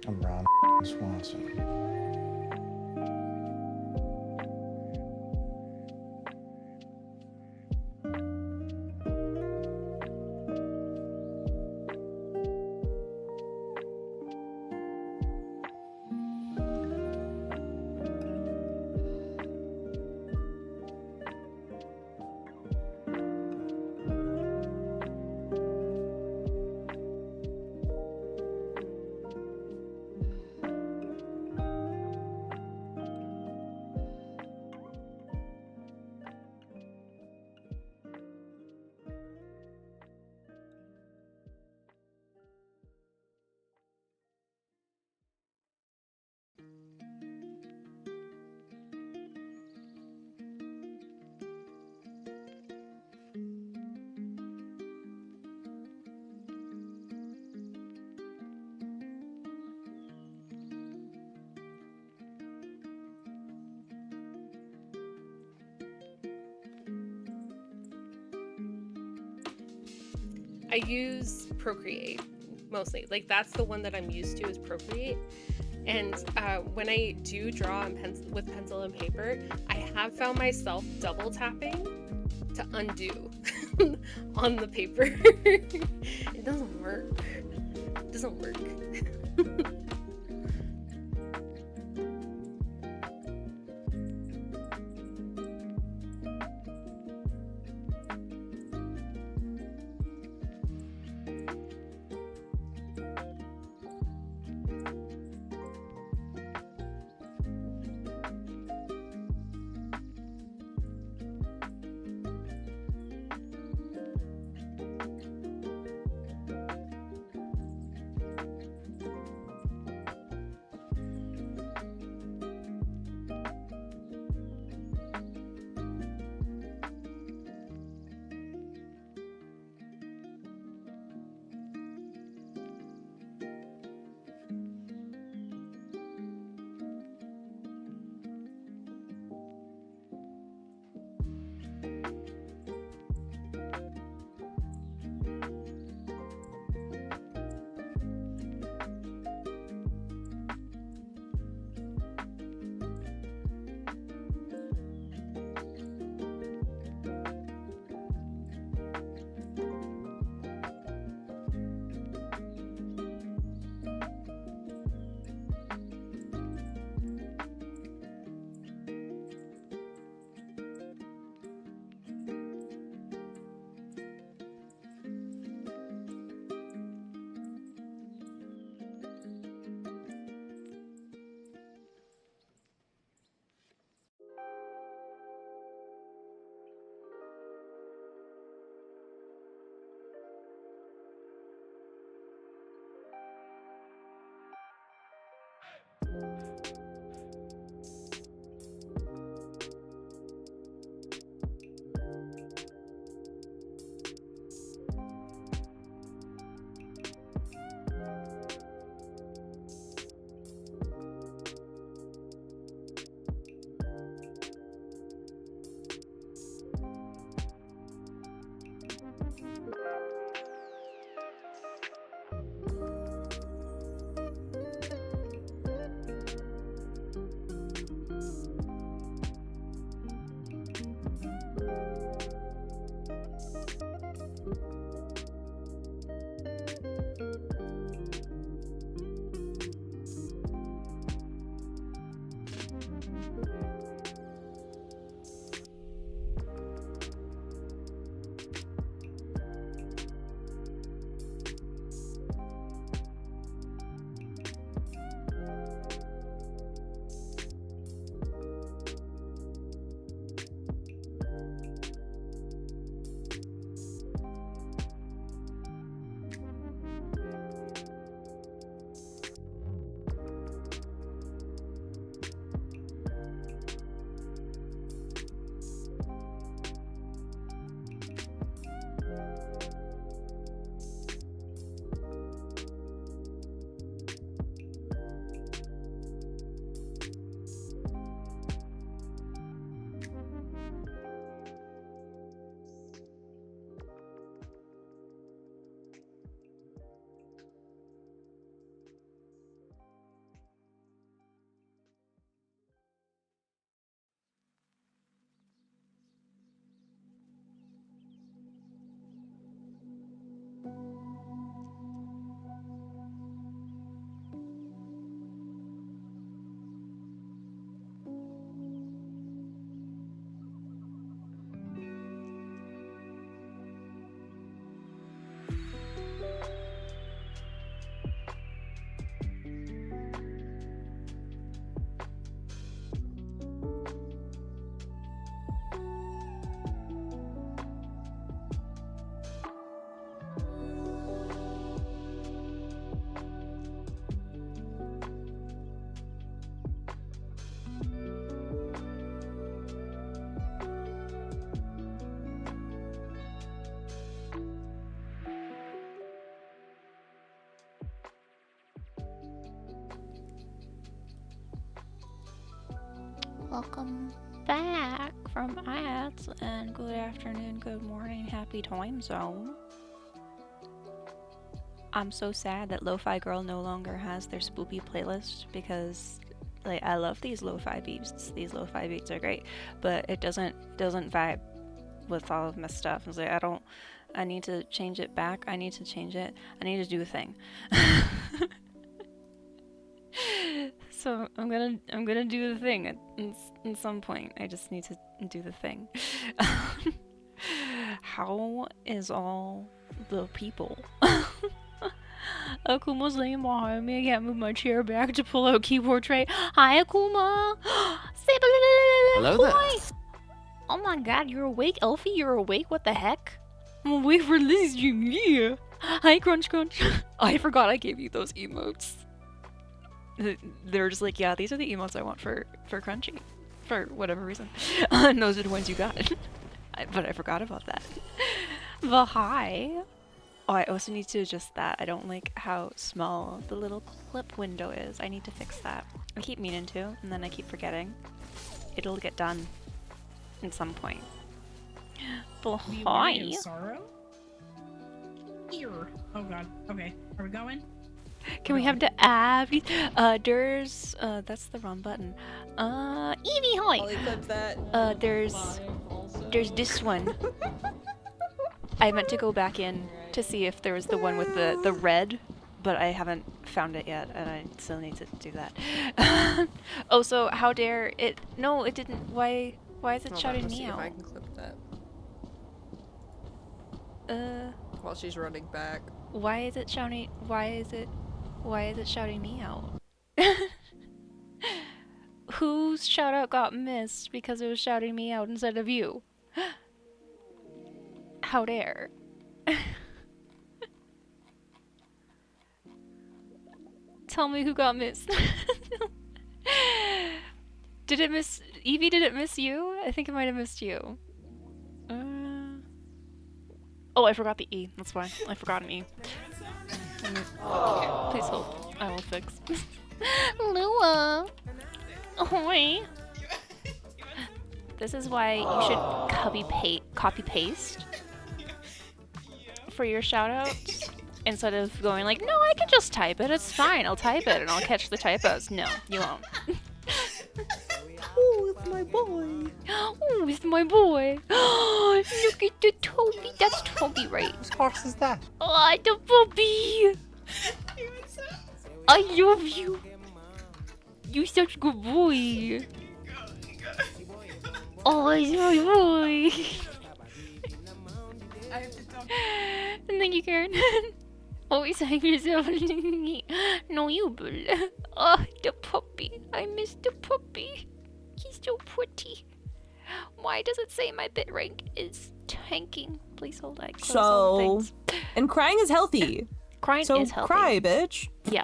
from Ron Swanson. I use Procreate mostly. Like, that's the one that I'm used to, is Procreate. And when I do draw with pencil and paper, I have found myself double tapping to undo on the paper. It doesn't work. It doesn't work. Welcome back from ads, and good afternoon, good morning, happy time zone. I'm so sad that Lo-Fi Girl no longer has their spoopy playlist because, like, I love these lo-fi beats. These lo-fi beats are great, but it doesn't vibe with all of my stuff. It's like I need to change it back. I need to change it. I need to do a thing. So I'm gonna do the thing at some point. I just need to do the thing. How is all the people? Akuma's laying behind me. I can't move my chair back to pull out keyboard tray. Hi, Akuma. Hello there. Oh my god, you're awake, Elfie? You're awake? What the heck? I'm awake for this stream. Yeah. Hi, Crunch Crunch. I forgot I gave you those emotes. They're just like, yeah, these are the emotes I want for Crunchy, for whatever reason. And those are the ones you got. But I forgot about that. But hi. Oh, I also need to adjust that. I don't like how small the little clip window is. I need to fix that. I keep meaning to, and then I keep forgetting. It'll get done at some point. But hi. Sorrow? Here. Oh god. Okay. Are we going? Can we have the Abby? There's that's the wrong button. Evie, hi. There's this one. I meant to go back in to see if there was the one with the red, but I haven't found it yet, and I still need to do that. Oh, so how dare it? No, it didn't. Why is it shouting me out? If I can clip that. While she's running back. Why is it shouting? Why is it shouting me out? Whose shout out got missed because it was shouting me out instead of you? How dare? Tell me who got missed. Did it miss Evie? Did it miss you? I think it might have missed you. Oh, I forgot the E. That's why. I forgot an E. Okay, please hold. I will fix. Lua! Ahoy! This is why you should copy paste for your shoutouts instead of going like, no, I can just type it. It's fine. I'll type it and I'll catch the typos. No, you won't. Oh, it's my boy. Oh, it's my boy. Look at the Toby. That's Toby, right? Whose horse is that? Oh, the puppy. I love you. You're such a good boy. Oh, it's my boy. Thank you, Karen. Always hang yourself. No, you bull. Oh, the puppy. I miss the puppy. He's so pretty. Why does it say my bit rank is tanking? Please hold on. So, and crying is healthy. Crying so is healthy. Cry, bitch. Yeah.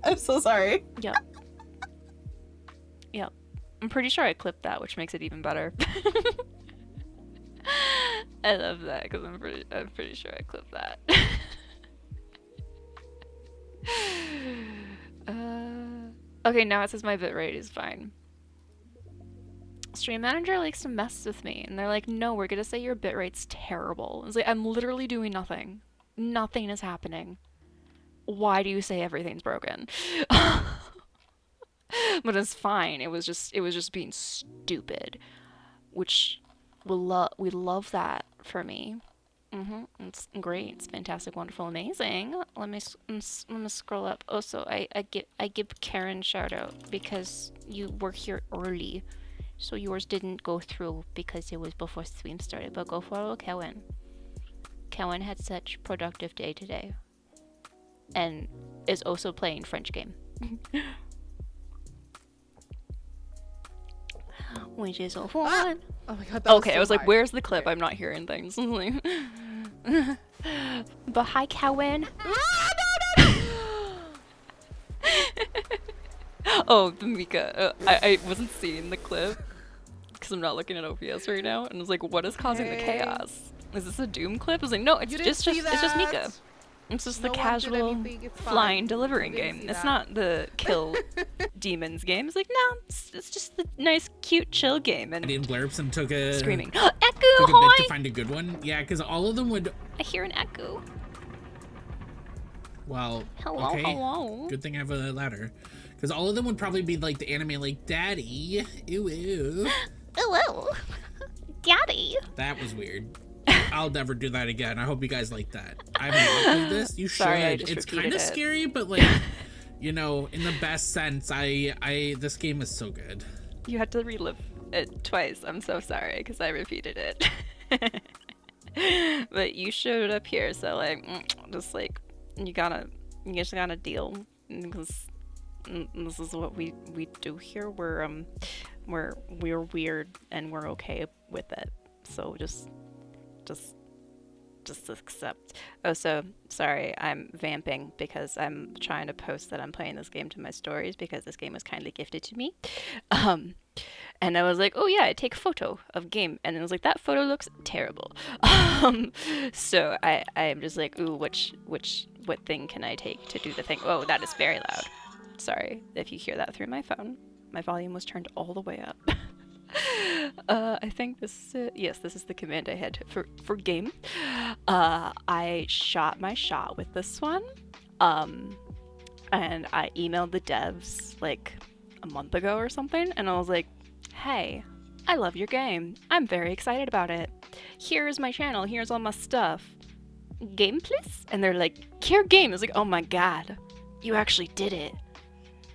I'm so sorry. Yep. Yep. I'm pretty sure I clipped that, which makes it even better. I love that because I'm pretty sure I clipped that. Okay, now it says my bitrate is fine. Stream Manager likes to mess with me, and they're like, no, we're gonna say your bitrate's terrible. It's like, I'm literally doing nothing. Nothing is happening. Why do you say everything's broken? But it's fine. It was just being stupid, which we love that for me. It's great. It's fantastic, wonderful, amazing. Let me scroll up. Also, I give Karen shout out because you were here early, so yours didn't go through because it was before stream started. But go follow Karen. Karen had such productive day today, and is also playing French game. Which is so fun. Oh my god, that okay, was so I was like, hard. where's the clip? Okay. I'm not hearing things. But hi, Cowan. Oh, the Mika. I wasn't seeing the clip because I'm not looking at OBS right now, and I was like, what is causing the chaos? Is this a Doom clip? I was like, no, it's just Mika. It's just No the one did casual anything, it's fine. flying delivering I didn't game. see It's that. not the kill demons game. It's like, no, it's just the nice, cute, chill game. And Ian Blarpson took a screaming. took Echo, a bit to hi! find a good one. Yeah, because all of them would. I hear an echo. Well, Hello, okay. hello. Good thing I have a ladder. Because all of them would probably be like the anime, like Daddy. Ooh, ooh. Hello. Daddy. That was weird. I'll never do that again. I hope you guys like that. I haven't played this. You should. Sorry, I just It's kind repeated of it. scary, but like, you know, in the best sense. This game is so good. You had to relive it twice. I'm so sorry because I repeated it. But you showed up here, so like, just like you just gotta deal because this is what we do here. We're weird and we're okay with it. So just accept. Oh, so sorry, I'm vamping because I'm trying to post that I'm playing this game to my stories because this game was kindly gifted to me. And I was like, oh yeah, I take a photo of game, and it was like that photo looks terrible. So I'm just like, ooh, what thing can I take to do the thing? Oh, that is very loud. Sorry if you hear that through my phone. My volume was turned all the way up. I think this yes, this is the command I had for game. I shot my shot with this one, and I emailed the devs like a month ago or something, and I was like, hey, I love your game. I'm very excited about it. Here's my channel. Here's all my stuff. Game, please? And they're like, here, game. I was like, oh my god, you actually did it.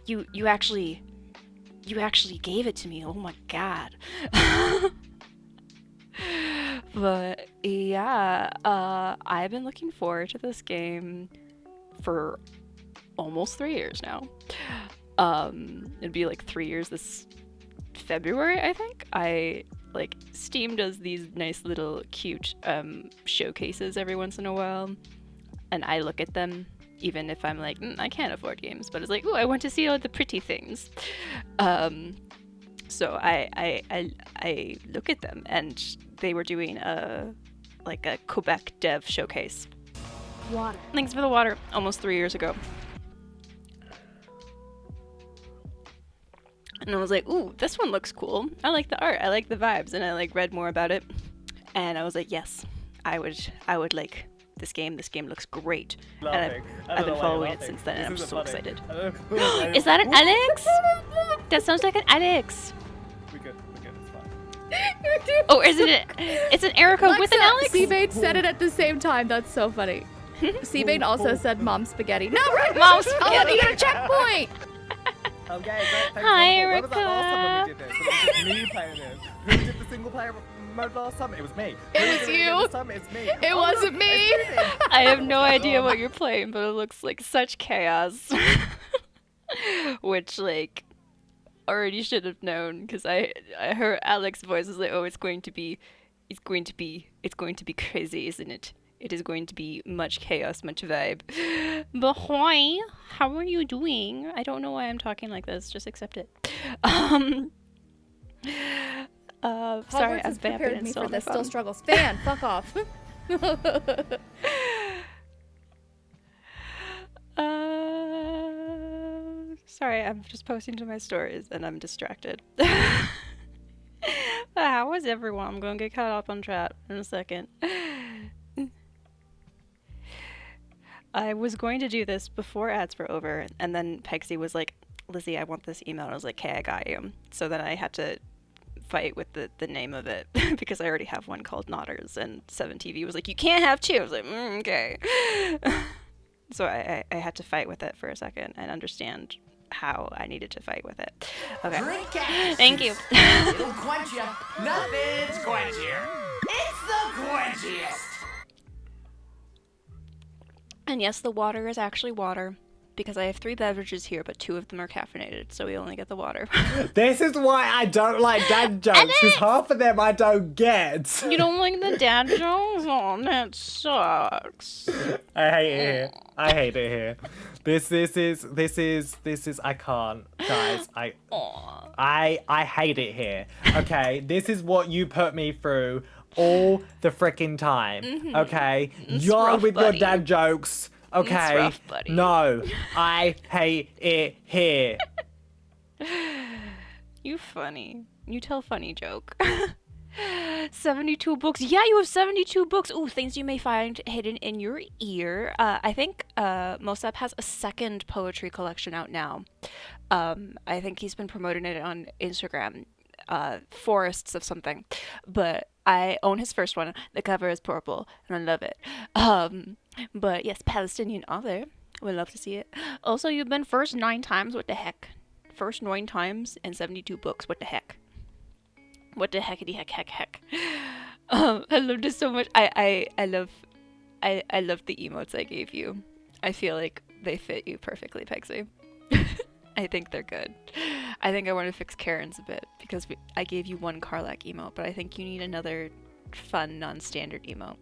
You actually gave it to me. Oh my god. But yeah, I've been looking forward to this game for almost 3 years now. It'd be like 3 years this February, I think. Steam does these nice little cute showcases every once in a while, and I look at them even if I'm like, I can't afford games, but it's like, oh, I want to see all the pretty things. So I look at them, and they were doing a Quebec dev showcase. Water. Thanks for the water. Almost 3 years ago. And I was like, ooh, this one looks cool. I like the art. I like the vibes. And I read more about it. And I was like, yes, I would like this game. This game looks great. And I've been following it since then, and I'm so excited. Is that an Alex? That sounds like an Alex. We're good, it's fine. Oh, isn't it? It's an Erica with an Alex? Seabane said it at the same time. That's so funny. Seabane also said mom spaghetti. No, right? Mom Oh, spaghetti. you got a checkpoint. Okay, great. Hi, When was that last time when we Erica. did this? It was me playing this. Who did the single player mode last time? It was me. It Who was did it you. This time? It's me. It wasn't me. It's me. I have no idea what you're playing, but it looks like such chaos. Which, already should have known, because I heard Alex's voice was like, oh, it's going to be crazy, isn't it? It is going to be much chaos, much vibe. But hi, how are you doing? I don't know why I'm talking like this. Just accept it. Sorry, Hogwarts I'm has vamping prepared and me still for on my this. Still phone. struggles. Fan, fuck off. Sorry, I'm just posting to my stories and I'm distracted. How was everyone? I'm gonna get caught up on chat in a second. I was going to do this before ads were over, and then Pexy was like, Lizzie, I want this email. And I was like, okay, I got you. So then I had to fight with the name of it because I already have one called Nodders, and 7TV was like, you can't have two. I was like, okay. So I had to fight with it for a second and understand how I needed to fight with it. Okay. Drink cactus Thank you. juice. It'll quench you. Nothing's quenchier. It's the quenchiest. And yes, the water is actually water, because I have 3 beverages here, but 2 of them are caffeinated, so we only get the water. This is why I don't like dad jokes, because half of them I don't get. You don't like the dad jokes? Oh, that sucks. I hate it here. I hate it here. This is I can't, guys. I hate it here. Okay, this is what you put me through all the freaking time. Okay, It's you're rough, with buddy. your dad jokes. Okay. rough, buddy. No, I hate it here. You funny. You tell funny joke. 72 books. Yeah, you have 72 books. Ooh, things you may find hidden in your ear. I think Mosab has a second poetry collection out now. I think he's been promoting it on Instagram. Forests of something. But I own his first one. The cover is purple, and I love it. But yes, Palestinian author. Would love to see it. Also, you've been first 9 times. What the heck? First 9 times and 72 books. What the heck? What the heckity heck. I loved it so much. I love the emotes I gave you. I feel like they fit you perfectly, Pexy. I think they're good. I think I want to fix Karen's a bit because I gave you one Karlak emote, but I think you need another fun non-standard emote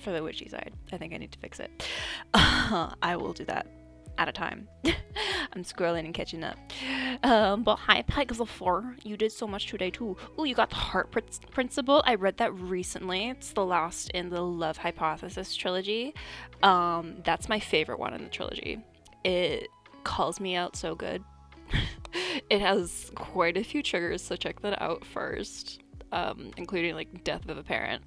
for the witchy side. I think I need to fix it. I will do that at a time. I'm scrolling and catching up. But hi, Pixel 4. You did so much today too. Ooh, you got the Heart Principle. I read that recently. It's the last in the Love Hypothesis trilogy. That's my favorite one in the trilogy. It calls me out so good. It has quite a few triggers, so check that out first. Including like death of a parent.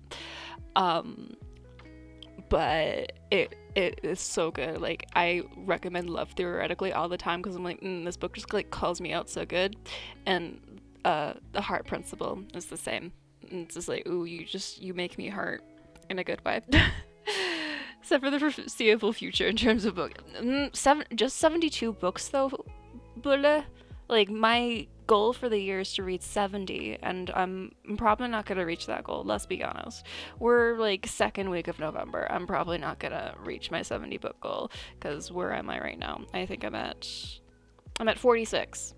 But it is so good. Like, I recommend Love Theoretically all the time because I'm like, this book just like calls me out so good. And the Heart Principle is the same. It's just like, ooh, you make me hurt in a good way. Except for the foreseeable future in terms of book. Just 72 books though, Bulle. Like, my goal for the year is to read 70, and I'm probably not gonna reach that goal, let's be honest. We're like second week of November. I'm probably not gonna reach my 70 book goal, because where am I right now? I think I'm at 46.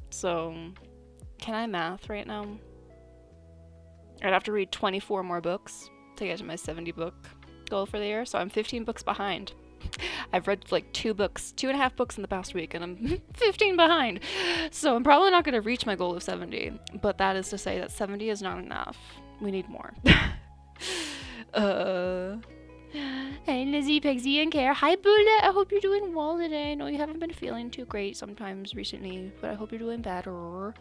So, can I math right now? I'd have to read 24 more books to get to my 70 book goal for the year, so I'm 15 books behind. I've read like 2.5 books in the past week, and I'm 15 behind. So I'm probably not going to reach my goal of 70, but that is to say that 70 is not enough. We need more. Hey, Lizzie, Pegsy, and Care. Hi, Bulle. I hope you're doing well today. I know you haven't been feeling too great sometimes recently, but I hope you're doing better.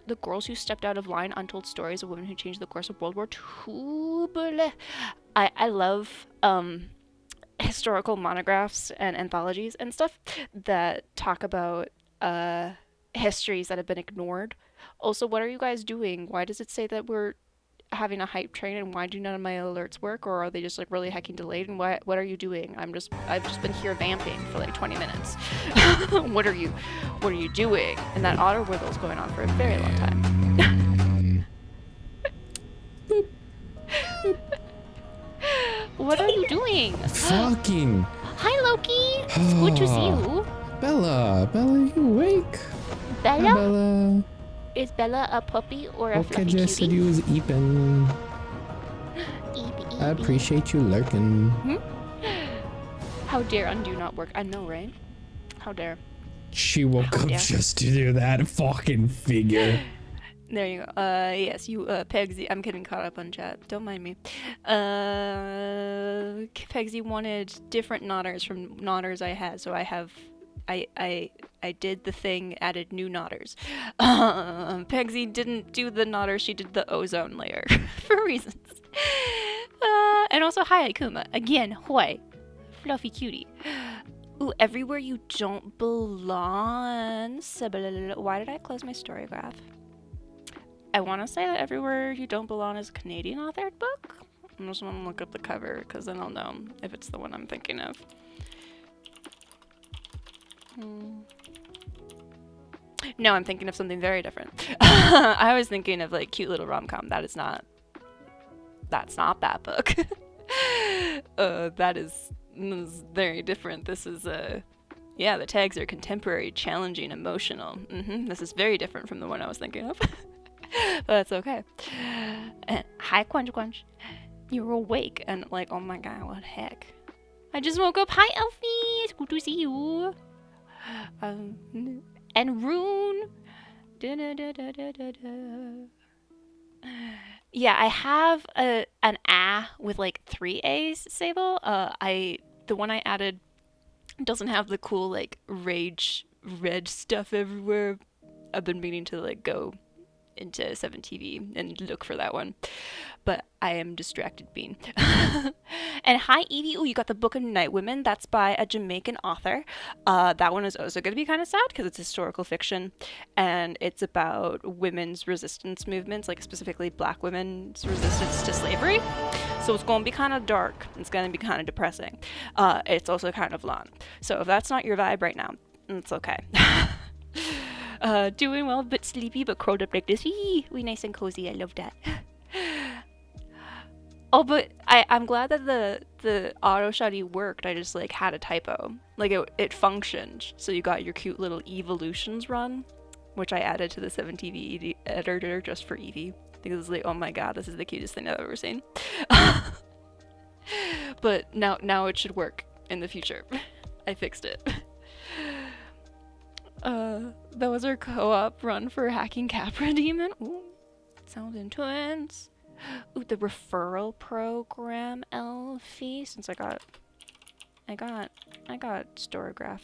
The Girls Who Stepped Out of Line, Untold Stories of Women Who Changed the Course of World War II, Bulle. I love, historical monographs and anthologies and stuff that talk about histories that have been ignored. Also, what are you guys doing? Why does it say that we're having a hype train, and why do none of my alerts work, or are they just like really hecking delayed? And what are you doing? I've just been here vamping for like 20 minutes. What are you doing? And that auto wiggle's going on for a very long time. What are you doing? Fucking. Hi, Loki. It's good to see you. Bella, you awake? Bella? Hi, Bella. Is Bella a puppy or a Okay, fluffy just said cutie? you was eeping. I appreciate you lurking. How dare undo not work? I know, right? How dare. She woke up Yeah. just to do that fucking figure. There you go. Yes, you, Pegsy. I'm getting caught up on chat. Don't mind me. Pegsy wanted different nodders from nodders I had, so I did the thing, added new nodders. Pegsy didn't do the nodder, she did the ozone layer for reasons. And also, hi, Akuma. Again, hoi. Fluffy cutie. Ooh, everywhere you don't belong. Why did I close my story graph? I want to say that Everywhere You Don't Belong is a Canadian authored book. I just want to look up the cover, because then I'll know if it's the one I'm thinking of. No, I'm thinking of something very different. I was thinking of like cute little rom-com. That's not that book. That is very different. This is yeah, the tags are contemporary, challenging, emotional. This is very different from the one I was thinking of. But that's okay. Hi, Quench Quench. You're awake and like, oh my god, what the heck? I just woke up. Hi, Elfie. It's good to see you. And Rune. Yeah, I have an A with like 3 A's, Sable. I the one I added doesn't have the cool like rage red stuff everywhere. I've been meaning to like go into 7TV and look for that one, but I am distracted being. And hi Evie, ooh, you got the Book of Night Women. That's by a Jamaican author. That one is also going to be kind of sad because it's historical fiction, and it's about women's resistance movements, like specifically Black women's resistance to slavery. So it's going to be kind of dark. It's going to be kind of depressing. It's also kind of long. So if that's not your vibe right now, it's okay. Doing well, a bit sleepy, but curled up like this. We nice and cozy. I love that. Oh, but I'm glad that the auto shutty worked. I just like had a typo. Like it functioned. So you got your cute little evolutions run, which I added to the 7TV editor just for Evie. Because it's like, oh my god, this is the cutest thing I've ever seen. But now it should work in the future. I fixed it. That was our co-op run for Hacking Capra Demon. Ooh, sounds intense. Ooh, the referral program, Elfie. Since I got Storygraph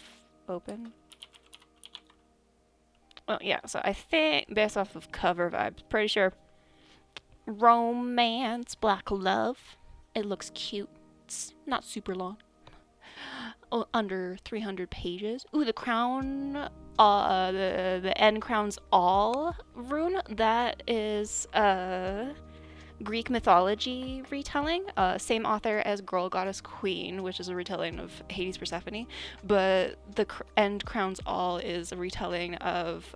open. Well, yeah. So I think based off of cover vibes, pretty sure romance, black love. It looks cute. It's not super long. Oh, under 300 pages. Ooh, the crown, the end crowns all rune. That is Greek mythology retelling. Same author as Girl Goddess Queen, which is a retelling of Hades Persephone. But the end crowns all is a retelling of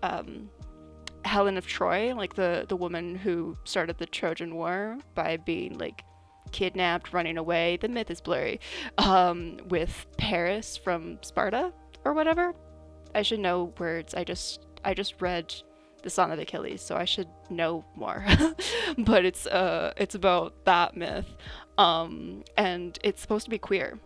Helen of Troy, like the woman who started the Trojan War by being like kidnapped, running away. The myth is blurry. With Paris from Sparta or whatever. I should know words. I just read the Song of Achilles, so I should know more. But it's about that myth. And it's supposed to be queer,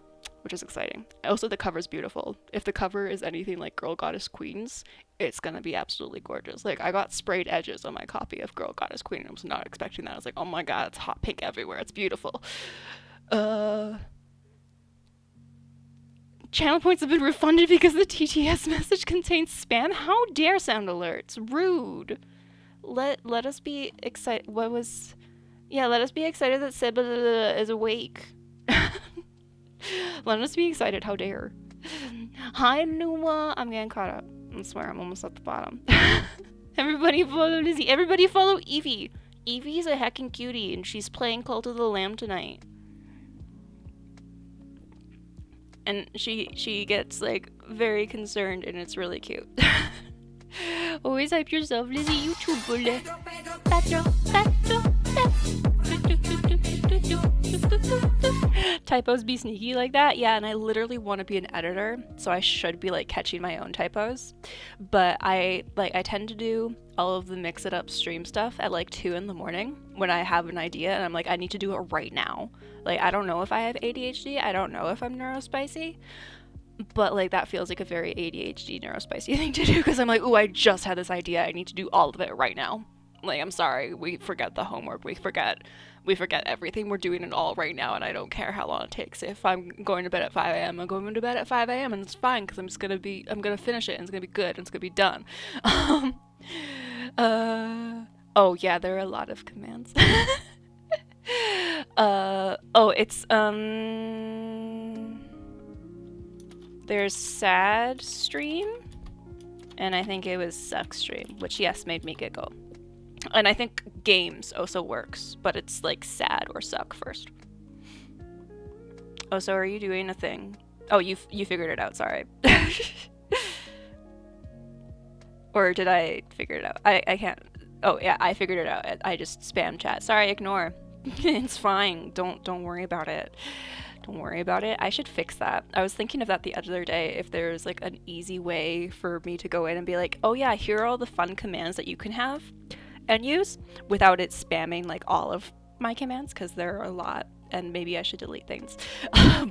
which is exciting. Also, the cover's beautiful. If the cover is anything like Girl Goddess Queen's, it's gonna be absolutely gorgeous. Like, I got sprayed edges on my copy of Girl Goddess Queen, and I was not expecting that. I was like, oh my god, it's hot pink everywhere. It's beautiful. Channel points have been refunded because the TTS message contains spam. How dare sound alerts? Rude. Let us be excited. What was? Yeah, let us be excited that Seba is awake. Let us be excited. How dare? Hi, Numa. I'm getting caught up. I swear, I'm almost at the bottom. Everybody follow Lizzie. Everybody follow Evie. Evie's a heckin' cutie, and she's playing Cult of the Lamb tonight. And she gets, like, very concerned, and it's really cute. Always hype yourself, Lizzie. YouTube bully. Typos be sneaky like that? Yeah, and I literally want to be an editor, so I should be, like, catching my own typos. But I tend to do all of the mix-it-up stream stuff at, like, 2 in the morning when I have an idea, and I'm like, I need to do it right now. Like, I don't know if I have ADHD, I don't know if I'm neurospicy, but, like, that feels like a very ADHD neurospicy thing to do, because I'm like, ooh, I just had this idea, I need to do all of it right now. Like, I'm sorry, we forget the homework, we forget everything, we're doing it all right now, and I don't care how long it takes. If I'm going to bed at 5 a.m., I'm going to bed at 5 a.m., and it's fine, because I'm gonna finish it, and it's gonna be good, and it's gonna be done. Oh, yeah, there are a lot of commands. There's sad stream, and I think it was suck stream, which, yes, made me giggle. And I think games also works, but it's like sad or suck first. Oh, so are you doing a thing? Oh, you figured it out, sorry. Or did I figure it out? I can't. Oh, yeah, I figured it out. I just spam chat. Sorry, ignore. It's fine. Don't worry about it. Don't worry about it. I should fix that. I was thinking of that the other day, if there's like an easy way for me to go in and be like, oh yeah, here are all the fun commands that you can have and use without it spamming like all of my commands, because there are a lot, and maybe I should delete things.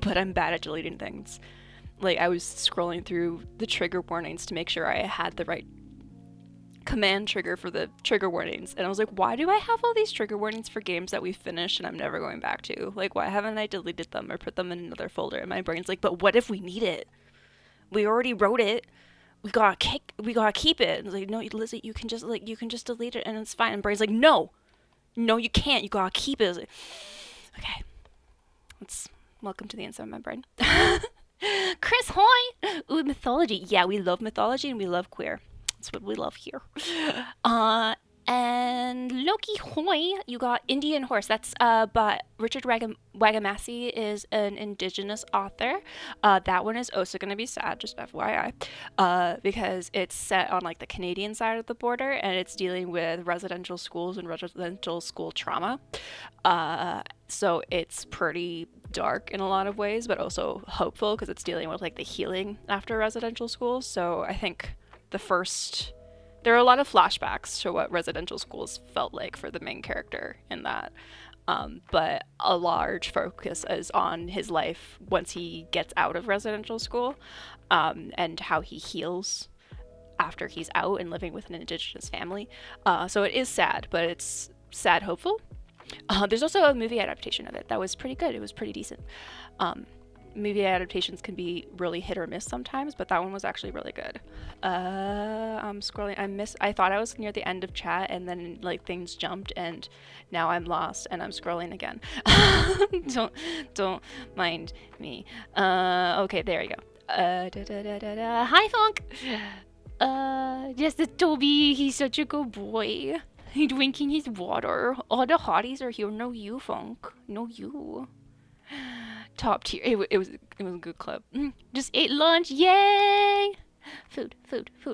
But I'm bad at deleting things. Like, I was scrolling through the trigger warnings to make sure I had the right command trigger for the trigger warnings, and I was like, why do I have all these trigger warnings for games that we finished and I'm never going back to? Like, why haven't I deleted them or put them in another folder? And my brain's like, but what if we need it? We already wrote it. We gotta keep it. And I was like, no, Lizzie, you can just delete it and it's fine. And brain's like, no, you can't. You gotta keep it. I was like, okay, welcome to the inside of my brain. Chris Hoy! Ooh, mythology. Yeah, we love mythology and we love queer. That's what we love here. And Loki Hoy, you got Indian Horse. That's but Richard Wagamassi is an indigenous author. That one is also going to be sad, just FYI, because it's set on like the Canadian side of the border and it's dealing with residential schools and residential school trauma. So it's pretty dark in a lot of ways, but also hopeful because it's dealing with like the healing after residential schools. So I think there are a lot of flashbacks to what residential schools felt like for the main character in that. But a large focus is on his life once he gets out of residential school, and how he heals after he's out and living with an indigenous family. So it is sad, but it's sad hopeful. There's also a movie adaptation of it that was pretty good. It was pretty decent. Movie adaptations can be really hit or miss sometimes, but that one was actually really good. I'm scrolling. I thought I was near the end of chat, and then like things jumped, and now I'm lost, and I'm scrolling again. Don't mind me. Okay, there you go. Hi, Funk. Yes, it's Toby. He's such a good boy. He's drinking his water. All the hotties are here. No, you, Funk. No, you. Top tier. It was a good club. Just ate lunch. Yay! Food.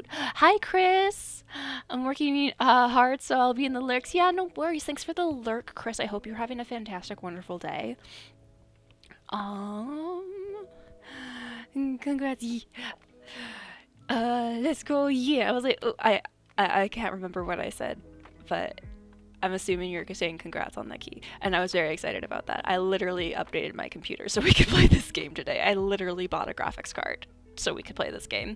Hi, Chris. I'm working hard, so I'll be in the lurks. Yeah, no worries. Thanks for the lurk, Chris. I hope you're having a fantastic, wonderful day. Congrats. Let's go. Yeah, I was like, oh, I can't remember what I said, but I'm assuming you're saying congrats on that key. And I was very excited about that. I literally updated my computer so we could play this game today. I literally bought a graphics card so we could play this game.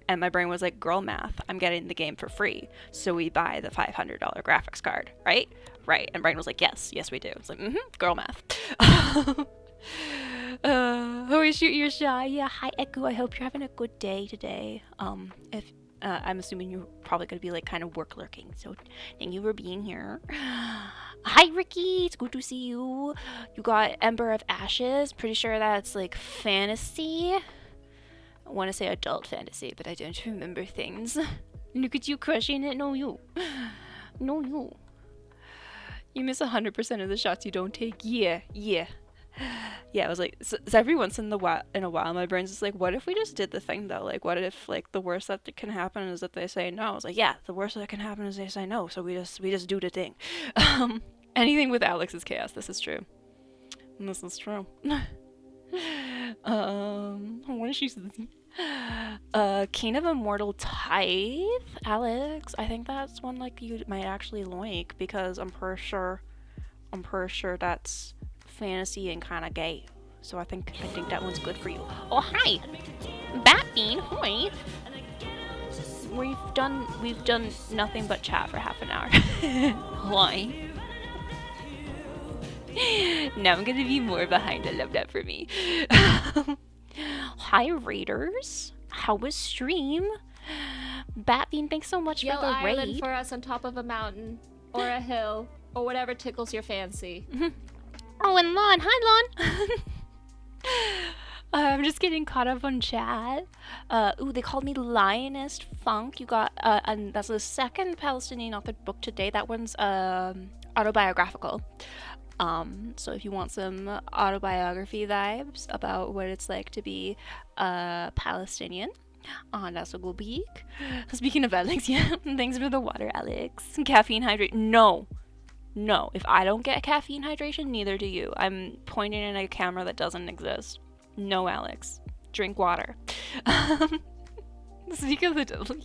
And my brain was like, girl math, I'm getting the game for free. So we buy the $500 graphics card, right? Right. And brain was like, yes, we do. It's like, girl math. Oh, shoot your shot. Yeah, hi, Echo. I hope you're having a good day today. I'm assuming you're probably going to be like kind of work lurking, so thank you for being here. Hi, Ricky. It's good to see you. You got Ember of Ashes. Pretty sure that's like fantasy. I want to say adult fantasy, but I don't remember things. Look at you crushing it. No, you. No, you. You miss 100% of the shots you don't take. Yeah. Yeah, I was like, so every once in a while, my brain's just like, what if we just did the thing though? Like, what if like the worst that can happen is that they say no? I was like, yeah, the worst that can happen is they say no. So we just do the thing. Anything with Alex is chaos. This is true. This is true. What is she? King of Immortal Tithe, Alex. I think that's one like you might actually like because I'm pretty sure that's fantasy and kind of gay, so I think that one's good for you. Oh, hi, Batbean. Hi. We've done nothing but chat for half an hour. Why? Now I'm gonna be more behind. I love that for me. Hi, Raiders. How was stream? Batbean, thanks so much Yell for the Ireland raid. for us on top of a mountain or a hill or whatever tickles your fancy. Oh, and Lon. Hi, Lon. I'm just getting caught up on chat. Ooh, they called me Lionist Funk. You got, and that's the second Palestinian authored book today. That one's autobiographical. So if you want some autobiography vibes about what it's like to be Palestinian, that's a good week. Speaking of Alex, yeah, thanks for the water, Alex. Caffeine hydrate. No, if I don't get caffeine hydration, neither do you. I'm pointing at a camera that doesn't exist. No, Alex. Drink water. Speak of the devil.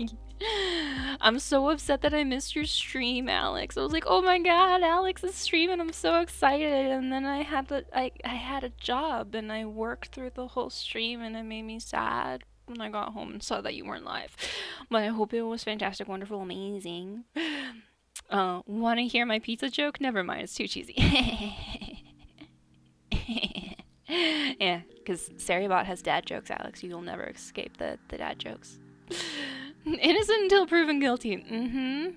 I'm so upset that I missed your stream, Alex. I was like, oh my god, Alex is streaming. I'm so excited. And then I had a job and I worked through the whole stream and it made me sad. when I got home and saw that you weren't live. But I hope it was fantastic, wonderful, amazing. Want to hear my pizza joke? Never mind, it's too cheesy. Yeah, because Saribot has dad jokes, Alex. You'll never escape the dad jokes. Innocent until proven guilty.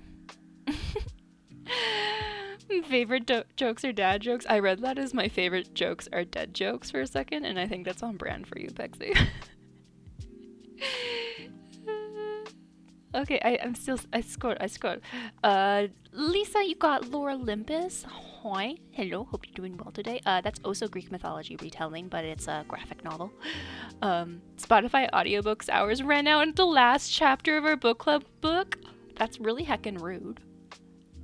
Favorite jokes are dad jokes? I read that as my favorite jokes are dead jokes for a second, and I think that's on brand for you, Pexi. Okay, I scored. Lisa, you got Lore Olympus. Hi. Hello, hope you're doing well today. That's also Greek mythology retelling, but it's a graphic novel. Spotify audiobooks hours ran out into the last chapter of our book club book. That's really heckin' rude.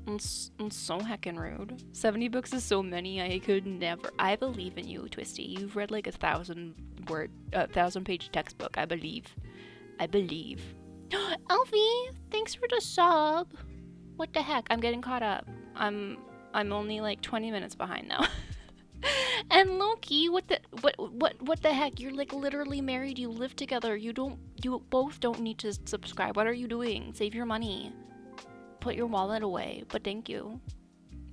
It's so heckin' rude. 70 books is so many, I could never. I believe in you, Twisty. You've read like 1,000-page textbook. I believe. Elfie, thanks for the sub. What the heck? I'm getting caught up. I'm only like 20 minutes behind now. And Loki, what the heck? You're like literally married. You live together. You both don't need to subscribe. What are you doing? Save your money. Put your wallet away. But thank you.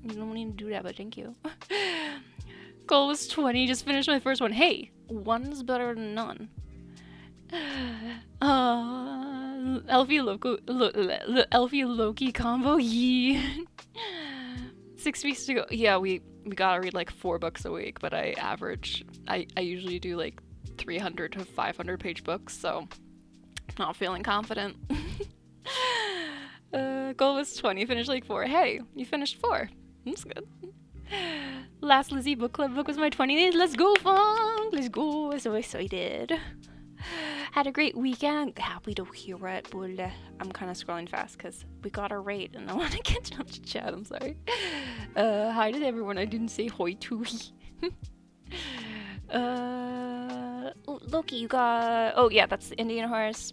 You don't need to do that, but thank you. Goal was 20. Just finished my first one. Hey, one's better than none. Elfie Loki combo, yeah. 6 weeks to go. Yeah, we gotta read like 4 books a week, but I usually do like 300 to 500 page books, so not feeling confident. Goal was 20, finished like 4. Hey, you finished 4. That's good. Last Lizzie book club book was my 28th. Let's go, Funk! Let's go. I'm so excited. Had a great weekend. Happy to hear it, but I'm kind of scrolling fast because we got a raid and I want to catch up to chat. I'm sorry. Hi to everyone. I didn't say hoi to. Loki, you got... Oh, yeah, that's the Indian horse.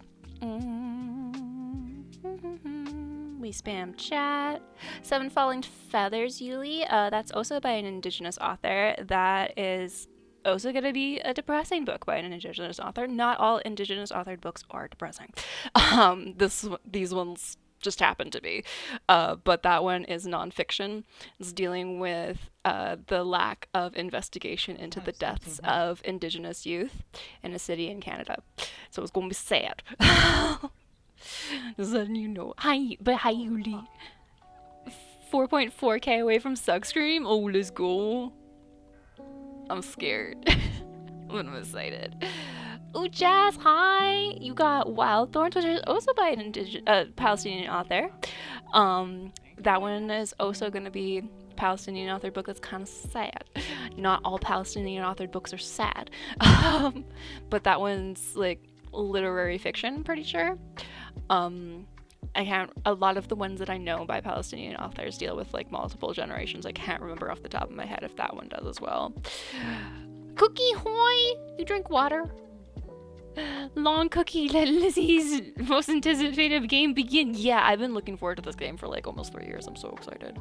We spam chat. 7 Falling Feathers, Yuli. That's also by an indigenous author. That is also going to be a depressing book by an indigenous author. Not all indigenous authored books are depressing. These ones just happen to be. But that one is nonfiction. It's dealing with the lack of investigation into the deaths of indigenous youth in a city in Canada. So it's going to be sad. Just letting you know. Hi, Yuli. 4.4k away from Sugscream. Oh, let's go. I'm scared. I'm excited. Oh, Jazz, hi! You got Wild Thorns, which is also by an Palestinian author. That one is also going to be a Palestinian authored book that's kind of sad. Not all Palestinian authored books are sad. But that one's like literary fiction, I'm pretty sure. A lot of the ones that I know by Palestinian authors deal with like multiple generations. I can't remember off the top of my head if that one does as well. Cookie Hoy! You drink water? Long Cookie, let Lizzie's most anticipated game begin. Yeah, I've been looking forward to this game for like almost 3 years. I'm so excited.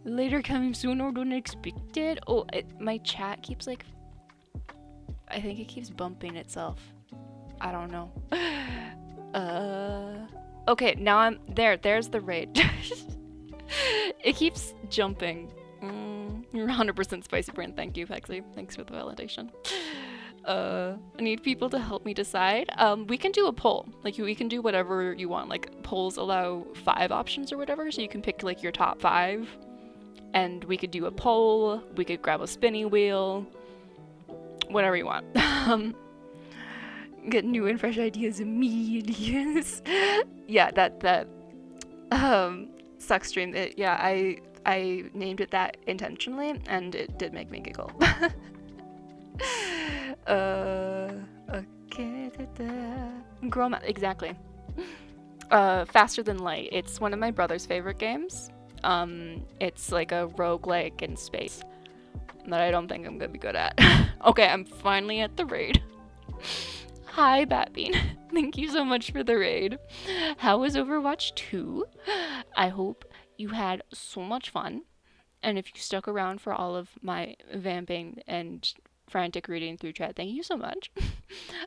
Later coming sooner than expected. Oh, my chat keeps like... I think it keeps bumping itself. I don't know. Okay, now I'm there. There's the raid. It keeps jumping. You're 100% spicy brain. Thank you, Pexi. Thanks for the validation. I need people to help me decide. We can do a poll. Like, we can do whatever you want. Like, polls allow 5 options or whatever, so you can pick like your top 5. And we could do a poll. We could grab a spinny wheel. Whatever you want. Get new and fresh ideas immediately. Yeah, that Suckstream. I named it that intentionally, and it did make me giggle. Okay. Girl math, exactly. Faster Than Light. It's one of my brother's favorite games. It's like a roguelike in space that I don't think I'm gonna be good at. Okay, I'm finally at the raid. Hi, Batbean. Thank you so much for the raid. How was Overwatch 2? I hope you had so much fun. And if you stuck around for all of my vamping and frantic reading through chat. Thank you so much.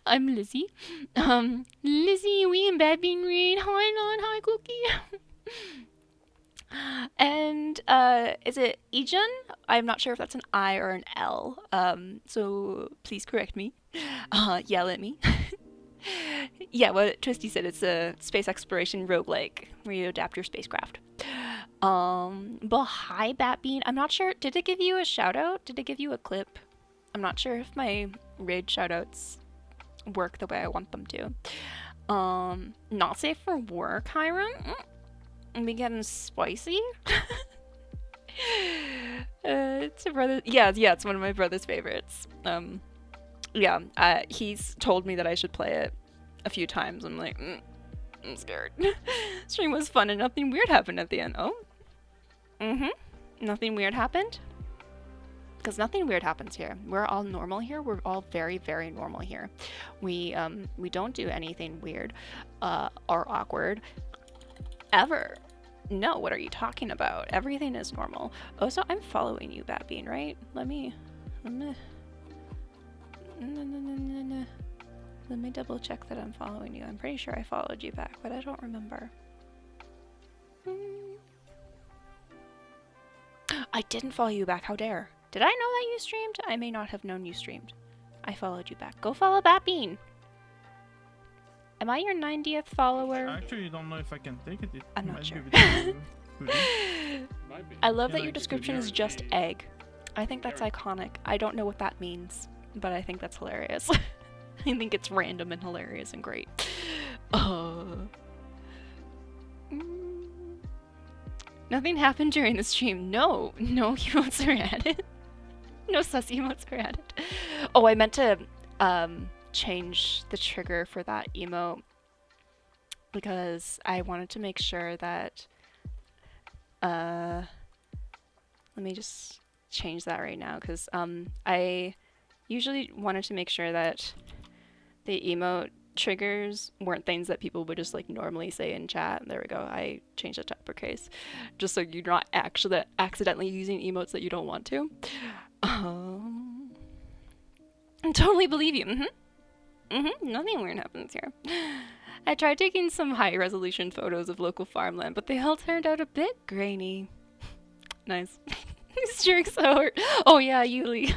I'm Lizzie. Lizzie, we in Bad Bean Read. Hi, Lon. Hi, Cookie. And is it Ejun? I'm not sure if that's an I or an L. So please correct me. Yell at me. Yeah, what Twisty said, it's a space exploration roguelike where you adapt your spacecraft. But hi, Batbean. I'm not sure. Did it give you a shout out? Did it give you a clip? I'm not sure if my raid shoutouts work the way I want them to. Not safe for work, Hiram? We getting spicy? It's a brother. Yeah, it's one of my brother's favorites. Yeah, he's told me that I should play it a few times. I'm like, I'm scared. Stream was fun and nothing weird happened at the end. Oh? Nothing weird happened? Because nothing weird happens here. We're all normal here. We're all very, very normal here. We don't do anything weird or awkward ever. No, what are you talking about? Everything is normal. Oh, so I'm following you, Batbean, right? Let me double check that I'm following you. I'm pretty sure I followed you back, but I don't remember. I didn't follow you back. How dare? Did I know that you streamed? I may not have known you streamed. I followed you back. Go follow Batbean. Am I your 90th follower? I actually don't know if I can take it. I'm not sure. I love that your description is just egg. I think that's iconic. I don't know what that means, but I think that's hilarious. I think it's random and hilarious and great. Nothing happened during the stream. No emotes are added. No sus emotes are added. Oh, I meant to change the trigger for that emote because I wanted to make sure that let me just change that right now because I usually wanted to make sure that the emote triggers weren't things that people would just like normally say in chat. There we go. I changed it to uppercase just so you're not actually accidentally using emotes that you don't want to. I totally believe you. Nothing weird happens here. I tried taking some high resolution photos of local farmland, but they all turned out a bit grainy. Nice. These jerks out. Oh yeah, Yuli.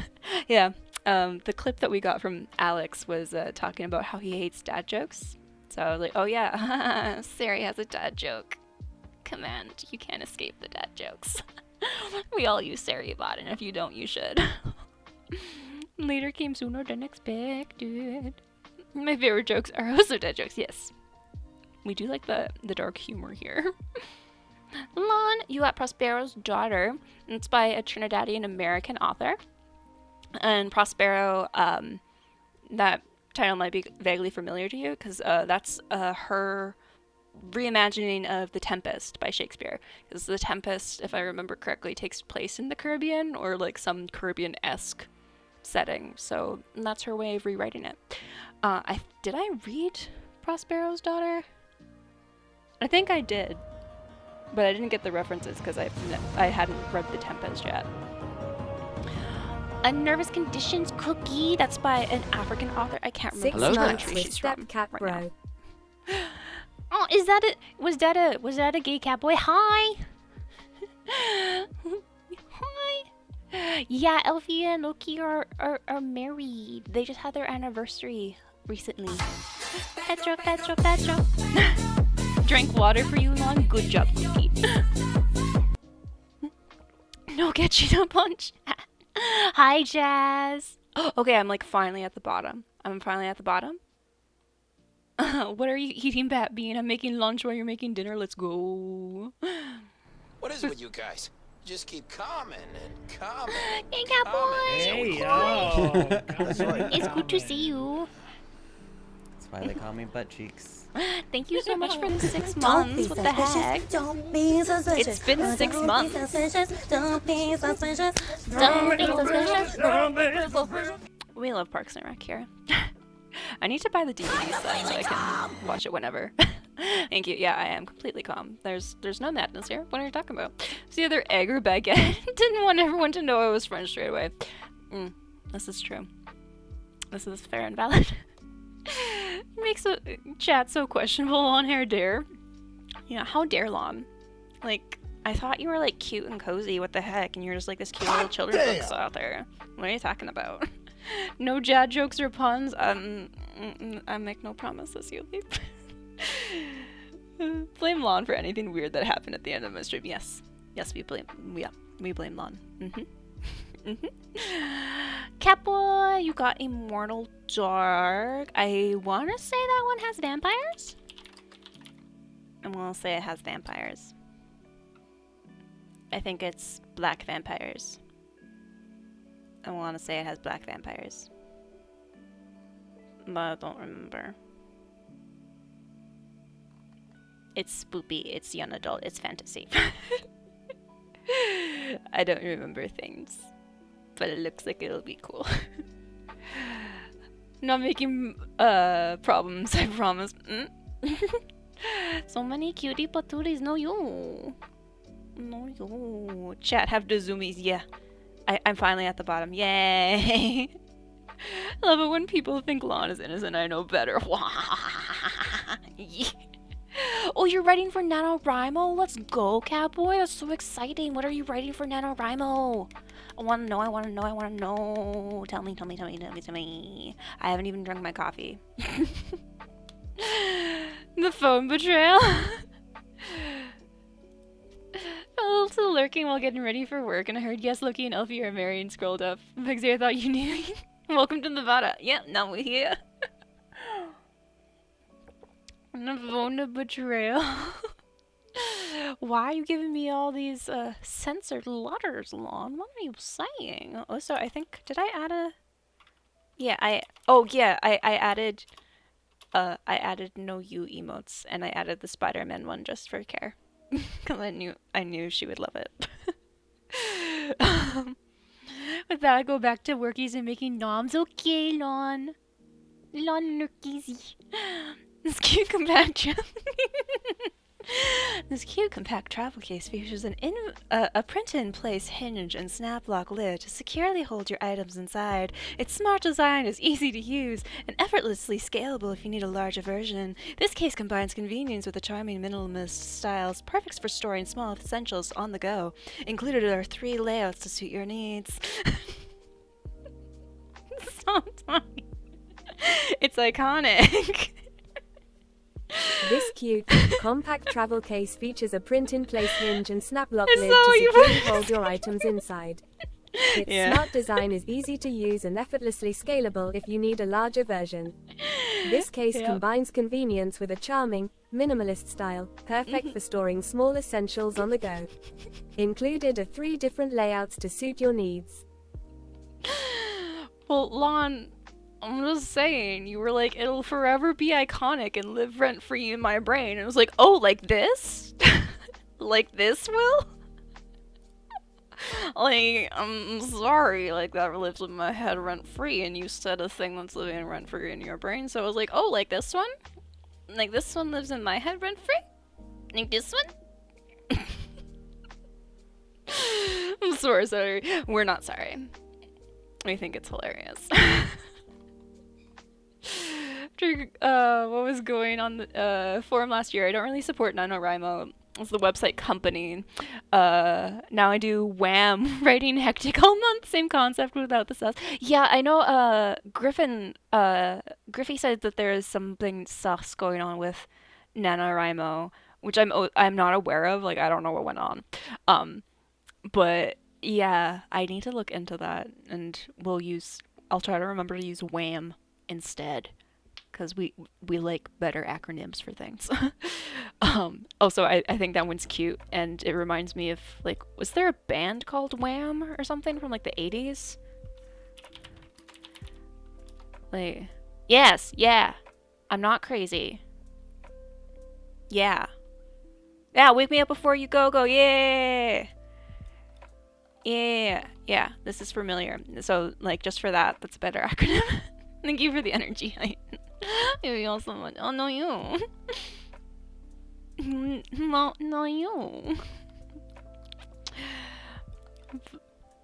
Yeah. The clip that we got from Alex was talking about how he hates dad jokes. So I was like, oh yeah, Sari has a dad joke. Command, you can't escape the dad jokes. We all use Saribot, and if you don't, you should. Later came sooner than expected. My favorite jokes are also dad jokes, yes. We do like the dark humor here. Lon, you got Prospero's Daughter. It's by a Trinidadian American author. And Prospero, that title might be vaguely familiar to you because that's her reimagining of The Tempest by Shakespeare. Because The Tempest, if I remember correctly, takes place in the Caribbean or like some Caribbean-esque setting. So that's her way of rewriting it. Did I read Prospero's Daughter? I think I did, but I didn't get the references because I hadn't read The Tempest yet. A Nervous Conditions Cookie. That's by an African author. I can't remember which country she's from right now. Oh, is that it? Was that a gay cat boy? Hi. Hi. Yeah, Elfie and Loki are married. They just had their anniversary recently. Petro. Drank water for you, Lon. Good job, Loki. No, get you to punch. Hi, Jazz. Okay, I'm like finally at the bottom. What are you eating, Batbean? I'm making lunch while you're making dinner. Let's go. What is it with you guys? Just keep coming and coming. Hey, Cowboy. Hey, yo. It's good to see you. That's why they call me butt cheeks. Thank you so much for the 6 months. What the heck? It's been 6 months. We love Parks and Rec here. I need to buy the DVD set so I can watch it whenever. Thank you. Yeah, I am completely calm. There's no madness here. What are you talking about? It's either egg or baguette. Didn't want everyone to know I was French straight away. This is true. This is fair and valid. Makes a chat so questionable on hair dare. Yeah, how dare Lon? Like, I thought you were like cute and cozy. What the heck? And you're just like this cute little children's books out there. What are you talking about? No dad jokes or puns. I make no promises, you leave. Blame Lon for anything weird that happened at the end of my stream. Yes, we blame Lon. Catboy, you got Immortal Dark. I want to say that one has vampires. I want to say it has vampires. I think it's black vampires. I want to say it has black vampires. But I don't remember. It's spoopy, it's young adult, it's fantasy. I don't remember things. But it looks like it'll be cool. Not making problems, I promise. So many cutie patooties, no you. No you. Chat, have the zoomies, yeah. I'm finally at the bottom, yay. I love it when people think Lon is innocent, I know better. Oh, you're writing for NaNoWriMo? Let's go, Catboy. That's so exciting. What are you writing for NaNoWriMo? I want to know. Tell me. I haven't even drunk my coffee. The phone betrayal. A little still lurking while getting ready for work, and I heard yes, Loki and Elfie are married and scrolled up. Pixie, I thought you knew. Welcome to Nevada. Yeah, now we're here. Navona betrayal. Why are you giving me all these censored letters, Lon? What are you saying? Also, I think, did I add a... Yeah, I added no you emotes, and I added the Spider-Man one just for care. Because I knew she would love it. With that, I go back to workies and making noms. Okay, Lon. Lon Lurkies. This cute compact travel case features a print-in-place hinge and snap-lock lid to securely hold your items inside. Its smart design is easy to use and effortlessly scalable if you need a larger version. This case combines convenience with a charming minimalist styles, perfect for storing small essentials on the go. Included are 3 layouts to suit your needs. So funny. It's iconic. This cute, compact travel case features a print-in-place hinge and snap-lock lid so to securely hold your items inside. Its Yeah. smart design is easy to use and effortlessly scalable if you need a larger version. This case Yep. combines convenience with a charming, minimalist style, perfect for storing small essentials on the go. Included are 3 different layouts to suit your needs. Well, Lon, I'm just saying, you were like, it'll forever be iconic and live rent-free in my brain. And it was like, oh, like this? Like this will? Like, I'm sorry, like that lives in my head rent-free, and you said a thing that's living rent-free in your brain, so I was like, oh, like this one? Like this one lives in my head rent-free? Like this one? I'm so sorry. We're not sorry. We think it's hilarious. What was going on the forum last year, I don't really support NaNoWriMo. It's the website company. Now I do Wham! Writing hectic all month. Same concept without the sus. Yeah, I know Griffey said that there is something sus going on with NaNoWriMo, which I'm not aware of. Like, I don't know what went on. But yeah, I need to look into that, and I'll try to remember to use Wham! Instead. Because we like better acronyms for things. Also, I think that one's cute, and it reminds me of, like, was there a band called Wham! Or something from, like, the 80s? Like, yes, yeah. I'm not crazy. Yeah. Yeah, wake me up before you go, yeah! Yeah, this is familiar. So, like, just for that, that's a better acronym. Thank you for the energy. Maybe also want. Oh, no, you. No, you.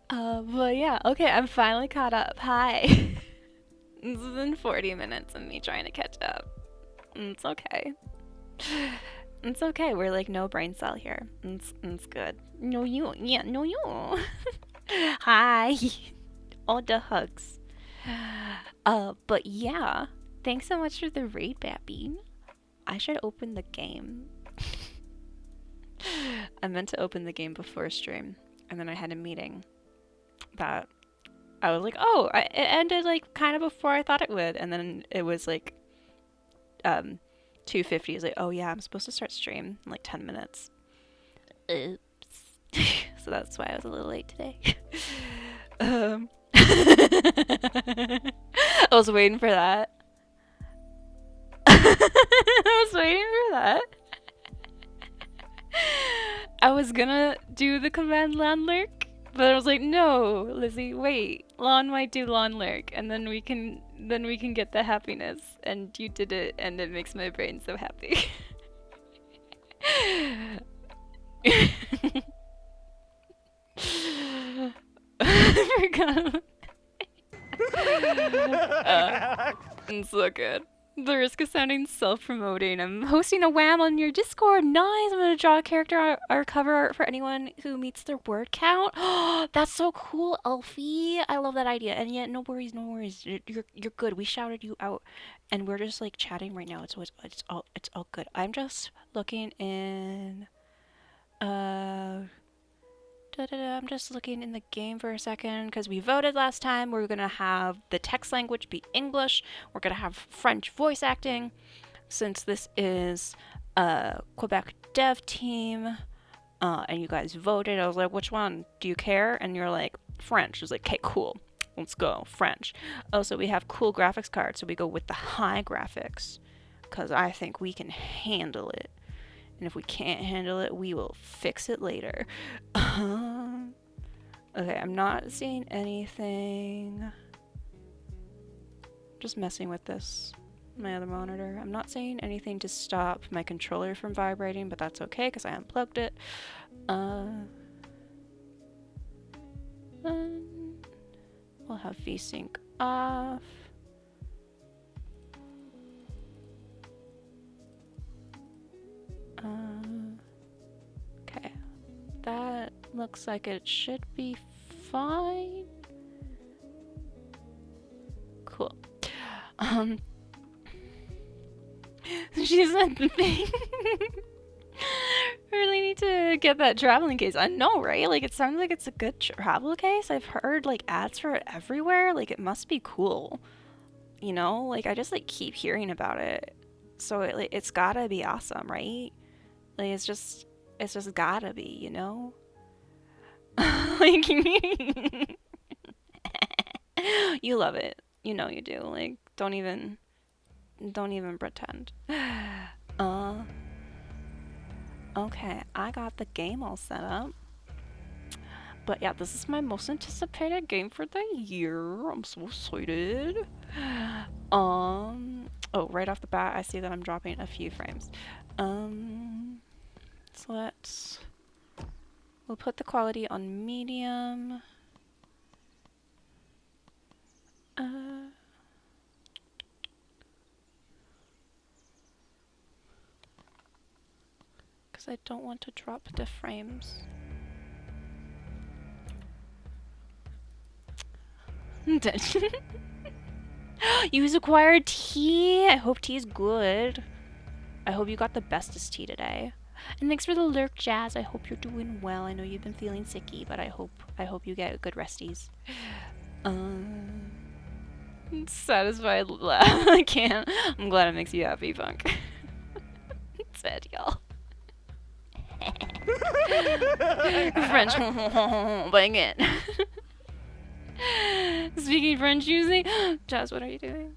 But yeah, okay, I'm finally caught up. Hi. This has been 40 minutes of me trying to catch up. It's okay. It's okay. We're like no brain cell here. It's good. No you. Yeah, no you. Hi. All the hugs. But yeah. Thanks so much for the raid, Babby. I should open the game. I meant to open the game before stream, and then I had a meeting that I was like, oh, it ended like kind of before I thought it would, and then it was like 2:50. Is like, oh yeah, I'm supposed to start stream in like 10 minutes. Oops. So that's why I was a little late today. I was waiting for that. I was waiting for that. I was gonna do the command lawn lurk, but I was like, no, Lizzie, wait. Lawn might do lawn lurk, and then we can get the happiness. And you did it, and it makes my brain so happy. I forgot. It's so good. The risk of sounding self-promoting. I'm hosting a WAM on your Discord. Nice. I'm gonna draw a character or cover art for anyone who meets their word count. Oh, that's so cool, Elfie. I love that idea. And yet, no worries, no worries. You're good. We shouted you out, and we're just like chatting right now. It's all good. I'm just looking in. I'm just looking in the game for a second because we voted last time. We're gonna have the text language be English. We're gonna have French voice acting. Since this is a Quebec dev team, and you guys voted, I was like, which one? Do you care? And you're like, French. I was like, okay, cool. Let's go, French. Also, we have cool graphics cards, so we go with the high graphics because I think we can handle it. And if we can't handle it, we will fix it later. Okay, I'm not seeing anything. Just messing with this, my other monitor. I'm not seeing anything to stop my controller from vibrating, but that's okay because I unplugged it. We'll have VSync off. Okay, that looks like it should be fine. Cool. She said the thing. Really need to get that traveling case. I know, right? Like, it sounds like it's a good travel case. I've heard like ads for it everywhere. Like, it must be cool. You know, like I just like keep hearing about it. So it's gotta be awesome, right? Like it's just gotta be, you know? Like you love it. You know you do. Like don't even pretend. Okay, I got the game all set up. But yeah, this is my most anticipated game for the year. I'm so excited. Oh, right off the bat, I see that I'm dropping a few frames. So we'll put the quality on medium. Because I don't want to drop the frames. You've acquired tea. I hope tea is good. I hope you got the bestest tea today. And thanks for the lurk, Jazz. I hope you're doing well. I know you've been feeling sicky, but I hope you get good resties. Satisfied laugh. I can't. I'm glad it makes you happy, Funk. Sad, y'all. French. Bang it. Speaking French using. Jazz, what are you doing?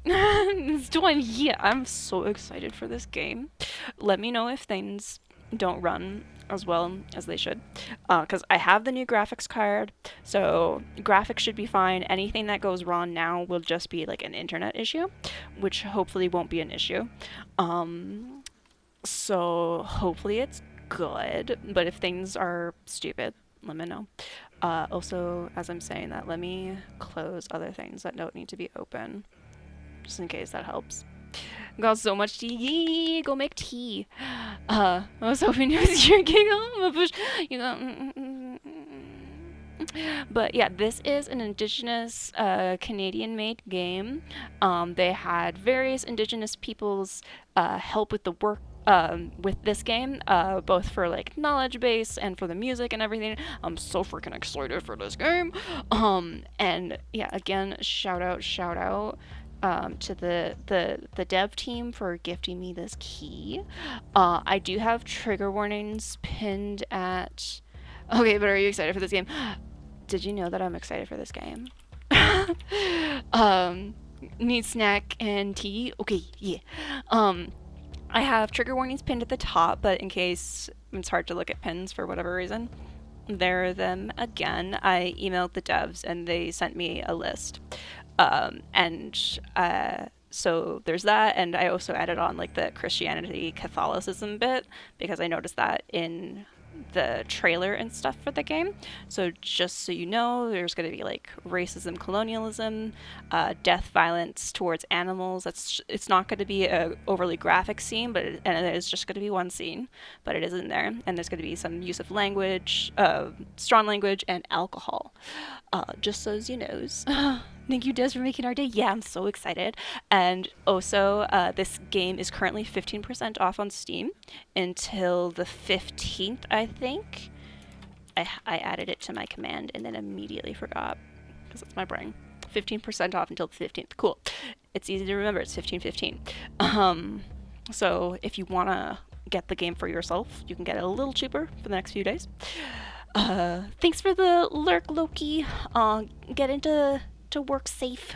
It's doing. Yeah, I'm so excited for this game. Let me know if things don't run as well as they should, because I have the new graphics card, so graphics should be fine. Anything that goes wrong now will just be like an internet issue, which hopefully won't be an issue. So hopefully it's good, but if things are stupid, let me know. Also, as I'm saying that, let me close other things that don't need to be open, just in case that helps. Got so much tea. Yee, go make tea. I was hoping it was your giggle. You know. But yeah, this is an indigenous Canadian-made game. They had various indigenous peoples help with the work with this game, both for like knowledge base and for the music and everything. I'm so freaking excited for this game. And yeah, again, shout out to the dev team for gifting me this key. I do have trigger warnings pinned at. Okay, but are you excited for this game? Did you know that I'm excited for this game? Need snack and tea? Okay, yeah. I have trigger warnings pinned at the top, but in case it's hard to look at pins for whatever reason, there are them again. I emailed the devs and they sent me a list. So there's that, and I also added on like the Christianity Catholicism bit because I noticed that in the trailer and stuff for the game. So just so you know, there's going to be like racism, colonialism, death, violence towards animals. It's not going to be a overly graphic scene, but it is just going to be one scene, but it is in there. And there's going to be some use of language, strong language, and alcohol. Just so you knows. Thank you, Des, for making our day. Yeah, I'm so excited. And also, this game is currently 15% off on Steam until the 15th, I think. I added it to my command and then immediately forgot because it's my brain. 15% off until the 15th. Cool. It's easy to remember. It's 15/15. So if you want to get the game for yourself, you can get it a little cheaper for the next few days. Thanks for the lurk, Loki. Get into work safe.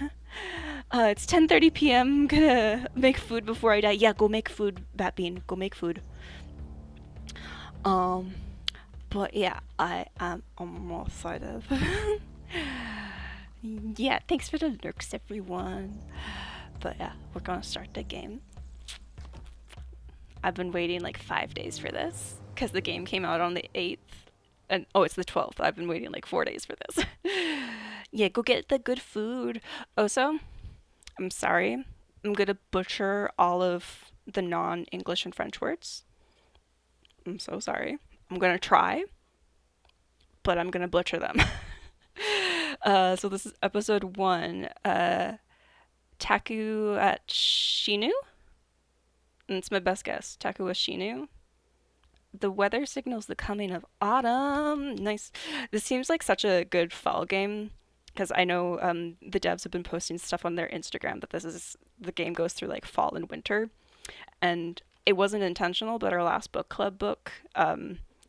It's 10:30 p.m. I'm gonna make food before I die. Yeah, go make food, Batbean. Go make food. But yeah, I'm more excited. Yeah, thanks for the lurks, everyone. But yeah, we're gonna start the game. I've been waiting like 5 days for this because the game came out on the 8th. And oh, it's the 12th. I've been waiting like 4 days for this. Yeah, go get the good food. Also, I'm sorry. I'm gonna butcher all of the non-English and French words. I'm so sorry. I'm gonna try, but I'm gonna butcher them. So this is episode 1. Taku at Shinu? And it's my best guess. Taku at Shinu. The weather signals the coming of autumn. Nice. This seems like such a good fall game because I know the devs have been posting stuff on their Instagram that the game goes through like fall and winter, and it wasn't intentional, but our last book club book,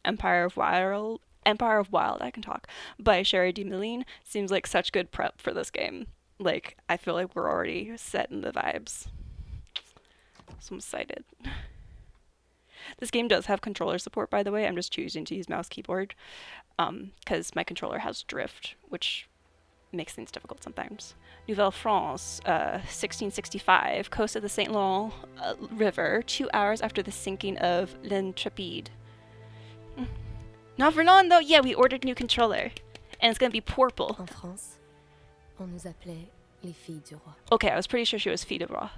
Empire of Wild, I can talk, by Sherry D. Milleen, seems like such good prep for this game. Like, I feel like we're already set in the vibes. So I'm excited. This game does have controller support, by the way. I'm just choosing to use mouse keyboard because my controller has drift, which makes things difficult sometimes. Nouvelle France, 1665, coast of the St. Laurent River, 2 hours after the sinking of l'Intrépide. Not for long, though. Yeah, we ordered a new controller, and it's gonna be purple. En France, on nous appelait les filles du roi. Okay, I was pretty sure she was fille de roi.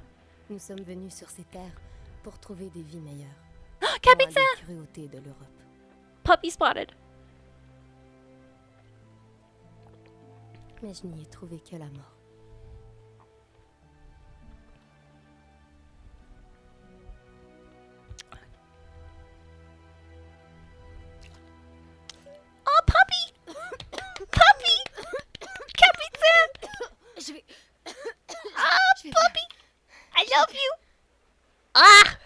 Nous sommes venus sur ces terres pour trouver des vies meilleures. Capitaine! Loin des cruautés de l'Europe. Puppy spotted. Mais je n'y ai trouvé que la mort. Oh, puppy! Puppy! Capitaine! Je vais... Ah, puppy! I love you! Ah!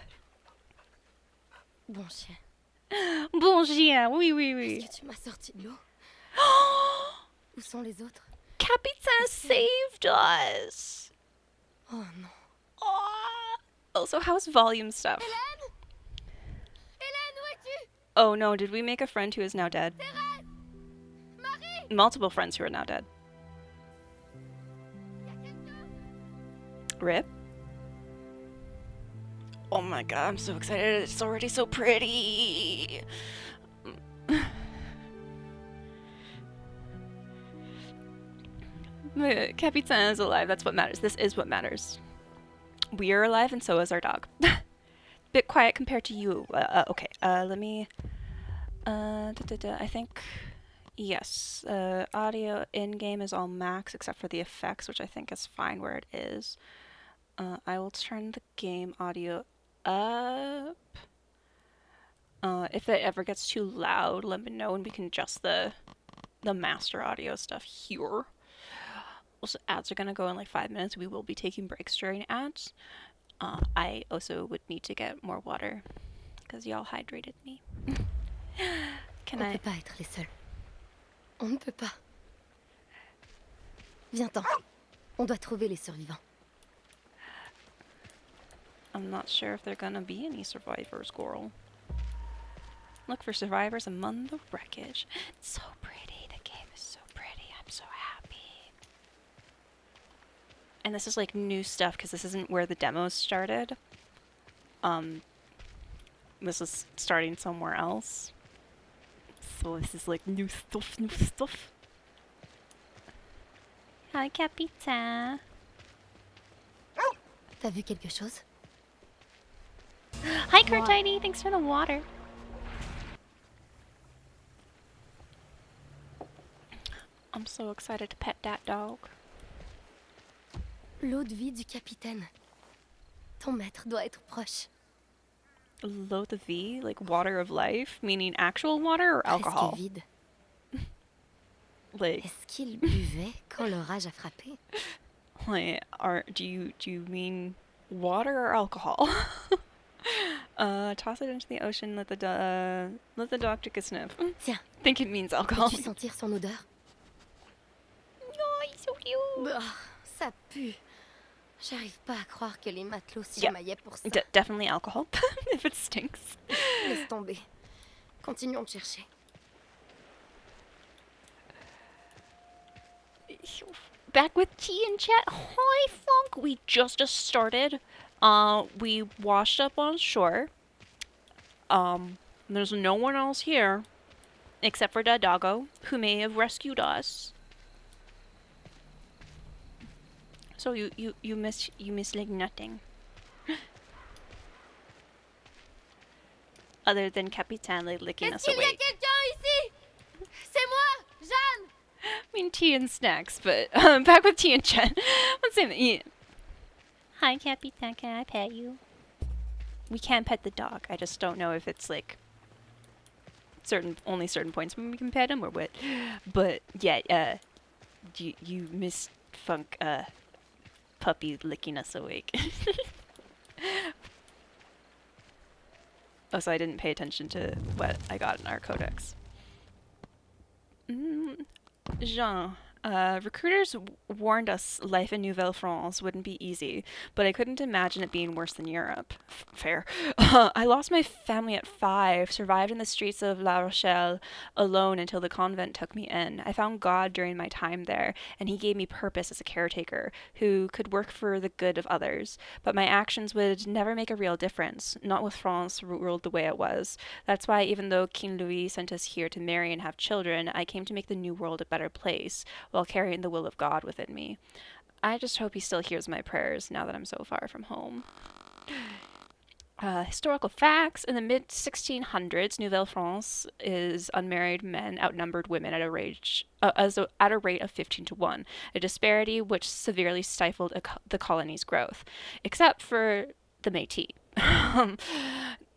Bon chien. Bon chien, oui, oui, oui. Est-ce que tu m'as sorti de l'eau? Où sont les autres? Capitaine saved us. Oh non. Oh. Also, how's volume stuff? Hélène! Hélène, où es-tu? Oh no, did we make a friend who is now dead? Thérèse! Marie! Multiple friends who are now dead. Rip. Oh my god, I'm so excited. It's already so pretty. Capitan is alive. That's what matters. This is what matters. We are alive, and so is our dog. Bit quiet compared to you. Okay. Let me. I think. Yes. Audio in game is all max except for the effects, which I think is fine where it is. I will turn the game audio up. If it ever gets too loud, let me know and we can adjust the master audio stuff here. Also, ads are gonna go in like 5 minutes. We will be taking breaks during ads. I also would need to get more water because y'all hydrated me. Can On I? peut pas être les seuls. On ne peut pas. Viens-t'en. On doit trouver les survivants. I'm not sure if there are gonna be any survivors, Goral. Look for survivors among the wreckage. It's so pretty. The game is so pretty. I'm so happy. And this is like new stuff because this isn't where the demos started. This is starting somewhere else. So this is like new stuff, new stuff. Hi, Capitan. T'as vu quelque chose? Hi, Kurtini. Thanks for the water. I'm so excited to pet that dog. L'eau de vie du capitaine. Ton maître doit être proche. L'eau de vie, like water of life, meaning actual water or alcohol? Presque vide. Like, Est-ce qu'il buvait quand l'orage a frappé? like, do you mean water or alcohol? Toss it into the ocean. Let the dog take a sniff. Tiens. Think it means alcohol. Peux-tu sentir son odeur? Oh, he's so cute. Bah, ça pue. J'arrive pas à croire que les matelots se chamaillaient pour ça. Definitely alcohol. If it stinks. Laisse tomber. Continuons de chercher. Back with tea and chat. Hi, Funk. We just started. We washed up on shore. There's no one else here except for the doggo, who may have rescued us. So you miss like nothing. Other than Capitan like licking us awake. Est-ce qu'il y a quelqu'un ici? C'est moi, Jeanne. I mean tea and snacks, but back with tea and chat. Let's say that. Yeah. Hi, Capitan. Can I pet you? We can pet the dog. I just don't know if it's like only certain points when we can pet him or what. But yeah, you miss Funk puppy licking us awake. Oh, so I didn't pay attention to what I got in our codex. Jean, recruiters warned us life in Nouvelle-France wouldn't be easy, but I couldn't imagine it being worse than Europe. Fair. I lost my family at 5, survived in the streets of La Rochelle alone until the convent took me in. I found God during my time there, and he gave me purpose as a caretaker who could work for the good of others. But my actions would never make a real difference, not with France ruled the way it was. That's why even though King Louis sent us here to marry and have children, I came to make the new world a better place, while carrying the will of God within me. I just hope he still hears my prayers now that I'm so far from home. Historical facts. In the mid-1600s, Nouvelle-France is unmarried men outnumbered women at a rate of 15 to 1, a disparity which severely stifled the colony's growth, except for the Métis.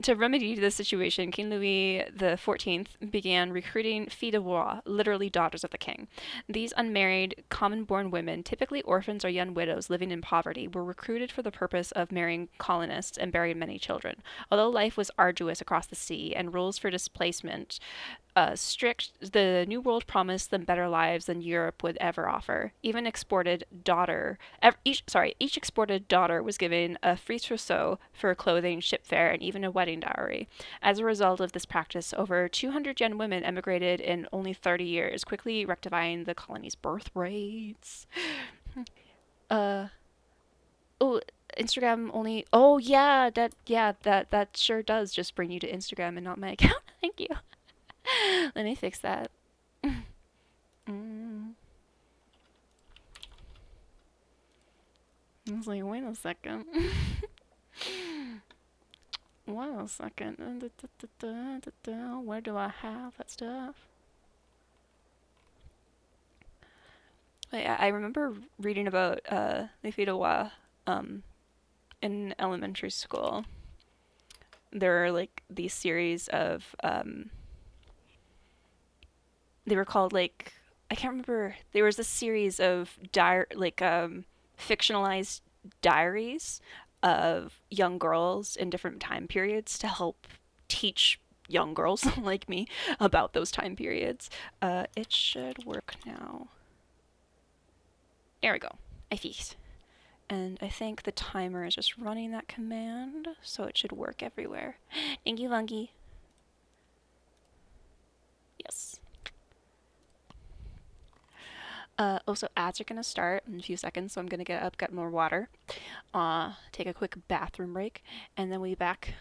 To remedy this situation, King Louis XIV began recruiting filles de roi, literally daughters of the king. These unmarried, common-born women, typically orphans or young widows living in poverty, were recruited for the purpose of marrying colonists and bearing many children. Although life was arduous across the sea and rules for displacement strict, the New World promised them better lives than Europe would ever offer. Each exported daughter was given a free trousseau for clothing, ship fare, and even a wedding dowry. As a result of this practice, over 200 young women emigrated in only 30 years, quickly rectifying the colony's birth rates. Instagram only. Oh yeah, that sure does just bring you to Instagram and not my account. Thank you. Let me fix that. I was like, wait a second. Wait a second. Where do I have that stuff? But yeah, I remember reading about Nefitawa in elementary school. There are like these series of they were called like, I can't remember. There was a series of fictionalized diaries of young girls in different time periods to help teach young girls like me about those time periods. It should work now. There we go. I fixed. And I think the timer is just running that command, so it should work everywhere. Thank you, Lunky. Yes. Also, ads are gonna start in a few seconds, so I'm gonna get up, get more water, take a quick bathroom break, and then we'll be back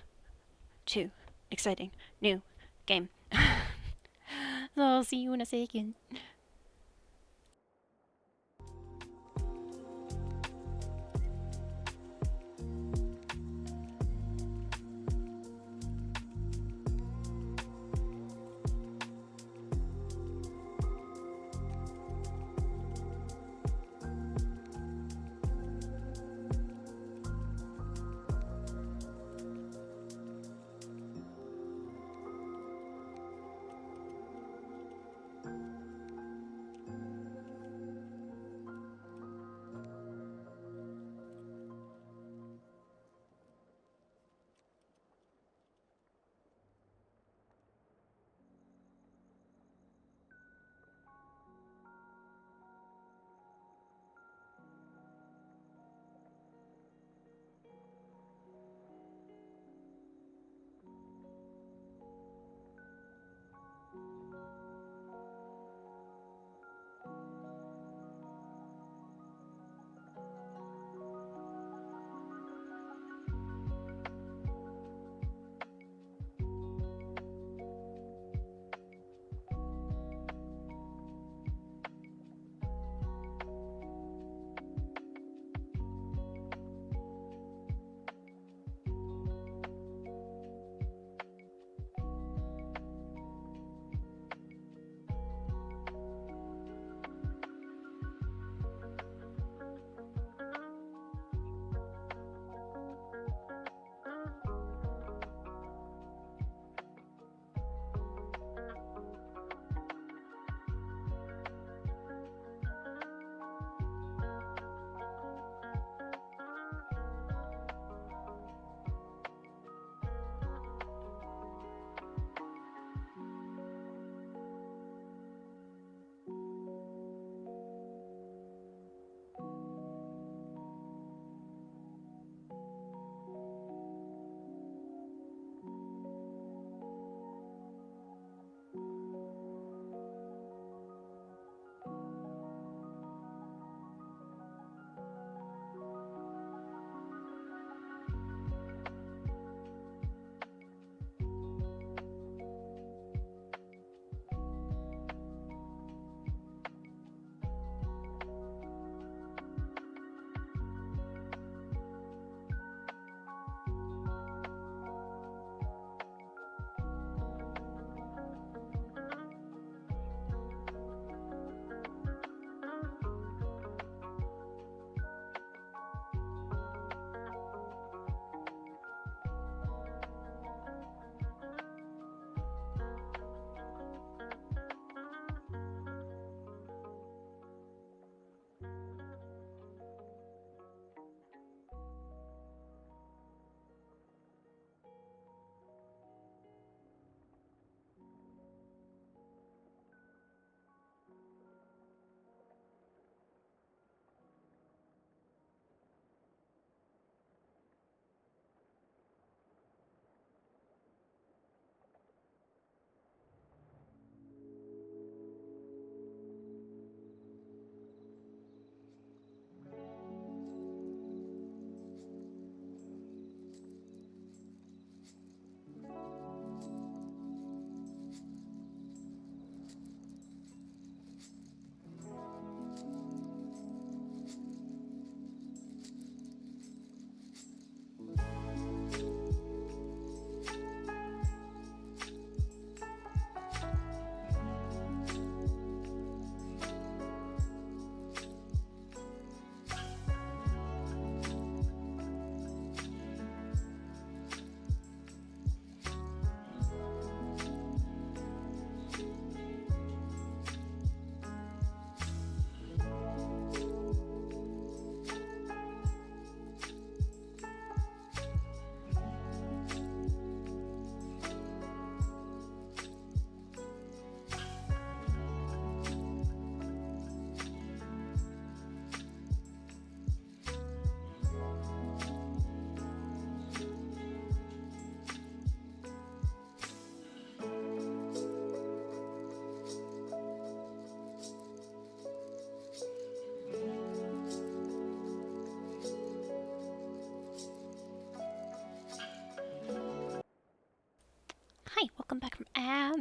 to exciting new game. So I'll see you in a second.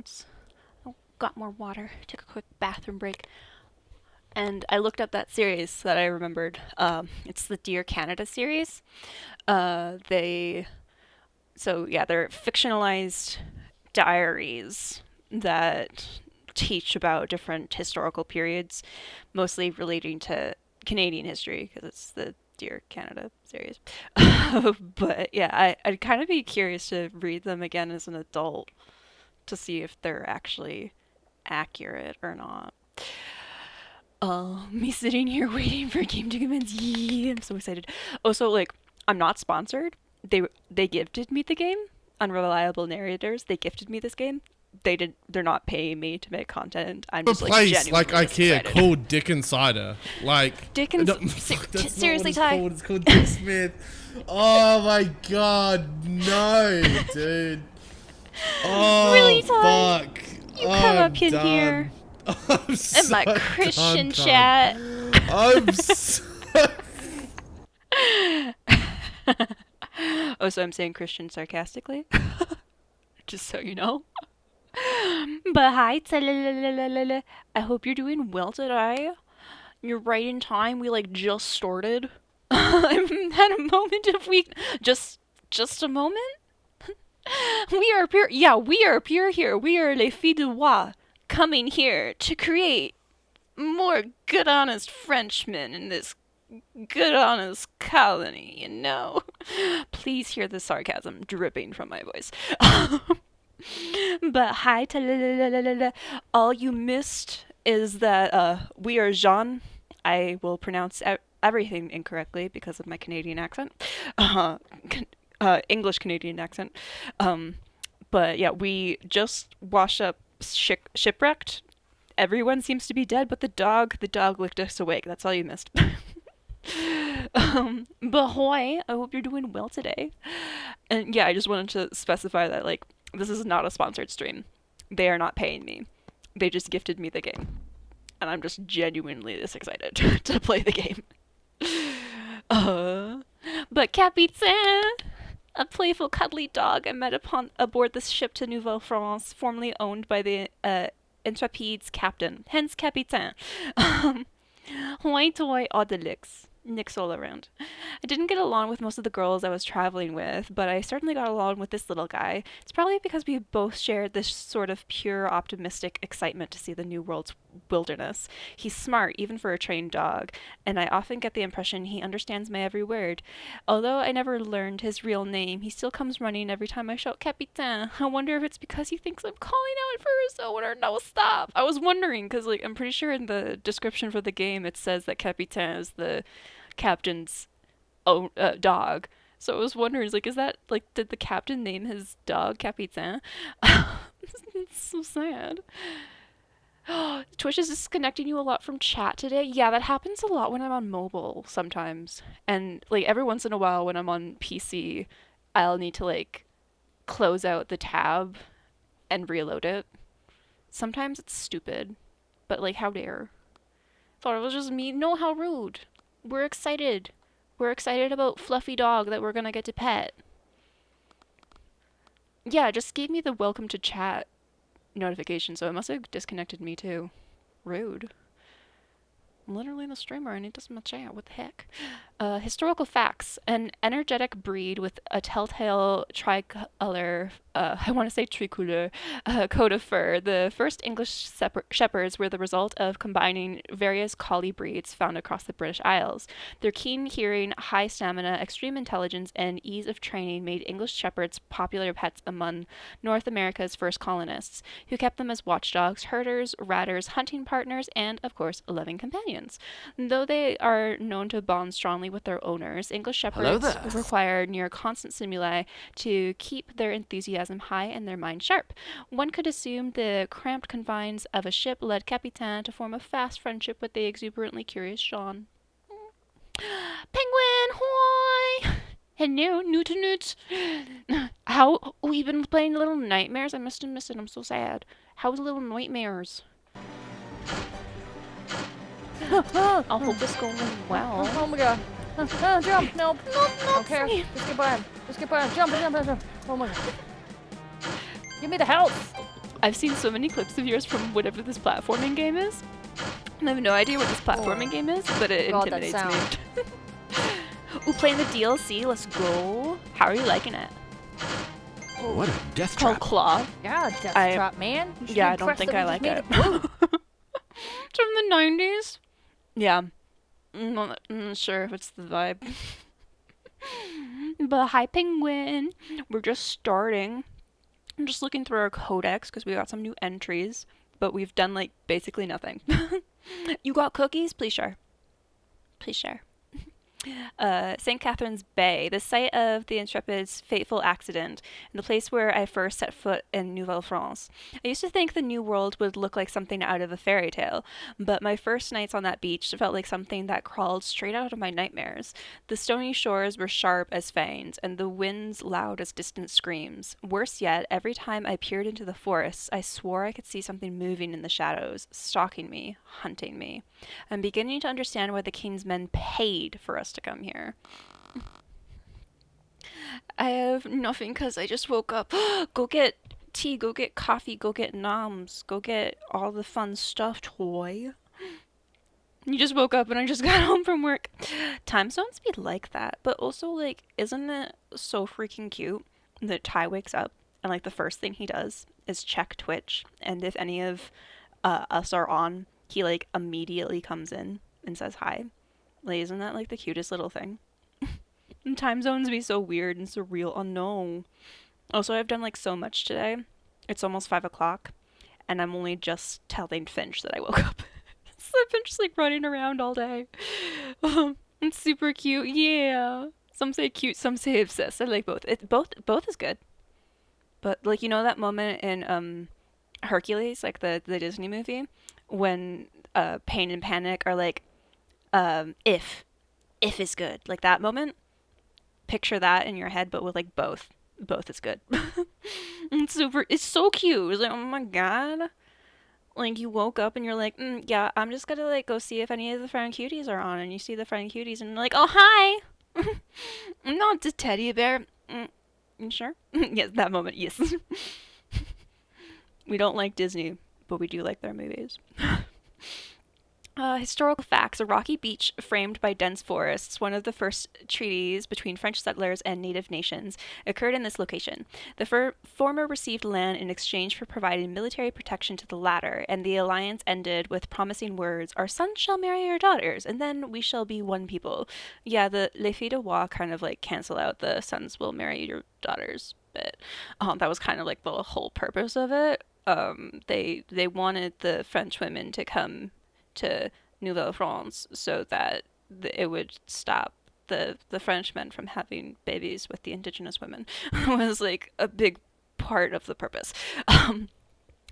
once. I got more water. Took a quick bathroom break. And I looked up that series that I remembered. It's the Dear Canada series. They're fictionalized diaries that teach about different historical periods, mostly relating to Canadian history, because it's the Dear Canada series. But yeah, I'd kind of be curious to read them again as an adult to see if they're actually accurate or not. Me sitting here waiting for a game to commence. Yeah, I'm so excited. Also, like, I'm not sponsored. They gifted me the game. Unreliable Narrators. They gifted me this game. They're not paying me to make content. I'm just like place like genuinely IKEA excited. called Dick Insider. Like Dick seriously, Ty. It's called Dick Smith. Oh my god, no, dude. Oh Really, Ty? fuck. You come up in done. here. I'm so In my Christian done. chat. I'm so Oh, so I'm saying Christian sarcastically? Just so you know. But hi, I hope you're doing well today. You're right in time. We like just started. I've had a moment of weak. Just a moment. We are pure. Yeah, we are pure here. We are les filles de roi, coming here to create more good, honest Frenchmen in this good, honest colony. You know. Please hear the sarcasm dripping from my voice. But hi, all you missed is that we are Jean. I will pronounce everything incorrectly because of my Canadian accent. English Canadian accent. But yeah, we just washed up shipwrecked. Everyone seems to be dead, but the dog licked us awake. That's all you missed. But hoy, I hope you're doing well today. And yeah, I just wanted to specify that, like, this is not a sponsored stream. They are not paying me. They just gifted me the game. And I'm just genuinely this excited to play the game. But Capitaine, a playful, cuddly dog I met aboard this ship to Nouvelle-France, formerly owned by the Intrepide's captain, hence Capitaine. Hoy toy Audelix. Nicks all around. I didn't get along with most of the girls I was traveling with, but I certainly got along with this little guy. It's probably because we both shared this sort of pure, optimistic excitement to see the new world's wilderness. He's smart, even for a trained dog, and I often get the impression he understands my every word. Although I never learned his real name, he still comes running every time I shout Capitaine. I wonder if it's because he thinks I'm calling out for his owner. No, stop! I was wondering, because like I'm pretty sure in the description for the game it says that Capitaine is the captain's dog. So I was wondering, like, is that, like, did the captain name his dog Capitaine? It's so sad. Twitch is disconnecting you a lot from chat today. Yeah, that happens a lot when I'm on mobile sometimes. And, like, every once in a while when I'm on PC, I'll need to, like, close out the tab and reload it. Sometimes it's stupid. But, like, how dare. Thought it was just me. No, how rude. We're excited. We're excited about Fluffy Dog that we're gonna get to pet. Yeah, it just gave me the welcome to chat notification, so it must have disconnected me too. Rude. I'm literally the streamer. I need to my chat. What the heck? Historical facts. An energetic breed with a telltale tricolor, I want to say tricolor, coat of fur. The first English shepherds were the result of combining various collie breeds found across the British Isles. Their keen hearing, high stamina, extreme intelligence, and ease of training made English shepherds popular pets among North America's first colonists, who kept them as watchdogs, herders, ratters, hunting partners, and, of course, loving companions. Though they are known to bond strongly with their owners, English shepherds require near constant stimuli to keep their enthusiasm high and their mind sharp. One could assume the cramped confines of a ship led Capitaine to form a fast friendship with the exuberantly curious Jean. Penguin, hoy! Hello, Newt. How? We've been playing Little Nightmares? I must have missed it. I'm so sad. How's Little Nightmares? I hope it's going well. Oh my god. Jump! Nope. Okay. Just get by him. Jump. Oh my god. Give me the health. I've seen so many clips of yours from whatever this platforming game is. And I have no idea what this platforming game is, but it God, that intimidates sound. me. Ooh, playing the DLC, let's go. How are you liking it? What a death Called trap. Claw. Yeah, death I- trap, man. You should Yeah, be I don't impressed think that I we like just made it. It's from the 90s? Yeah. Not sure if it's the vibe. But hi, Penguin. We're just starting. I'm just looking through our codex because we got some new entries, but we've done like basically nothing. You got cookies? Please share. Please share. St. Catherine's Bay, the site of the Intrepid's fateful accident, and the place where I first set foot in Nouvelle France. I used to think the New World would look like something out of a fairy tale, but my first nights on that beach felt like something that crawled straight out of my nightmares. The stony shores were sharp as fangs, and the winds loud as distant screams. Worse yet, every time I peered into the forests, I swore I could see something moving in the shadows, stalking me, hunting me. I'm beginning to understand why the king's men paid for us to come here. I have nothing because I just woke up. Go get tea, go get coffee, go get noms, go get all the fun stuff, toy. You just woke up and I just got home from work. Time zones be like that, but also like, isn't it so freaking cute that Ty wakes up and like the first thing he does is check Twitch, and if any of us are on, he like immediately comes in and says hi. Like, isn't that like the cutest little thing? And time zones be so weird and surreal. Oh no. Also, I've done like so much today. It's almost 5 o'clock, and I'm only just telling Finch that I woke up. So I've been just like running around all day. It's super cute. Yeah. Some say cute, some say obsessed. I like both. Both is good. But like, you know that moment in Hercules, like the Disney movie, when Pain and Panic are like, if is good, like that moment. Picture that in your head, but with like both is good. It's so cute. It's like, oh my god, like you woke up and you're like, yeah, I'm just gonna like go see if any of the friend cuties are on, and you see the friend cuties and you're like, oh hi. I'm not the teddy bear. You sure? Yes, that moment, yes. We don't like Disney, but we do like their movies. Historical facts. A rocky beach framed by dense forests, one of the first treaties between French settlers and native nations, occurred in this location. The former received land in exchange for providing military protection to the latter, and the alliance ended with promising words, our sons shall marry your daughters, and then we shall be one people. Yeah, the Les Filles de Roi kind of like cancel out the sons will marry your daughters bit. That was kind of like the whole purpose of it. They wanted the French women to come to Nouvelle France so that it would stop the Frenchmen from having babies with the indigenous women. Was like a big part of the purpose.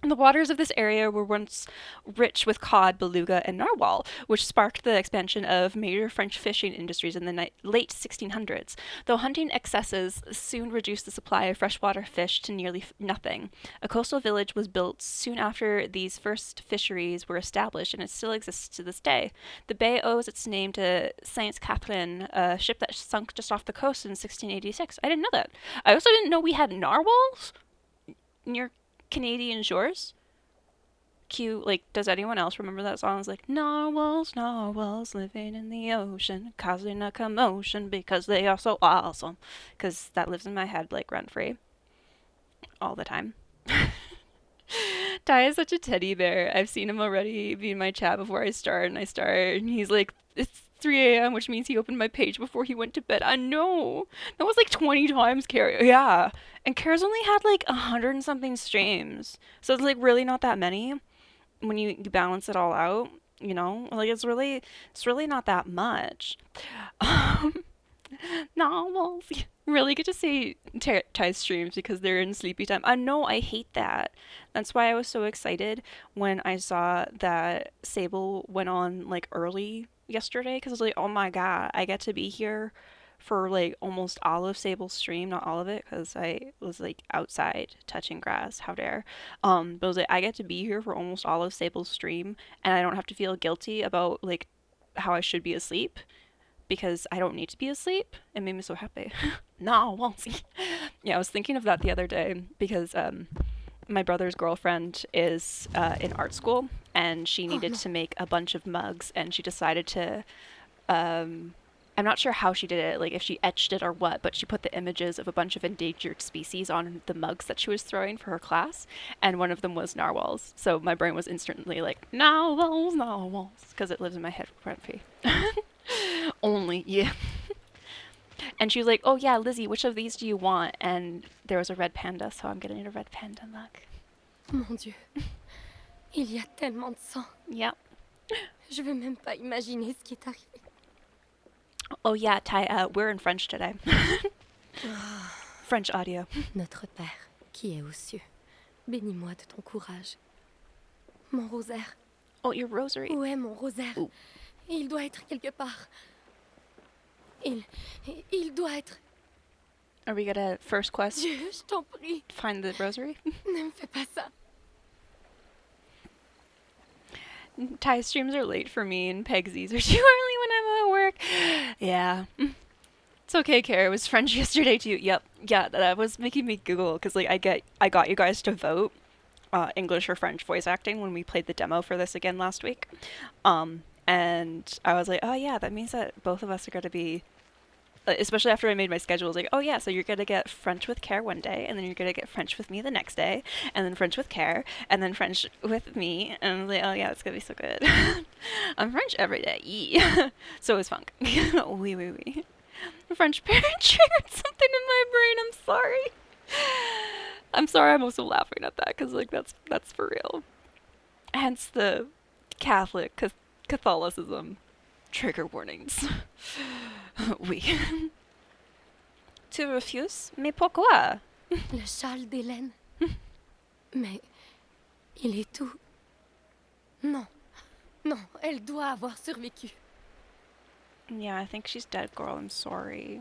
The waters of this area were once rich with cod, beluga, and narwhal, which sparked the expansion of major French fishing industries in the late 1600s, though hunting excesses soon reduced the supply of freshwater fish to nearly nothing. A coastal village was built soon after these first fisheries were established, and it still exists to this day. The bay owes its name to Saint Catherine, a ship that sunk just off the coast in 1686. I didn't know that. I also didn't know we had narwhals near Canadian shores. Cute. Like, does anyone else remember that song? It's like, narwhals, narwhals living in the ocean, causing a commotion because they are so awesome. Because that lives in my head like rent free all the time. Ty is such a teddy bear. I've seen him already be in my chat before I start, and he's like, it's 3 a.m., which means he opened my page before he went to bed. I know. That was like 20 times, Carrie. Yeah. And Kara's only had like 100 and something streams. So it's like really not that many when you balance it all out, you know? Like it's really not that much. No, well, really good to see Ty's streams because they're in sleepy time. I know, I hate that. That's why I was so excited when I saw that Sable went on like early yesterday, because I was like, oh my god, I get to be here for like almost all of Sable's stream, not all of it because I was like outside touching grass, how dare. But I was like, I get to be here for almost all of Sable's stream and I don't have to feel guilty about like how I should be asleep because I don't need to be asleep. It made me so happy. No, won't see. Yeah, I was thinking of that the other day because my brother's girlfriend is in art school, and she needed to make a bunch of mugs, and she decided to. I'm not sure how she did it, like if she etched it or what, but she put the images of a bunch of endangered species on the mugs that she was throwing for her class, and one of them was narwhals. So my brain was instantly like, narwhals, narwhals, because it lives in my head currently. Only, yeah. And she was like, oh yeah, Lizzie, which of these do you want? And there was a red panda, so I'm getting a red panda mug. Mon Dieu. Il y a tellement de sang. Yeah. Je veux même pas imaginer ce qui est arrivé. Oh yeah, Ty, we're in French today. French audio. Notre Père, qui est aux cieux, bénis-moi de ton courage. Mon rosaire. Oh, your rosary. Où est mon rosaire? Ooh. Il doit être quelque part. Il doit être... Are we gonna first quest? Dieu, je t'en prie. Find the rosary? Ne me fais pas ça. Ty streams are late for me, and Pegsies are too early when I'm at work. Yeah. It's okay, Kara. It was French yesterday too. Yep. Yeah, that was making me Google, because like I got you guys to vote English or French voice acting when we played the demo for this again last week. And I was like, oh yeah, that means that both of us are gonna be, especially after I made my schedule, I was like, oh yeah, so you're gonna get French with Care one day, and then you're gonna get French with me the next day, and then French with Care, and then French with me, and I was like, oh yeah, it's gonna be so good. I'm French every day. Yeah. So is funk. Oui, oui, oui. French parent triggered something in my brain. I'm sorry. I'm sorry. I'm also laughing at that, because like that's for real. Hence the Catholicism trigger warnings. Oui. Tu refuses? Mais pourquoi? Le châle d'Hélène. Mais il est tout. Non. Non, elle doit avoir survécu. Yeah, I think she's dead, girl. I'm sorry.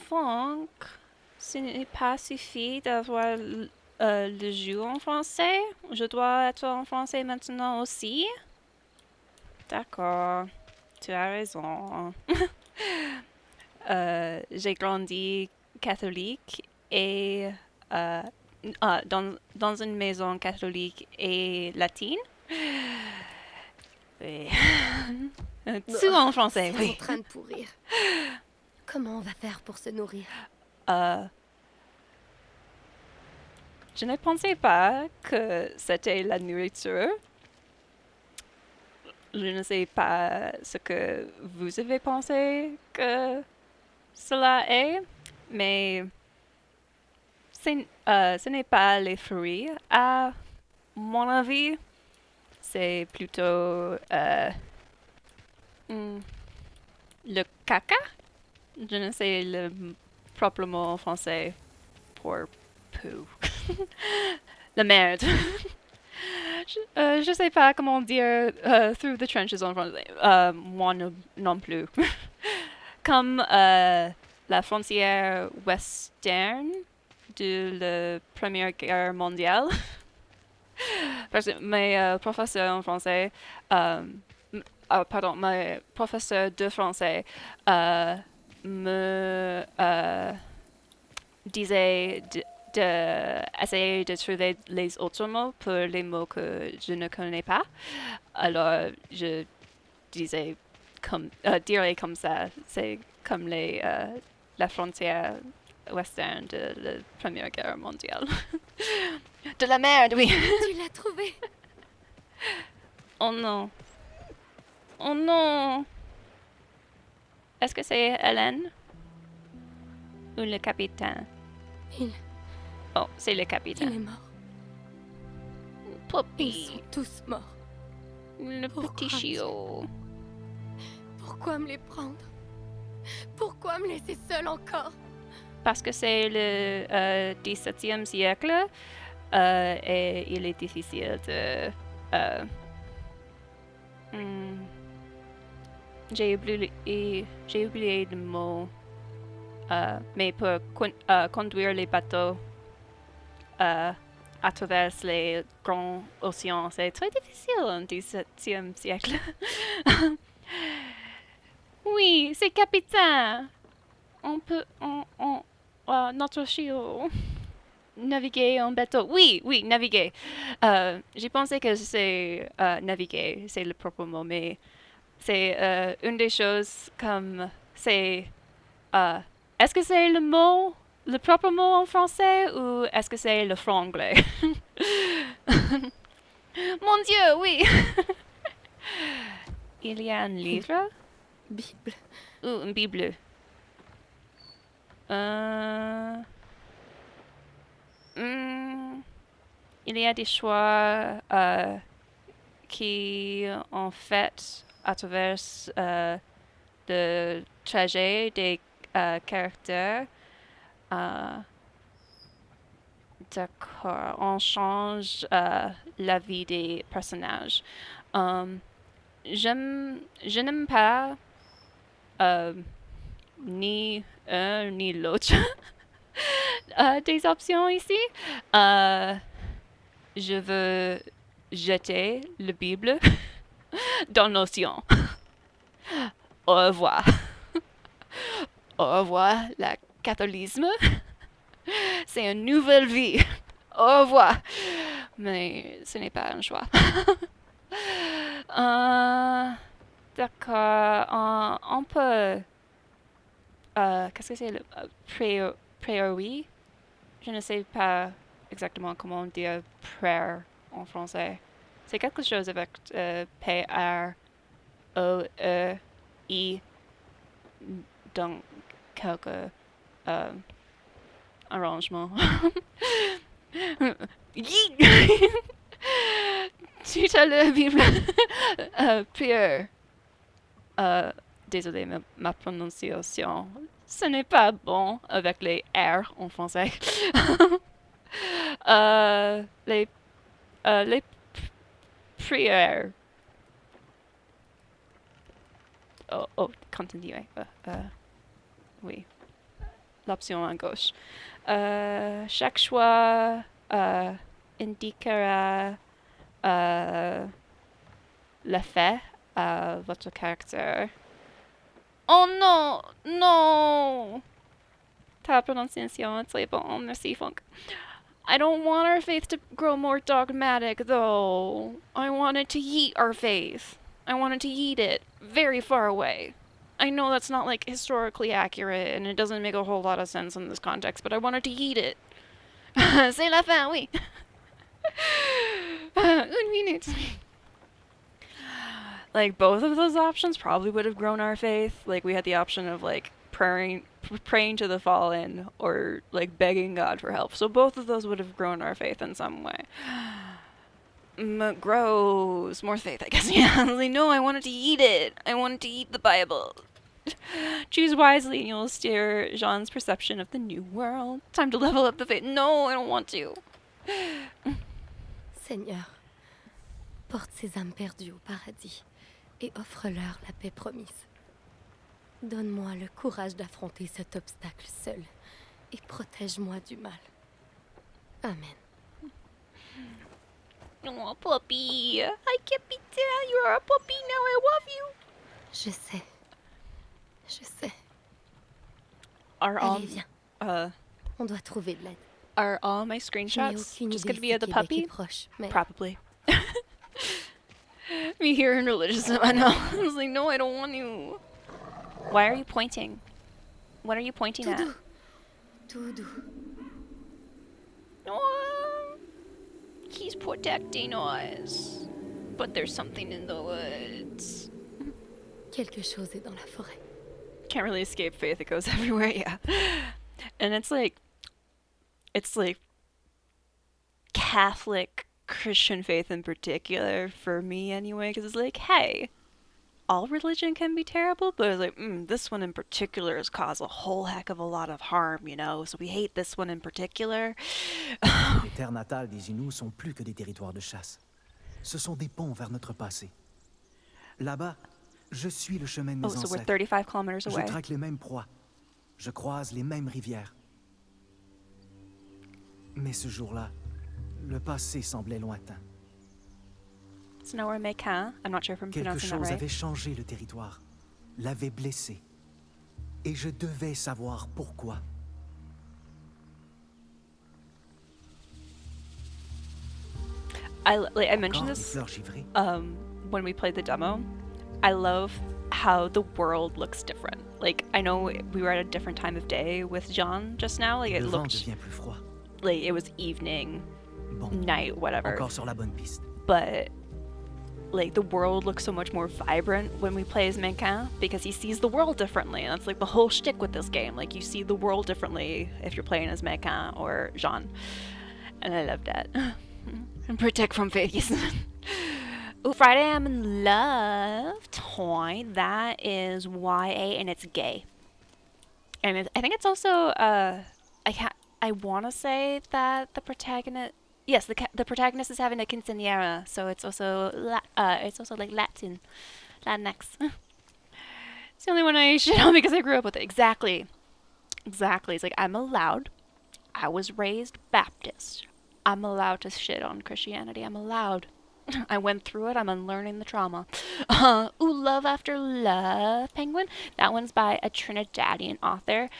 Funk, ce n'est pas suffit d'avoir le jeu en français. Je dois être en français maintenant aussi. D'accord, tu as raison. J'ai grandi catholique et dans une maison catholique et latine. Oui. Tout en français, oui. En train de pourrir. Comment on va faire pour se nourrir? Je ne pensais pas que c'était la nourriture. Je ne sais pas ce que vous avez pensé que cela est, mais ce n'est pas les fruits, à mon avis. C'est plutôt le caca. Je ne sais le propre mot en français pour poo. La merde. Je sais pas comment dire through the trenches en français. Moi non plus. Comme la frontière western de la Première Guerre mondiale. Parce que mes professeurs en français, mes professeurs de français me disaient d'essayer de trouver les autres mots pour les mots que je ne connais pas. Alors, je disais dirais comme ça, c'est comme la frontière western de la Première Guerre mondiale. De la merde, oui. Tu l'as trouvé. Oh non. Oh non. Est-ce que c'est Hélène? Ou le capitaine? Oh, c'est le capitaine. Il est mort. Poppy. Ils sont tous morts. Le petit chiot. Pourquoi me les prendre? Pourquoi me laisser seule encore? Parce que c'est le 17e siècle et il est difficile de... j'ai oublié le mot, mais pour conduire les bateaux à travers les grands océans, c'est très difficile au 17e siècle. Oui, c'est capitaine. notre chiot. Naviguer en bateau. Oui, oui, naviguer. J'ai pensé que c'est naviguer, c'est le propre mot, mais c'est une des choses comme c'est. Est-ce que c'est le propre mot en français ou est-ce que c'est le franglais? Mon Dieu, oui. Il y a un livre? Bible. Ou une Bible. Il y a des choix qui, en fait, à travers le trajet des caractères, d'accord, on change la vie des personnages. Je n'aime pas ni un ni l'autre des options ici. Je veux jeter la Bible dans l'océan. Au revoir. Au revoir, le catholicisme. C'est une nouvelle vie. Au revoir. Mais ce n'est pas un choix. D'accord. On peut... qu'est-ce que c'est le priori? Je ne sais pas exactement comment dire prayer en français. C'est quelque chose avec P-R-O-E-I dans quelques arrangements. Tu as la Bible. Prière. Désolé, ma prononciation. Ce n'est pas bon avec les R en français. Les prières. Oh, continuez. Oui. L'option à gauche. Chaque choix indiquera l'effet à votre caractère. Oh non! Non! Ta prononciation est très bon, merci Funk. I don't want our faith to grow more dogmatic, though. I wanted to yeet our faith. I wanted to yeet it very far away. I know that's not, like, historically accurate, and it doesn't make a whole lot of sense in this context, but I wanted to yeet it. C'est la fin, oui. Une minute. Like, both of those options probably would have grown our faith. Like, we had the option of, like, praying to the fallen or, like, begging God for help. So both of those would have grown our faith in some way. Grows more faith, I guess. Yeah, I was like, no, I wanted to eat it. I wanted to eat the Bible. Choose wisely and you'll steer Jean's perception of the new world. Time to level up the faith. No, I don't want to. Seigneur, porte ces âmes perdues au paradis et offre-leur la paix promise. Donne-moi le courage d'affronter cet obstacle seul et protège-moi du mal. Amen. Oh, puppy. I can't be dead. You're a puppy now. I love you. Je sais. Je sais. Allez, viens. On doit trouver de l'aide. Are all my screenshots just gonna be of the puppy? Proche, mais... Probably. Me here in religious, I know. I was like, no, I don't want you. Why are you pointing? What are you pointing at? Tout doux. Oh, he's protecting us. But there's something in the woods. Quelque chose est dans la forêt. Can't really escape faith. It goes everywhere, yeah. And it's like Catholic Christian faith in particular, for me anyway, because it's like, hey, all religion can be terrible, but it's like, this one in particular has caused a whole heck of a lot of harm, you know, so we hate this one in particular. Les terres natales des Inuits sont plus que des territoires de chasse. Ce sont des ponts vers notre passé. Là-bas, je suis le chemin de mes so ancêtres. we're 35 kilometers away. Je traque les mêmes proies. Je croise les mêmes rivières. Mais ce jour-là, le passé semblait lointain. So now we're in Mecan. I'm not sure if I'm Quelque pronouncing that chose right. avait changé le territoire, l'avait blessé. Et je devais savoir pourquoi. I mentioned this when we played the demo. I love how the world looks different. Like, I know we were at a different time of day with Jean just now. Like, it looked like it was evening, night, whatever. But like the world looks so much more vibrant when we play as Mencan because he sees the world differently. And that's like the whole shtick with this game. Like, you see the world differently if you're playing as Mencan or Jean. And I love that. And protect from failures. Ooh, Friday I'm in Love toy. That is YA and it's gay. And I think it's also I want to say that the protagonist. Yes, the protagonist is having a quinceañera, so it's also like Latinx. It's the only one I shit on because I grew up with it. Exactly. It's like, I'm allowed. I was raised Baptist. I'm allowed to shit on Christianity. I'm allowed. I went through it. I'm unlearning the trauma. Ooh, Love After Love, Penguin. That one's by a Trinidadian author.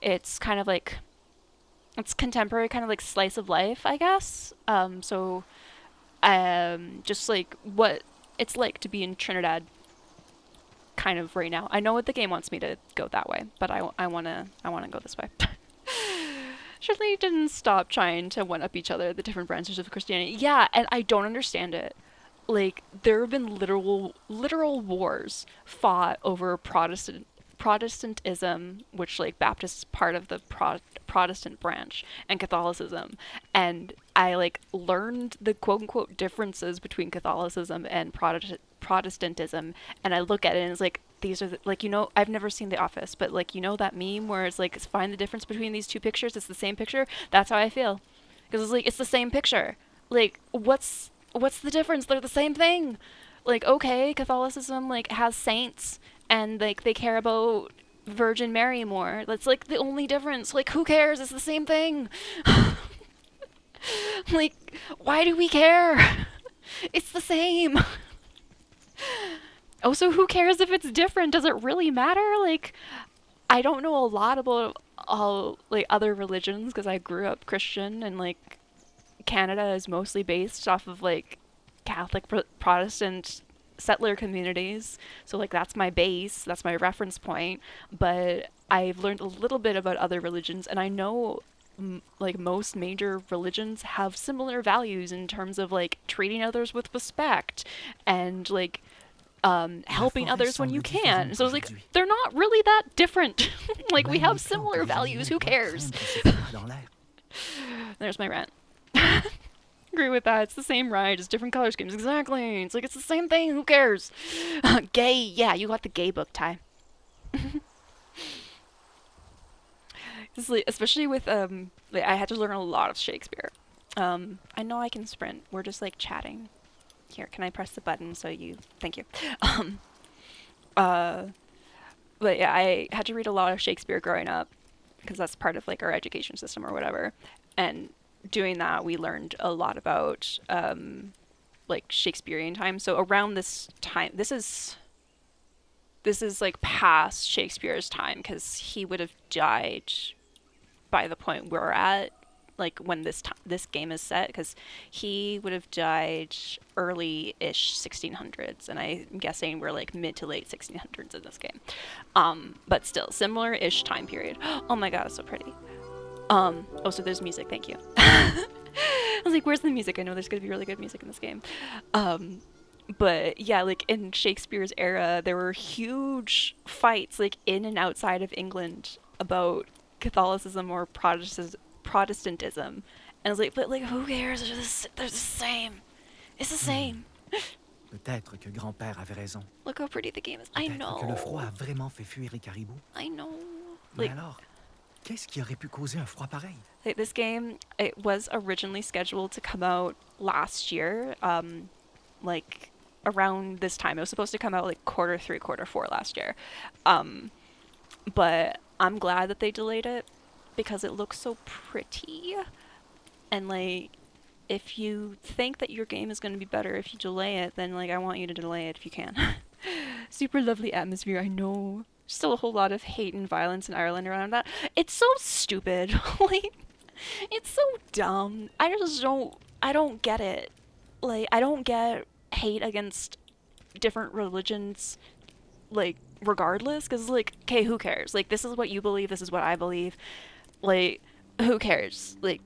It's kind of like, it's contemporary, kind of like slice of life, I guess. Just like what it's like to be in Trinidad kind of right now. I know what the game wants me to go that way, but I wanna go this way. Surely didn't stop trying to one-up each other, the different branches of Christianity. Yeah, and I don't understand it. Like, there have been literal wars fought over Protestantism, which, like, Baptist is part of the Protestant branch, and Catholicism. And I, like, learned the quote-unquote differences between Catholicism and Protestantism, and I look at it and it's like, these are, like, you know, I've never seen The Office, but, like, you know that meme where it's like, find the difference between these two pictures, it's the same picture? That's how I feel. Because it's like, it's the same picture. Like, what's the difference? They're the same thing. Like, okay, Catholicism, like, has saints, and, like, they care about Virgin Mary more. That's, like, the only difference. Like, who cares? It's the same thing. Like, why do we care? It's the same. Also, who cares if it's different? Does it really matter? Like, I don't know a lot about all, like, other religions because I grew up Christian, and, like, Canada is mostly based off of, like, Catholic Protestant settler communities. So, like, that's my base, that's my reference point. But I've learned a little bit about other religions, and I know like most major religions have similar values in terms of, like, treating others with respect and, like, helping others when you can. So it's like, they're not really that different. Like, we have similar values. Who cares? There's my rant. Agree with that. It's the same ride, just different color schemes. Exactly. It's like, it's the same thing. Who cares? Gay. Yeah, you got the gay book, Ty. Like, especially with like, I had to learn a lot of Shakespeare. I know I can sprint. We're just, like, chatting. Here, can I press the button so you... Thank you. But yeah, I had to read a lot of Shakespeare growing up because that's part of, like, our education system or whatever. And doing that, we learned a lot about, like, Shakespearean time. So around this time, this is like, past Shakespeare's time because he would have died by the point we're at, like, when this game is set, because he would have died early-ish 1600s, and I'm guessing we're, like, mid to late 1600s in this game. But still, similar-ish time period. Oh my god, it's so pretty. Oh, so there's music, thank you. I was like, where's the music? I know there's gonna be really good music in this game. But yeah, like, in Shakespeare's era, there were huge fights, like, in and outside of England about Catholicism or Protestantism. And I was like, but, like, who cares? They're the same. It's the same. Peut-être que grand-père avait raison. Look how pretty the game is. I know. Que le froid a vraiment fait fuir les caribous. I know. Mais alors, qu'est-ce qui aurait pu causer un froid pareil? Like, this game, it was originally scheduled to come out last year, like, around this time. It was supposed to come out, like, Q3, Q4 last year. But I'm glad that they delayed it because it looks so pretty. And, like, if you think that your game is going to be better if you delay it, then, like, I want you to delay it if you can. Super lovely atmosphere, I know. Still a whole lot of hate and violence in Ireland around that. It's so stupid. Like, it's so dumb. I don't get it. like, I don't get hate against different religions, like, regardless, because, like, okay, who cares? Like, this is what you believe, this is what I believe. Like, who cares? Like,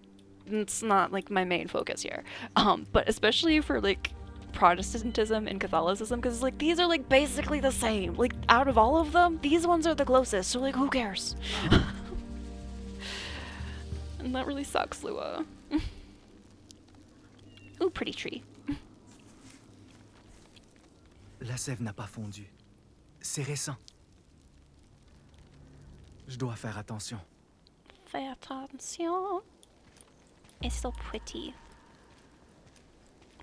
it's not, like, my main focus here. But especially for, like, Protestantism and Catholicism, because, like, these are, like, basically the same. Like, out of all of them, these ones are the closest, so, like, who cares? And that really sucks, Lua. Ooh, pretty tree. La sève n'a pas fondu. C'est récent. Je dois faire attention. Fais attention. It's so pretty.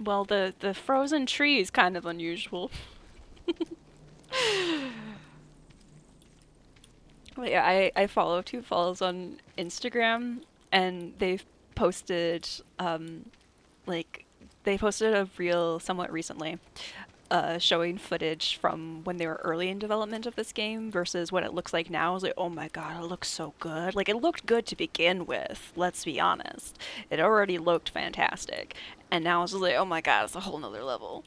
Well, the frozen tree is kind of unusual. But yeah, I follow twofalls on Instagram, and they've posted, like, they posted a reel somewhat recently, showing footage from when they were early in development of this game versus what it looks like now. I was like, oh my god, it looks so good. Like, it looked good to begin with, let's be honest. It already looked fantastic. And now it's just like, oh my god, it's a whole nother level.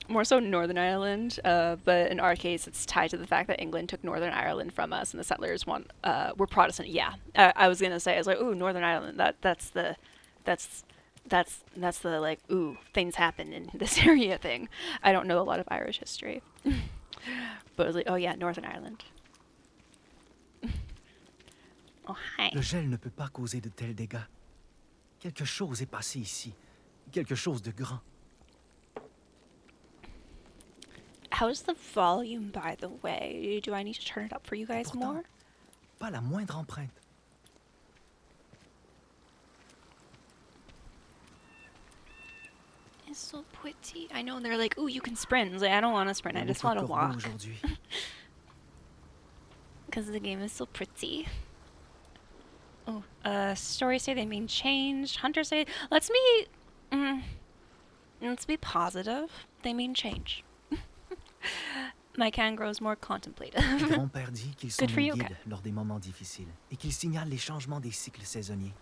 More so Northern Ireland, but in our case, it's tied to the fact that England took Northern Ireland from us, and the settlers were Protestant. Yeah, I was gonna say, I was like, ooh, Northern Ireland. That's the like, ooh, things happen in this area thing. I don't know a lot of Irish history, but I was like, oh yeah, Northern Ireland. Oh hi. Le gel ne peut pas causer de tels dégâts. Quelque chose est passé ici. Quelque chose de grand. How's the volume, by the way? Do I need to turn it up for you guys more? Pas la moindre empreinte. It's so pretty. I know they're like, ooh, you can sprint. Like, I don't want to sprint. I just want to walk. Because the game is so pretty. Oh, stories say they mean change. Hunters say, let's be positive. They mean change. My can grows more contemplative. Grand-père dit qu'ils sont nos guides lors des moments difficiles et qu'ils signalent les changements des cycles saisonniers.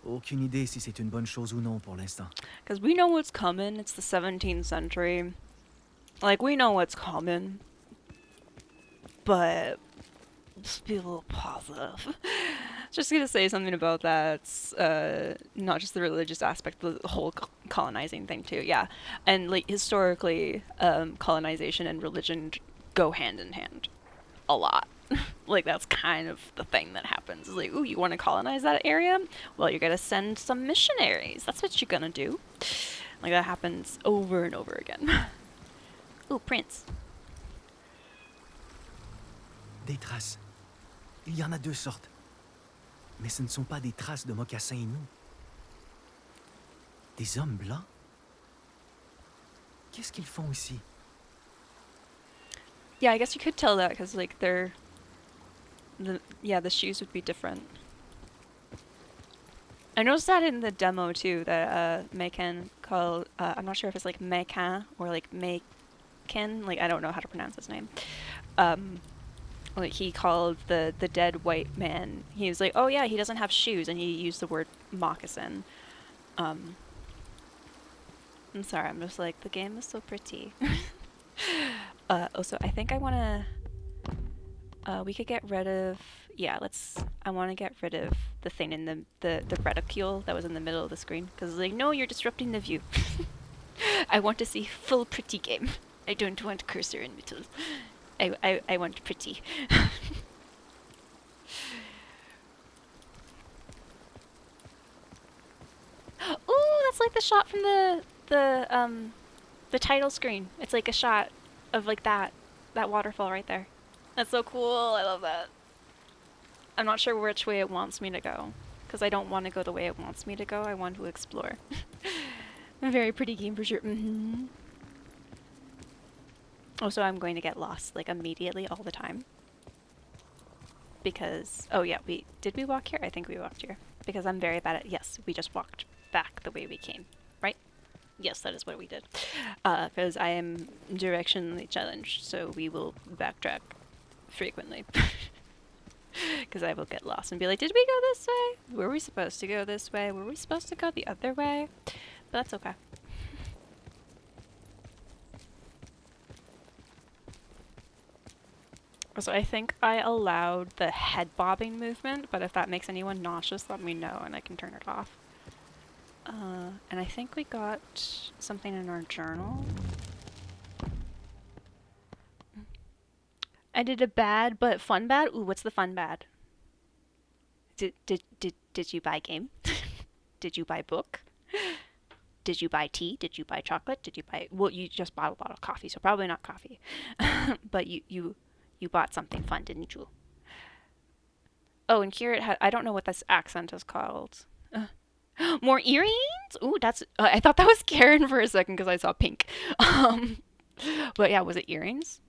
Aucune idée si c'est une bonne chose ou non pour l'instant. Because we know what's coming. It's the 17th century. Like, we know what's coming. But just be a little positive. Just gonna say something about that. Not just the religious aspect, but the whole colonizing thing too. Yeah, and like historically, colonization and religion go hand in hand, a lot. Like, that's kind of the thing that happens. It's like, ooh, you want to colonize that area? Well, you're gonna send some missionaries. That's what you're gonna do. Like, that happens over and over again. Ooh, prints. Des traces. Il y en a deux sortes. Mais ce ne sont pas des traces de mocassins inuits. Des hommes blancs? Qu'est-ce qu'ils font ici? Yeah, I guess you could tell that because, like, the shoes would be different. I noticed that in the demo too, that Mekan called, I'm not sure if it's like Mekan or like Mekin, like, I don't know how to pronounce his name. Like, he called the dead white man, he was like, oh yeah, he doesn't have shoes, and he used the word moccasin. I'm sorry, I'm just like, the game is so pretty. Also, I think I want to, we could get rid of, yeah, I want to get rid of the thing in the reticule that was in the middle of the screen, because, like, no, you're disrupting the view. I want to see full pretty game. I don't want cursor in middle. I want pretty. Ooh, that's like the shot from the title screen. It's like a shot of like that waterfall right there. That's so cool. I love that. I'm not sure which way it wants me to go, because I don't want to go the way it wants me to go. I want to explore. A very pretty game for sure. Mm-hmm. Also, I'm going to get lost, like, immediately all the time. Because, oh yeah, did we walk here? I think we walked here. Because I'm very bad at, yes, we just walked back the way we came, right? Yes, that is what we did. Because I am directionally challenged, so we will backtrack frequently. Because I will get lost and be like, did we go this way? Were we supposed to go this way? Were we supposed to go the other way? But that's okay. So I think I allowed the head bobbing movement, but if that makes anyone nauseous, let me know and I can turn it off. And I think we got something in our journal. I did a bad but fun bad. Ooh, what's the fun bad? Did you buy game? Did you buy book? Did you buy tea? Did you buy chocolate? Did you buy... Well, you just bought a bottle of coffee, so probably not coffee. But you bought something fun, didn't you? Oh, and here it I don't know what this accent is called. More earrings? Ooh, that's... I thought that was Karen for a second because I saw pink. But yeah, was it earrings?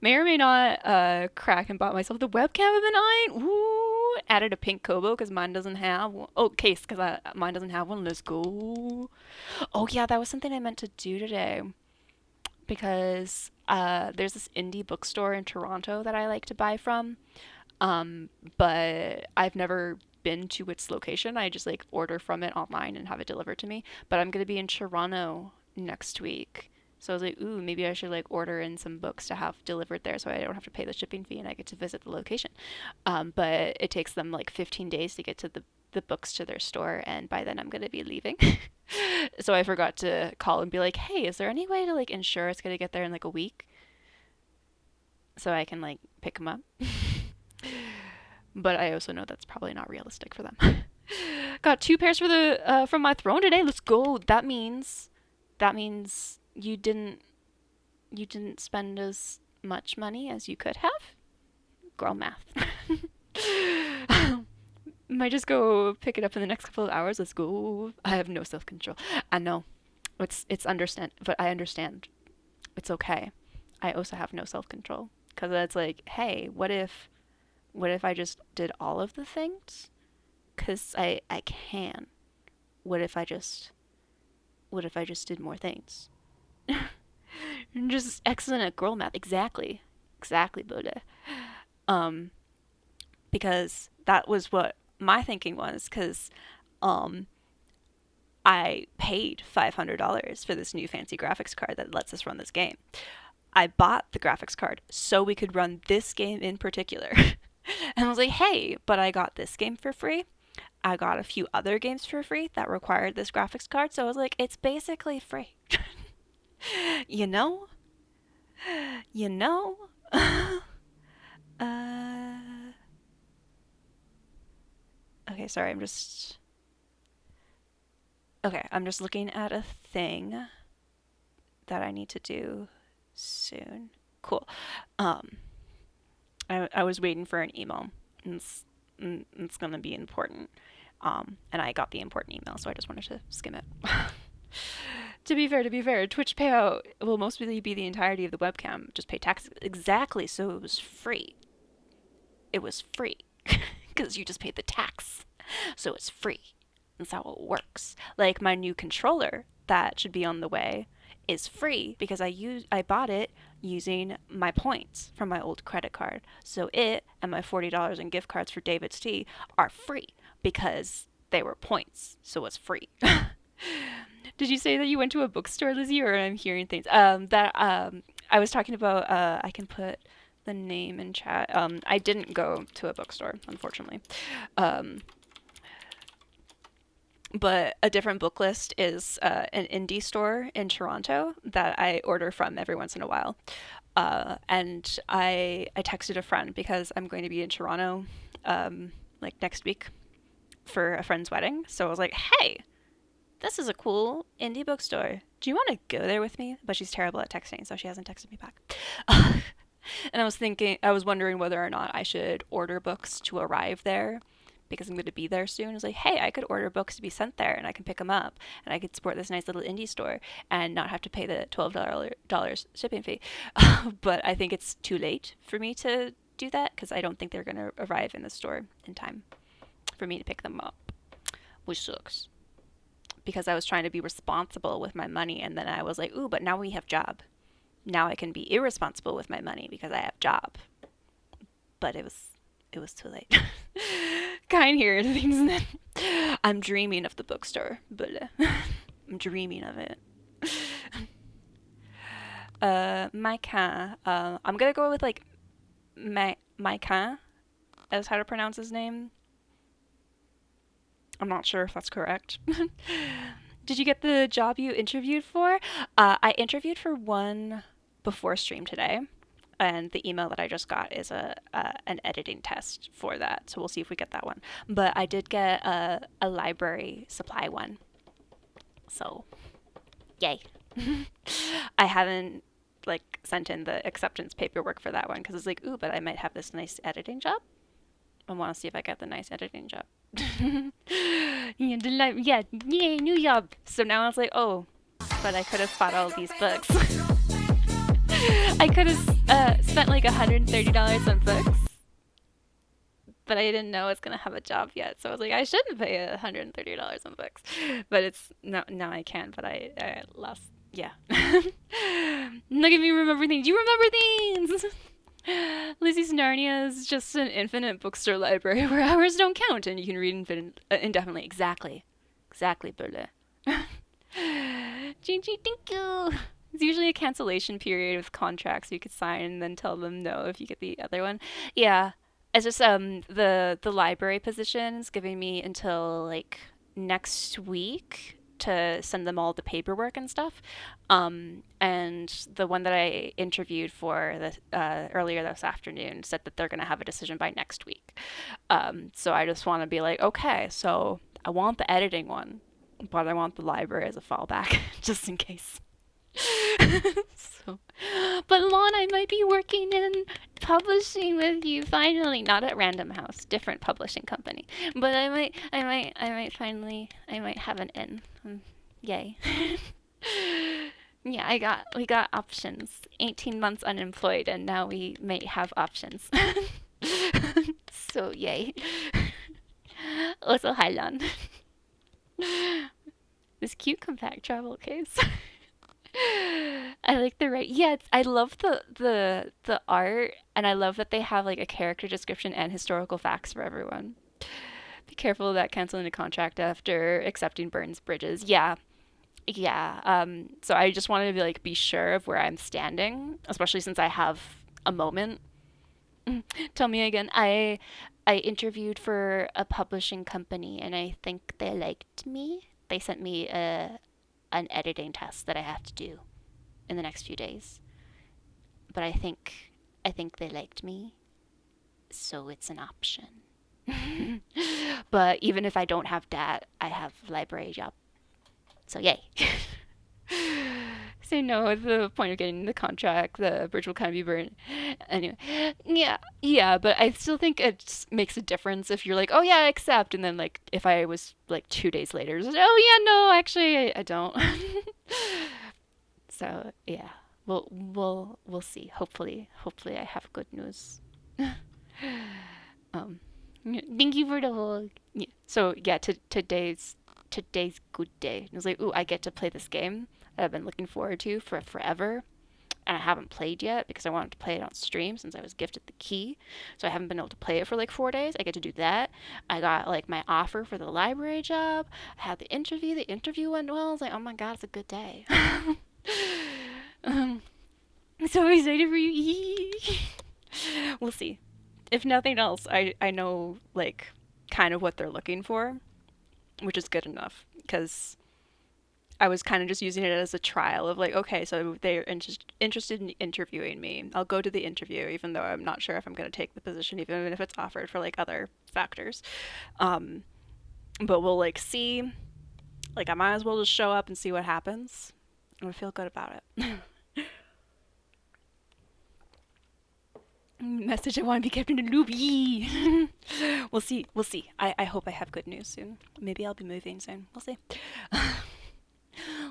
May or may not crack and bought myself the webcam of an eye. Ooh, added a pink Kobo because mine doesn't have one. Oh, case because mine doesn't have one. Let's go. Oh yeah, that was something I meant to do today. Because there's this indie bookstore in Toronto that I like to buy from. But I've never been to its location. I just like order from it online and have it delivered to me. But I'm going to be in Toronto next week. So I was like, ooh, maybe I should like order in some books to have delivered there so I don't have to pay the shipping fee and I get to visit the location. But it takes them like 15 days to get to the books to their store, and by then I'm going to be leaving. So I forgot to call and be like, hey, is there any way to like ensure it's going to get there in like a week? So I can like pick them up. But I also know that's probably not realistic for them. Got 2 pairs for the from my throne today. Let's go. That means you didn't spend as much money as you could have. Girl math. Might just go pick it up in the next couple of hours. Let's go. I have no self-control. I know. It's understand, but I understand. It's okay. I also have no self-control because it's like, hey, what if I just did all of the things? Cuz I can. What if I just did more things? I'm just excellent at girl math. Exactly, Buddha. Because that was what my thinking was. Because I paid $500 for this new fancy graphics card that lets us run this game. I bought the graphics card so we could run this game in particular. And I was like, hey, but I got this game for free. I got a few other games for free that required this graphics card. So I was like, it's basically free. You know? Okay, sorry, I'm just looking at a thing that I need to do soon. Cool. I was waiting for an email. It's gonna be important. And I got the important email, so I just wanted to skim it. To be fair, Twitch payout will mostly be the entirety of the webcam. Just pay taxes. Exactly, so it was free. It was free. Because you just paid the tax. So it's free. That's how it works. Like my new controller that should be on the way is free because I bought it using my points from my old credit card. So it and my $40 in gift cards for David's Tea are free because they were points. So it's free. Did you say that you went to a bookstore, Lizzie, or I'm hearing things? I was talking about, I can put the name in chat. I didn't go to a bookstore, unfortunately. But a different book list is an indie store in Toronto that I order from every once in a while. And I texted a friend because I'm going to be in Toronto like next week for a friend's wedding. So I was like, hey, this is a cool indie bookstore. Do you want to go there with me? But she's terrible at texting, so she hasn't texted me back. And I was wondering whether or not I should order books to arrive there because I'm going to be there soon. I was like, hey, I could order books to be sent there and I can pick them up and I could support this nice little indie store and not have to pay the $12 shipping fee. But I think it's too late for me to do that because I don't think they're going to arrive in the store in time for me to pick them up, which sucks. Because I was trying to be responsible with my money, and then I was like, ooh, but now we have job. Now I can be irresponsible with my money because I have job. But it was too late. Kind here things then. I'm dreaming of the bookstore, but I'm dreaming of it. My cat. I'm gonna go with like Maikin is how to pronounce his name. I'm not sure if that's correct. Did you get the job you interviewed for? I interviewed for one before stream today, and the email that I just got is an editing test for that. So we'll see if we get that one. But I did get a library supply one. So, yay. I haven't like sent in the acceptance paperwork for that one because it's like, ooh, but I might have this nice editing job. I want to see if I get the nice editing job. Yeah, yay, new job. So now it's like, oh, but I could have bought all these books. I could have spent like $130 on books, but I didn't know I was gonna have a job yet. So I was like, I shouldn't pay $130 on books. But it's now I can. But I lost. Yeah. Look at me remember things. You remember things. Lucy's Narnia is just an infinite bookstore library where hours don't count and you can read indefinitely. Exactly, Burle. Gigi, thank you. It's usually a cancellation period with contracts you could sign and then tell them no if you get the other one. Yeah, it's just the library position is giving me until like next week to send them all the paperwork and stuff. And the one that I interviewed for earlier this afternoon said that they're going to have a decision by next week. So I just want to be like, okay, so I want the editing one, but I want the library as a fallback just in case. So, but Lon, I might be working in publishing with you finally, not at Random House, different publishing company. But I might finally have an in. Yay. Yeah, we got options. 18 months unemployed, and now we may have options. So yay. Also, hi Lon. This cute compact travel case. I like the I love the art, and I love that they have like a character description and historical facts for everyone. Be careful of that canceling a contract after accepting burns bridges. Yeah. So I just wanted to be sure of where I'm standing, especially since I have a moment. Tell me again. I interviewed for a publishing company, and I think they liked me. They sent me an editing test that I have to do in the next few days. But I think they liked me, so it's an option. But even if I don't have that, I have library job. So yay. So no, the point of getting the contract, the bridge will kind of be burned. Anyway, yeah, but I still think it makes a difference if you're like, oh yeah, I accept, and then like if I was like 2 days later, oh yeah, no, actually I don't. So yeah, we'll see. Hopefully I have good news. Thank you for the whole. Yeah. So yeah, today's good day. It was like, ooh, I get to play this game that I've been looking forward to for forever, and I haven't played yet because I wanted to play it on stream since I was gifted the key. So I haven't been able to play it for like 4 days. I get to do that. I got like my offer for the library job. I had the interview. The interview went well. I was like, oh my god, it's a good day. I'm so excited for you. We'll see. If nothing else, I know like kind of what they're looking for, which is good enough, because I was kind of just using it as a trial of like, okay, so they're interested in interviewing me. I'll go to the interview, even though I'm not sure if I'm going to take the position, even if it's offered for like other factors. But we'll like see, like I might as well just show up and see what happens. And I feel good about it. Message, I want to be kept in the loop. Yee. We'll see. I hope I have good news soon. Maybe I'll be moving soon. We'll see.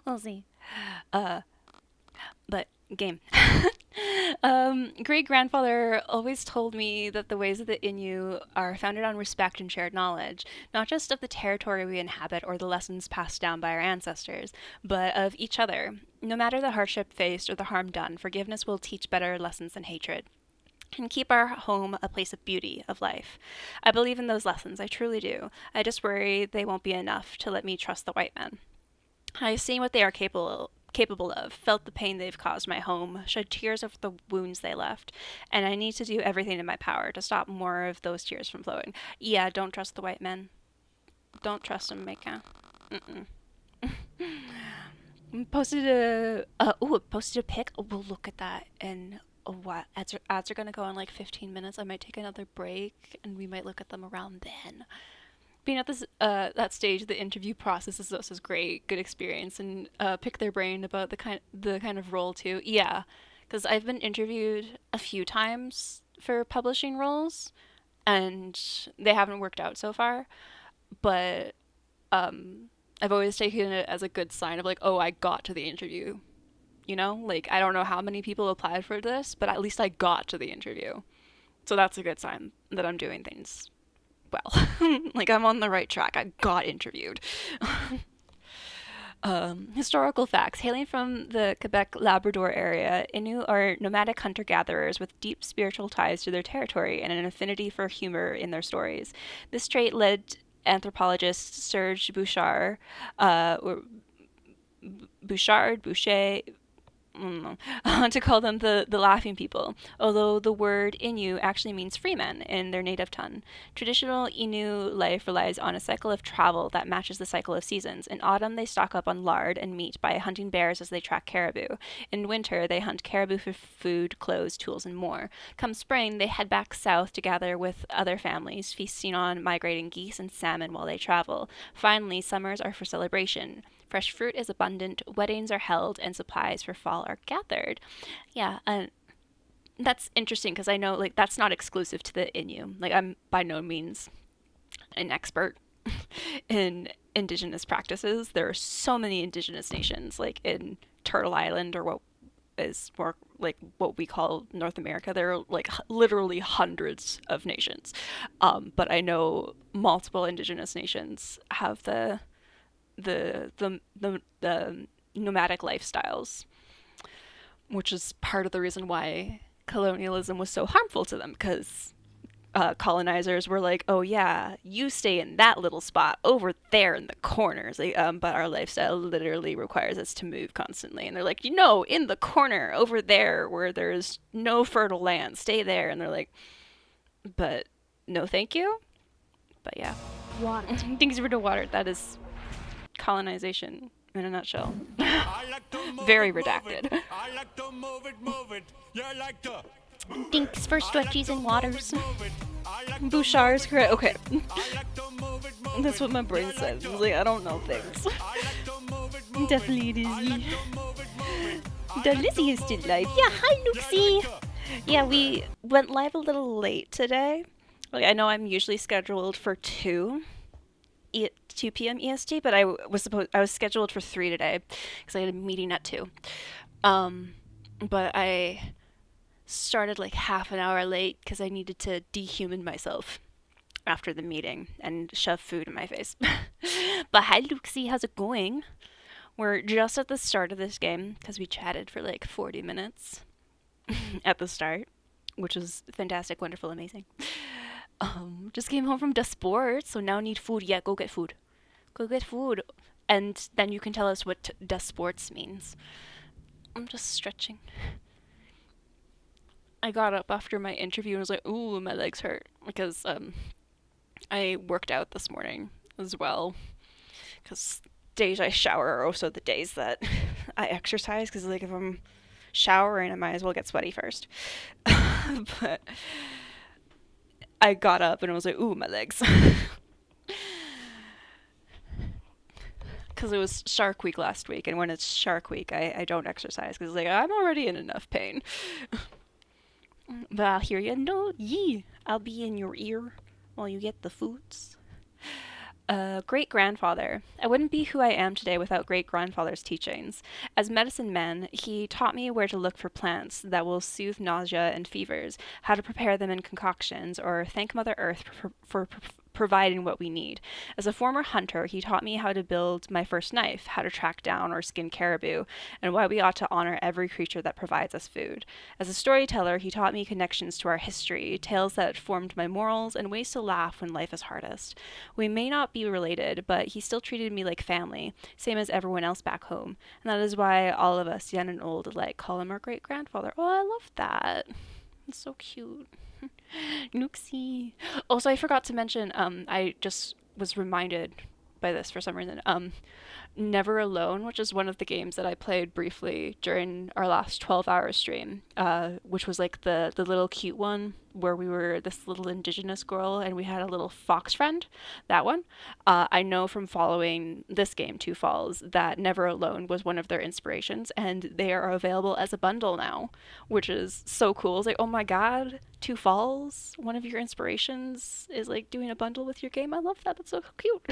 We'll see. But game. Great grandfather always told me that the ways of the Innu are founded on respect and shared knowledge, not just of the territory we inhabit or the lessons passed down by our ancestors, but of each other. No matter the hardship faced or the harm done, forgiveness will teach better lessons than hatred, and keep our home a place of beauty, of life. I believe in those lessons, I truly do. I just worry they won't be enough to let me trust the white men. I have seen what they are capable capable of, felt the pain they've caused my home, shed tears over the wounds they left, and I need to do everything in my power to stop more of those tears from flowing. Yeah, don't trust the white men. Don't trust them, Mika. Posted a pic. Oh, we'll look at that in a while. Ads are gonna go in like 15 minutes. I might take another break, and we might look at them around then. Being at this that stage, the interview process is great, good experience, and pick their brain about the kind of role too. Yeah, because I've been interviewed a few times for publishing roles, and they haven't worked out so far. But I've always taken it as a good sign of like, oh, I got to the interview. You know, like I don't know how many people applied for this, but at least I got to the interview. So that's a good sign that I'm doing things well. Like I'm on the right track. I got interviewed. Historical facts. Hailing from the Quebec-Labrador area, Innu are nomadic hunter-gatherers with deep spiritual ties to their territory and an affinity for humor in their stories. This trait led anthropologist Serge Bouchard, Boucher, to call them the laughing people, although the word Innu actually means free men in their native tongue. Traditional Innu life relies on a cycle of travel that matches the cycle of seasons. In autumn, they stock up on lard and meat by hunting bears as they track caribou. In winter, they hunt caribou for food, clothes, tools, and more. Come spring, they head back south to gather with other families, feasting on migrating geese and salmon while they travel. Finally, summers are for celebration. Fresh fruit is abundant, weddings are held, and supplies for fall are gathered. Yeah, and that's interesting because I know like that's not exclusive to the Innu. Like I'm by no means an expert in indigenous practices. There are so many indigenous nations, like in Turtle Island or what is more like what we call North America. There are like literally hundreds of nations. But I know multiple indigenous nations have the nomadic lifestyles, which is part of the reason why colonialism was so harmful to them, because colonizers were like, oh yeah, you stay in that little spot over there in the corners, like, but our lifestyle literally requires us to move constantly, and they're like, you know, in the corner over there where there's no fertile land, stay there, and they're like, but no thank you. But yeah, water. Things were to water. That is colonization in a nutshell. Very redacted. Thanks for stretchies and waters. Bouchard's correct. Okay. That's what my brain says. It's like, I don't know things. Definitely it is. The Lizzie is still live. Yeah, hi Luxie. Yeah, we went live a little late today. Like, I know I'm usually scheduled for 2 p.m. EST, but I was scheduled for 3 today because I had a meeting at 2. But I started like half an hour late because I needed to dehuman myself after the meeting and shove food in my face. But hi Luxie, how's it going? We're just at the start of this game because we chatted for like 40 minutes at the start, which was fantastic, wonderful, amazing. Just came home from the sports, so now need food. Yeah, go get food. Go get food. And then you can tell us what the sports means. I'm just stretching. I got up after my interview and was like, ooh, my legs hurt. Because I worked out this morning as well. Because days I shower are also the days that I exercise. Because like if I'm showering, I might as well get sweaty first. But I got up and I was like, ooh, my legs. Because it was Shark Week last week, and when it's Shark Week, I don't exercise, because like, I'm already in enough pain. But I'll hear you. No, I'll be in your ear while you get the foods. Great-grandfather. I wouldn't be who I am today without great-grandfather's teachings. As medicine man, he taught me where to look for plants that will soothe nausea and fevers, how to prepare them in concoctions, or thank Mother Earth for providing what we need. As a former hunter, he taught me how to build my first knife, how to track down or skin caribou, and why we ought to honor every creature that provides us food. As a storyteller, he taught me connections to our history, tales that formed my morals, and ways to laugh when life is hardest. We may not be related, but he still treated me like family, same as everyone else back home, and that is why all of us, young and old alike, call him our great-grandfather. Oh, I love that. It's so cute. Nooksy. Also, I forgot to mention, I just was reminded by this for some reason. Never Alone, which is one of the games that I played briefly during our last 12-hour stream, which was like the little cute one where we were this little indigenous girl and we had a little fox friend. That one. I know from following this game, Two Falls, that Never Alone was one of their inspirations, and they are available as a bundle now, which is so cool. It's like, oh my god, Two Falls, one of your inspirations is like doing a bundle with your game. I love that. That's so cute.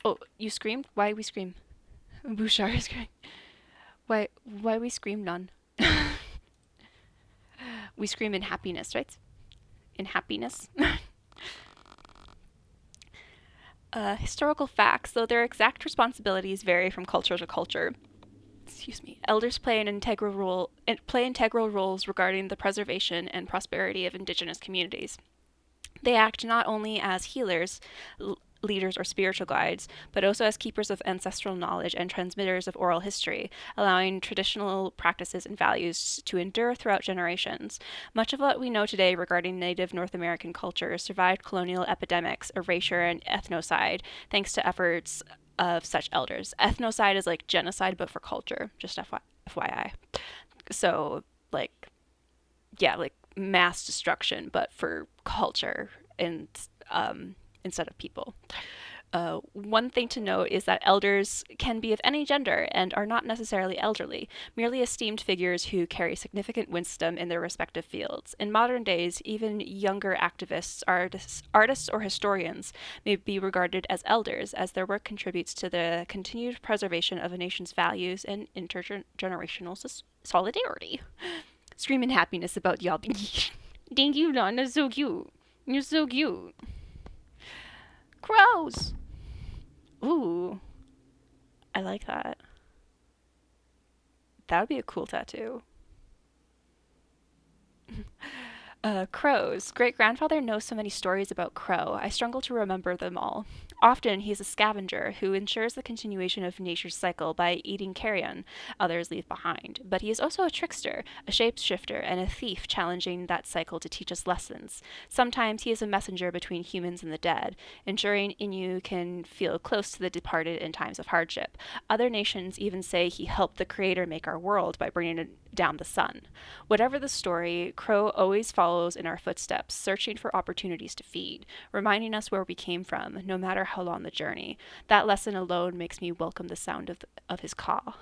Oh, you screamed? Why we scream? Bouchard is screaming. Why we scream, none? We scream in happiness, right? In happiness. Historical facts, though their exact responsibilities vary from culture to culture. Excuse me. Elders play integral roles regarding the preservation and prosperity of indigenous communities. They act not only as healers, leaders, or spiritual guides, but also as keepers of ancestral knowledge and transmitters of oral history, allowing traditional practices and values to endure throughout generations. Much of what we know today regarding Native North American culture survived colonial epidemics, erasure, and ethnocide, thanks to efforts of such elders. Ethnocide is like genocide, but for culture, just FYI. So, like, yeah, like mass destruction, but for culture and instead of people. One thing to note is that elders can be of any gender and are not necessarily elderly, merely esteemed figures who carry significant wisdom in their respective fields. In modern days, even younger activists, artists, or historians may be regarded as elders, as their work contributes to the continued preservation of a nation's values and intergenerational solidarity. Screaming happiness about y'all. Thank you, Lon. That's so cute. You're so cute. Crows! Ooh. I like that. That would be a cool tattoo. Crows. Great-grandfather knows so many stories about Crow. I struggle to remember them all. Often, he's a scavenger who ensures the continuation of nature's cycle by eating carrion others leave behind. But he is also a trickster, a shapeshifter, and a thief challenging that cycle to teach us lessons. Sometimes he is a messenger between humans and the dead, ensuring Innu can feel close to the departed in times of hardship. Other nations even say he helped the Creator make our world by bringing down the sun. Whatever the story, Crow always follows in our footsteps, searching for opportunities to feed, reminding us where we came from, no matter how long the journey. That lesson alone makes me welcome the sound of his caw.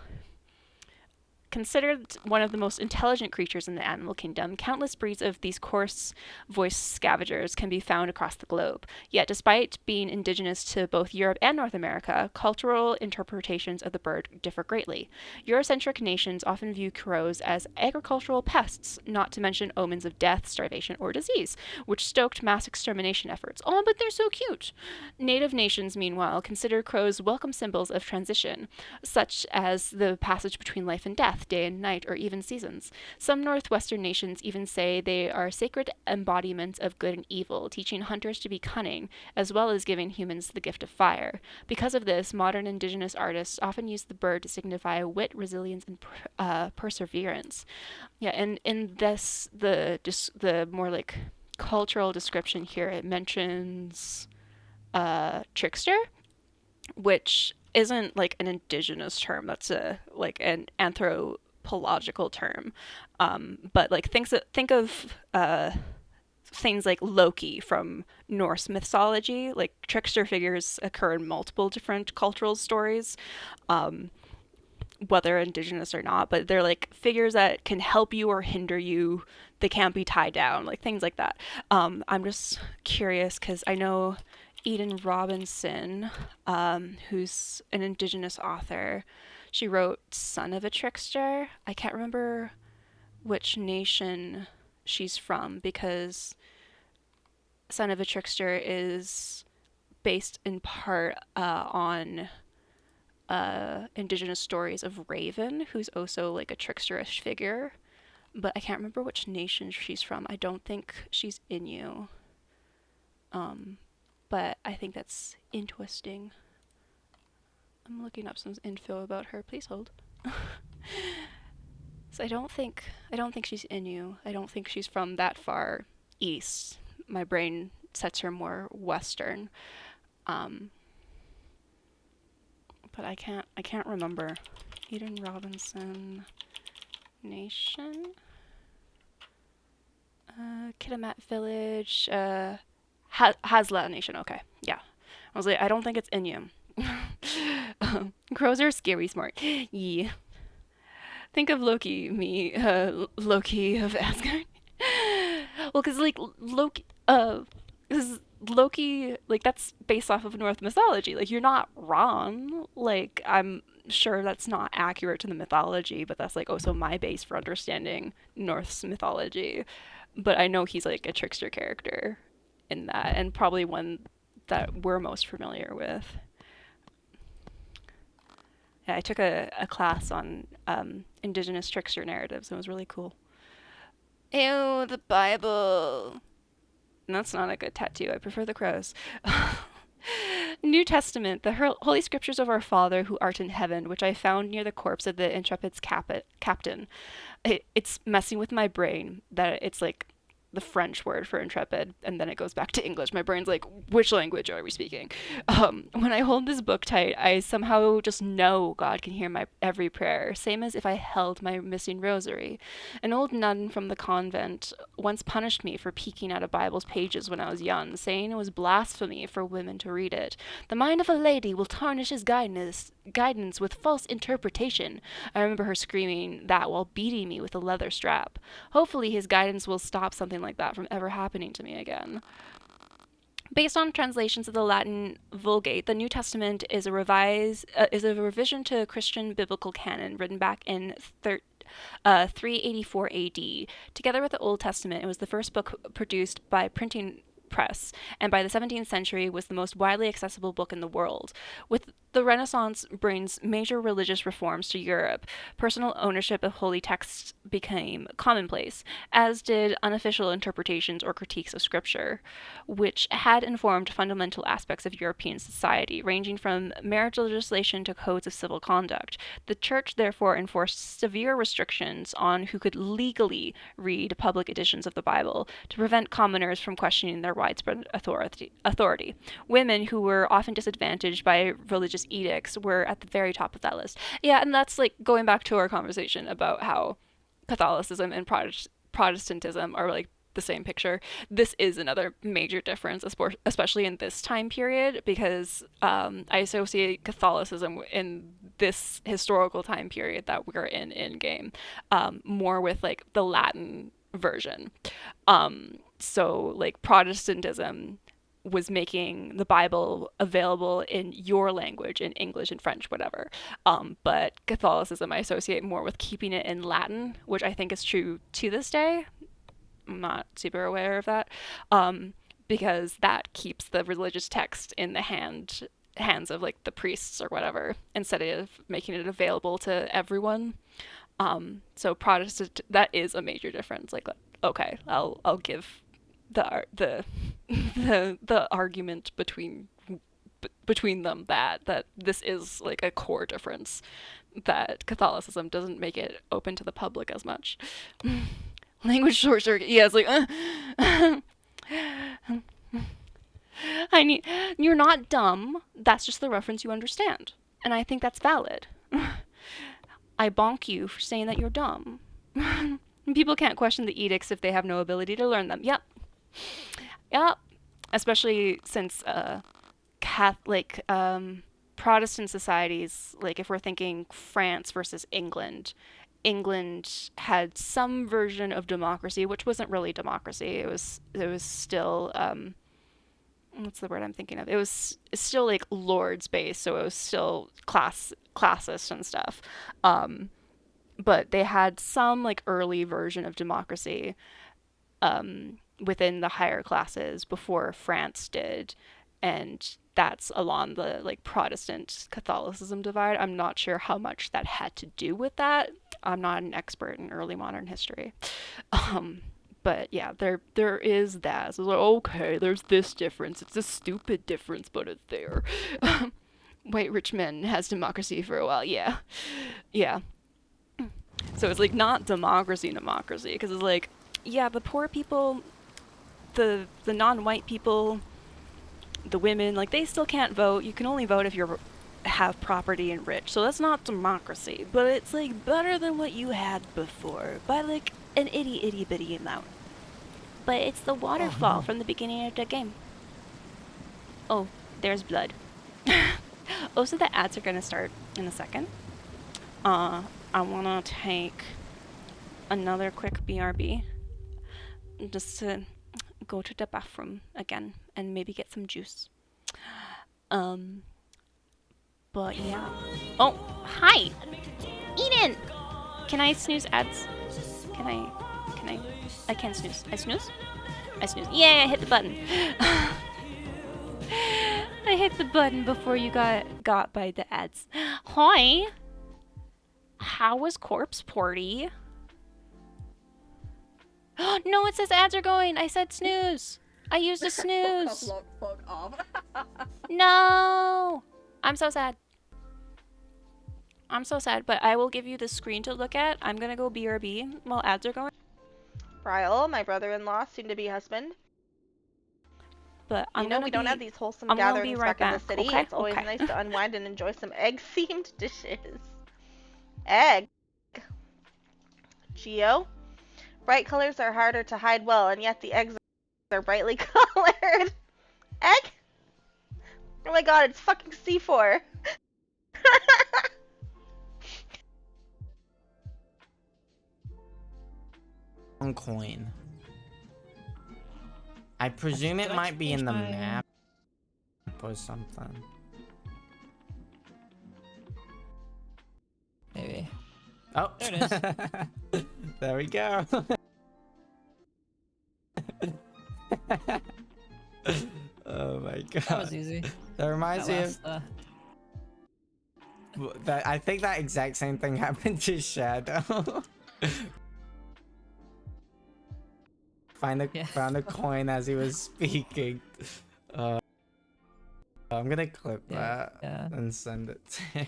Considered one of the most intelligent creatures in the animal kingdom, countless breeds of these coarse-voiced scavengers can be found across the globe. Yet, despite being indigenous to both Europe and North America, cultural interpretations of the bird differ greatly. Eurocentric nations often view crows as agricultural pests, not to mention omens of death, starvation, or disease, which stoked mass extermination efforts. Oh, but they're so cute! Native nations, meanwhile, consider crows welcome symbols of transition, such as the passage between life and death, day and night, or even seasons. Some northwestern nations even say they are sacred embodiments of good and evil, teaching hunters to be cunning, as well as giving humans the gift of fire. Because of this, modern indigenous artists often use the bird to signify wit, resilience, and perseverance. Yeah, and in this, the more like cultural description here, it mentions trickster, which isn't like an indigenous term. That's an anthropological term. But like think of things like Loki from Norse mythology. Like trickster figures occur in multiple different cultural stories, whether indigenous or not. But they're like figures that can help you or hinder you. They can't be tied down, like things like that. I'm just curious because I know Eden Robinson, who's an indigenous author, she wrote Son of a Trickster. I can't remember which nation she's from because Son of a Trickster is based in part on indigenous stories of Raven, who's also like a tricksterish figure, but I can't remember which nation she's from. I don't think she's Innu. But I think that's interesting. I'm looking up some info about her. Please hold. So I don't think she's Innu. I don't think she's from that far east. My brain sets her more western. But I can't remember. Eden Robinson Nation. Kitimat Village. Hasla Nation. Okay, yeah. I was like, I don't think it's Innu. Crows are scary smart. Yeah. Think of Loki, Loki of Asgard. Well, because like Loki, like that's based off of Norse mythology. Like you're not wrong. Like I'm sure that's not accurate to the mythology, but that's like also my base for understanding Norse mythology. But I know he's like a trickster character in that, and probably one that we're most familiar with. Yeah, I took a class on indigenous trickster narratives. It was really cool. Ew, the Bible. That's not a good tattoo. I prefer the crows. New Testament, the Holy Scriptures of our Father who art in heaven, which I found near the corpse of the Intrepid's captain. It's messing with my brain that it's like the French word for intrepid, and then it goes back to English. My brain's like, which language are we speaking? When I hold this book tight, I somehow just know God can hear my every prayer, same as if I held my missing rosary. An old nun from the convent once punished me for peeking at a Bible's pages when I was young, saying it was blasphemy for women to read it. The mind of a lady will tarnish his guidance with false interpretation. I remember her screaming that while beating me with a leather strap. Hopefully his guidance will stop something like that from ever happening to me again. Based on translations of the Latin Vulgate, the New Testament is a revision to Christian biblical canon written back in 384 AD. Together with the Old Testament, it was the first book produced by printing press, and by the 17th century was the most widely accessible book in the world. With the Renaissance brings major religious reforms to Europe. Personal ownership of holy texts became commonplace, as did unofficial interpretations or critiques of scripture, which had informed fundamental aspects of European society, ranging from marriage legislation to codes of civil conduct. The church therefore enforced severe restrictions on who could legally read public editions of the Bible to prevent commoners from questioning their widespread authority. Women, who were often disadvantaged by religious edicts, were at the very top of that list. Yeah, and that's like going back to our conversation about how Catholicism and Protestantism are like the same picture. This is another major difference, especially in this time period, because I associate Catholicism in this historical time period that we're in game more with like the Latin version. So like Protestantism was making the Bible available in your language, in English and French, whatever. But Catholicism I associate more with keeping it in Latin, which I think is true to this day. I'm not super aware of that, because that keeps the religious text in the hands of like the priests or whatever, instead of making it available to everyone. So Protestant, that is a major difference. Like, okay, I'll give the argument between them that this is like a core difference, that Catholicism doesn't make it open to the public as much. Language short circuit. Yeah, it's like you're not dumb. That's just the reference you understand, and I think that's valid. I bonk you for saying that you're dumb. People can't question the edicts if they have no ability to learn them. Yep. Especially since Catholic Protestant societies, like if we're thinking France versus England had some version of democracy, which wasn't really democracy. It was still what's the word I'm thinking of? It's still like lords based, so it was still classist and stuff. But they had some like early version of democracy. within the higher classes before France did, and that's along the like Protestant Catholicism divide. I'm not sure how much that had to do with that. I'm not an expert in early modern history. But yeah, there is that. So it's like, okay, there's this difference. It's a stupid difference, but it's there. White rich men has democracy for a while. Yeah. Yeah. So it's like not democracy, because it's like, yeah, the poor people, the non-white people, the women, like they still can't vote. You can only vote if you have property and rich. So that's not democracy, but it's like better than what you had before by like an itty bitty amount. But it's the waterfall from the beginning of the game. Oh, there's blood. Oh, so the ads are gonna start in a second. I wanna take another quick BRB just to go to the bathroom again and maybe get some juice. But yeah. Oh, hi! Eden! Can I snooze ads? Can I? I can't snooze. I snooze? I snooze. Yeah, I hit the button. I hit the button before you got by the ads. Hi! How was Corpse Party? No, it says ads are going. I said snooze. I used a snooze. Fuck off. No! I'm so sad. I'm so sad, but I will give you the screen to look at. I'm gonna go BRB while ads are going. Ryle, my brother-in-law, soon-to-be husband. But you know we don't have these wholesome I'm gonna gatherings be right back in the back, city. okay? It's always Okay. nice to unwind and enjoy some egg-themed dishes. Egg. Geo. Bright colors are harder to hide well, and yet the eggs are brightly colored. Egg? Oh my god, it's fucking C4. Coin. I presume it might be in the map or something. Maybe. Oh, there it is. There we go. Oh my god. That was easy. That reminds me of. That I think that exact same thing happened to Shadow. Found a coin as he was speaking. I'm gonna clip that and send it to him.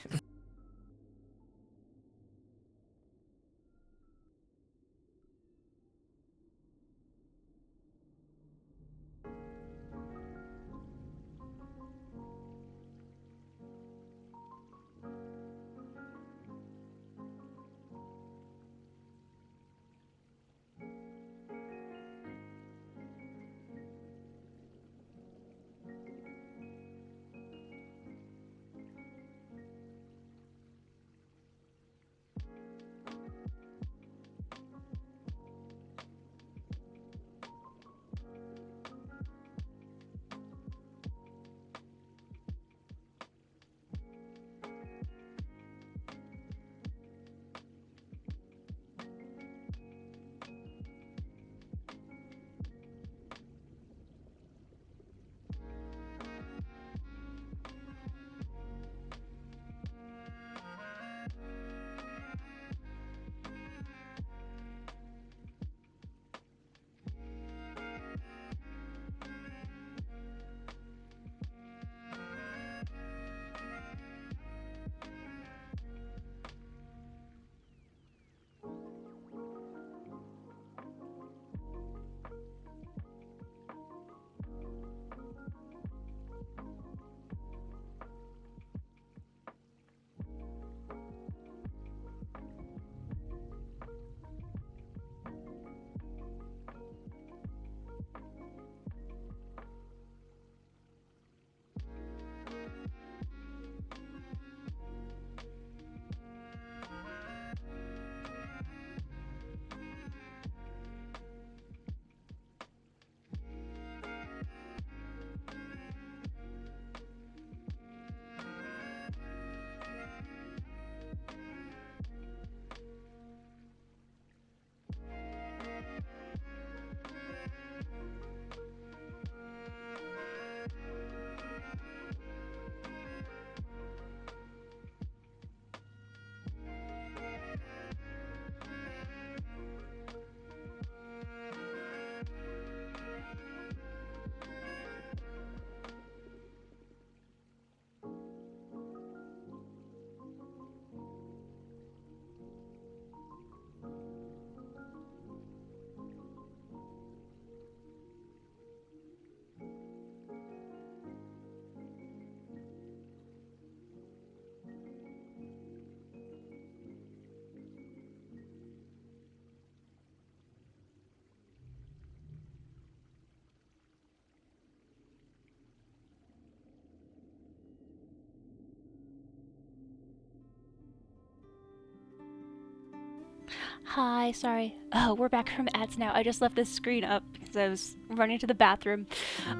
Hi, sorry. Oh, we're back from ads now. I just left this screen up because I was running to the bathroom.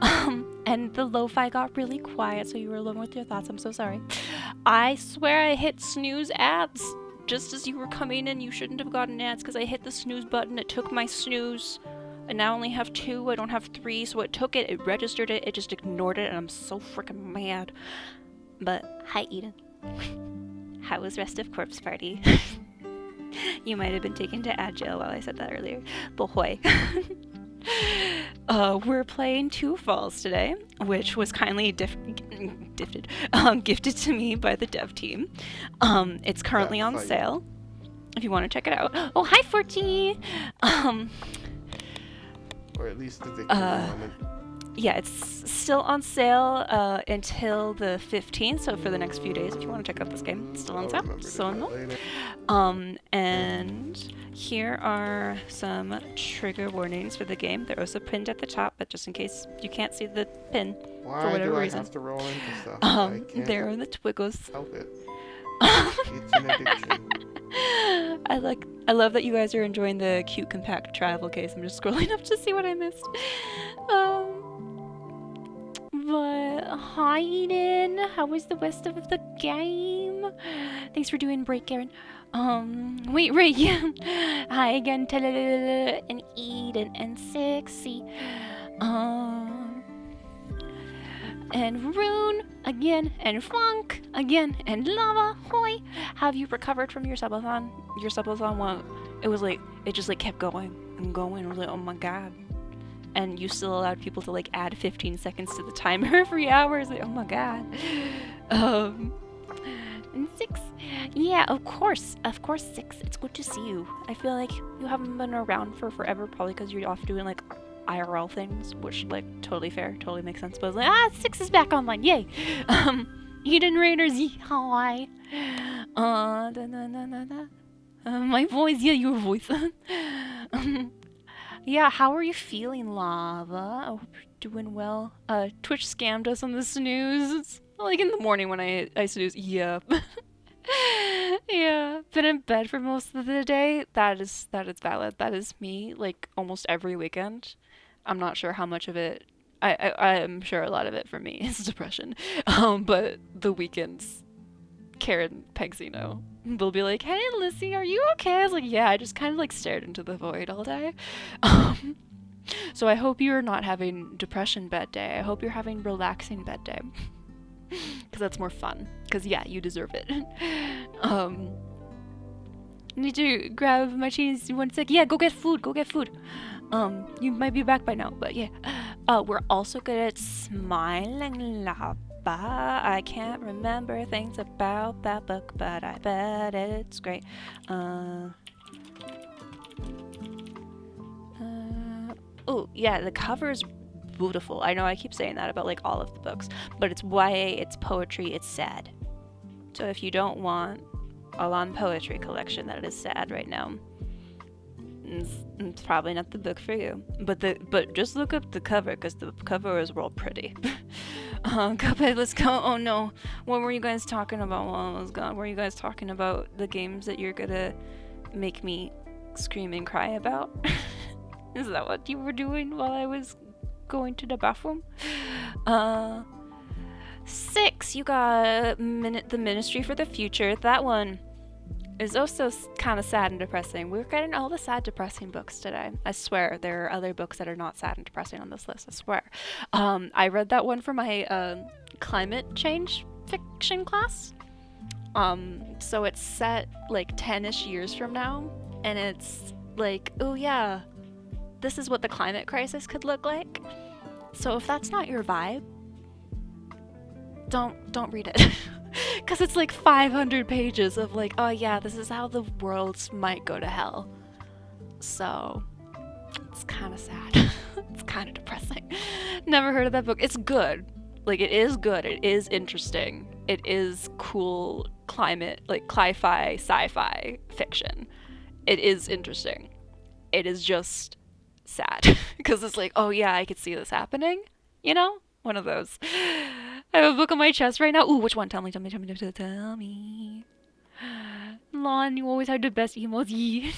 And the lo-fi got really quiet, so you were alone with your thoughts. I'm so sorry. I swear I hit snooze ads just as you were coming in. You shouldn't have gotten ads because I hit the snooze button. It took my snooze. And now I only have 2. I don't have 3, so it took it. It registered it. It just ignored it, and I'm so freaking mad. But hi, Eden. How was rest of corpse party? You might have been taken to ad jail while I said that earlier. Boy. We're playing twofalls today, which was kindly gifted to me by the dev team. It's currently on sale if you want to check it out. Oh, hi, Forty! Or at least the victory moment. Yeah, it's still on sale until the 15th, so for the next few days if you want to check out this game. It's still on sale. So no. And here are some trigger warnings for the game. They're also pinned at the top, but just in case you can't see the pin for whatever reason. Why do I have to roll into stuff? I can't there are the twiggles. help it. It's an addiction. I love that you guys are enjoying the cute compact travel case. I'm just scrolling up to see what I missed. But hi, Eden. How was the rest of the game? Thanks for doing break, Karen. Wait, right, yeah. Hi again, and Eden and Sexy. And Rune again, and Funk again, and Lava. Hoy. Have you recovered from your subathon? Your subathon, well, it was like it just like kept going and going. I was like, oh my god. And you still allowed people to like add 15 seconds to the timer every hour. Like, oh my god. And 6. Yeah, of course, 6. It's good to see you. I feel like you haven't been around for forever, probably because you're off doing like IRL things, which like totally fair, totally makes sense. But I was like, 6 is back online, yay! Eden Raiders, hi. My voice, yeah, your voice. Yeah, how are you feeling, Lava? I hope you're doing well. Twitch scammed us on the snooze. It's like in the morning when I snooze. Yep. Yeah, been in bed for most of the day. That is valid. That is me, like almost every weekend. I'm not sure how much of it. I'm sure a lot of it for me is depression. But the weekends, Karen, Pegsy know. They'll be like, hey, Lissy, are you okay? I was like, yeah, I just kind of like stared into the void all day. So I hope you're not having depression bed day. I hope you're having relaxing bed day. Because that's more fun. Because, yeah, you deserve it. Need to grab my cheese 1 sec. Yeah, go get food. Go get food. You might be back by now, but yeah. We're also good at smiling lava. I can't remember things about that book, but I bet it's great. Oh, yeah, the cover's beautiful. I know I keep saying that about like all of the books, but it's YA, it's poetry, it's sad. So if you don't want a long poetry collection that is sad right now, it's probably not the book for you. But just look up the cover, because the cover is real pretty. Cuphead, let's go. Oh no, what were you guys talking about while I was gone? Were you guys talking about the games that you're gonna make me scream and cry about? Is that what you were doing while I was going to the bathroom? 6, you got the Ministry for the Future. That one is also kind of sad and depressing. We're getting all the sad, depressing books today. I swear, there are other books that are not sad and depressing on this list. I swear. I read that one for my climate change fiction class. So it's set like 10-ish years from now, and it's like, oh yeah, this is what the climate crisis could look like. So if that's not your vibe, don't read it. Because it's like 500 pages of like, oh yeah, this is how the world might go to hell. So it's kind of sad. It's kind of depressing. Never heard of that book. It's good. Like, it is good. It is interesting. It is cool climate, like sci-fi fiction. It is interesting. It is just sad. Because it's like, oh yeah, I could see this happening. You know? One of those. I have a book on my chest right now. Ooh, which one? Tell me. Lon, you always had the best emotes. Yee.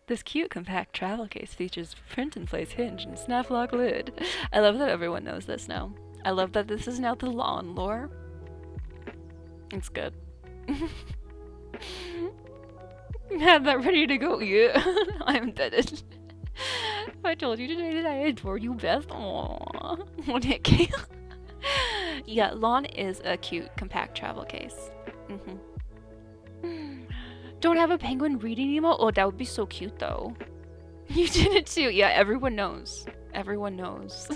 This cute compact travel case features print-in-place hinge and snap-lock lid. I love that everyone knows this now. I love that this is now the Lon lore. It's good. Had that ready to go. Yeah, I'm embedded. I told you today that I adore you best. Aww. What it came. Yeah, Lon is a cute compact travel case. Don't have a penguin reading emote? Oh, that would be so cute though. You did it too. Yeah, everyone knows. Everyone knows.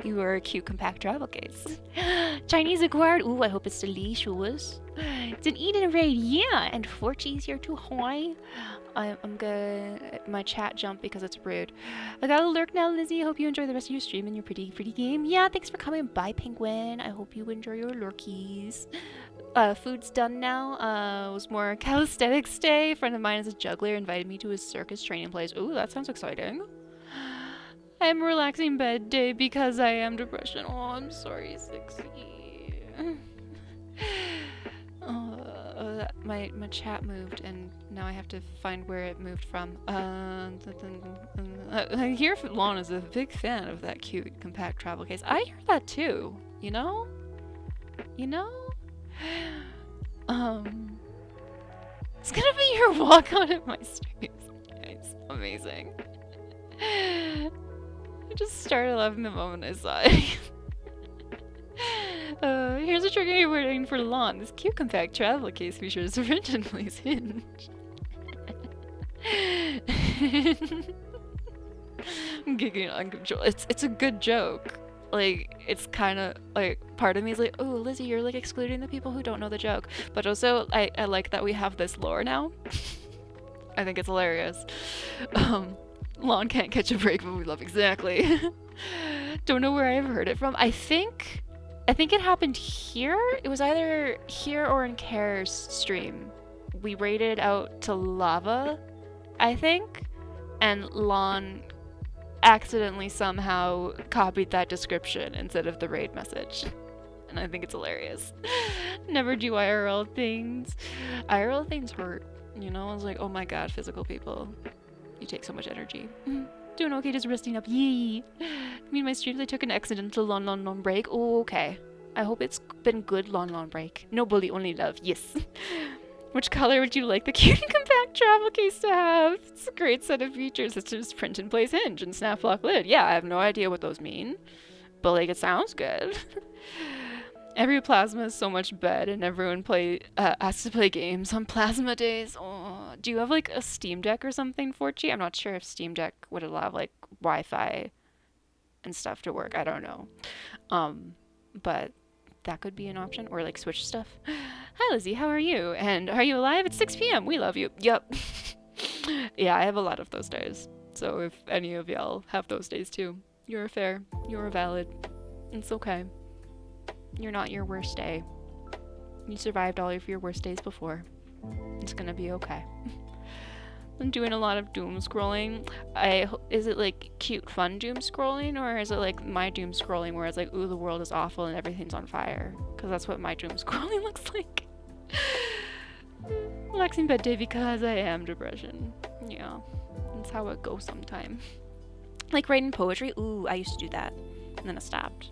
You are a cute compact travel case. Chinese acquired. Ooh, I hope it's delicious. It's an eat and raid. Yeah, and 4 cheese here too. Hi. I'm gonna my chat jump because it's rude. I got a lurk now, Lizzie. I hope you enjoy the rest of your stream and your pretty game. Yeah, thanks for coming by, Penguin. I hope you enjoy your lurkies. Food's done now. It was more calisthenics day. A friend of mine is a juggler, invited me to his circus training place. Ooh, that sounds exciting. I'm relaxing bed day because I am depression. Oh, I'm sorry, 60. My chat moved and now I have to find where it moved from. I hear Lon is a big fan of that cute compact travel case. I hear that too, you know? You know? It's gonna be your walk on at my streams. It's amazing. I just started laughing the moment I saw it. Here's a tricky wording for Lon. This cute compact travel case features originally hinge. I'm giggling uncontrollably. It's a good joke. Like, it's kind of like, part of me is like, oh, Lizzie, you're like excluding the people who don't know the joke. But also, I like that we have this lore now. I think it's hilarious. Lon can't catch a break, but we love exactly. Don't know where I've heard it from. I think it happened here. It was either here or in Care's stream. We raided out to lava, I think, and Lon accidentally somehow copied that description instead of the raid message. And I think it's hilarious. Never do IRL things. IRL things hurt. You know, I was like, oh my god, physical people. You take so much energy. Doing okay, just resting up. Yee. Me and my streams, I took an accidental long break. Oh, okay. I hope it's been good long break. No bully, only love. Yes. Which color would you like the cute and compact travel case to have? It's a great set of features. It's just print and place hinge and snap lock lid. Yeah, I have no idea what those mean, but like it sounds good. Every plasma is so much bed, and everyone has to play games on plasma days. Oh, do you have like a Steam Deck or something, Forchi? I'm not sure if Steam Deck would allow like Wi-Fi and stuff to work. I don't know, but that could be an option, or like Switch stuff. Hi Lizzie, how are you? And are you alive? It's 6 p.m. We love you. Yep. Yeah, I have a lot of those days. So if any of y'all have those days too, you're fair. You're valid. It's okay. You're not your worst day. You survived all of your worst days before. It's gonna be okay. I'm doing a lot of doom scrolling. Is it like cute fun doom scrolling, or is it like my doom scrolling where it's like, ooh, the world is awful and everything's on fire? Because that's what my doom scrolling looks like. Relaxing bed day because I am depression. Yeah, that's how it goes sometimes. Like writing poetry. Ooh, I used to do that, and then I stopped.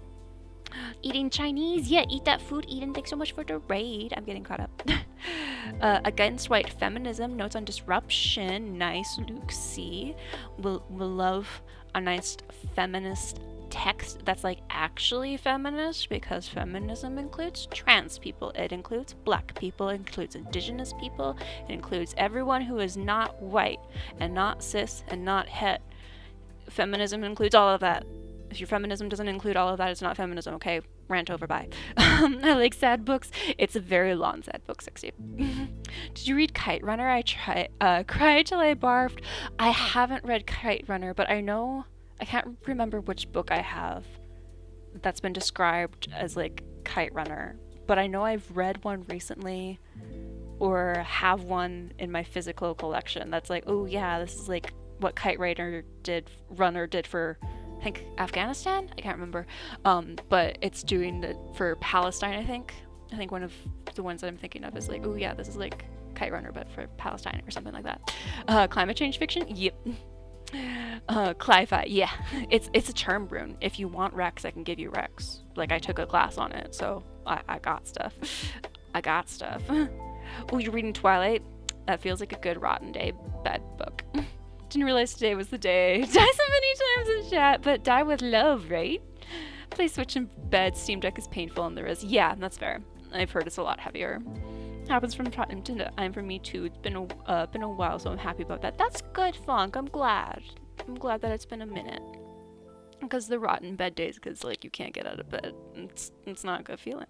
Eating Chinese. Yeah, eat that food, Eden. Thanks so much for the raid. I'm getting caught up. Against white feminism. Notes on disruption. Nice, Luke C. We'll love a nice feminist text that's like actually feminist, because feminism includes trans people, it includes black people, it includes indigenous people, it includes everyone who is not white and not cis and not het. Feminism includes all of that. If your feminism doesn't include all of that, it's not feminism, okay? Rant over, bye. I like sad books. It's a very long sad book, 60. Did you read Kite Runner? I cried till I barfed. I haven't read Kite Runner, but I can't remember which book I have that's been described as like Kite Runner. But I know I've read one recently, or have one in my physical collection that's like, oh yeah, this is like what Kite Runner did for, I think, Afghanistan? I can't remember. But it's doing it for Palestine, I think. I think one of the ones that I'm thinking of is like, oh yeah, this is like Kite Runner, but for Palestine or something like that. Climate change fiction? Yep. Cli-fi, yeah. It's a charm rune. If you want Rex, I can give you Rex. Like, I took a class on it, so I got stuff. I got stuff. Oh, you're reading Twilight? That feels like a good Rotten Day bed book. Didn't realize today was the day. Die so many times in chat, but die with love, right? Play Switch in bed, Steam Deck is painful and there is. Yeah, that's fair. I've heard it's a lot heavier. Happens from time to time for me too. It's been a while, so I'm happy about that. That's good, Funk. I'm glad. I'm glad that it's been a minute. Because the rotten bed days, because like you can't get out of bed. It's not a good feeling.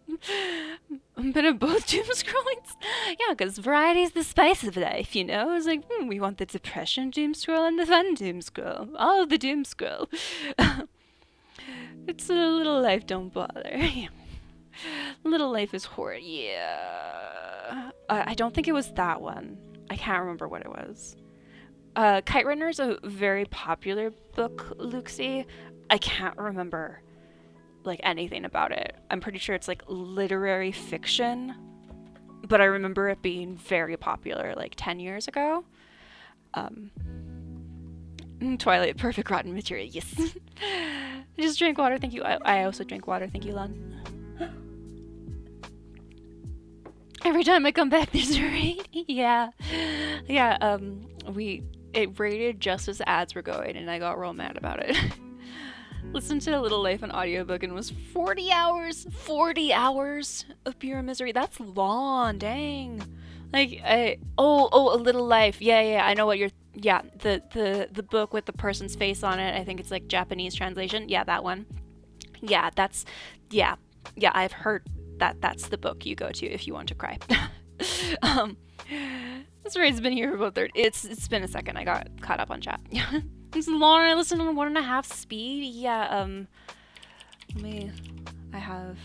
A bit of both doom scrollings. Yeah, because variety's the spice of life, you know? It's like, we want the depression doom scroll and the fun doom scroll. All of the doom scroll. It's a little life, don't bother. Little life is horror. Yeah. I don't think it was that one. I can't remember what it was. Kite Runner is a very popular book, Luxie. I can't remember like anything about it. I'm pretty sure it's like literary fiction, but I remember it being very popular like 10 years ago. Twilight, perfect rotten material. Yes. I just drank water, thank you. I also drank water, thank you, Lon. Every time I come back, there's a raid. Yeah. Yeah, it rated just as the ads were going, and I got real mad about it. Listened to A Little Life on audiobook, and it was 40 hours! 40 hours of pure misery. That's long, dang. Like, A Little Life. Yeah, I know what you're... Yeah, the book with the person's face on it. I think it's like Japanese translation. Yeah, that one. Yeah, that's... Yeah, I've heard that's the book you go to if you want to cry. This raid's been here for about 30... It's been a second. I got caught up on chat. It's long. I listened on 1.5 speed. Yeah, I have...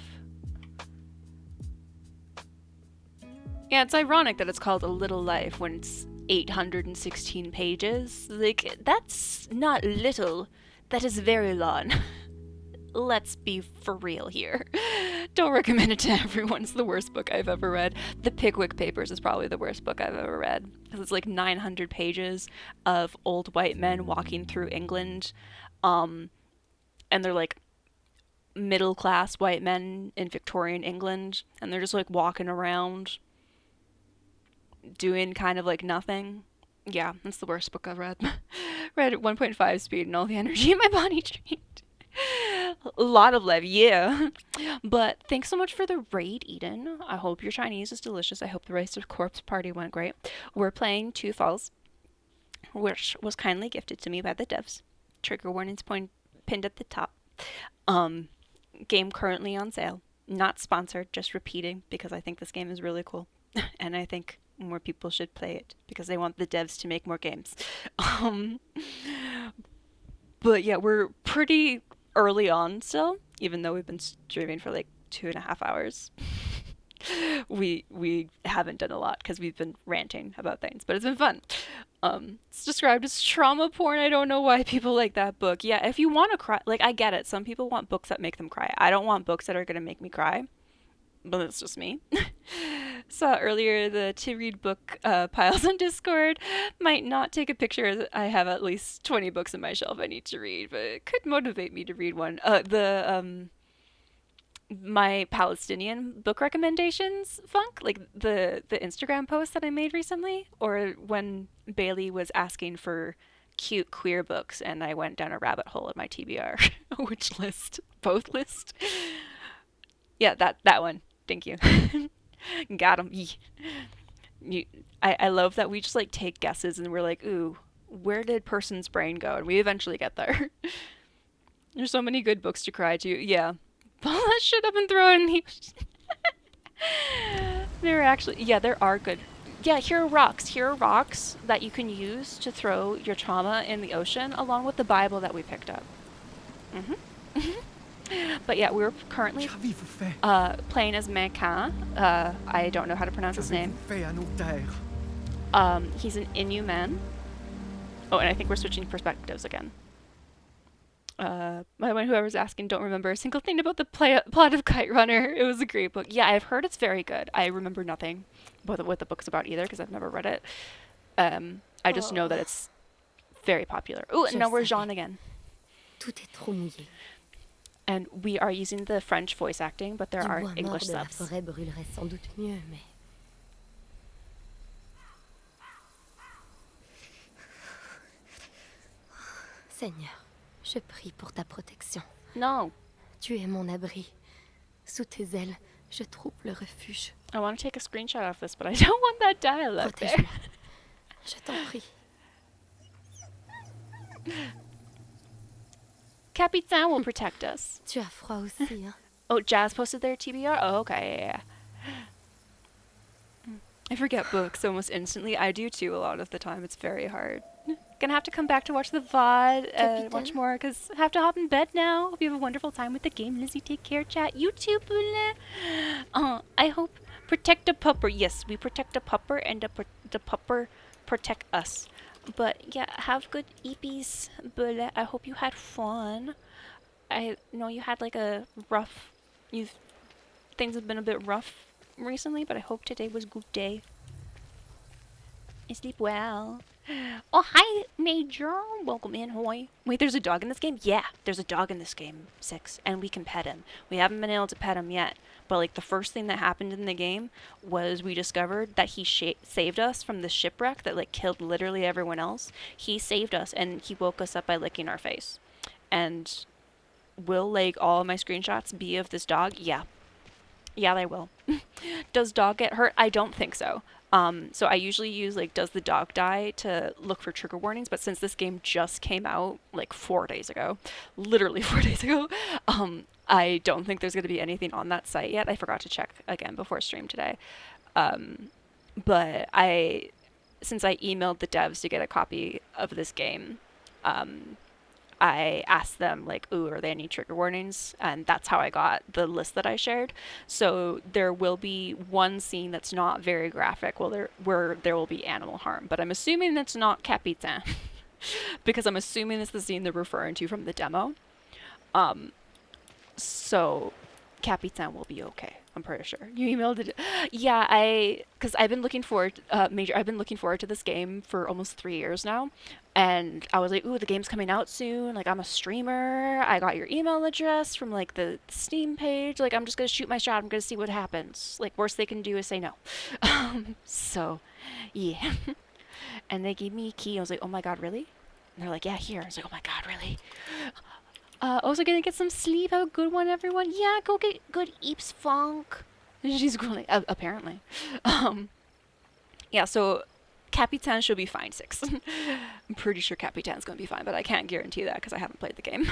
Yeah, it's ironic that it's called A Little Life when it's 816 pages. Like, that's not little. That is very long. Let's be for real here. Don't recommend it to everyone. It's the worst book I've ever read. The Pickwick Papers is probably the worst book I've ever read. Because it's like 900 pages of old white men walking through England. And they're like middle-class white men in Victorian England. And they're just like walking around doing kind of like nothing. Yeah, that's the worst book I've read. Read at 1.5 speed and all the energy in my body drained. A lot of love, yeah. But thanks so much for the raid, Eden. I hope your Chinese is delicious. I hope the Rice of Corpse party went great. We're playing Two Falls, which was kindly gifted to me by the devs. Trigger warnings pinned at the top. Game currently on sale. Not sponsored, just repeating because I think this game is really cool. And I think more people should play it because they want the devs to make more games. But yeah, we're pretty early on still, even though we've been streaming for like 2.5 hours. We haven't done a lot because we've been ranting about things, but it's been fun. It's described as trauma porn. I don't know why people like that book. Yeah, if you want to cry, like, I get it. Some people want books that make them cry. I don't want books that are going to make me cry, but it's just me. Saw earlier the to read book piles on Discord. Might not take a picture. I have at least 20 books on my shelf I need to read, but it could motivate me to read one. My Palestinian book recommendations, Funk, like the Instagram post that I made recently, or when Bailey was asking for cute queer books and I went down a rabbit hole at my TBR. Which list? Both list? Yeah, that one. Thank you. Got him. I love that we just like take guesses and we're like, ooh, where did person's brain go? And we eventually get there. There's so many good books to cry to. Yeah. Pull that shit up and throw it in the ocean. There are good. Yeah, here are rocks that you can use to throw your trauma in the ocean, along with the Bible that we picked up. But yeah, we're currently playing as Mekan. I don't know how to pronounce his name. He's an Innu man. Oh, and I think we're switching perspectives again. Whoever's asking, don't remember a single thing about the plot of Kite Runner. It was a great book. Yeah, I've heard it's very good. I remember nothing what the book's about either because I've never read it. I just know that it's very popular. Ooh, and now we're Jean again. Tout est trop mouillé. And we are using the French voice acting, but there Du are bois mort English de la subs. forêt brûlerait sans doute mieux, mais... Seigneur, je prie pour ta protection. Non. Tu es mon abri. Sous tes ailes, je trouve le refuge. I want to take a screenshot of this, but I don't want that dialogue there. Protège-moi. Je t'en prie. Capitan will protect us. Tu as froid aussi, hein? Oh, Jazz posted their TBR? Oh, okay, yeah. I forget books almost instantly. I do too a lot of the time. It's very hard. Gonna have to come back to watch the VOD, watch more, because I have to hop in bed now. Hope you have a wonderful time with the game. Lizzie, take care, chat. You too, Bula. I hope protect the pupper. Yes, we protect the pupper, and the pupper protect us. But yeah, have good EPs, Bula. I hope you had fun. I know you had like a rough... Things have been a bit rough recently, but I hope today was a good day. I sleep well. Oh, hi, Major. Welcome in, hoy. Wait, there's a dog in this game? Yeah, there's a dog in this game, 6, and we can pet him. We haven't been able to pet him yet, but like the first thing that happened in the game was we discovered that he saved us from the shipwreck that like killed literally everyone else. He saved us, and he woke us up by licking our face. And will like all of my screenshots be of this dog? Yeah. Yeah, they will. Does dog get hurt? I don't think so. So I usually use like does the dog die to look for trigger warnings, but since this game just came out like 4 days ago, literally 4 days ago, I don't think there's going to be anything on that site yet. I forgot to check again before stream today. But since I emailed the devs to get a copy of this game, I asked them like, ooh, are there any trigger warnings? And that's how I got the list that I shared. So there will be one scene that's not very graphic, where there will be animal harm. But I'm assuming that's not Capitan, because I'm assuming it's the scene they're referring to from the demo. So Capitan will be okay. I'm pretty sure. You emailed it. Yeah, because I've been looking forward, I've been looking forward to this game for almost 3 years now. And I was like, ooh, the game's coming out soon. Like, I'm a streamer. I got your email address from, like, the Steam page. Like, I'm just going to shoot my shot. I'm going to see what happens. Like, worst they can do is say no. So, yeah. And they gave me a key. I was like, oh my god, really? And they're like, yeah, here. I was like, oh my god, really? Also gonna get some sleep. Have a good one, everyone. Yeah, go get good Eeps Funk. She's going, apparently. Yeah, so Capitan should be fine, 6. I'm pretty sure Capitan's gonna be fine, but I can't guarantee that because I haven't played the game.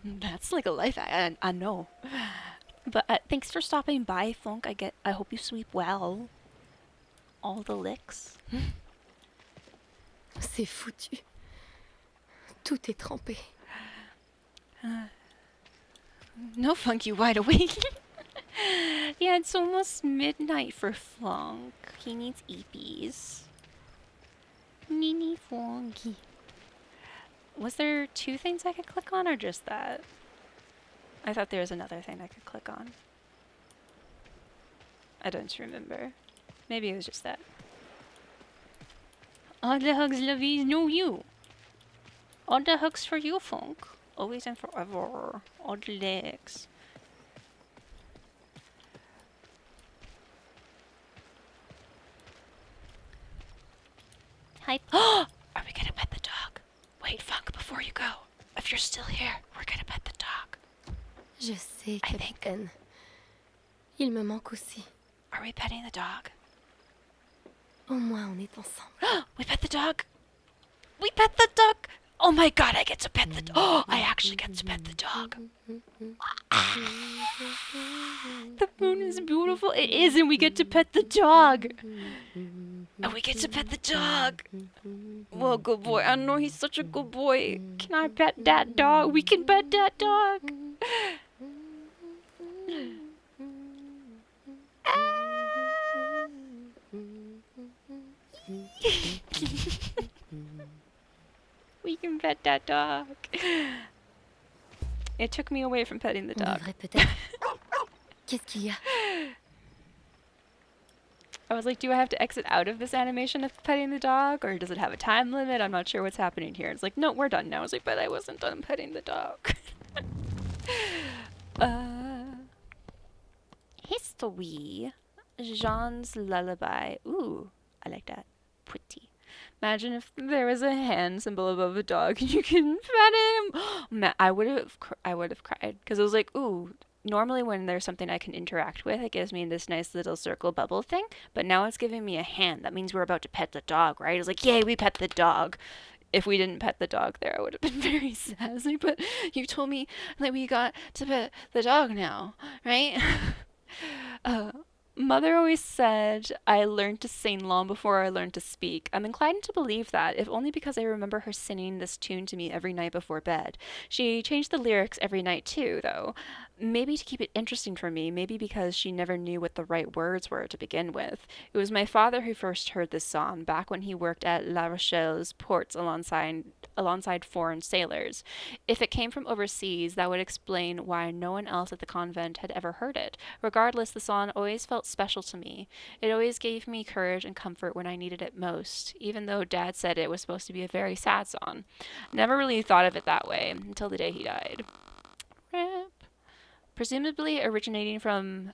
That's like a life hack, I know. But thanks for stopping by, Funk. I hope you sleep well. All the licks. C'est foutu. Tout est trempé. No, Funk, you wide awake. Yeah, it's almost midnight for Funk. He needs EPs. Nini Funky. Was there 2 things I could click on or just that? I thought there was another thing I could click on. I don't remember. Maybe it was just that. All the hugs, lovies, no you. All the hugs for you, Funk. Always and forever. All the legs. Hi. Are we gonna pet the dog? Wait, Funk, before you go. If you're still here, we're gonna pet the dog. Je sais, capitaine. Il me manque aussi. Are we petting the dog? Au moins, on est ensemble. We pet the dog. We pet the dog. Oh my god, I get to pet the dog. Oh, I actually get to pet the dog. The moon is beautiful. It is, and we get to pet the dog. And we get to pet the dog. Well, good boy. I know he's such a good boy. Can I pet that dog? We can pet that dog. We can pet that dog. It took me away from petting the On dog. devrait peut-être. Qu'est-ce qu'il y a? I was like, do I have to exit out of this animation of petting the dog, or does it have a time limit? I'm not sure what's happening here. It's like, no, we're done now. I was like, but I wasn't done petting the dog. History. Jean's lullaby. Ooh, I like that. Pretty. Imagine if there was a hand symbol above a dog and you can pet him. Man, I would have cried because it was like, ooh. Normally when there's something I can interact with, it gives me this nice little circle bubble thing, but now it's giving me a hand. That means we're about to pet the dog, right? It's like, yay, we pet the dog. If we didn't pet the dog there, I would have been very sad. I was like, but you told me that we got to pet the dog now, right? Mother always said I learned to sing long before I learned to speak. I'm inclined to believe that, if only because I remember her singing this tune to me every night before bed. She changed the lyrics every night too, though. Maybe to keep it interesting for me, maybe because she never knew what the right words were to begin with. It was my father who first heard this song, back when he worked at La Rochelle's ports alongside foreign sailors. If it came from overseas, that would explain why no one else at the convent had ever heard it. Regardless, the song always felt special to me. It always gave me courage and comfort when I needed it most, even though Dad said it was supposed to be a very sad song. Never really thought of it that way until the day he died. Rip. Presumably originating from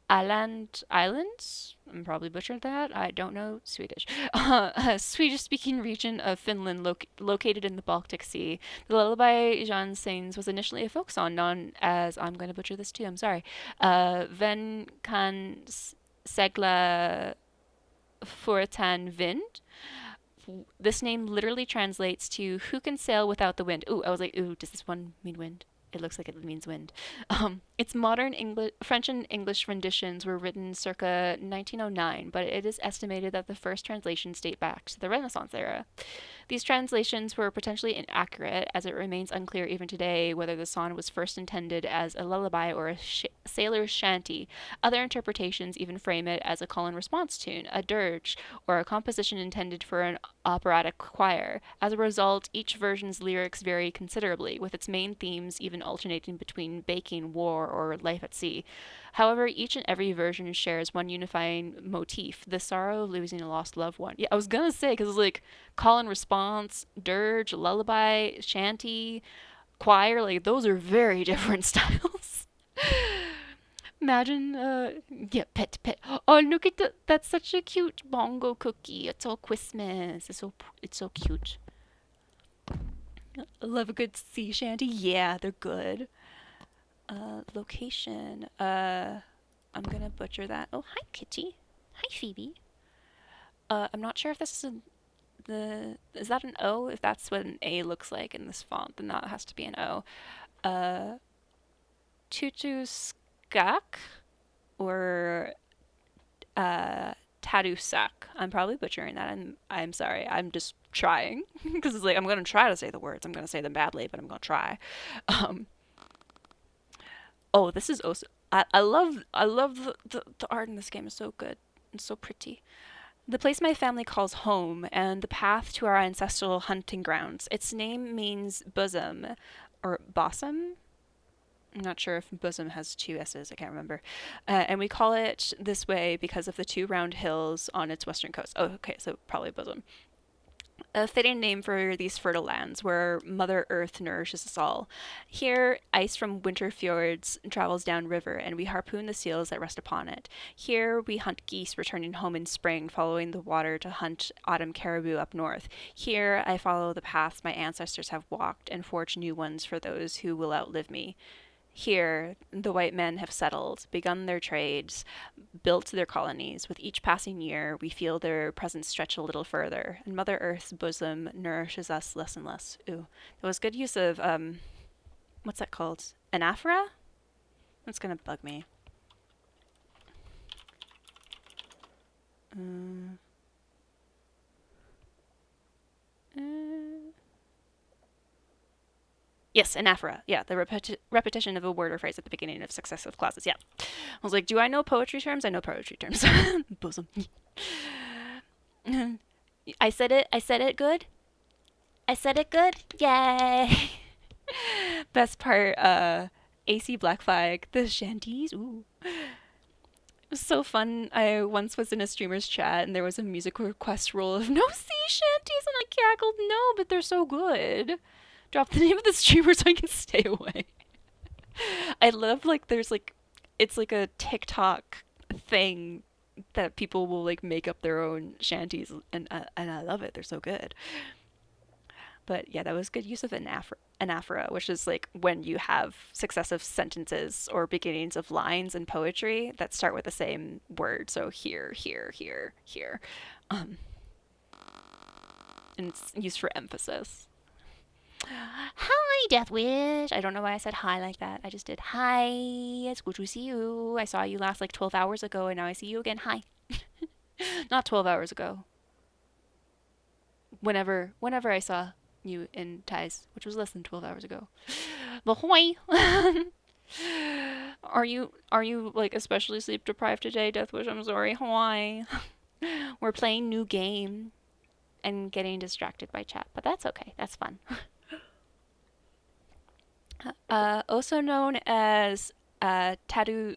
Åland Islands. I'm probably butchered that. I don't know Swedish. A Swedish-speaking region of Finland located in the Baltic Sea. The lullaby Jean sings was initially a folk song known as, I'm going to butcher this too, I'm sorry, Ven kan segla förutan vind. This name literally translates to who can sail without the wind. Ooh, I was like, ooh, does this one mean wind? It looks like it means wind. Its modern French and English renditions were written circa 1909, but it is estimated that the first translations date back to the Renaissance era. These translations were potentially inaccurate, as it remains unclear even today whether the song was first intended as a lullaby or a sailor's shanty. Other interpretations even frame it as a call and response tune, a dirge, or a composition intended for an operatic choir. As a result, each version's lyrics vary considerably, with its main themes even alternating between baking, war, or life at sea. However, each and every version shares one unifying motif, the sorrow of losing a lost loved one. Yeah, I was gonna say, because it's like call and response, dirge, lullaby, shanty, choir, like those are very different styles. Imagine, yeah, pet. Oh, look at that! That's such a cute bongo cookie. It's all Christmas. It's so cute. I love a good sea shanty. Yeah, they're good. Location. I'm gonna butcher that. Oh, hi, Kitty. Hi, Phoebe. I'm not sure if this is is that an O? If that's what an A looks like in this font, then that has to be an O. Tutuskak or Tadusak. I'm probably butchering that. I'm sorry. I'm just trying because it's like I'm gonna try to say the words. I'm gonna say them badly, but I'm gonna try. Oh, this is also. I love the art in this game is so good and so pretty. The place my family calls home, and the path to our ancestral hunting grounds. Its name means bosom, or bosom. I'm not sure if bosom has two S's, I can't remember. And we call it this way because of the two round hills on its western coast. Oh, okay, so probably bosom. A fitting name for these fertile lands where Mother Earth nourishes us all. Here, ice from winter fjords travels downriver, and we harpoon the seals that rest upon it. Here, we hunt geese returning home in spring, following the water to hunt autumn caribou up north. Here, I follow the paths my ancestors have walked and forge new ones for those who will outlive me. Here, the white men have settled, begun their trades, built their colonies. With each passing year, we feel their presence stretch a little further, and Mother Earth's bosom nourishes us less and less. Ooh, that was good use of, what's that called? Anaphora? That's gonna bug me. Yes, anaphora. Yeah, the repetition of a word or phrase at the beginning of successive clauses. Yeah. I was like, do I know poetry terms? I know poetry terms. Bosom. I said it good. I said it good. Yay. Best part, AC Black Flag, the shanties. Ooh. It was so fun. I once was in a streamer's chat and there was a music request rule of no sea shanties, and I cackled, no, but they're so good. Drop the name of the streamer so I can stay away. I love, like, there's like, it's like a TikTok thing that people will like make up their own shanties, and I love it. They're so good. But yeah, that was good use of anaphora, which is like when you have successive sentences or beginnings of lines in poetry that start with the same word. So here, here, here, here. And it's used for emphasis. Hi, Deathwish. I don't know why I said hi like that. I just did hi. It's good to see you. I saw you last like 12 hours ago, and now I see you again. Hi. Not 12 hours ago. Whenever I saw you in ties, which was less than 12 hours ago. But hoy. Are you like especially sleep deprived today, Deathwish? I'm sorry. Hoy. We're playing new game and getting distracted by chat, but that's okay. That's fun. Also known as Tadoussac,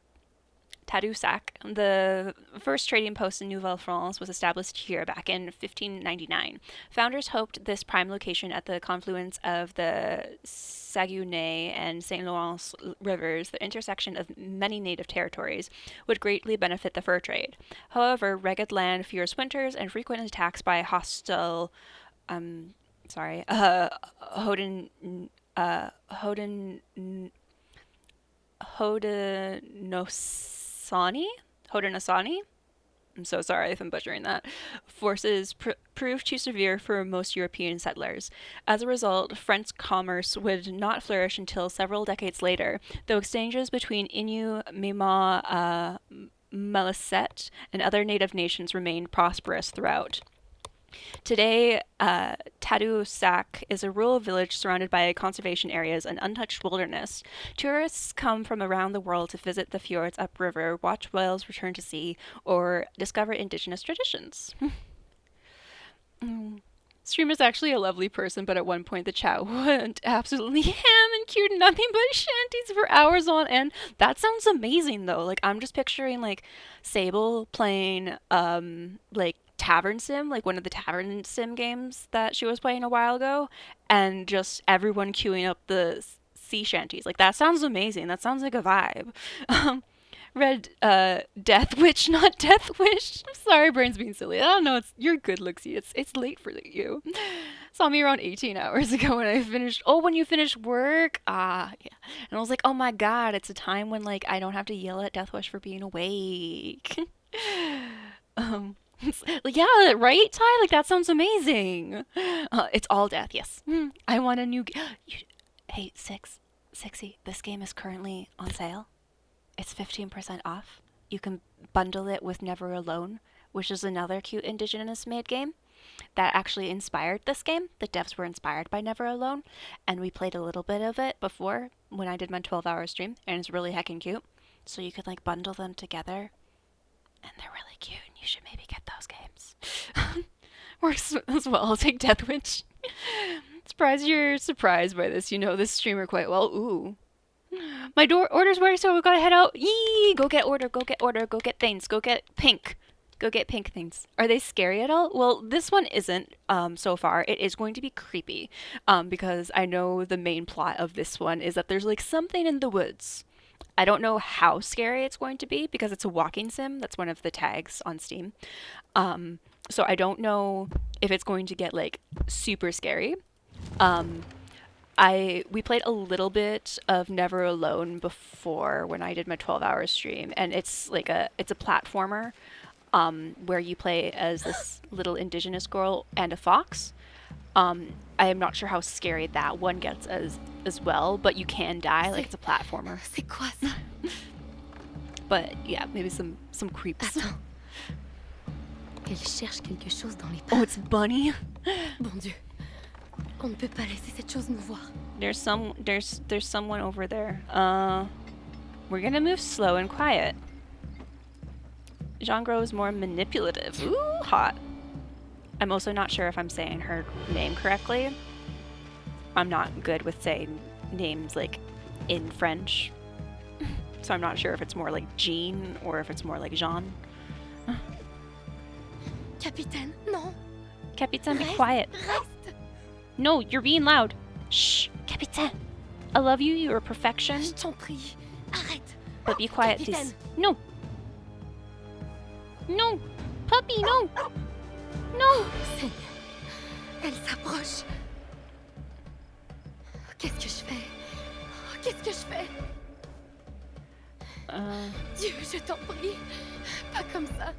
the first trading post in Nouvelle-France was established here back in 1599. Founders hoped this prime location at the confluence of the Saguenay and St. Lawrence rivers, the intersection of many native territories, would greatly benefit the fur trade. However, rugged land, fierce winters, and frequent attacks by hostile, Haudenosaunee? I'm so sorry if I'm butchering that. Forces proved too severe for most European settlers. As a result, French commerce would not flourish until several decades later, though exchanges between Innu, Mi'kmaq, Malecet, and other native nations remained prosperous throughout. Today, Tadoussac is a rural village surrounded by conservation areas and untouched wilderness. Tourists come from around the world to visit the fjords upriver, watch whales return to sea, or discover indigenous traditions. Streamer's actually a lovely person, but at one point the chat went absolutely ham and queued nothing but shanties for hours on end. That sounds amazing, though. Like, I'm just picturing, like, Sable playing, like, Tavern Sim, like one of the Tavern Sim games that she was playing a while ago, and just everyone queuing up the sea shanties. Like, that sounds amazing. That sounds like a vibe. Read Death Witch, not Death Wish. I'm sorry, brain's being silly. I don't know. You're good, Lixie. It's late for you. Saw me around 18 hours ago when I finished. Oh, when you finish work. Yeah. And I was like, oh my god, it's a time when like I don't have to yell at Death Wish for being awake. Yeah, right, Ty? Like, that sounds amazing. It's all death, yes. I want a new... Hey, Sixy, this game is currently on sale. It's 15% off. You can bundle it with Never Alone, which is another cute indigenous-made game that actually inspired this game. The devs were inspired by Never Alone, and we played a little bit of it before when I did my 12-hour stream, and it's really heckin' cute. So you could, like, bundle them together, and they're really cute. You should maybe get those games. Works as well. I'll take Death Witch. Surprised you're surprised by this. You know this streamer quite well. Ooh. My order's ready, so we gotta head out. Yee! Go get order, go get order, go get things, go get pink. Go get pink things. Are they scary at all? Well, this one isn't so far. It is going to be creepy because I know the main plot of this one is that there's like something in the woods. I don't know how scary it's going to be because it's a walking sim. That's one of the tags on Steam. So I don't know if it's going to get like super scary. We played a little bit of Never Alone before when I did my 12-hour stream, and it's like a platformer where you play as this little indigenous girl and a fox. I am not sure how scary that one gets as well, but you can die, like it's a platformer. C'est quoi ça? But yeah, maybe some creeps. Attends. Elle cherche quelque chose dans les pas. Oh, it's Bunny. Bon Dieu. On ne peut pas laisser cette chose nous voir. There's someone over there. We're gonna move slow and quiet. Jean Gros is more manipulative. Ooh, hot. I'm also not sure if I'm saying her name correctly. I'm not good with saying names like in French. So I'm not sure if it's more like Jean or if it's more like Jean. Capitaine, non. Capitaine, be Reste, quiet. Reste. No, you're being loud. Shh, Capitaine. I love you, you're perfection. Je t'en prie, arrête. But be quiet, Capitaine. please. No. No. Puppy, no. No. Seigneur, elle s'approche. Qu'est-ce que je fais? Qu'est-ce que je fais? Dieu, je t'en prie. Pas comme ça.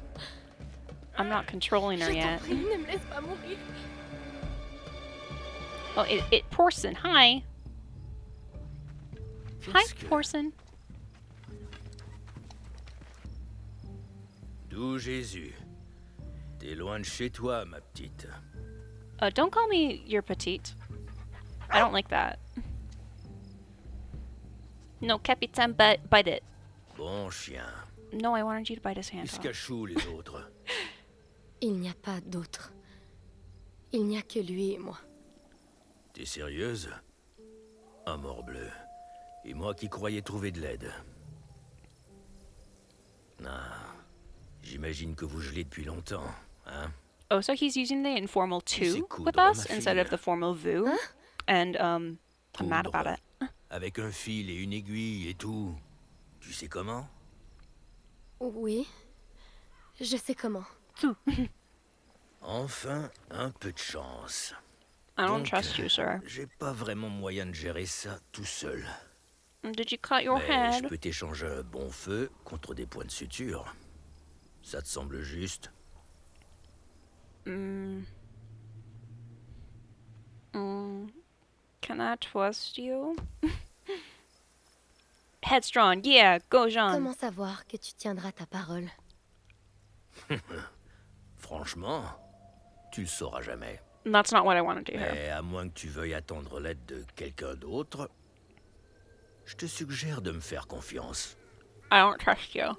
I'm not controlling her Je t'en yet. prie, ne me laisse pas mourir. Oh, it Porson, hi. Hi, Porson. D'où Jésus? T'es loin de chez toi, ma petite. Don't call me your petite. I don't like that. No, Capitaine, bite it. Bon chien. No, I wanted you to bite his hand Ils se off. cachent où, les autres? Il n'y a pas d'autre. Il n'y a que lui et moi. T'es sérieuse? Ah, morbleu. Et moi qui croyais trouver de l'aide. Ah, j'imagine que vous gelez depuis longtemps, hein? Oh, so he's using the informal C'est to coudre, with us ma instead of fille. the formal vous. And, I'm mad about it. Avec un fil et une aiguille et tout. Tu sais comment? Oui, je sais comment. Enfin, un peu de chance. I don't Donc, trust you, sir. J'ai pas vraiment moyen de gérer ça tout seul. Did you cut your Mais head? je peux t'échanger un bon feu contre des points de suture. Ça te semble juste? Can I trust you? Headstrong, yeah, go Jean. Comment savoir que tu tiendras ta parole? Franchement, tu le sauras jamais. That's not what I wanted to hear. Mais à moins que tu veuilles attendre l'aide de quelqu'un d'autre, je te suggère de me faire confiance. I don't trust you.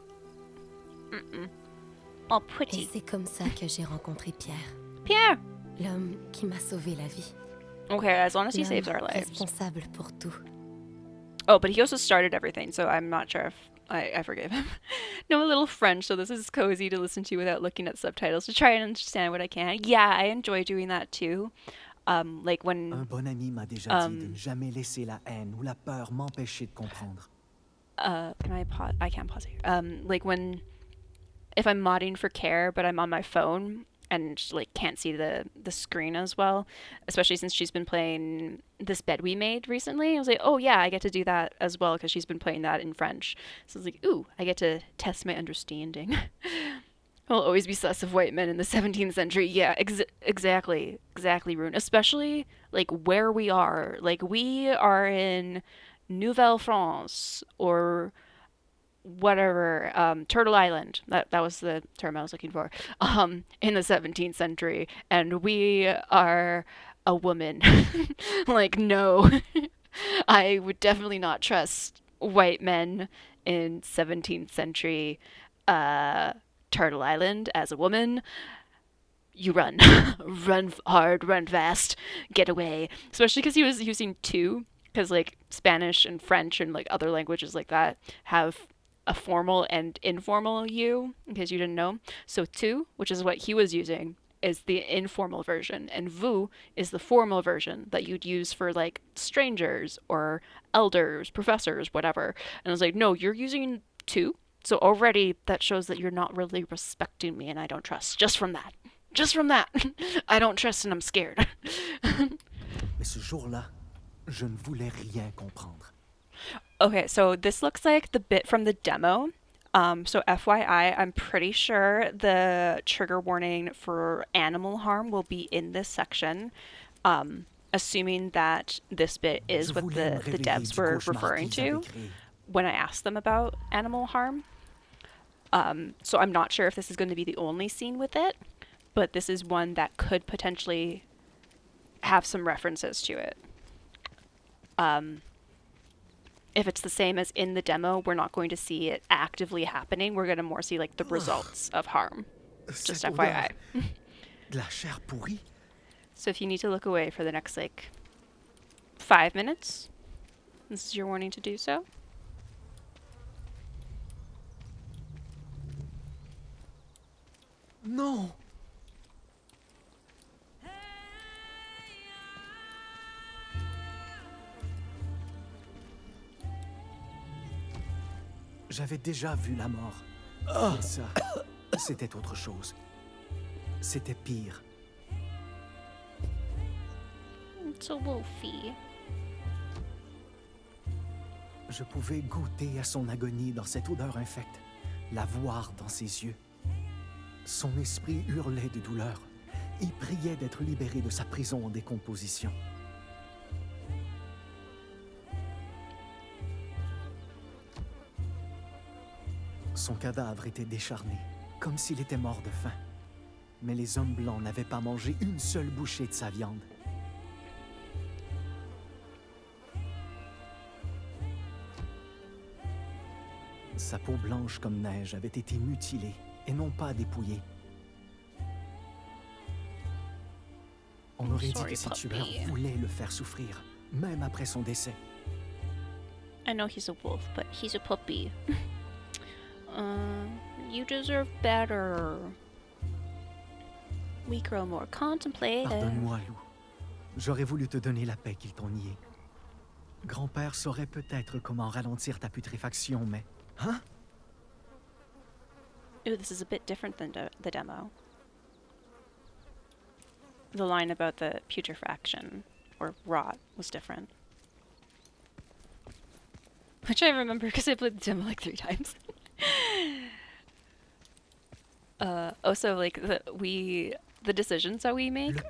Oh, Et pretty. c'est comme ça que j'ai rencontré Pierre. Pierre! L'homme qui m'a sauvé la vie. Okay, as long as he L'homme saves our lives. responsable pour tout. Oh, but he also started everything, so I'm not sure if I forgive him. No, a little French, so this is cozy to listen to without looking at subtitles to try and understand what I can. Yeah, I enjoy doing that too. Like when Un bon ami m'a déjà dit de ne jamais laisser la haine ou la peur m'empêcher de comprendre. can I pause? I can't pause here. Like when if I'm modding for care, but I'm on my phone and like can't see the screen as well, especially since she's been playing this bed we made recently. I was like, oh yeah, I get to do that as well because she's been playing that in French. So I was like, ooh, I get to test my understanding. I'll always be sus of white men in the 17th century. Yeah, exactly, Rune. Especially like where we are. Like we are in Nouvelle France or whatever, Turtle Island. That was the term I was looking for. In the 17th century, and we are a woman. Like no, I would definitely not trust white men in 17th century Turtle Island as a woman. You run. Run hard, run fast, get away. Especially because he was using two, because like Spanish and French and like other languages like that have a formal and informal you, in case you didn't know. So tu, which is what he was using, is the informal version, and vous is the formal version that you'd use for like strangers or elders, professors, whatever. And I was like, no, you're using tu. So already that shows that you're not really respecting me and I don't trust. Just from that. I don't trust and I'm scared. Mais ce jour-là, je ne voulais rien comprendre. Okay, so this looks like the bit from the demo. So FYI, I'm pretty sure the trigger warning for animal harm will be in this section, assuming that this bit is what the devs were referring to when I asked them about animal harm. So I'm not sure if this is going to be the only scene with it, but this is one that could potentially have some references to it. If it's the same as in the demo, we're not going to see it actively happening. We're going to more see like the results of harm. Just FYI. De la chair pourrie? So if you need to look away for the next like 5 minutes, This is your warning to do so. Non. J'avais déjà vu la mort. Mais ça, c'était autre chose. C'était pire. It's a wolfie. Je pouvais goûter à son agonie dans cette odeur infecte, la voir dans ses yeux. Son esprit hurlait de douleur. Il priait d'être libéré de sa prison en décomposition. Son cadavre était décharné, comme s'il était mort de faim. Mais les hommes blancs n'avaient pas mangé une seule bouchée de sa viande. Sa peau blanche comme neige avait été mutilée et non pas dépouillée. On aurait dit que ses tueurs voulaient le faire souffrir, même après son décès. I know he's a wolf, but he's a puppy. You deserve better. We grow more contemplative. Pardonne-moi, Lou. J'aurais voulu te donner la paix qu'ils t'ont niée. Grand-père saurait peut-être comment ralentir ta putréfaction, mais... Hein? Ooh, this is a bit different than the demo. The line about the putrefaction, or rot, was different. Which I remember because I played the demo like 3 times. Also, like, the decisions that we make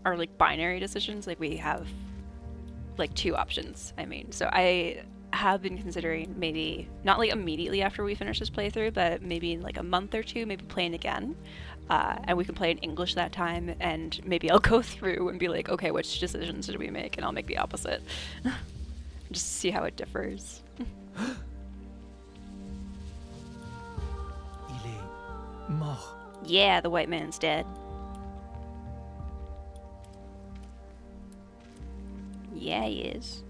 are like binary decisions. Like, we have like 2 options, I mean. So I have been considering maybe, not like immediately after we finish this playthrough, but maybe in like a month or 2, maybe playing again. And we can play in English that time, and maybe I'll go through and be like, okay, which decisions did we make? And I'll make the opposite. Just see how it differs. Il est mort. Yeah, the white man's dead. Yeah, he is.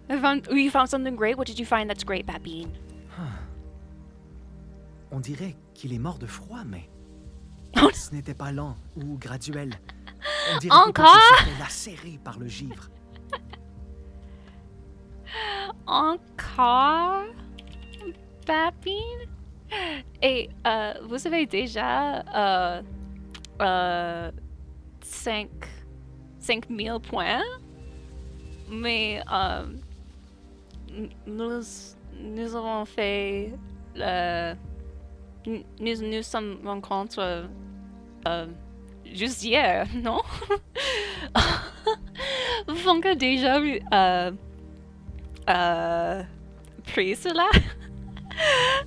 You found something great? What did you find that's great, Babine? On dirait qu'il est mort de froid, mais... Ce n'était pas lent ou graduel. On dirait plutôt qu'il s'était lacéré par le givre. Encore? Babine? Et vous avez déjà 5000 points, mais nous avons fait nous sommes rencontrés juste hier, non? Vous avez déjà pris cela?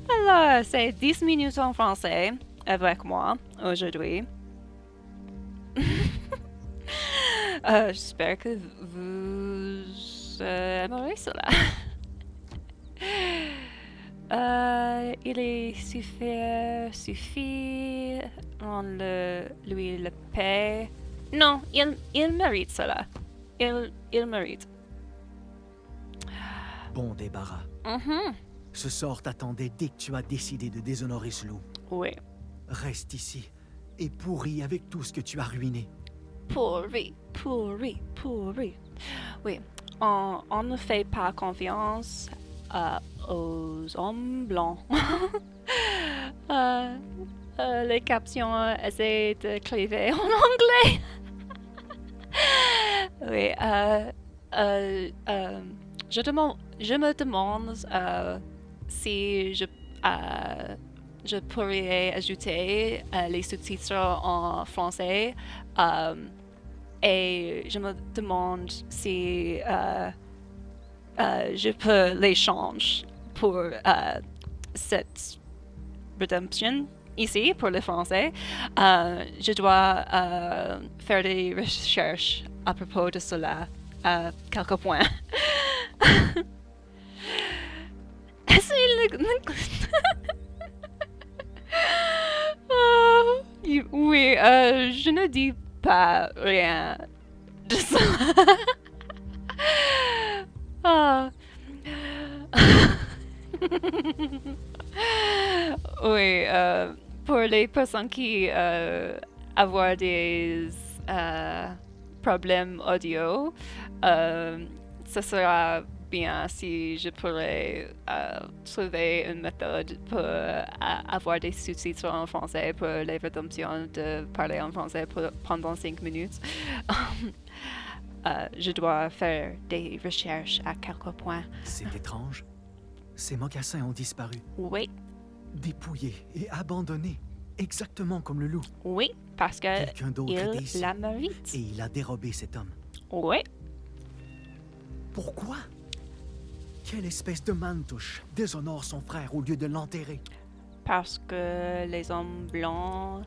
Alors, c'est 10 minutes en français avec moi aujourd'hui. J'espère que vous aimerez cela. Il suffit on lui le paie. Non, il mérite cela. Il mérite. Bon débarras. Ce sort t'attendait dès que tu as décidé de déshonorer ce loup. Oui. Reste ici et pourris avec tout ce que tu as ruiné. Pourri. Oui, on ne fait pas confiance aux hommes blancs. Les captions essaient de cliver en anglais. Oui, je me demande si je pourrais ajouter les sous-titres en français. Et je me demande si je peux les changer pour cette redemption ici, pour le français. Je dois faire des recherches à propos de cela à quelques points. Oui, je ne dis pas rien Just Ah. Oui, pour les personnes qui avoir des problèmes audio, ce sera bien si je pourrais trouver une méthode pour avoir des sous-titres en français pour les rédemptions de parler en français pendant 5 minutes. Je dois faire des recherches à quelques points. C'est étrange. Ces mocassins ont disparu. Oui. Dépouillés et abandonnés. Exactement comme le loup. Oui, parce que Quelqu'un d'autre était ici. il la mérite. Et il a dérobé cet homme. Oui. Pourquoi? Quelle espèce de mantouche déshonore son frère au lieu de l'enterrer? Parce que les hommes blancs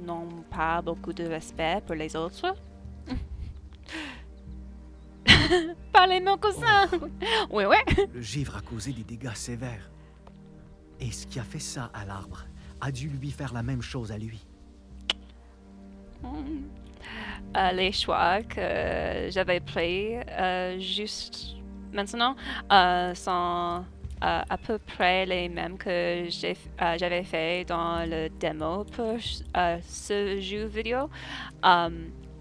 n'ont pas beaucoup de respect pour les autres. Parlez mon cousin. Oui, oui. Le givre a causé des dégâts sévères. Et ce qui a fait ça à l'arbre a dû lui faire la même chose à lui. Les choix que j'avais pris juste maintenant sont à peu près les mêmes que j'avais fait dans le démo pour ce jeu vidéo.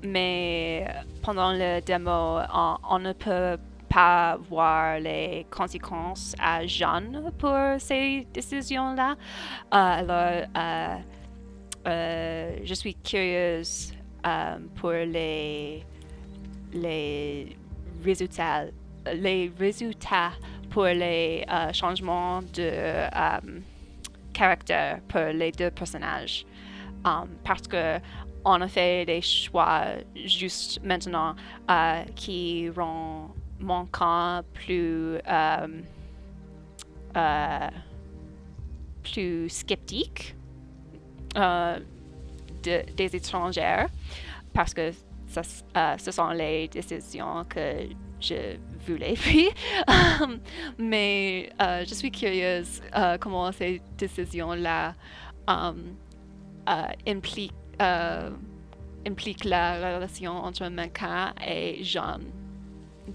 Mais pendant le démo, on ne peut pas voir les conséquences à Jeanne pour ces décisions-là. Alors, je suis curieuse pour les résultats pour les changements de caractère pour les deux personnages. Parce que on a fait des choix juste maintenant qui rend mon camp plus sceptique des étrangères parce que ce sont les décisions que je voulais faire. Mais je suis curieuse comment ces décisions-là impliquent la relation entre Manka et Jean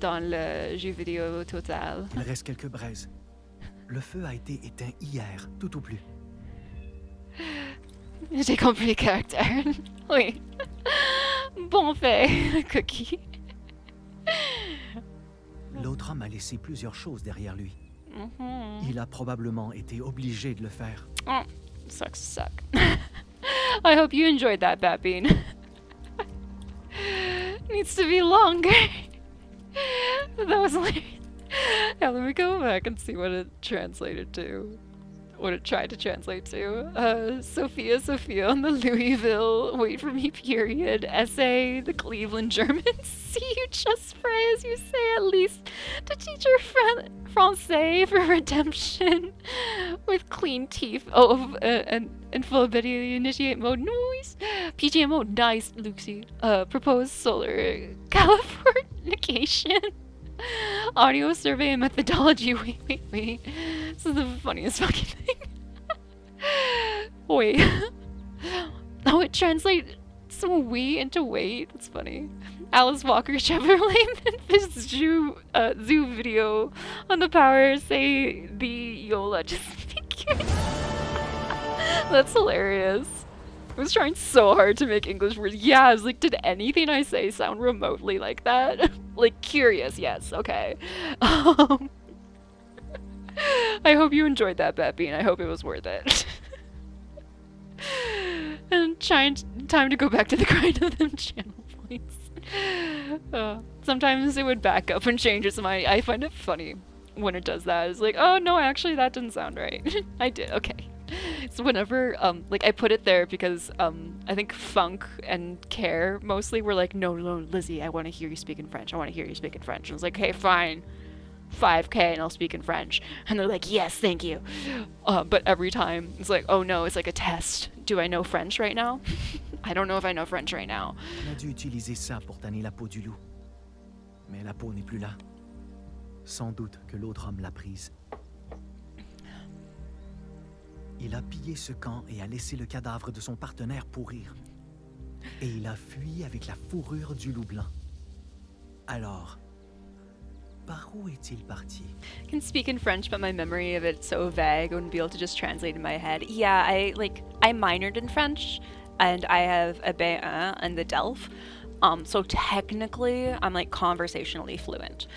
dans le jeu vidéo total. Il reste quelques braises. Le feu a été éteint hier, tout au plus. J'ai compris le caractère. Oui. Bon fait, Cookie. L'autre homme a laissé plusieurs choses derrière lui. Mm-hmm. Il a probablement été obligé de le faire. Oh, suck. I hope you enjoyed that, Batbean. Needs to be longer. That was like... Yeah, let me go back and see what it translated to. What it tried to translate to. Sophia on the Louisville Wait For Me period essay, the Cleveland Germans see you just pray as you say at least to teach your Francais for redemption with clean teeth. And full ability initiate mode noise. PGM mode nice, Lucy. Proposed solar Californication. Audio survey and methodology. Wait. This is the funniest fucking thing. Wait. Oh, it translates some we into wait. That's funny. Alice Walker Chevrolet Memphis Zoo video on the power say the Yola just figured. That's hilarious. I was trying so hard to make English words. Yeah, I was like, did anything I say sound remotely like that? Like, curious, yes, okay. I hope you enjoyed that, Batbean. I hope it was worth it. And time to go back to the grind of them channel points. Sometimes it would back up and change its mind. I find it funny when it does that. It's like, oh no, actually that didn't sound right. I did, okay. So whenever, like, I put it there because, I think Funk and Care mostly were like, no, Lizzie, I want to hear you speak in French. And I was like, okay, fine. 5K and I'll speak in French. And they're like, yes, thank you. But every time, it's like, oh no, it's like a test. Do I know French right now? I don't know if I know French right now. On a dû utiliser ça pour tanner la peau du loup. Mais la peau n'est plus là. Sans doute que l'autre homme l'a prise. Il a pillé ce camp et a laissé le cadavre de son partenaire pourrir. et il a fui avec la fourrure du loup blanc. Alors, par où est-il parti? I can speak in French, but my memory of it's so vague. I wouldn't be able to just translate in my head. Yeah, I minored in French, and I have a B1 and the DELF. So technically, I'm like conversationally fluent.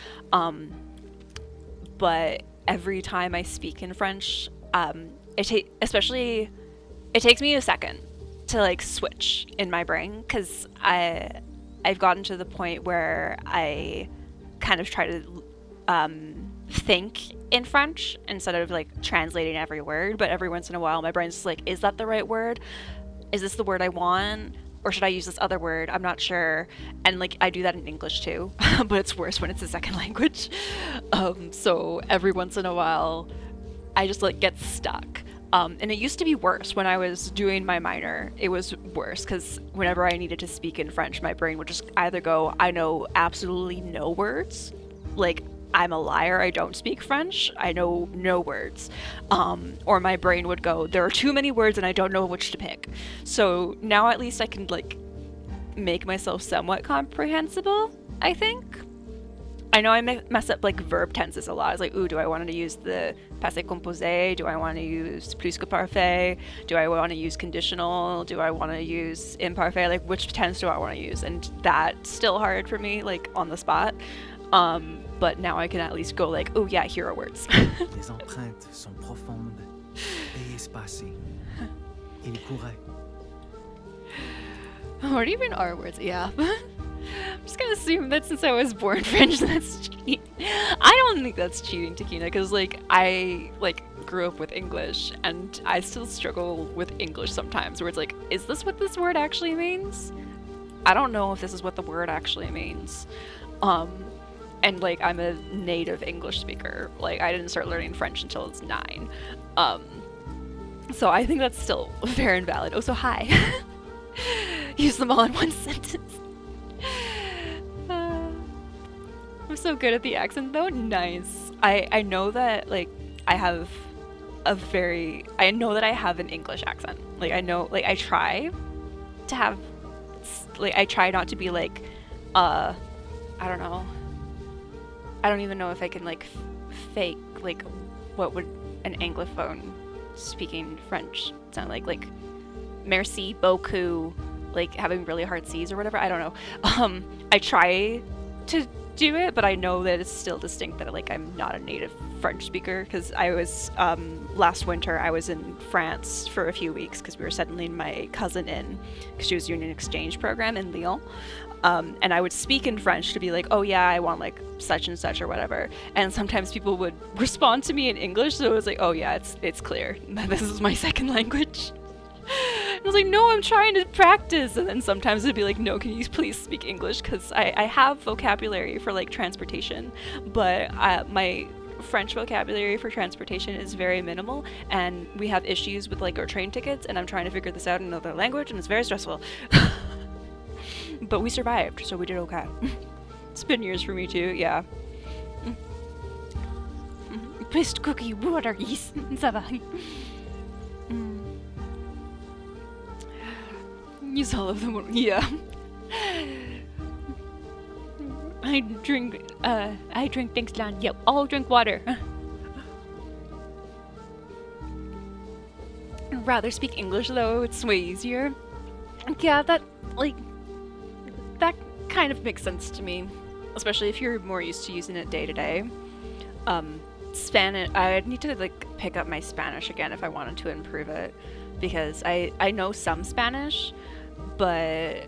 But every time I speak in French, it takes me a second to like switch in my brain, because I've gotten to the point where I kind of try to think in French instead of like translating every word. But every once in a while my brain's just like, is that the right word? Is this the word I want? Or should I use this other word? I'm not sure. And like I do that in English too, but it's worse when it's a second language. So every once in a while I just like get stuck. And it used to be worse when I was doing my minor. It was worse because whenever I needed to speak in French, my brain would just either go, I know absolutely no words, like I'm a liar, I don't speak French, I know no words. Or my brain would go, there are too many words and I don't know which to pick. So now at least I can like make myself somewhat comprehensible, I think. I know I mess up like verb tenses a lot. It's like, ooh, do I want to use the passé composé? Do I want to use plus que parfait? Do I want to use conditional? Do I want to use imparfait? Like, which tense do I want to use? And that's still hard for me, like on the spot. But now I can at least go like, oh yeah, here are words. Les empreintes sont profondes et espacées. Il courait. What even are words? Yeah. I'm just gonna assume that since I was born French, that's cheating. I don't think that's cheating, Takina, because like I like grew up with English and I still struggle with English sometimes, where it's like, is this what this word actually means? I don't know if this is what the word actually means. And like I'm a native English speaker. Like I didn't start learning French until I was 9. So I think that's still fair and valid. Oh, so hi. Use them all in one sentence. I'm so good at the accent though. Nice. I know that like I have I know that I have an English accent. Like I know, like I try to have, like I try not to be like, I don't know. I don't even know if I can like fake like what would an Anglophone speaking French sound like. Like merci beaucoup, like having really hard C's or whatever. I don't know. I try to do it, but I know that it's still distinct that like I'm not a native French speaker, because I was last winter I was in France for a few weeks because we were settling my cousin in, because she was doing an exchange program in Lyon. And I would speak in French to be like, oh yeah, I want like such and such or whatever. And sometimes people would respond to me in English, so it was like, oh yeah, it's clear that this is my second language. I was like, no, I'm trying to practice. And then sometimes it'd be like, no, can you please speak English? Because I have vocabulary for like transportation, but my French vocabulary for transportation is very minimal, and we have issues with like our train tickets, and I'm trying to figure this out in another language, and it's very stressful. But we survived, so we did okay. It's been years for me too, yeah. Best cookie water, yes. Ça va. Use all of them, yeah. I drink thanks, Lan. Yep, I'll drink water. I'd rather speak English though, it's way easier. Yeah, that kind of makes sense to me, especially if you're more used to using it day to day. Spanish, I'd need to like pick up my Spanish again if I wanted to improve it, because I know some Spanish, but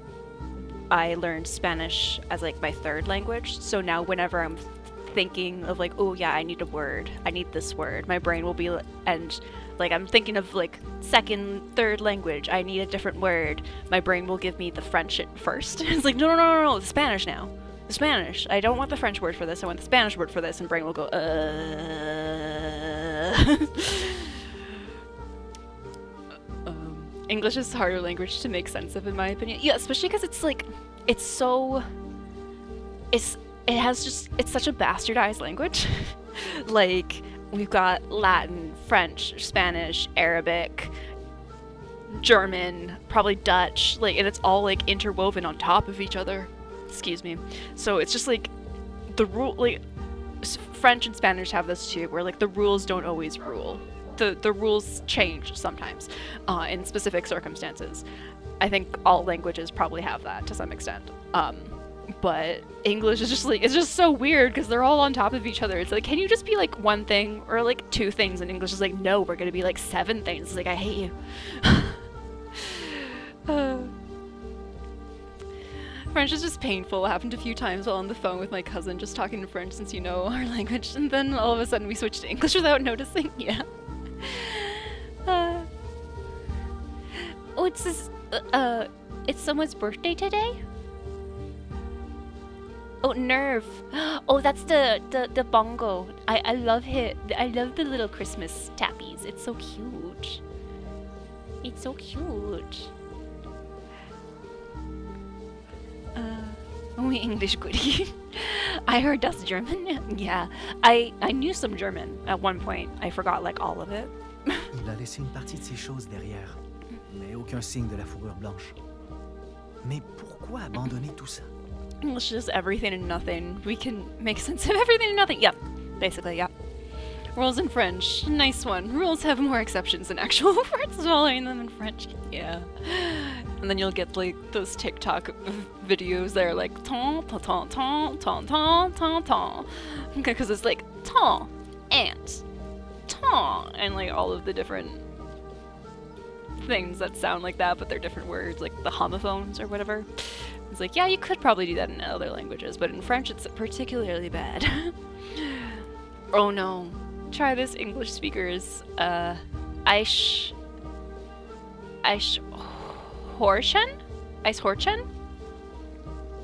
I learned Spanish as like my third language. So now whenever I'm thinking of like, oh yeah, I need a word, I need this word, my brain will be, and like I'm thinking of like second, third language, I need a different word, my brain will give me the French first. It's like, no, the Spanish now. The Spanish. I don't want the French word for this, I want the Spanish word for this, and brain will go, English is a harder language to make sense of, in my opinion. Yeah, especially because it's like, it's such a bastardized language. Like, we've got Latin, French, Spanish, Arabic, German, probably Dutch, like, and it's all like interwoven on top of each other. Excuse me. So it's just like the rule, like French and Spanish have this too, where like the rules don't always rule. The rules change sometimes in specific circumstances. I think all languages probably have that to some extent. But English is just like, it's just so weird because they're all on top of each other. It's like, can you just be like one thing or like two things? And English is like, no, we're gonna be like 7 things. It's like, I hate you. French is just painful. It happened a few times while on the phone with my cousin, just talking in French since you know our language, and then all of a sudden we switched to English without noticing. Yeah. Oh, it's someone's birthday today? Oh, Nerve. Oh, that's the bongo. I love it. I love the little Christmas tappies. It's so cute. It's so cute. Only English goodie. I heard that's German. Yeah, I knew some German at one point. I forgot like all of it. Il a laissé une partie de ses choses derrière, mais aucun signe de la fourrure blanche. Mais pourquoi abandonner tout ça? English is everything and nothing. We can make sense of everything and nothing. Yep, basically, yep. Rules in French. Nice one. Rules have more exceptions than actual words following them in French. Yeah. And then you'll get like those TikTok videos that are like ton ton ton ton ton ton ton ton, because it's like ton and ton and like all of the different things that sound like that, but they're different words, like the homophones or whatever. It's like, yeah, you could probably do that in other languages, but in French it's particularly bad. Oh no. Try this, English speakers. Eich Horchen?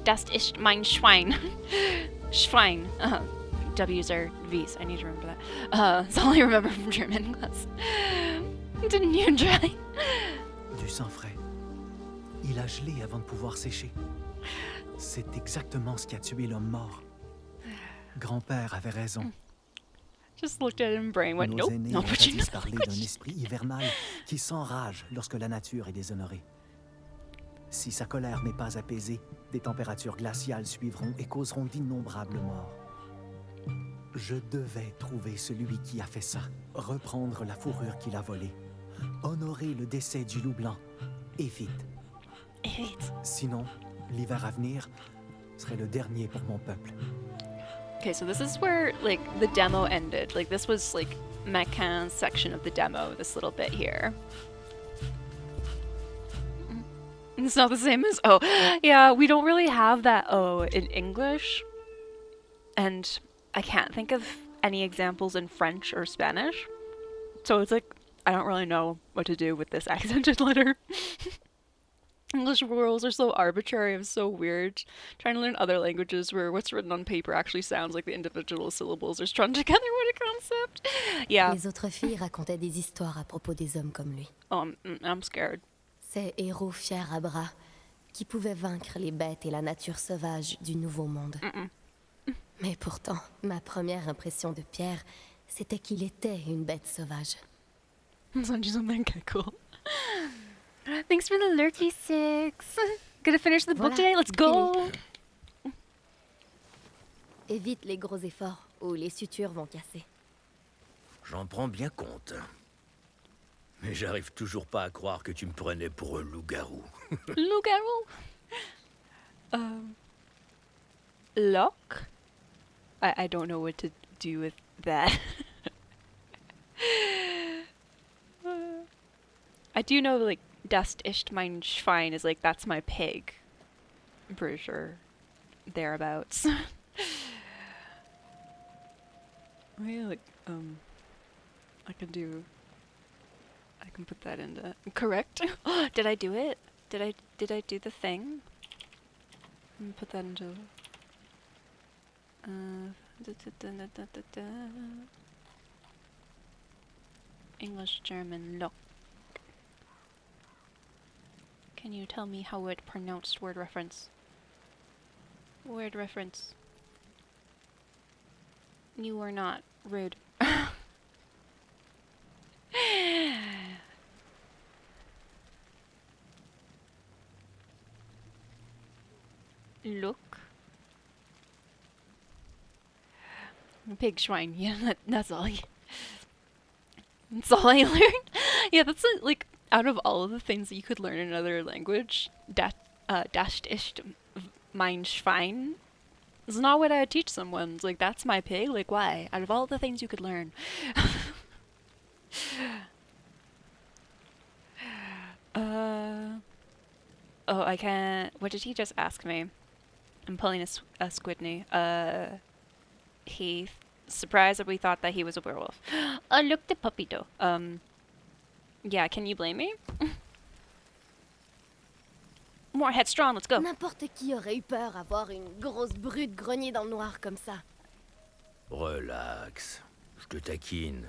Das ist mein Schwein. Schwein. W's are V's. I need to remember that. That's all I remember from German class. Didn't you try? Du sang frais. Il a gelé avant de pouvoir sécher. C'est exactement ce qui a tué l'homme mort. Grand-père avait raison. Just looked at him, brain went, Nos nope, aînés not ont put you jadis parlé d'un esprit hivernal qui s'enrage lorsque la nature est déshonorée. Si sa colère n'est pas apaisée, des températures glaciales suivront et causeront d'innombrables morts. Je devais trouver celui qui a fait ça, reprendre la fourrure qu'il a volée, honorer le décès du loup blanc, et vite. Sinon, l'hiver à venir serait le dernier pour mon peuple. Okay, so this is where, like, the demo ended. Like, this was, like, Mekan's section of the demo, this little bit here. It's not the same as O. Yeah, we don't really have that O in English. And I can't think of any examples in French or Spanish. So it's like, I don't really know what to do with this accented letter. English rules are so arbitrary and so weird. Trying to learn other languages where what's written on paper actually sounds like the individual syllables are strung together. What a concept. Yeah. Les autres filles racontaient des histoires à propos des hommes comme lui. Oh, I'm scared. Ces héros fiers à bras qui pouvaient vaincre les bêtes et la nature sauvage du Nouveau Monde. Mais pourtant, ma première impression de Pierre, c'était qu'il était une bête sauvage. Cool. Thanks for the lurky 6. Gonna finish the book today? Let's go! Évite les gros efforts ou les sutures vont casser. J'en prends bien compte. Mais j'arrive toujours pas à croire que tu me prenais pour un loup-garou. Loup-garou? Lock? I don't know what to do with that. I do know, like, Das ist mein Schwein is like, that's my pig. I'm pretty sure. Thereabouts. Yeah, like, I can put that into correct. Did I do it? Did I do the thing? Put that into English, German, look. Can you tell me how it pronounced word reference? Word reference. You are not rude. Look. Pig schwein, yeah, that's all. That's all I learned. Yeah, that's like out of all of the things that you could learn in another language, das ist mein Schwein is not what I would teach someone. It's like, that's my pig. Like, why? Out of all the things you could learn. Oh, I can't. What did he just ask me? I'm pulling a squidney. He surprised that we thought that he was a werewolf. Look, the puppito. Yeah, can you blame me? More headstrong, let's go. N'importe qui aurait eu peur à voir une grosse brute grogner dans le noir comme ça. Relax, je te taquine.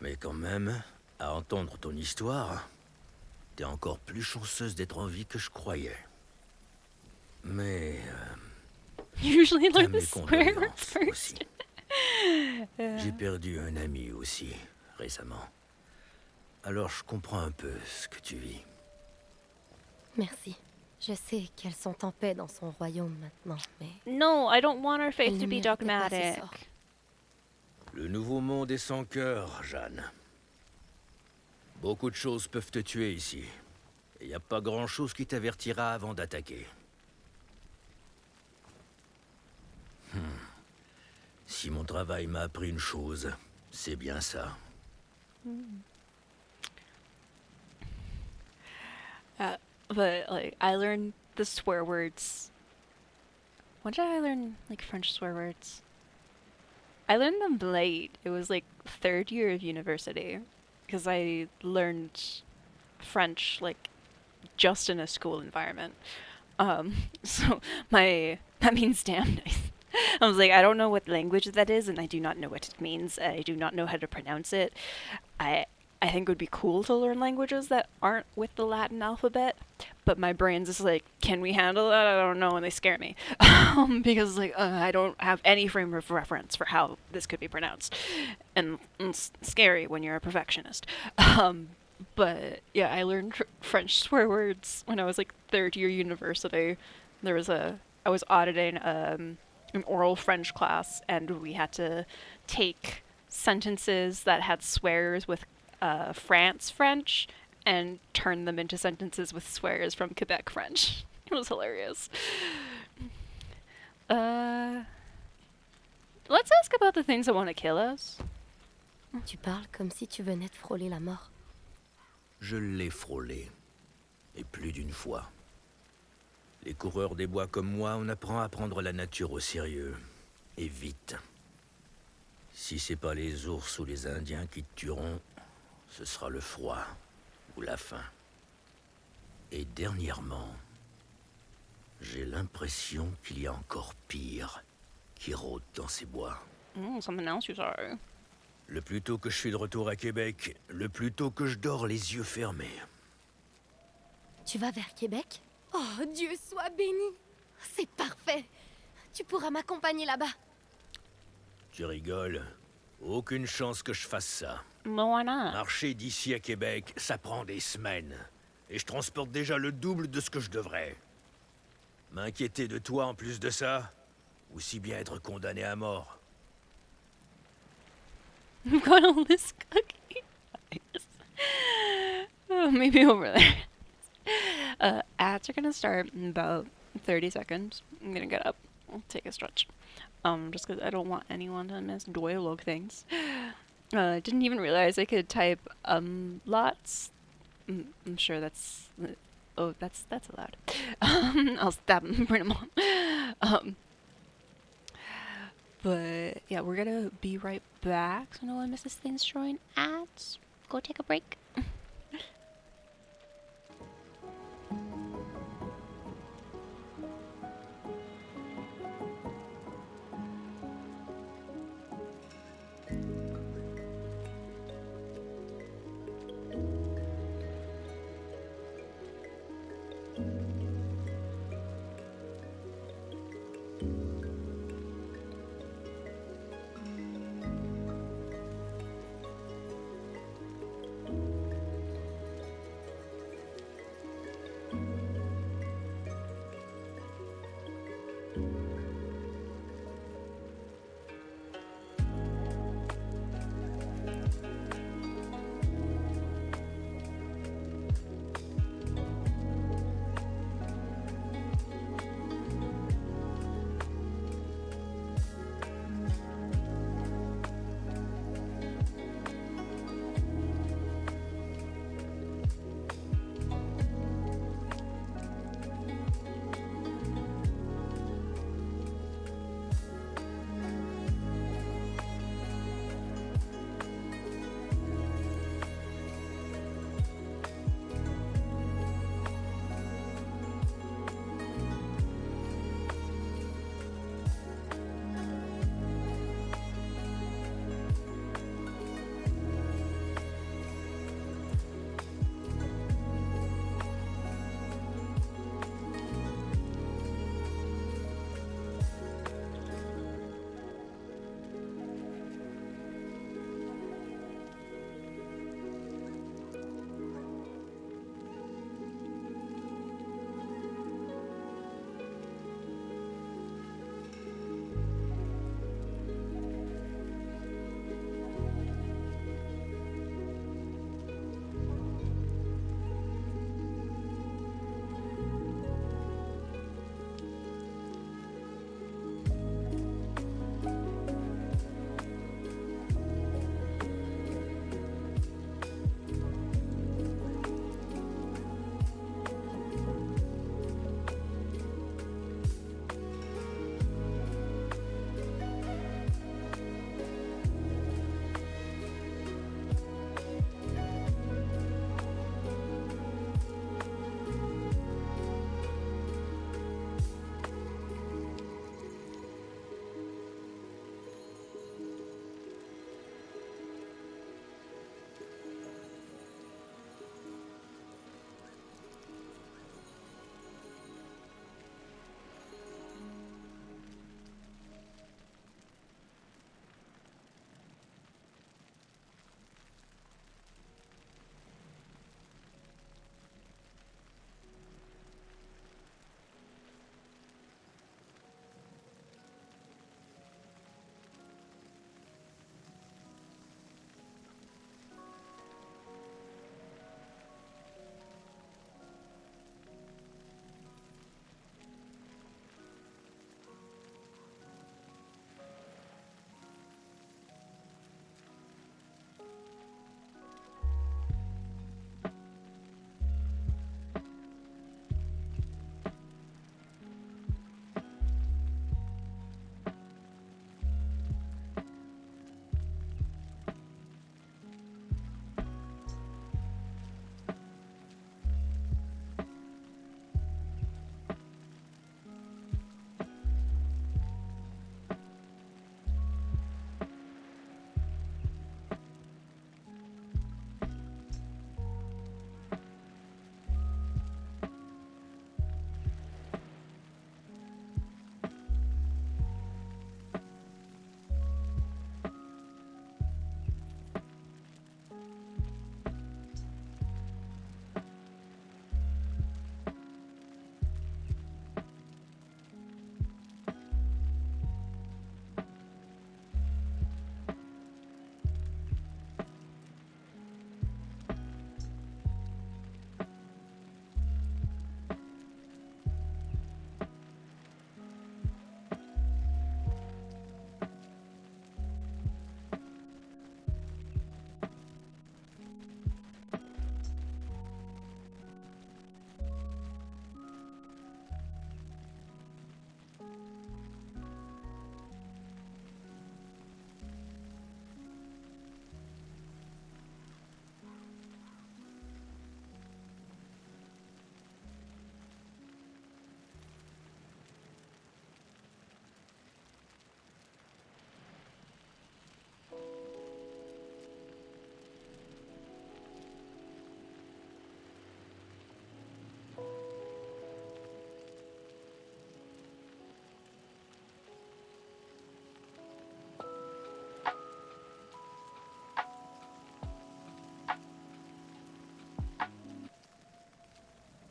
Mais quand même, à entendre ton histoire, t'es encore plus chanceuse d'être en vie que je croyais. Mais... Usually t'as learn mes the swear words condoléances first. aussi. J'ai perdu un ami aussi, récemment. Alors je comprends un peu ce que tu vis. Merci. Je sais qu'elles sont en paix dans son royaume maintenant, mais... No, I don't want our faith Elle to be ne méritait pas ce dogmatic. sort. Le nouveau monde est sans cœur, Jeanne. Beaucoup de choses peuvent te tuer ici. Et y a pas grand-chose qui t'avertira avant d'attaquer. Si mon travail m'a appris une chose, c'est bien ça. But like, I learned the swear words. When did I learn like French swear words? I learned them late. It was like 3rd year of university, because I learned French like just in a school environment. So that means damn nice. I was like, I don't know what language that is, and I do not know what it means. I do not know how to pronounce it. I think it would be cool to learn languages that aren't with the Latin alphabet, but my brain's just like, can we handle that? I don't know, and they scare me. Because like, I don't have any frame of reference for how this could be pronounced. And it's scary when you're a perfectionist. But yeah, I learned French swear words when I was like 3rd year university. I was auditing an oral French class, and we had to take sentences that had swears with France French and turn them into sentences with swears from Quebec French. It was hilarious. Let's ask about the things that want to kill us. Tu parles comme si tu venais de frôler la mort. Je l'ai frôlé. Et plus d'une fois. Les coureurs des bois comme moi, on apprend à prendre la nature au sérieux. Et vite. Si c'est pas les ours ou les Indiens qui te tueront, ce sera le froid ou la faim. Et dernièrement, j'ai l'impression qu'il y a encore pire qui rôde dans ces bois. Something else you saw. Le plus tôt que je suis de retour à Québec, le plus tôt que je dors les yeux fermés. Tu vas vers Québec? Oh, Dieu soit béni! C'est parfait! Tu pourras m'accompagner là-bas. Tu rigoles? Aucune chance que je fasse ça. Why not? Marcher d'ici à Québec, ça prend des semaines. Et je transporte déjà le double de ce que je devrais. M'inquiéter de toi en plus de ça? Ou si bien être condamné à mort? I've got a list cookie. Oh, maybe over there. Ads are gonna start in about 30 seconds. I'm gonna get up. I'll take a stretch. Just because I don't want anyone to miss dialogue things. I didn't even realize I could type lots. I'm sure that's oh that's allowed. I'll stab him, bring him on. But yeah, we're gonna be right back. So no one misses things showing ads. Go take a break.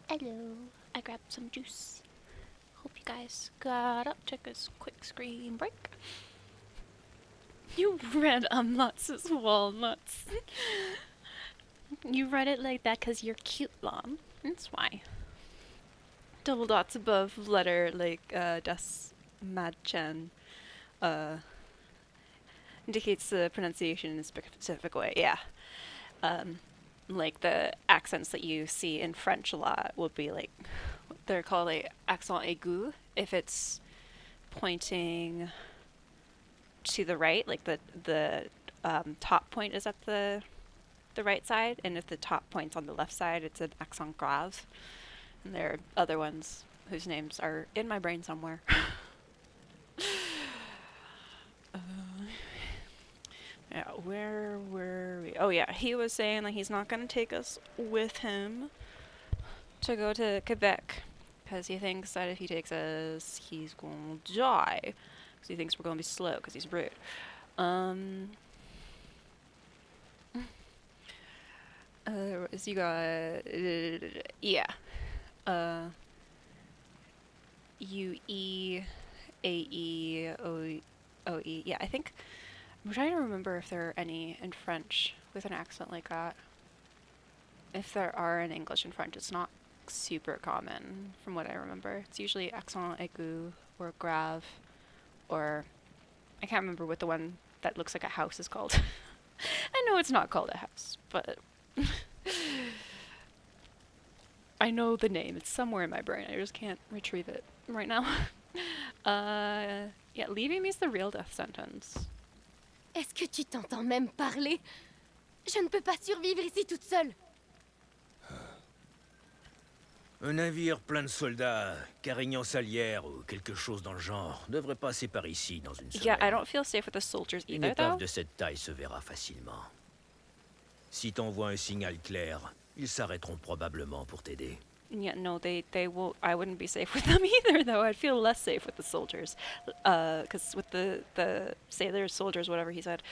Hello. I grabbed some juice. Hope you guys got up. Took a quick screen break. You read nuts as walnuts. You read it like that because you're cute, Lon. That's why. Double dots above letter like das Madchen indicates the pronunciation in a specific way. Yeah. Like the accents that you see in French a lot would be like, they're called like accent aigu if it's pointing to the right, like the top point is at the right side, and if the top point's on the left side, it's an accent grave. And there are other ones whose names are in my brain somewhere. Yeah, where were we? Oh yeah, he was saying like he's not gonna take us with him to go to Quebec because he thinks that if he takes us, he's gonna die. Because he thinks we're gonna be slow because he's rude. Is you got yeah. U-E-A-E-O-E. Yeah, I think I'm trying to remember if there are any in French with an accent like that. If there are in English and French, it's not super common from what I remember. It's usually accent aigu or grave, or I can't remember what the one that looks like a house is called. I know it's not called a house, but I know the name. It's somewhere in my brain. I just can't retrieve it right now. Yeah, leaving me is the real death sentence. Est-ce que tu t'entends même parler? Je ne peux pas survivre ici toute seule. Un navire plein de soldats, Carignan Salière ou quelque chose dans le genre, devrait passer par ici dans une semaine. Yeah, I don't feel safe with the soldiers Une either, épave though. de cette taille se verra facilement. Si t'envoies un signal clair, ils s'arrêteront probablement pour t'aider. Yeah, no, they won't. I wouldn't be safe with them either, though. I'd feel less safe with the soldiers, because with the sailors, soldiers, whatever he said,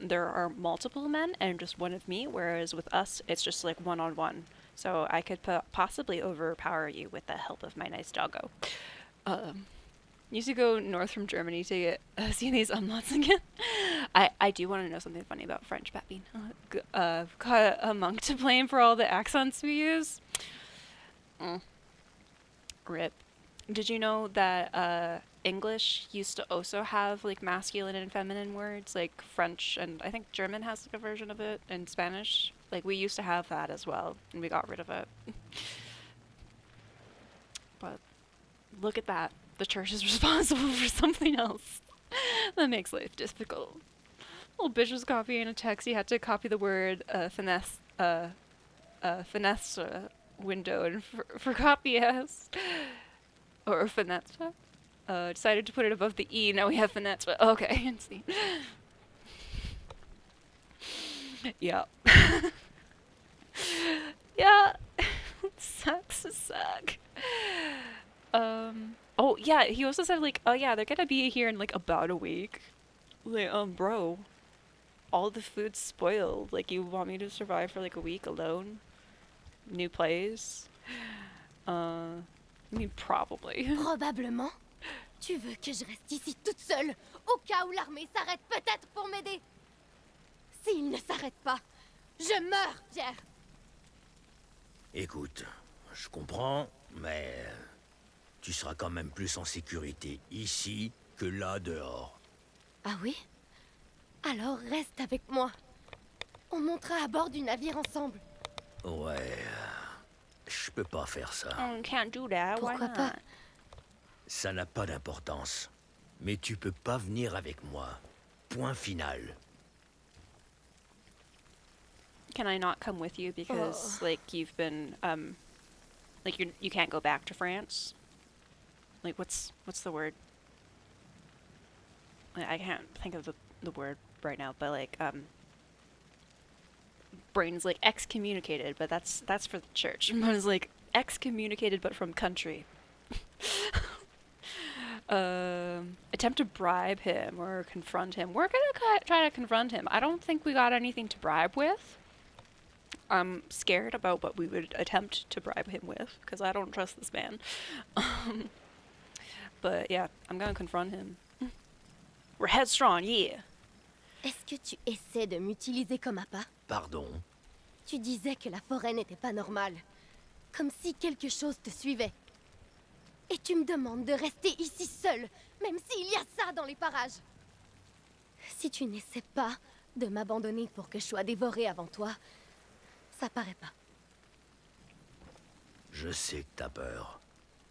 there are multiple men and just one of me. Whereas with us, it's just like one-on-one. So I could possibly overpower you with the help of my nice doggo. Used to go north from Germany to get see these umlauts again. I do want to know something funny about French, Pappy. Got a monk to blame for all the accents we use. Rip. Did you know that English used to also have like masculine and feminine words, like French, and I think German has like a version of it, and Spanish? Like we used to have that as well, and we got rid of it. But look at that. The church is responsible for something else. That makes life difficult. Little bitch was copying a text. He had to copy the word finesse window and forgot the S. Or finesse. Decided to put it above the E. Now we have finesse. But okay, and see. Yeah. Yeah. Sucks to suck. Oh yeah, he also said like, oh yeah, they're gonna be here in like about a week. Like, bro, all the food's spoiled. Like, you want me to survive for like a week alone? New place? I mean, probably. Probablement. Tu veux que je reste ici toute seule, au cas où l'armée s'arrête peut-être pour m'aider? S'il ne s'arrête pas, je meurs, Pierre. Écoute, je comprends, mais tu seras quand même plus en sécurité ici que là dehors. Ah oui? Alors reste avec moi. On montera à bord du navire ensemble. Ouais, je peux pas faire ça. Can't do that. Why Pourquoi not? pas? Ça n'a pas d'importance. Mais tu peux pas venir avec moi. Point final. Can I not come with you because like you've been like you can't go back to France? Like what's the word? I can't think of the word right now, but like brain's like excommunicated, but that's for the church. Brain's like excommunicated but from country. Attempt to bribe him or confront him. We're gonna try to confront him. I don't think we got anything to bribe with. I'm scared about what we would attempt to bribe him with, because I don't trust this man. But yeah, I'm gonna confront him. We're headstrong, yeah. Est-ce que tu essaies de m'utiliser comme appât? Pardon? Tu disais que la forêt n'était pas normale. Comme si quelque chose te suivait. Et tu me demandes de rester ici seule, même s'il y a ça dans les parages. Si tu n'essaies pas de m'abandonner pour que je sois dévorée avant toi, ça paraît pas. Je sais que t'as peur.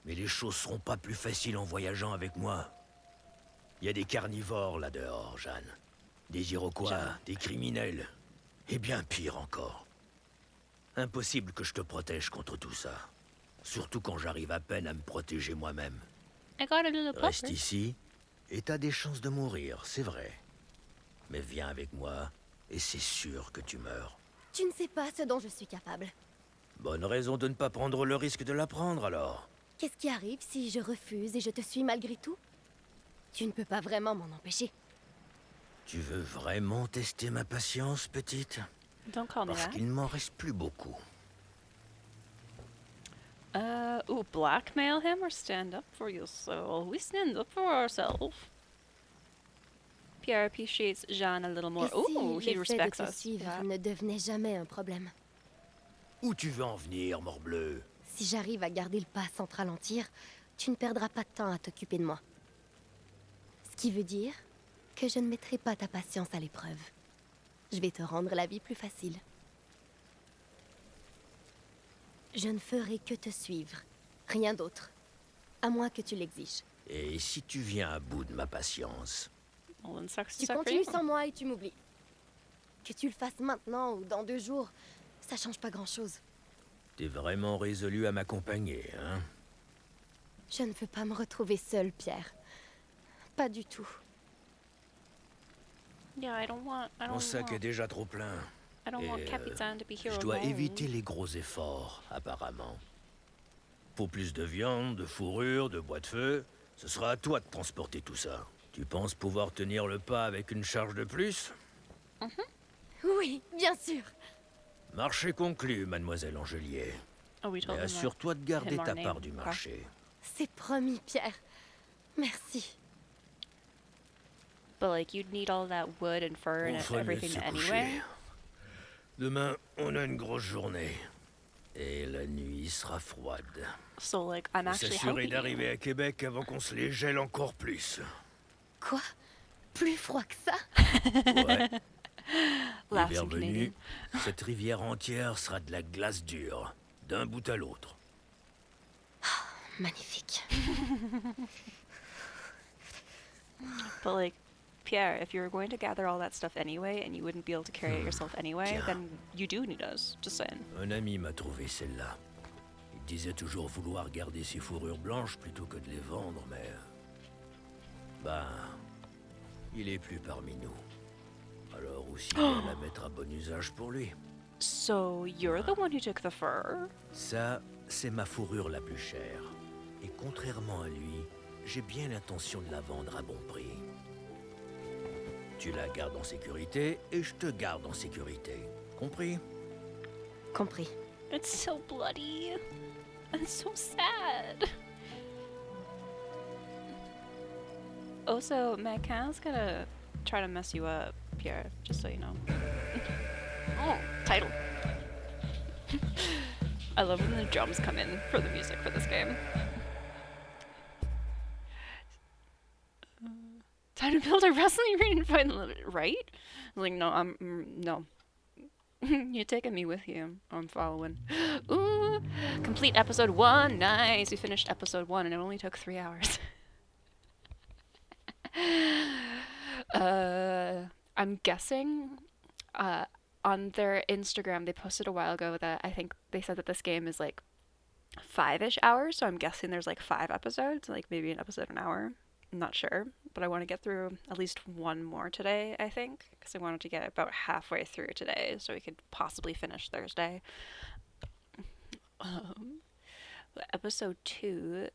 Mais les choses seront pas plus faciles en voyageant avec moi. Il y a des carnivores là dehors, Jeanne. Des Iroquois, des criminels. Et bien pire encore. Impossible que je te protège contre tout ça. Surtout quand j'arrive à peine à me protéger moi-même. Reste ici, et t'as des chances de mourir, c'est vrai. Mais viens avec moi, et c'est sûr que tu meurs. Tu ne sais pas ce dont je suis capable. Bonne raison de ne pas prendre le risque de l'apprendre, alors. Qu'est-ce qui arrive si je refuse et je te suis malgré tout? Tu ne peux pas vraiment m'en empêcher. Tu veux vraiment tester ma patience, petite? Don't call me Parce that. qu'il ne m'en reste plus beaucoup. Blackmail him or stand up for your soul? We stand up for ourselves. Pierre appreciates Jeanne a little more. Et si Ooh, he le fait de respects te us. suivre Yeah. ne devenait jamais un problème? Où tu veux en venir, morbleu? Si j'arrive à garder le pas sans te ralentir, tu ne perdras pas de temps à t'occuper de moi. Ce qui veut dire que je ne mettrai pas ta patience à l'épreuve. Je vais te rendre la vie plus facile. Je ne ferai que te suivre, rien d'autre. À moins que tu l'exiges. Et si tu viens à bout de ma patience? Tu continues sans moi et tu m'oublies. Que tu le fasses maintenant ou dans 2 jours, ça change pas grand-chose. T'es vraiment résolu à m'accompagner, hein? Je ne veux pas me retrouver seule, Pierre. Pas du tout. Yeah, I don't want. Mon sac est déjà trop plein. I don't want Capitaine to be here Je dois alone. éviter les gros efforts, apparemment. Faut plus de viande, de fourrure, de bois de feu. Ce sera à toi de transporter tout ça. Tu penses pouvoir tenir le pas avec une charge de plus? Oui, bien sûr. Marché conclu, mademoiselle Angelier. Oh, we told Mais him that- assure-toi de garder him our ta name. part du Okay. marché. C'est promis, Pierre. Merci. But like, you'd need all that wood and fur and Enfin, mieux de everything se anyway. coucher. Demain, on a une grosse journée. Et la nuit sera froide. So like, I'm Faut actually s'assurer helping d'arriver à Québec avant qu'on se les gèle encore plus. Quoi? Plus froid que ça? Ouais. Laughs L'hiver in venu, Canadian. cette rivière entière sera de la glace dure, d'un bout à l'autre. Magnifique. But like, Pierre, if you were going to gather all that stuff anyway, and you wouldn't be able to carry it yourself anyway, Tiens. then you do need us. Just saying. Un ami m'a trouvé celle-là. Il disait toujours vouloir garder ses fourrures blanches plutôt que de les vendre, mais... Ben... il est plus parmi nous. Alors aussi bien la mettre à bon usage pour lui. So you're the one who took the fur? Ça, c'est ma fourrure la plus chère. Et contrairement à lui, j'ai bien l'intention de la vendre à bon prix. Tu la gardes en sécurité et je te garde en sécurité. Compris? Compris. It's so bloody and so sad. Also, Maccan's gonna try to mess you up, Pierre, just so you know. Oh, title. I love when the drums come in for the music for this game. Time to build a wrestling arena and find the right? Like, no, no. You're taking me with you. I'm following. Ooh, complete episode 1. Nice. We finished episode 1 and it only took 3 hours. I'm guessing on their Instagram they posted a while ago that I think they said that this game is like 5-ish hours, so I'm guessing there's like 5 episodes, like maybe an episode an hour. I'm not sure, but I want to get through at least one more today, I think, because I wanted to get about halfway through today so we could possibly finish Thursday. Episode 2,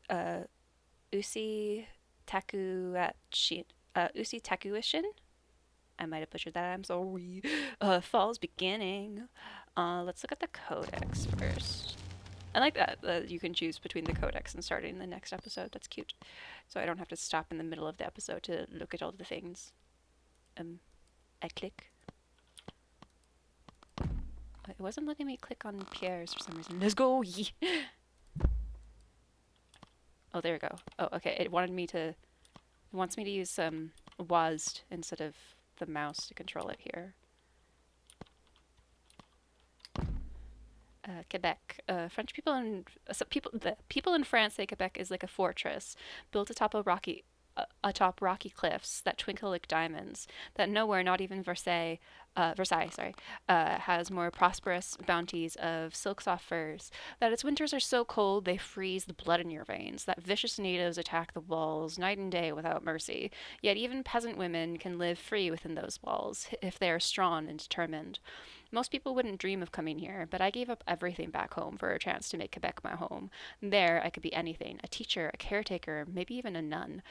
Usi Takuishin. I might have butchered that, I'm sorry. Fall's beginning. Let's look at the codex first. I like that you can choose between the codex and starting the next episode. That's cute. So I don't have to stop in the middle of the episode to look at all the things. I click. It wasn't letting me click on Pierre's for some reason. Let's go! Oh, there we go. Oh, okay. It wants me to use WASD instead of the mouse to control it here. Quebec. French people and the people in France say Quebec is like a fortress built atop rocky cliffs that twinkle like diamonds. That nowhere, not even Versailles, has more prosperous bounties of silk soft furs. That its winters are so cold they freeze the blood in your veins. That vicious natives attack the walls night and day without mercy. Yet even peasant women can live free within those walls if they are strong and determined. Most people wouldn't dream of coming here, but I gave up everything back home for a chance to make Quebec my home. There, I could be anything: a teacher, a caretaker, maybe even a nun.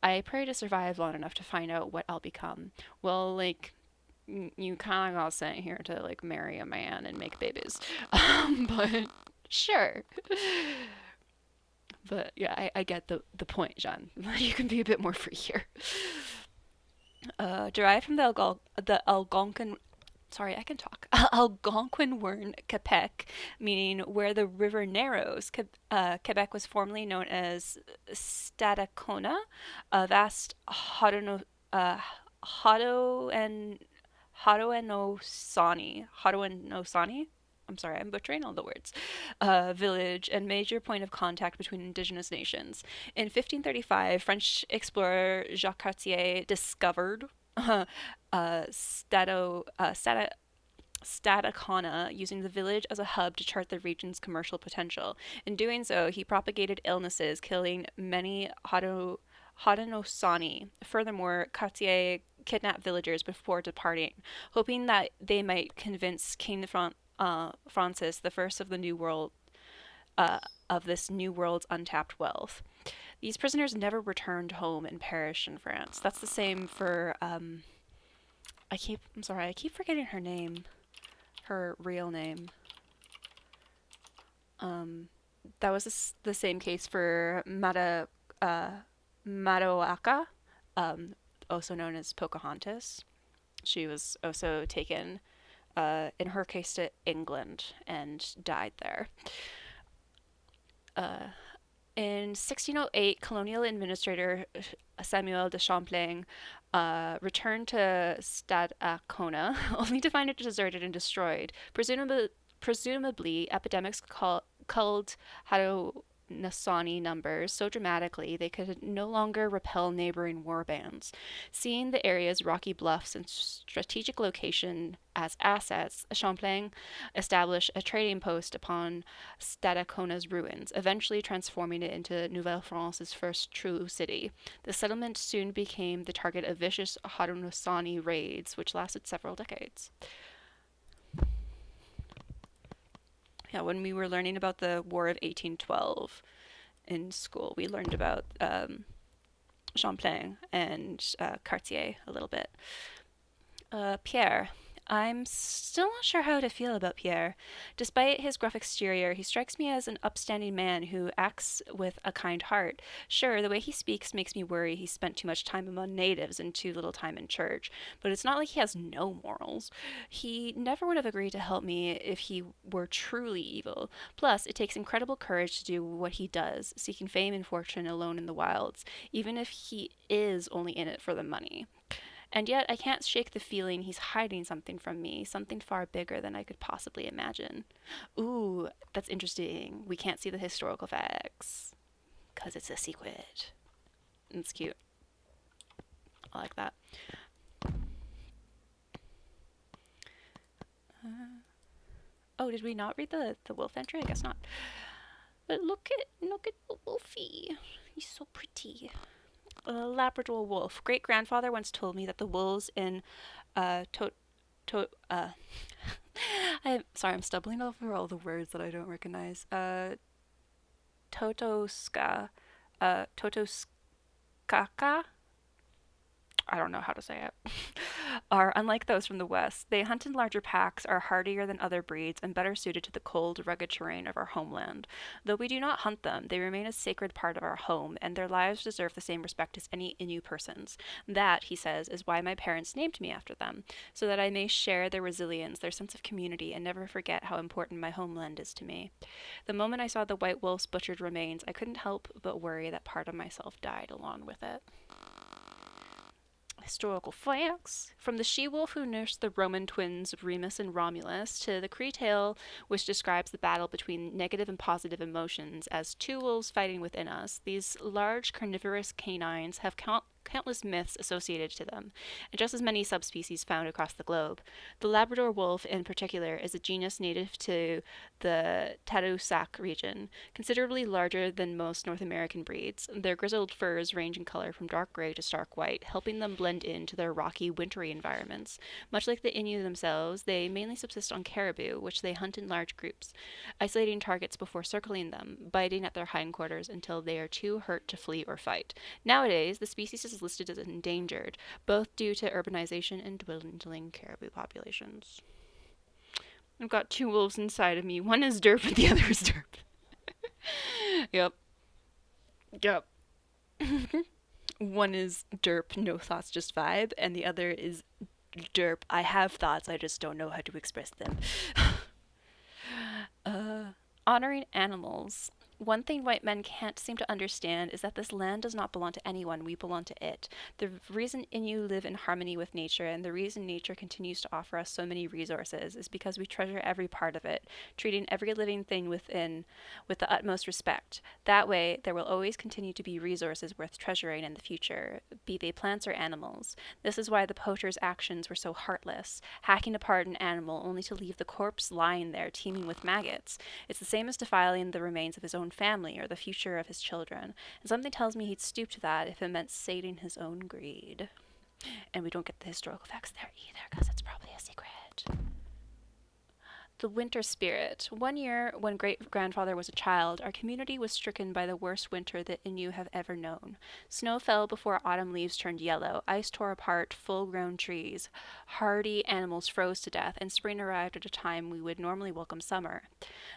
I pray to survive long enough to find out what I'll become. Well, like, you kind of got sent here to, like, marry a man and make babies. But, sure. But, yeah, I get the point, Jean. You can be a bit more free here. Derived from the Algonquin... Sorry, I can talk. Algonquin word Quebec, meaning where the river narrows. Quebec was formerly known as Stadacona, a vast Haudenosaunee. I'm sorry, I'm butchering all the words. Village and major point of contact between indigenous nations. In 1535, French explorer Jacques Cartier discovered Stadacona, using the village as a hub to chart the region's commercial potential. In doing so, he propagated illnesses, killing many Haudenosaunee. Furthermore, Cartier kidnapped villagers before departing, hoping that they might convince King Francis I of the New World of this new world's untapped wealth. These prisoners never returned home and perished in France. That's the same for I keep forgetting her name. Her real name. That was the same case for Madaoaka, also known as Pocahontas. She was also taken, in her case, to England and died there. In 1608, colonial administrator Samuel de Champlain returned to Stadacona, only to find it deserted and destroyed. Presumably, epidemics culled Haudenosaunee numbers so dramatically they could no longer repel neighboring war bands. Seeing the area's rocky bluffs and strategic location as assets, Champlain established a trading post upon Stadacona's ruins, eventually transforming it into Nouvelle-France's first true city. The settlement soon became the target of vicious Haudenosaunee raids, which lasted several decades. Yeah, when we were learning about the War of 1812 in school, we learned about Champlain and Cartier a little bit. Pierre. I'm still not sure how to feel about Pierre. Despite his gruff exterior, he strikes me as an upstanding man who acts with a kind heart. Sure, the way he speaks makes me worry he spent too much time among natives and too little time in church, but it's not like he has no morals. He never would have agreed to help me if he were truly evil. Plus, it takes incredible courage to do what he does, seeking fame and fortune alone in the wilds, even if he is only in it for the money. And yet, I can't shake the feeling he's hiding something from me, something far bigger than I could possibly imagine. Ooh, that's interesting. We can't see the historical facts, because it's a secret. It's cute. I like that. Oh, did we not read the wolf entry? I guess not. But look at Wolfie. He's so pretty. A Labrador wolf. Great-grandfather once told me that the wolves in I'm sorry, I'm stumbling over all the words that I don't recognize. Totoskaka. I don't know how to say it, are unlike those from the west. They hunt in larger packs, are hardier than other breeds, and better suited to the cold, rugged terrain of our homeland. Though we do not hunt them, they remain a sacred part of our home, and their lives deserve the same respect as any Innu person's. That, he says, is why my parents named me after them, so that I may share their resilience, their sense of community, and never forget how important my homeland is to me. The moment I saw the white wolf's butchered remains, I couldn't help but worry that part of myself died along with it. Historical facts. From the she-wolf who nursed the Roman twins Remus and Romulus to the Cree tale which describes the battle between negative and positive emotions as two wolves fighting within us, these large carnivorous canines have countless myths associated to them, and just as many subspecies found across the globe. The Labrador wolf, in particular, is a genus native to the Tadoussac region, considerably larger than most North American breeds. Their grizzled furs range in color from dark gray to stark white, helping them blend into their rocky, wintry environments. Much like the Innu themselves, they mainly subsist on caribou, which they hunt in large groups, isolating targets before circling them, biting at their hindquarters until they are too hurt to flee or fight. Nowadays, the species is listed as endangered, both due to urbanization and dwindling caribou populations. I've got two wolves inside of me. One is derp and the other is derp. Yep. One is derp, no thoughts, just vibe, and the other is derp, I have thoughts, I just don't know how to express them. Honoring animals. One thing white men can't seem to understand is that this land does not belong to anyone, we belong to it. The reason Innu live in harmony with nature, and the reason nature continues to offer us so many resources, is because we treasure every part of it, treating every living thing within with the utmost respect. That way, there will always continue to be resources worth treasuring in the future, be they plants or animals. This is why the poacher's actions were so heartless, hacking apart an animal only to leave the corpse lying there teeming with maggots. It's the same as defiling the remains of his own family or the future of his children, and something tells me he'd stoop to that if it meant sating his own greed. And we don't get the historical facts there either, because it's probably a secret. The winter spirit. One year, when great-grandfather was a child, our community was stricken by the worst winter that Innu have ever known. Snow fell before autumn leaves turned yellow, ice tore apart full-grown trees, hardy animals froze to death, and spring arrived at a time we would normally welcome summer.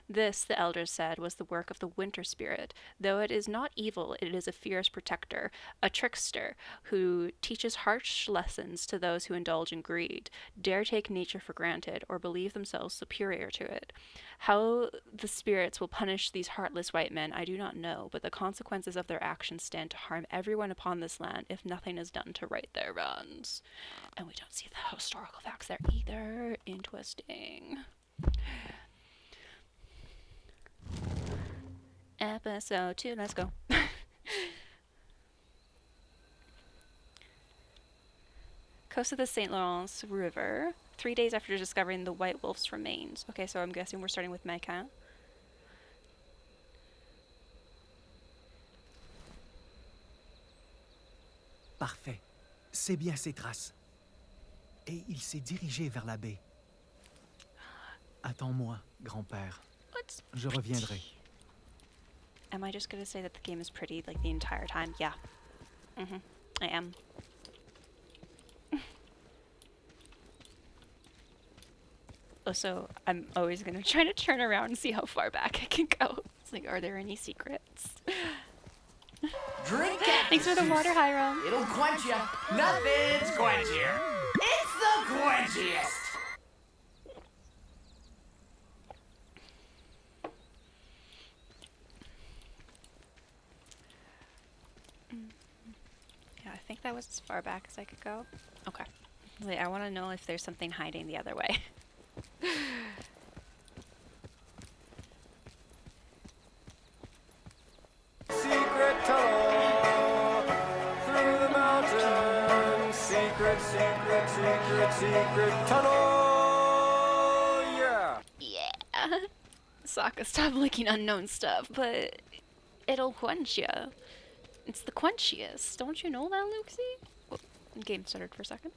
This, the elders said, was the work of the winter spirit. Though it is not evil, it is a fierce protector, a trickster, who teaches harsh lessons to those who indulge in greed, dare take nature for granted, or believe themselves superior to it. How the spirits will punish these heartless white men, I do not know, but the consequences of their actions stand to harm everyone upon this land if nothing is done to right their wrongs. And we don't see the historical facts there either. Interesting. Episode 2, let's go. Coast of the St. Lawrence River, 3 days after discovering the white wolf's remains. Okay, so I'm guessing we're starting with Mecha. Parfait. C'est bien ces traces. Et il s'est dirigé vers la baie. Attends-moi, grand-père. Je reviendrai. Am I just gonna say that the game is pretty like the entire time? Yeah. I am. Also, I'm always gonna try to turn around and see how far back I can go. It's like, are there any secrets? Drink Thanks for the water, Hiram. It'll quench you. Nothing's quenchier. It's the quenchiest. Yeah, I think that was as far back as I could go. Okay. Like, I want to know if there's something hiding the other way. Secret tunnel through the mountains. Secret, secret, secret, secret tunnel. Yeah. Yeah. Sokka, stop licking unknown stuff, but it'll quench you. It's the quenchiest. Don't you know that, Luxie? Oh, game started for a second.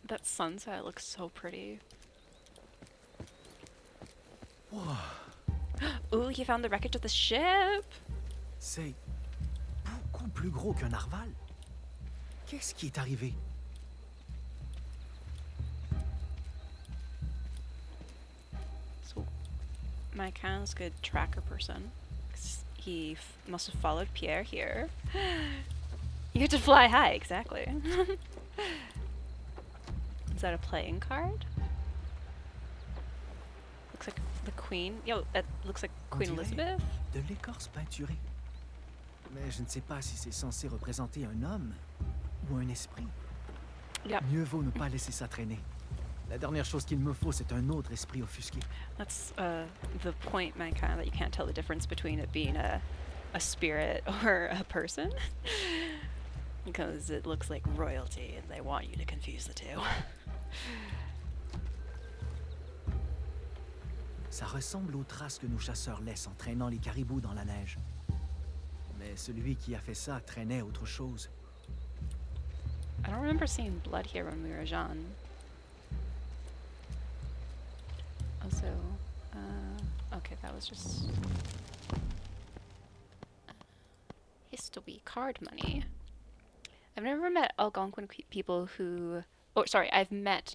That sunset looks so pretty. Whoa. Ooh, you found the wreckage of the ship. C'est beaucoup plus gros qu'un narval. Qu'est-ce qui est arrivé? So, my Can's good tracker person. 'Cause he must have followed Pierre here. You get to fly high, exactly. Is that a playing card? Looks like the Queen. Yo, that looks like On Queen dirait Elizabeth. de l'écorce peinturée. Mais je ne sais pas si c'est censé représenter un homme ou un esprit. Yep. Mieux vaut ne pas laisser ça traîner. La dernière chose qu'il me faut, c'est un autre esprit offusqué. That's the point, my Can, that you can't tell the difference between it being a spirit or a person. Because it looks like royalty and they want you to confuse the two. Ça ressemble aux traces que nos chasseurs laissent en traînant les caribous dans la neige. Mais celui qui a fait ça traînait autre chose. I don't remember seeing blood here when we were Jean. Also, okay, that was just history card money. I've never met Algonquin people who... Oh, sorry, I've met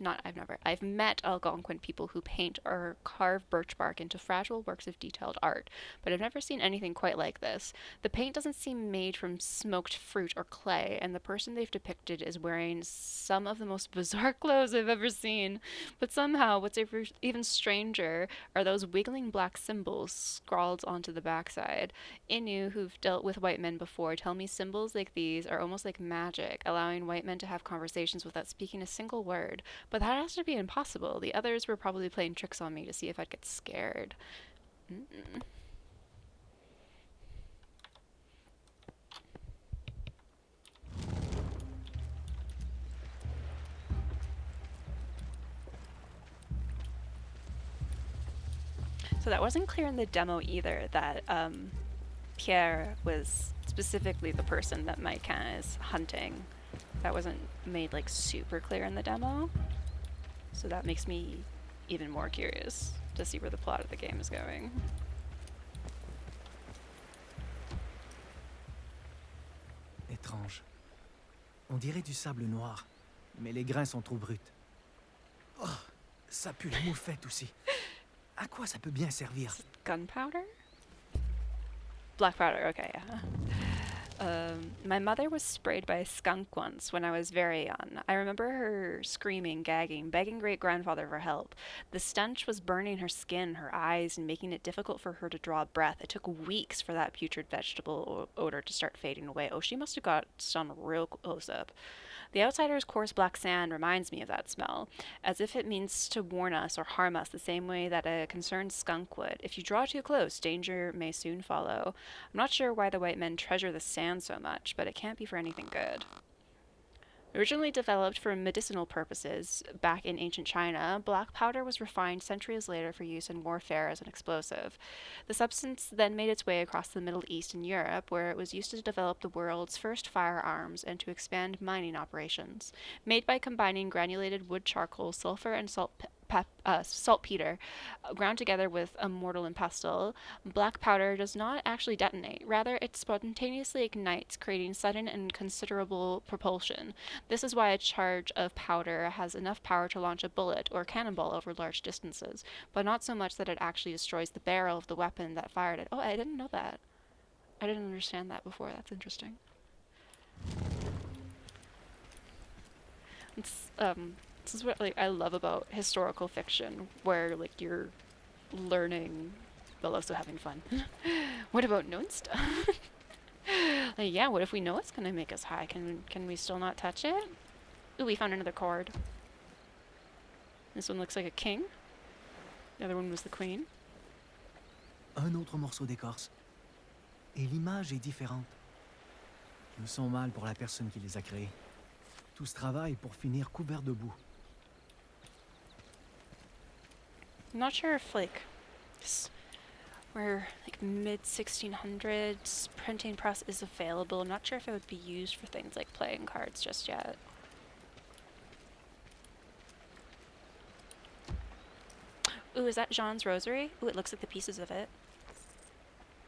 Algonquin people who paint or carve birch bark into fragile works of detailed art, but I've never seen anything quite like this. The paint doesn't seem made from smoked fruit or clay, and the person they've depicted is wearing some of the most bizarre clothes I've ever seen. But somehow, what's even stranger are those wiggling black symbols scrawled onto the backside. Innu, who've dealt with white men before, tell me symbols like these are almost like magic, allowing white men to have conversations without speaking a single word. But that has to be impossible. The others were probably playing tricks on me to see if I'd get scared. So that wasn't clear in the demo either, that Pierre was specifically the person that Maikan is hunting. That wasn't made like super clear in the demo. So that makes me even more curious to see where the plot of the game is going. Étrange. On dirait du sable noir, mais les grains sont trop bruts. Oh, ça pue la moufette aussi. À quoi ça peut bien servir? Gunpowder? Black powder, okay, yeah. My mother was sprayed by a skunk once when I was very young. I remember her screaming, gagging, begging great-grandfather for help. The stench was burning her skin, her eyes, and making it difficult for her to draw breath. It took weeks for that putrid vegetable odor to start fading away. Oh, she must have got stung real close up. The outsider's coarse black sand reminds me of that smell, as if it means to warn us or harm us the same way that a concerned skunk would. If you draw too close, danger may soon follow. I'm not sure why the white men treasure the sand so much, but it can't be for anything good. Originally developed for medicinal purposes back in ancient China, black powder was refined centuries later for use in warfare as an explosive. The substance then made its way across the Middle East and Europe, where it was used to develop the world's first firearms and to expand mining operations. Made by combining granulated wood charcoal, sulfur, and saltpeter, ground together with a mortar and pestle, black powder does not actually detonate. Rather, it spontaneously ignites, creating sudden and considerable propulsion. This is why a charge of powder has enough power to launch a bullet or cannonball over large distances, but not so much that it actually destroys the barrel of the weapon that fired it. Oh, I didn't know that. I didn't understand that before. That's interesting. It's, this is what like I love about historical fiction, where like you're learning while also having fun. What about known stuff? Like, yeah, what if we know it's gonna make us high? Can we still not touch it? Ooh, we found another card. This one looks like a king. The other one was the queen. Un autre morceau d'écorce. Et l'image est différente. Je me sens mal pour la personne qui les a créés. Tout ce travail pour finir couvert de boue. I'm not sure if like we're like mid 1600s printing press is available. I'm not sure if it would be used for things like playing cards just yet. Ooh, is that Jean's rosary? Ooh, it looks like the pieces of it.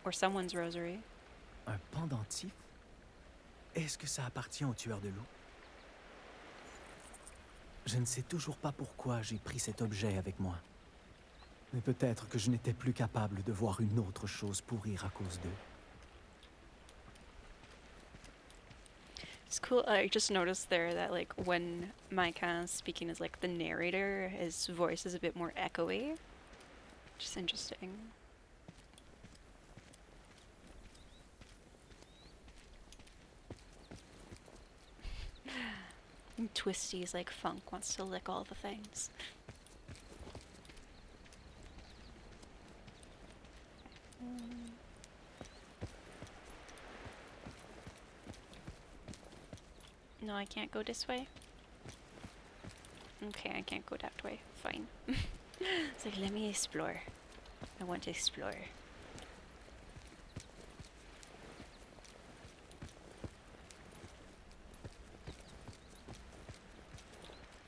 Or someone's rosary. Un pendentif? Est-ce que ça appartient au tueur de loups? Je ne sais toujours pas pourquoi j'ai pris cet objet avec moi. Mais peut-être que je n'étais plus capable de voir une autre chose pourrir à cause d'eux. It's cool. I just noticed there that like when Micah is speaking as like the narrator, his voice is a bit more echoey. Just interesting. And Twisty's like funk wants to lick all the things. No, I can't go this way. Okay, I can't go that way. Fine. It's like, let me explore. I want to explore.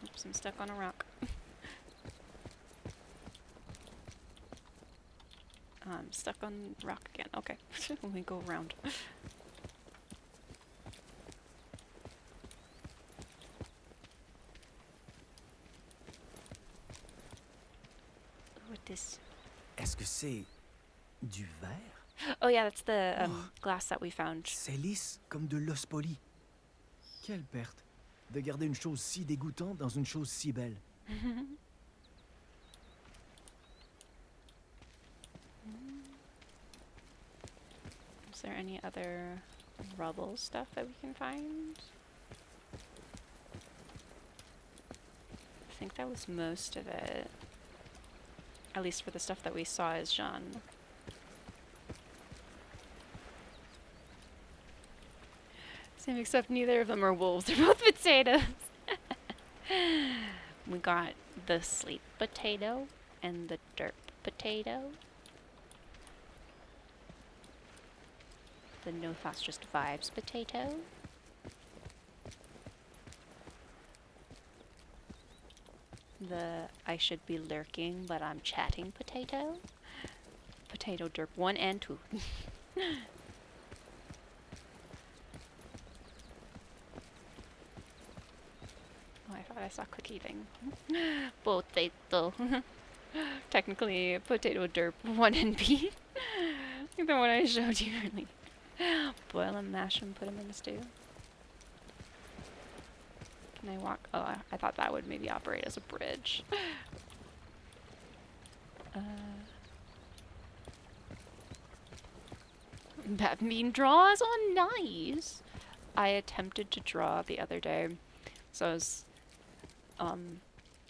Oops, I'm stuck on a rock. I'm stuck on rock again. Okay, let me go around. What this? Est-ce que c'est du verre? Oh yeah, that's the glass that we found. C'est lisse comme de l'os poli. Quelle perte de garder une chose si dégoûtante dans une chose si belle. Is there any other rubble stuff that we can find? I think that was most of it. At least for the stuff that we saw as Jean. Same, except neither of them are wolves. They're both potatoes. We got the sleep potato and the derp potato. The no thoughts, just vibes potato. The I should be lurking, but I'm chatting potato. Potato derp 1 and 2. Oh, I thought I saw Quick eating. Potato. Technically, potato derp 1 and B. The one I showed you earlier. Boil and mash and put them in the stew. Can I walk? Oh, I thought that would maybe operate as a bridge. That mean draws on nice. I attempted to draw the other day. So I was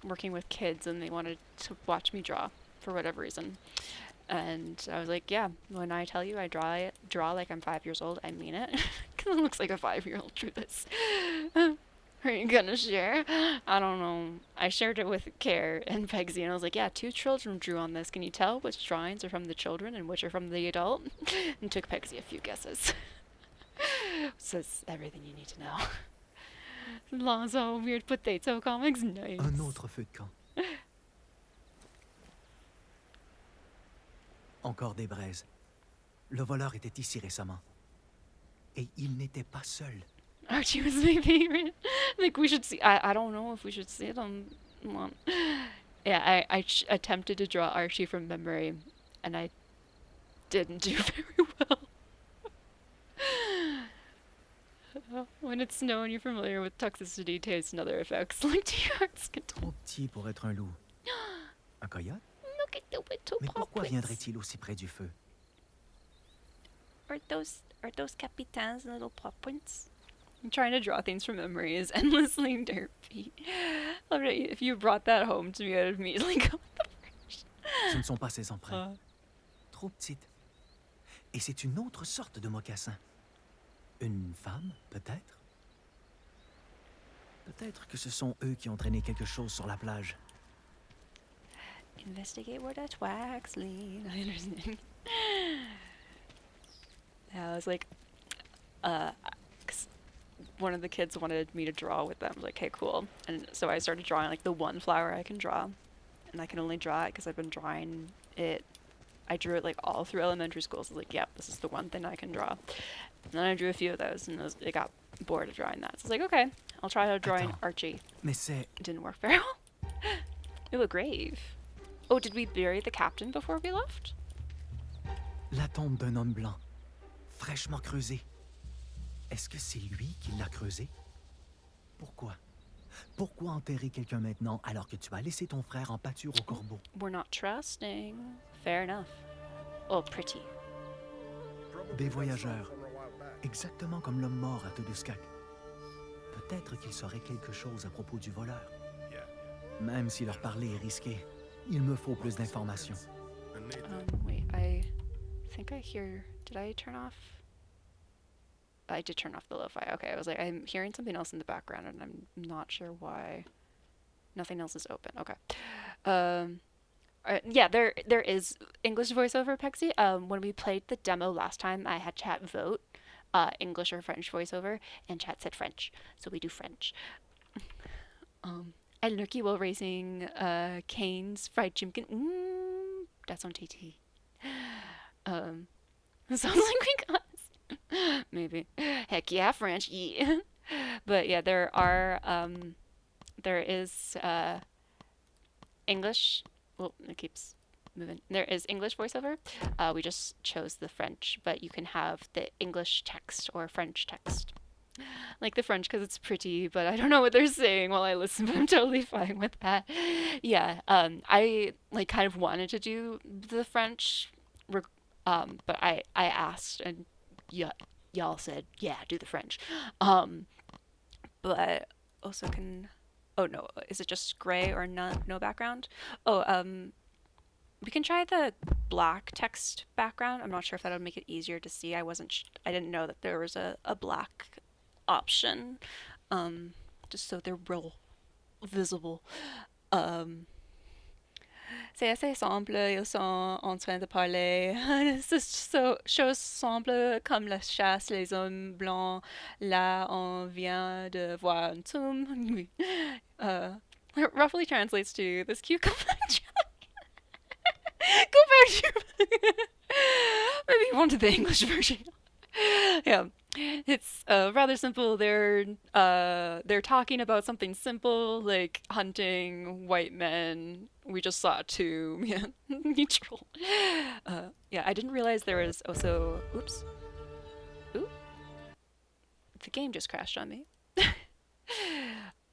working with kids and they wanted to watch me draw for whatever reason. And I was like, yeah, when I tell you I draw like I'm 5 years old, I mean it. Because it looks like a 5-year-old drew this. Are you gonna share? I don't know. I shared it with Care and Pegsy and I was like, yeah, 2 children drew on this. Can you tell which drawings are from the children and which are from the adult? And took Pegsy a few guesses. So it's everything you need to know. Lonzo, weird potato comics, nice. Un autre feu de camp. Encore des braises. Le voleur était ici récemment. Et il n'était pas seul. Archie was my favorite. Like, we should see. I don't know if we should see them. Yeah, I attempted to draw Archie from memory, and I didn't do very well. When it's snow and you're familiar with toxicity, taste, and other effects, like T-Rex can Trop petit pour être un loup. Un coyote? Look at the little Mais pourquoi poppets. viendrait-il aussi près du feu? Are those capitans little pop prints? I'm trying to draw things from memory is endlessly derpy. If you brought that home to me, I'd immediately go with the first. Ce ne sont pas ces empreintes. Trop petites. Et c'est une autre sorte de mocassin. Une femme, peut-être? Peut-être que ce sont eux qui ont traîné quelque chose sur la plage. Investigate where that wax lead. I understand. Yeah, I was like, 'cause one of the kids wanted me to draw with them. I was like, okay, cool. And so I started drawing like the one flower I can draw. And I can only draw it because I've been drawing it I drew it like all through elementary school. So I was like, yep, this is the one thing I can draw. And then I drew a few of those, and it got bored of drawing that. So I was like, okay, I'll try to draw Archie. It didn't work very well. Ooh, a grave. Oh, did we bury the captain before we left? La tombe d'un homme blanc, fraîchement creusée. Est-ce que c'est lui qui l'a creusée? Pourquoi? Pourquoi enterrer quelqu'un maintenant alors que tu vas laisser ton frère en pâture au corbeau? We're not trusting. Fair enough. Oh, pretty. Des voyageurs, exactement comme l'homme mort à Toduskak. Peut-être qu'ils sauraient quelque chose à propos du voleur. Même si leur parler est risqué, il me faut plus d'informations. Wait, I think I hear... Did I turn off? I did turn off the lo-fi. Okay, I was like, I'm hearing something else in the background, and I'm not sure why. Nothing else is open. Okay. Yeah, there is English voiceover, Pexy. When we played the demo last time, I had chat vote English or French voiceover, and chat said French, so we do French. And Lurky while raising Kane's fried chimkin. That's on TT. Sounds like we got maybe. Heck yeah, French, yeah. But yeah, there is English. Well, it keeps moving. There is English voiceover. We just chose the French, but you can have the English text or French text. Like the French because it's pretty, but I don't know what they're saying while I listen, but I'm totally fine with that. Yeah, I like kind of wanted to do the French, but I asked and y'all said, yeah, do the French. But also can... Oh, no. Is it just gray or no background? Oh, we can try the black text background. I'm not sure if that'll make it easier to see. I didn't know that there was a black option. Just so they're real visible. C'est assez simple, ils sont en train de parler. Ces choses semblent comme la chasse, les hommes blancs. Là, on vient de voir une tombe. Oui. Roughly translates to this cute couple. Go back to maybe you wanted the English version. Yeah, it's rather simple. They're talking about something simple like hunting white men. We just saw two. Yeah, neutral. Yeah, I didn't realize there was also. Oops. Ooh. The game just crashed on me.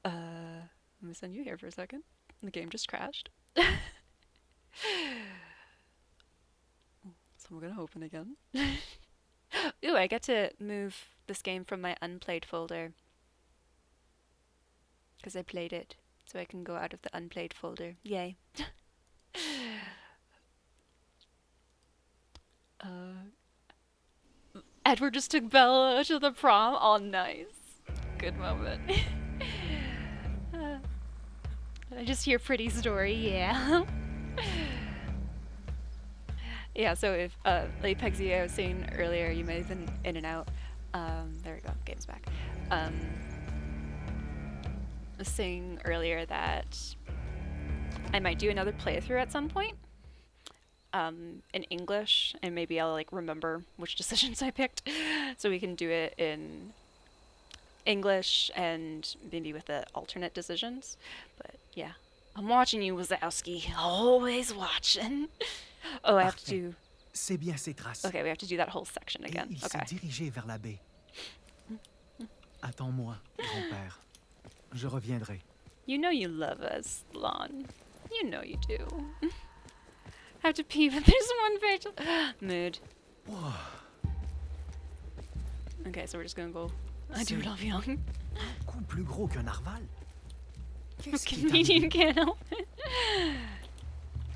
Let me send you here for a second. The game just crashed. So we're gonna open again. Ooh, I get to move this game from my unplayed folder. Because I played it. So I can go out of the unplayed folder. Yay. Edward just took Bella to the prom. Oh, nice. Good moment. I just hear pretty story, yeah. Yeah, so if, like Pegsy, I was saying earlier, you might have been in and out. There we go, game's back. I was saying earlier that I might do another playthrough at some point, in English, and maybe I'll like remember which decisions I picked, so we can do it in English and maybe with the alternate decisions. But yeah, I'm watching you, Wazowski. Always watching. Oh, I have to do... C'est bien ces traces. Okay, we have to do that whole section again. Il okay. s'est dirigé vers la baie. Attends-moi, grand-père. Je reviendrai. You know you love us, Lon. You know you do. I have to pee, but there's one page. Mood. Okay, so we're just gonna go... I do love young. Beaucoup plus gros qu'un narval. Canadian can't help it.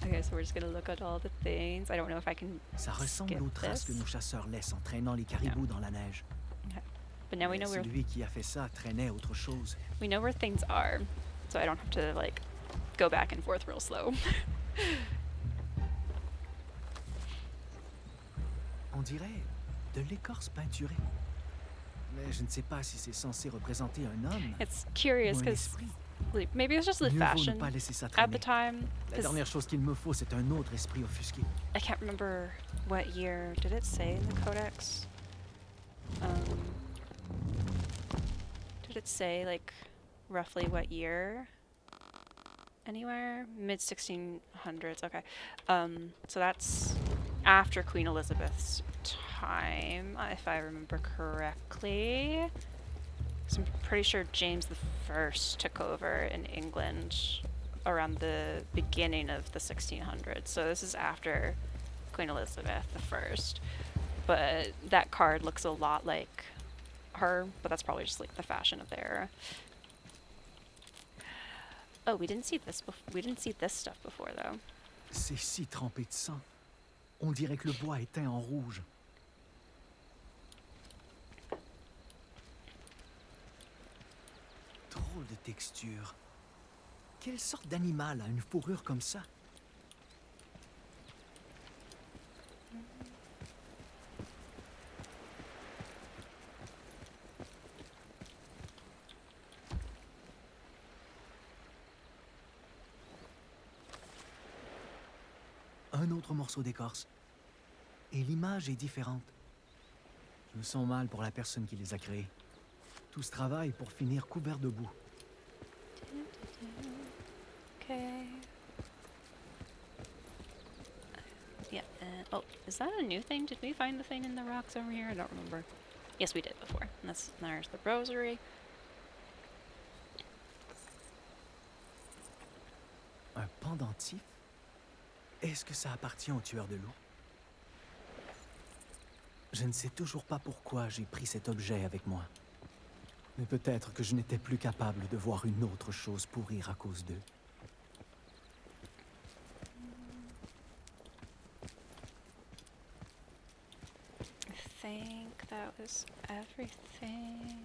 Okay, so we're just gonna look at all the things. I don't know if I can Ça ressemble aux traces que nos chasseurs laissent en traînant les caribous dans la neige. Okay. But now we know where... Celui qui a fait ça traînait autre chose. We know where things are, so I don't have to, like, go back and forth real slow. On dirait de l'écorce peinturée. Mais je ne sais pas si c'est censé représenter un homme. It's curious ou un because esprit. Maybe it's just the Mieux vaut fashion ne pas laisser ça at the traîner. time. La 'cause dernière chose qu'il me faut, c'est un autre esprit offusqué. I can't remember what year. Did it say in the codex? Did it say like roughly what year? Anywhere? Mid 1600s. Okay. So that's after Queen Elizabeth's time, if I remember correctly. 'Cause I'm pretty sure James I took over in England around the beginning of the 1600s. So this is after Queen Elizabeth I. But that card looks a lot like her, but that's probably just like the fashion of the era. Oh, we didn't see this we didn't see this stuff before though. C'est si trempé de sang. On dirait que le bois est teint en rouge. Drôle de texture. Quelle sorte d'animal a une fourrure comme ça? Un autre morceau d'écorce. Et l'image est différente. Je me sens mal pour la personne qui les a créés. Tout ce travail pour finir couvert de boue. Okay. Yeah, oh, is that a new thing? Did we find the thing in the rocks over here? I don't remember. Yes, we did before. And there's the rosary. Un pendentif? Est-ce que ça appartient au tueur de loups? Je ne sais toujours pas pourquoi j'ai pris cet objet avec moi. Mais peut-être que je n'étais plus capable de voir une autre chose pourrir à cause d'eux. I think that was everything.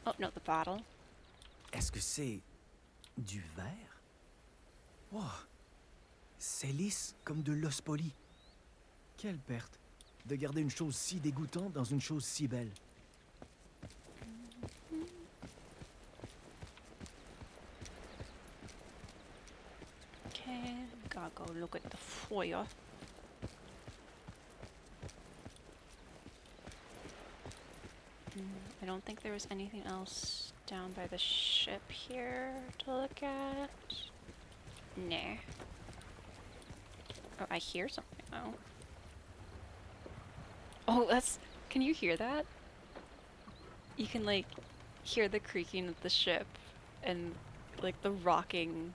Oh, no, the bottle. Est-ce que c'est du verre? Wow! C'est lisse comme de l'os poli. Quelle perte de garder une chose si dégoûtante dans une chose si belle. Okay, gotta go look at the foyer. I don't think there was anything else down by the ship here to look at. Nah. Oh, I hear something though. Oh, that's... Can you hear that? You can like hear the creaking of the ship and like the rocking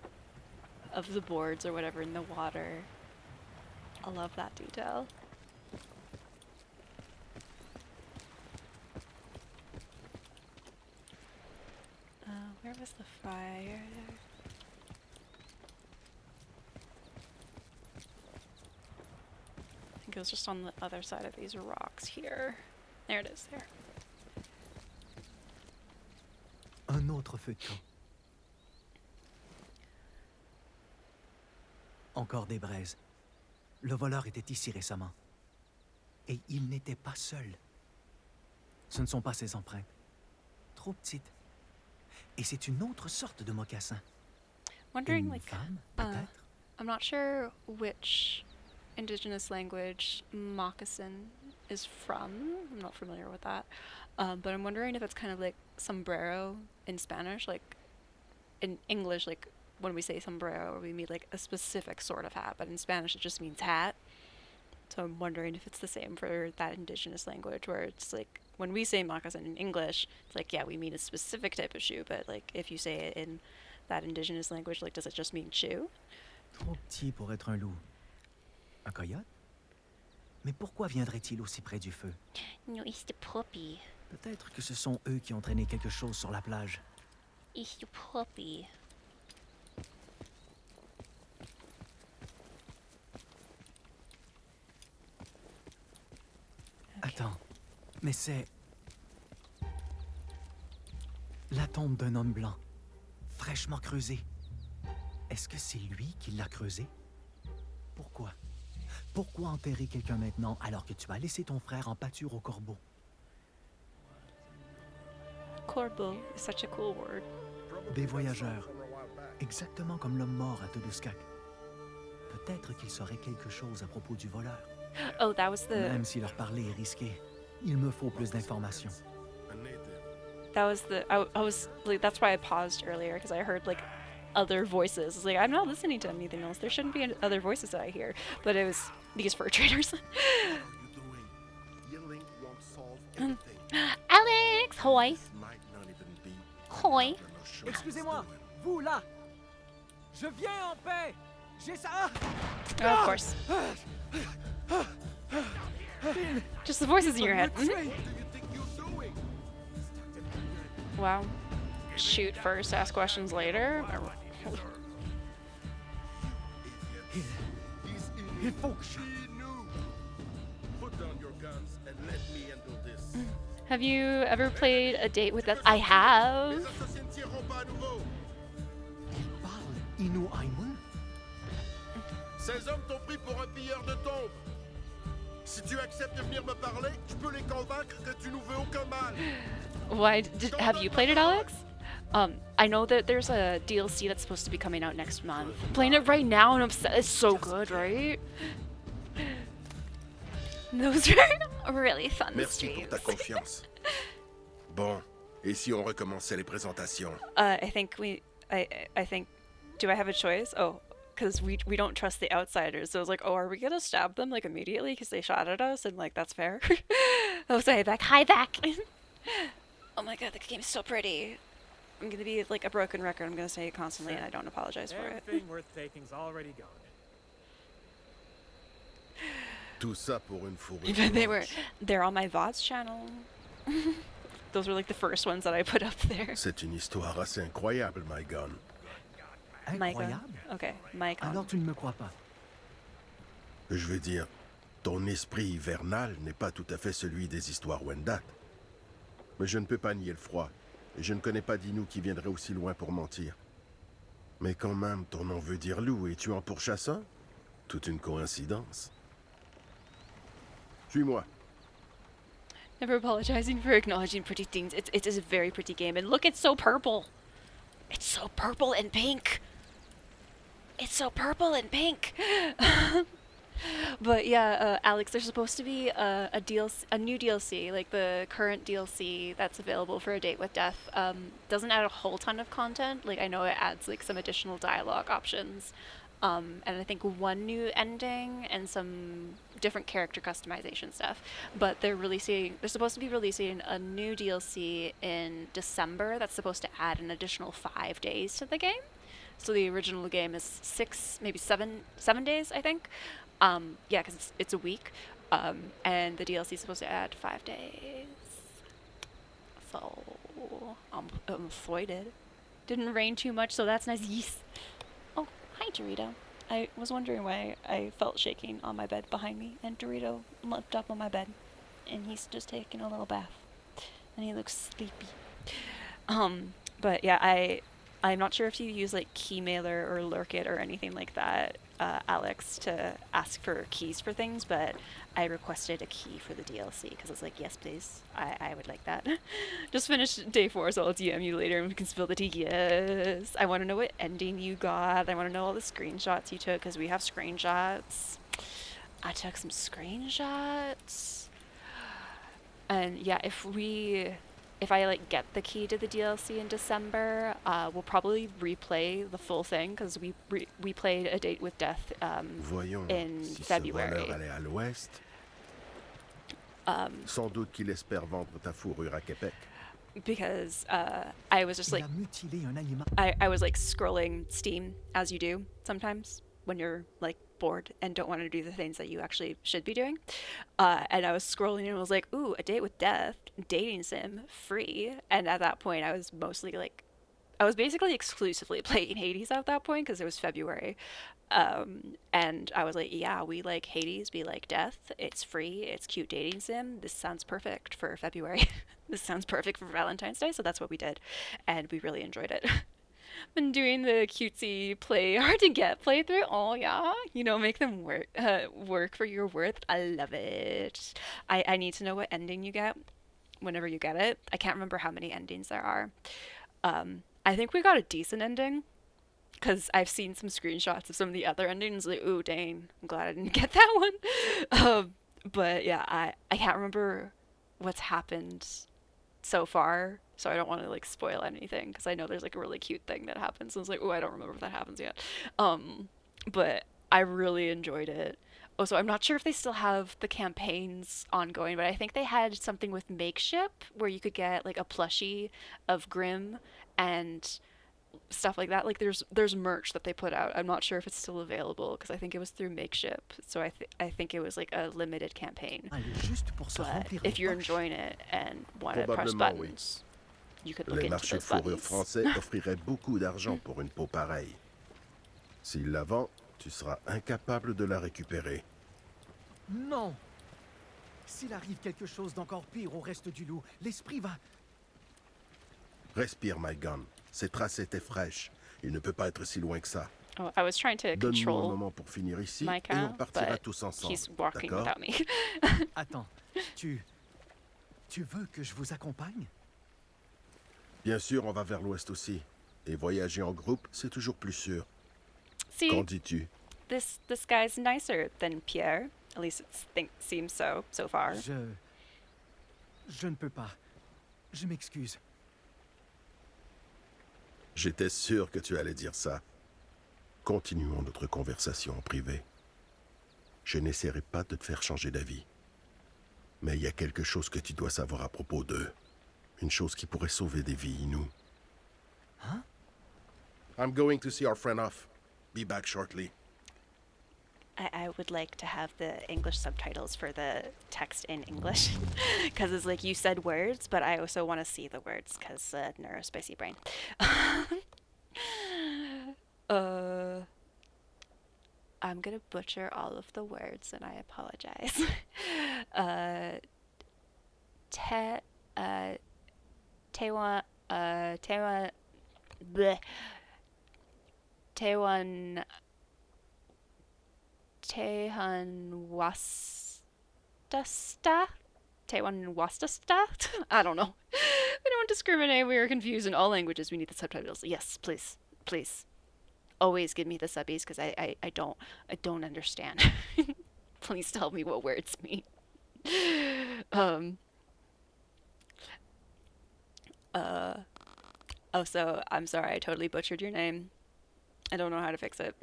of the boards or whatever in the water. I love that detail. Where was the fire? I think it was just on the other side of these rocks here. There it is, there. Un autre feu de camp. Encore des braises. Le voleur était ici récemment. Et il n'était pas seul. Ce ne sont pas ses empreintes. Trop petites. Et c'est une autre sorte de mocassin. Wondering, Une like, femme, peut-être? I'm not sure which indigenous language moccasin is from. I'm not familiar with that. But I'm wondering if it's kind of like sombrero in Spanish, like in English, like when we say sombrero, we mean like a specific sort of hat, but in Spanish it just means hat. So I'm wondering if it's the same for that indigenous language, where it's like when we say moccasin in English, it's like, yeah, we mean a specific type of shoe, but like if you say it in that indigenous language, like does it just mean shoe? Trop petit pour être un loup. Un coyote? Mais pourquoi viendrait-il aussi près du feu? No, it's the puppy. Peut-être que ce sont eux qui ont traîné quelque chose sur la plage. It's the puppy. Attends, mais c'est... la tombe d'un homme blanc, fraîchement creusée. Est-ce que c'est lui qui l'a creusée? Pourquoi? Pourquoi enterrer quelqu'un maintenant alors que tu as laissé ton frère en pâture au corbeau? Corbeau is such a cool word. Des voyageurs. Exactement comme l'homme mort à Toduskak. Peut-être qu'ils sauraient quelque chose à propos du voleur. Oh, that was the... Même si leur parler est risqué, il me faut plus d'informations. That was the... I was... Like, that's why I paused earlier, because I heard, like, other voices. It's like, I'm not listening to anything else. There shouldn't be other voices that I hear. But it was these fur traders. Alex! Hoi! Hoi! Excusez-moi, vous là. Je viens en paix. J'ai ça. Oh, of course. Just the voices in your head. Wow. Shoot first, ask questions later. Il faut que Have you ever played a date with death? I have. Inu Aimun? Ces hommes t'ont pris pour un pilleur de tombes. Si tu acceptes de venir me parler, je peux les convaincre que tu nous veux aucun mal. Why have you played it, Alex? I know that there's a DLC that's supposed to be coming out next month. Playing it right now and upset. It's so good, right? Those are really fun Merci streams. pour ta confiance. Bon, et si on recommençait les présentations? I think I think. Do I have a choice? Oh, because we don't trust the outsiders. So I was like, oh, are we gonna stab them like immediately because they shot at us? And like that's fair. Oh, sorry, back. Hi, back. Oh my god, the game's so pretty. I'm gonna be like a broken record. I'm gonna say it constantly, and I don't apologize for it. Everything worth taking's already gone. Tout ça pour une fourrure. They're on my VODs channel. Those were like the first ones that I put up there. C'est une histoire assez incroyable, my gun. Incroyable? Okay, my gun. Alors tu ne me crois pas? Je veux dire, ton esprit hivernal n'est pas tout à fait celui des histoires Wendat. Mais je ne peux pas nier le froid, et je ne connais pas d'Inou qui viendrait aussi loin pour mentir. Mais quand même, ton nom veut dire loup, et tu en pourchasseur? Toute une coïncidence. Suis-moi. Never apologizing for acknowledging pretty things. It is a very pretty game, and look, it's so purple. It's so purple and pink. It's so purple and pink. But yeah, Alex, there's supposed to be a new DLC, like the current DLC that's available for A Date with Death. Doesn't add a whole ton of content. Like I know it adds like some additional dialogue options, and I think one new ending and some different character customization stuff. But they're supposed to be releasing a new DLC in December that's supposed to add an additional 5 days to the game. So the original game is 6, maybe 7 days, I think. Yeah, because it's a week, and the DLC is supposed to add 5 days. So I'm excited. Didn't rain too much, so that's nice. Yes. Oh, hi, Dorito. I was wondering why I felt shaking on my bed behind me, and Dorito leapt up on my bed, and he's just taking a little bath, and he looks sleepy. But yeah, I'm not sure if you use like Keymailer or Lurkit or anything like that, Alex, to ask for keys for things, but I requested a key for the DLC because I was like, yes, please. I would like that. Just finished day 4, so I'll DM you later and we can spill the tea. Yes. I want to know what ending you got. I want to know all the screenshots you took because we have screenshots. I took some screenshots. And yeah, if I like get the key to the DLC in December, we'll probably replay the full thing because we played A Date with Death in February. Allait à l'ouest. Sans doute qu'il espère vendre ta fourrure à Québec. Because I was just like, I was like scrolling Steam as you do sometimes when you're like bored and don't want to do the things that you actually should be doing. And I was scrolling and was like, ooh, A Date with Death, dating sim, free. And at that point, I was mostly like, I was basically exclusively playing Hades at that point because it was February. And I was like, yeah, we like Hades, we like death. It's free, it's cute dating sim. This sounds perfect for February. This sounds perfect for Valentine's Day. So that's what we did. And we really enjoyed it. Been doing the cutesy play hard to get playthrough. Oh yeah, you know, make them work for your worth. I love it. I need to know what ending you get whenever you get it. I can't remember how many endings there are. I think we got a decent ending. Because I've seen some screenshots of some of the other endings. Like, ooh, dang. I'm glad I didn't get that one. But yeah, I can't remember what's happened so far. So I don't want to like spoil anything. Because I know there's like a really cute thing that happens. And I was like, ooh, I don't remember if that happens yet. But I really enjoyed it. Oh, so I'm not sure if they still have the campaigns ongoing, but I think they had something with Makeship where you could get like a plushie of Grimm and stuff like that. Like there's merch that they put out. I'm not sure if it's still available because I think it was through Makeship. So I think it was like a limited campaign. But if you're enjoying it and want to press buttons, you could look Les into marchés those fourrure buttons. français offriraient beaucoup d'argent pour une peau pareille. S'ils la vendent, tu seras incapable de la récupérer. Non! S'il arrive quelque chose d'encore pire au reste du loup, l'esprit va... Respire, my gun. Cette trace était fraîche. Il ne peut pas être si loin que ça. Oh, I was trying to Donne-nous un control moment pour finir ici my et cat, on partira but tous ensemble. he's walking D'accord? without me. Attends, tu veux que je vous accompagne? Bien sûr, on va vers l'ouest aussi. Et voyager en groupe, c'est toujours plus sûr. See, Qu'en dis-tu? this guy's nicer than Pierre. At least it seems so far. Je ne peux pas. Je m'excuse. J'étais sûr que tu allais dire ça. Continuons notre conversation en privé. Je n'essaierai pas de te faire changer d'avis. Mais il y a quelque chose que tu dois savoir à propos d'eux. Une chose qui pourrait sauver des vies, nous. Hein? I'm going to see our friend off. Be back shortly. I would like to have the English subtitles for the text in English. Because it's like you said words, but I also want to see the words because neurospicy brain. I'm going to butcher all of the words and I apologize. Taiwan, bleh. Tehanwastasta? I don't know. We don't discriminate. We are confused in all languages. We need the subtitles. Yes, please. Please. Always give me the subbies because I don't understand. Please tell me what words mean. Oh, so I'm sorry. I totally butchered your name. I don't know how to fix it.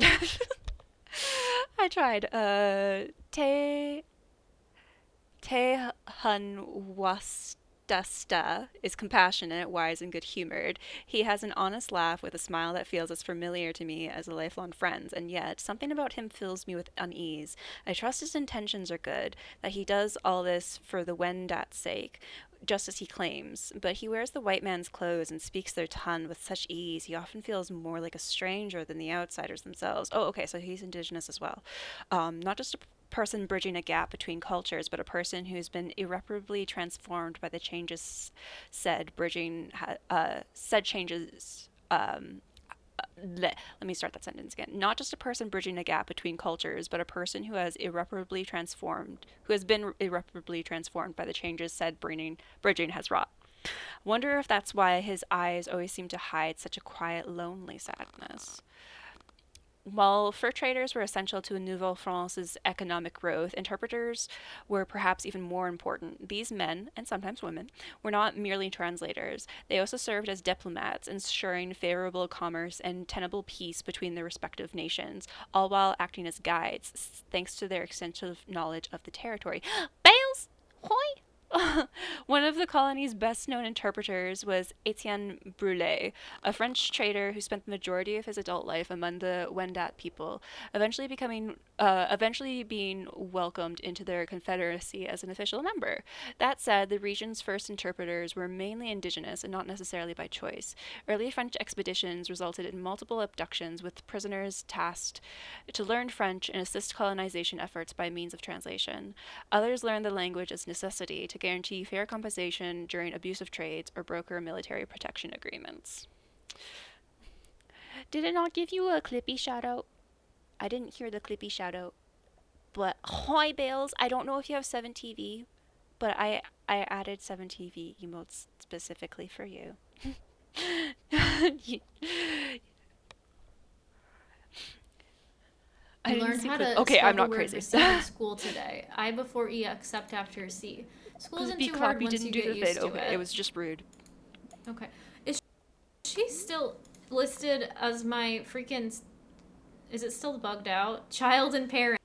I tried. Tehanwastasta is compassionate, wise, and good-humored. He has an honest laugh with a smile that feels as familiar to me as a lifelong friend's, and yet something about him fills me with unease. I trust his intentions are good, that he does all this for the Wendat's sake, just as he claims, but he wears the white man's clothes and speaks their tongue with such ease, he often feels more like a stranger than the outsiders themselves. Oh, okay, so he's indigenous as well. Not just a person bridging a gap between cultures, but a person who's been irreparably transformed by the changes said changes. Let me start that sentence again. Not just a person bridging a gap between cultures, but a person who has been irreparably transformed by the changes said bridging has wrought. Wonder if that's why his eyes always seem to hide such a quiet, lonely sadness. While fur traders were essential to Nouvelle France's economic growth, interpreters were perhaps even more important. These men, and sometimes women, were not merely translators. They also served as diplomats, ensuring favorable commerce and tenable peace between their respective nations, all while acting as guides, thanks to their extensive knowledge of the territory. Bales! Hoi! One of the colony's best-known interpreters was Etienne Brulé, a French trader who spent the majority of his adult life among the Wendat people, eventually being welcomed into their confederacy as an official member. That said, the region's first interpreters were mainly indigenous and not necessarily by choice. Early French expeditions resulted in multiple abductions, with prisoners tasked to learn French and assist colonization efforts by means of translation. Others learned the language as necessity to guarantee fair compensation during abusive trades or broker military protection agreements. Did it not give you a Clippy shout-out? I didn't hear the Clippy shout-out. But, hi, Bales, I don't know if you have 7TV, but I added 7TV emotes specifically for you. I didn't learned see how quiz- to Okay, spell I'm the not word crazy. receive in school today. I before E, except after C. School isn't too hard once you get used to Okay, it was just rude. Okay. Is she still listed as my freaking... Is it still bugged out? Child and parent.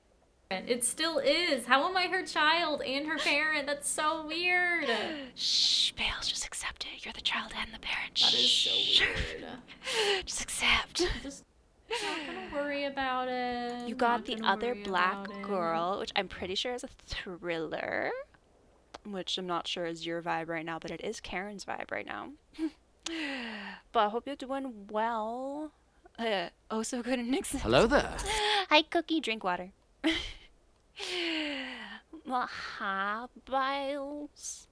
It still is. How am I her child and her parent? That's so weird. Shh, Bales, just accept it. You're the child and the parent. That is so weird. Just accept. Just not gonna worry about it. You got Not the gonna other worry black about it. girl, which I'm pretty sure is a thriller. Which I'm not sure is your vibe right now, but it is Karen's vibe right now. But I hope you're doing well. Oh, so good and Nixon. Hello there. Hi, Cookie. Drink water. Well, hi, Biles.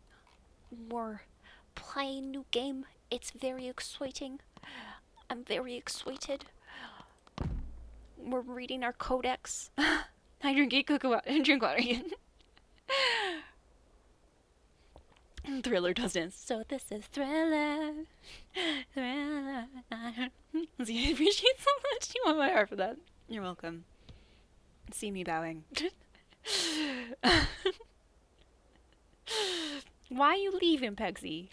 We're playing a new game. It's very exciting. I'm very excited. We're reading our codex. I drink water again. Thriller does dance. So this is Thriller. Thriller. I appreciate so much. You want my heart for that. You're welcome. See me bowing. Why are you leaving, Pegsy?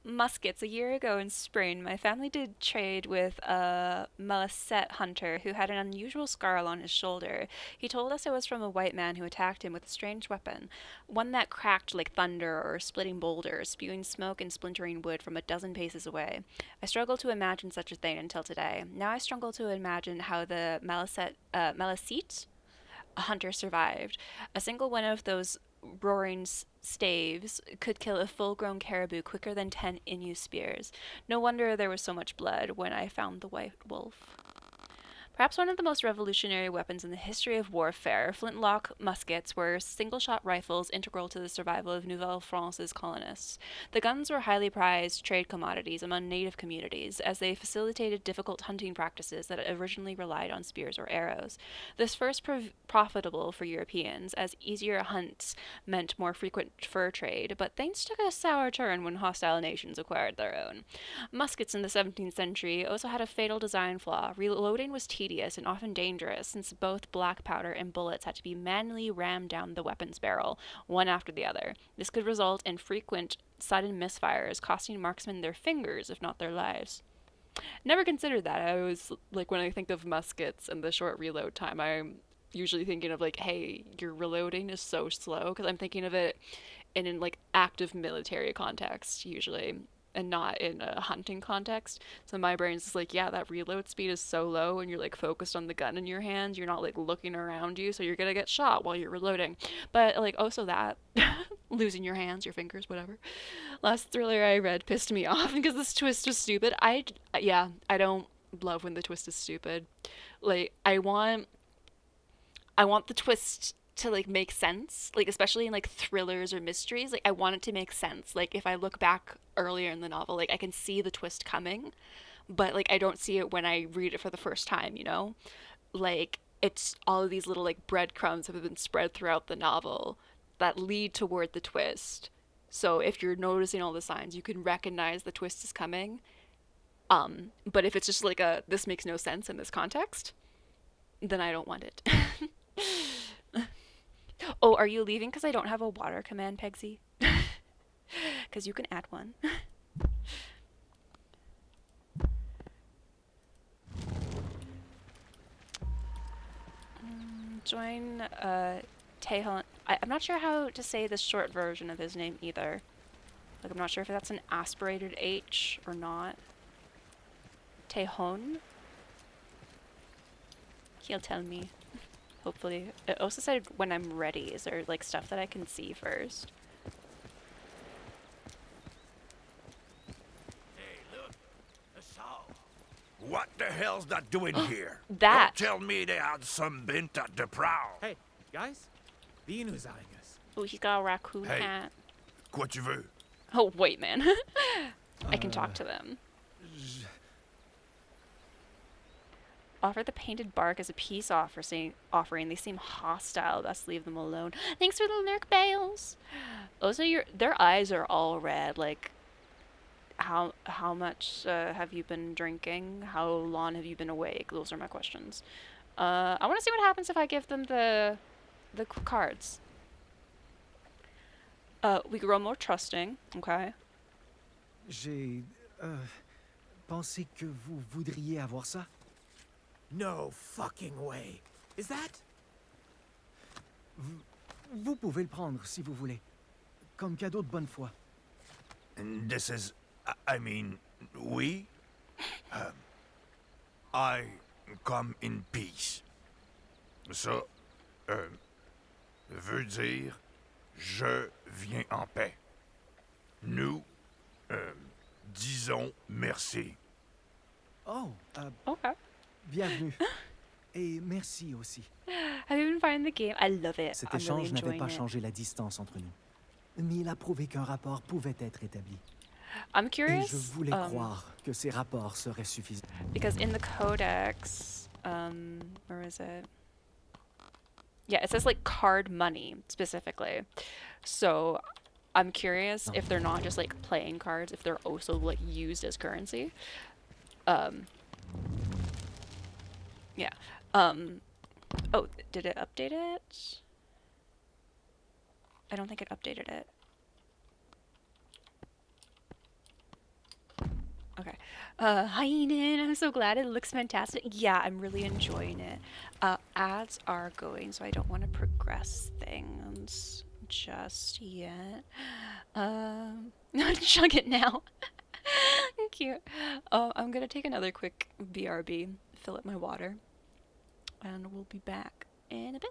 Muskets. A year ago in spring, my family did trade with a Malasset hunter who had an unusual scar on his shoulder. He told us it was from a white man who attacked him with a strange weapon, one that cracked like thunder or splitting boulders, spewing smoke and splintering wood from a dozen paces away. I struggled to imagine such a thing until today. Now I struggle to imagine how the Malasset hunter survived. A single one of those roaring staves could kill a full-grown caribou quicker than 10 Innu spears. No wonder there was so much blood when I found the white wolf. Perhaps one of the most revolutionary weapons in the history of warfare, flintlock muskets were single-shot rifles integral to the survival of Nouvelle France's colonists. The guns were highly prized trade commodities among native communities, as they facilitated difficult hunting practices that originally relied on spears or arrows. This first proved profitable for Europeans, as easier hunts meant more frequent fur trade, but things took a sour turn when hostile nations acquired their own. Muskets in the 17th century also had a fatal design flaw. Reloading was tedious and often dangerous, since both black powder and bullets had to be manually rammed down the weapon's barrel, one after the other. This could result in frequent sudden misfires, costing marksmen their fingers, if not their lives. Never considered that. I always, like, when I think of muskets and the short reload time, I'm usually thinking of, like, hey, your reloading is so slow, because I'm thinking of it in like, active military context, usually, and not in a hunting context. So my brain's just like, yeah, that reload speed is so low and you're like focused on the gun in your hand. You're not like looking around you, so you're gonna get shot while you're reloading. But like also that, losing your hands, your fingers, whatever. Last thriller I read pissed me off because this twist was stupid. I don't love when the twist is stupid. Like I want the twist to like make sense, like especially in like thrillers or mysteries. Like I want it to make sense. Like if I look back earlier in the novel, like I can see the twist coming, but like I don't see it when I read it for the first time, you know? Like it's all of these little like breadcrumbs have been spread throughout the novel that lead toward the twist. So if you're noticing all the signs, you can recognize the twist is coming. But if it's just like this makes no sense in this context, then I don't want it. Oh, are you leaving because I don't have a water command, Pegsy? Because you can add one. Join Taehon. I'm not sure how to say the short version of his name either. Like, I'm not sure if that's an aspirated H or not. Taehon? He'll tell me. Hopefully. It also said when I'm ready. Is there like stuff that I can see first? What the hell's that doing here? That. Don't tell me they had some bint at the prow. Hey, guys. The Innu's eyeing us. Oh, he's got a raccoon Hey. hat. Quoi tu veux? Oh, wait, man. I can talk to them. Offer the painted bark as a peace offering. They seem hostile. Best leave them alone. Thanks for the lurk, Bales. Also, their eyes are all red. Like, how much have you been drinking? How long have you been awake? Those are my questions. I want to see what happens if I give them the cards. We grow more trusting, okay? J'ai pensé que vous voudriez avoir ça. No fucking way. Is that? Vous pouvez le prendre si vous voulez, comme cadeau de bonne foi. And this is, I mean, we? I come in peace. Ça veut dire je viens en paix. Nous disons merci. Oh, okay. Bienvenue. Et merci aussi. Have you been finding the game? I love it. Cet I'm really échange n'avait enjoying pas it. changé la distance entre nous, mais il a prouvé qu'un rapport pouvait être établi. I'm Et curious. je voulais croire que ces rapports seraient suffisants. Because in the codex, where is it? Yeah, it says like card money specifically. So I'm curious if they're not just like playing cards, if they're also like used as currency. Yeah. Oh, did it update it? I don't think it updated it. Okay. Hi, Eden. I'm so glad it looks fantastic. Yeah, I'm really enjoying it. Ads are going, so I don't want to progress things just yet. Chug it now. Cute. I'm gonna take another quick BRB, fill up my water, and we'll be back in a bit.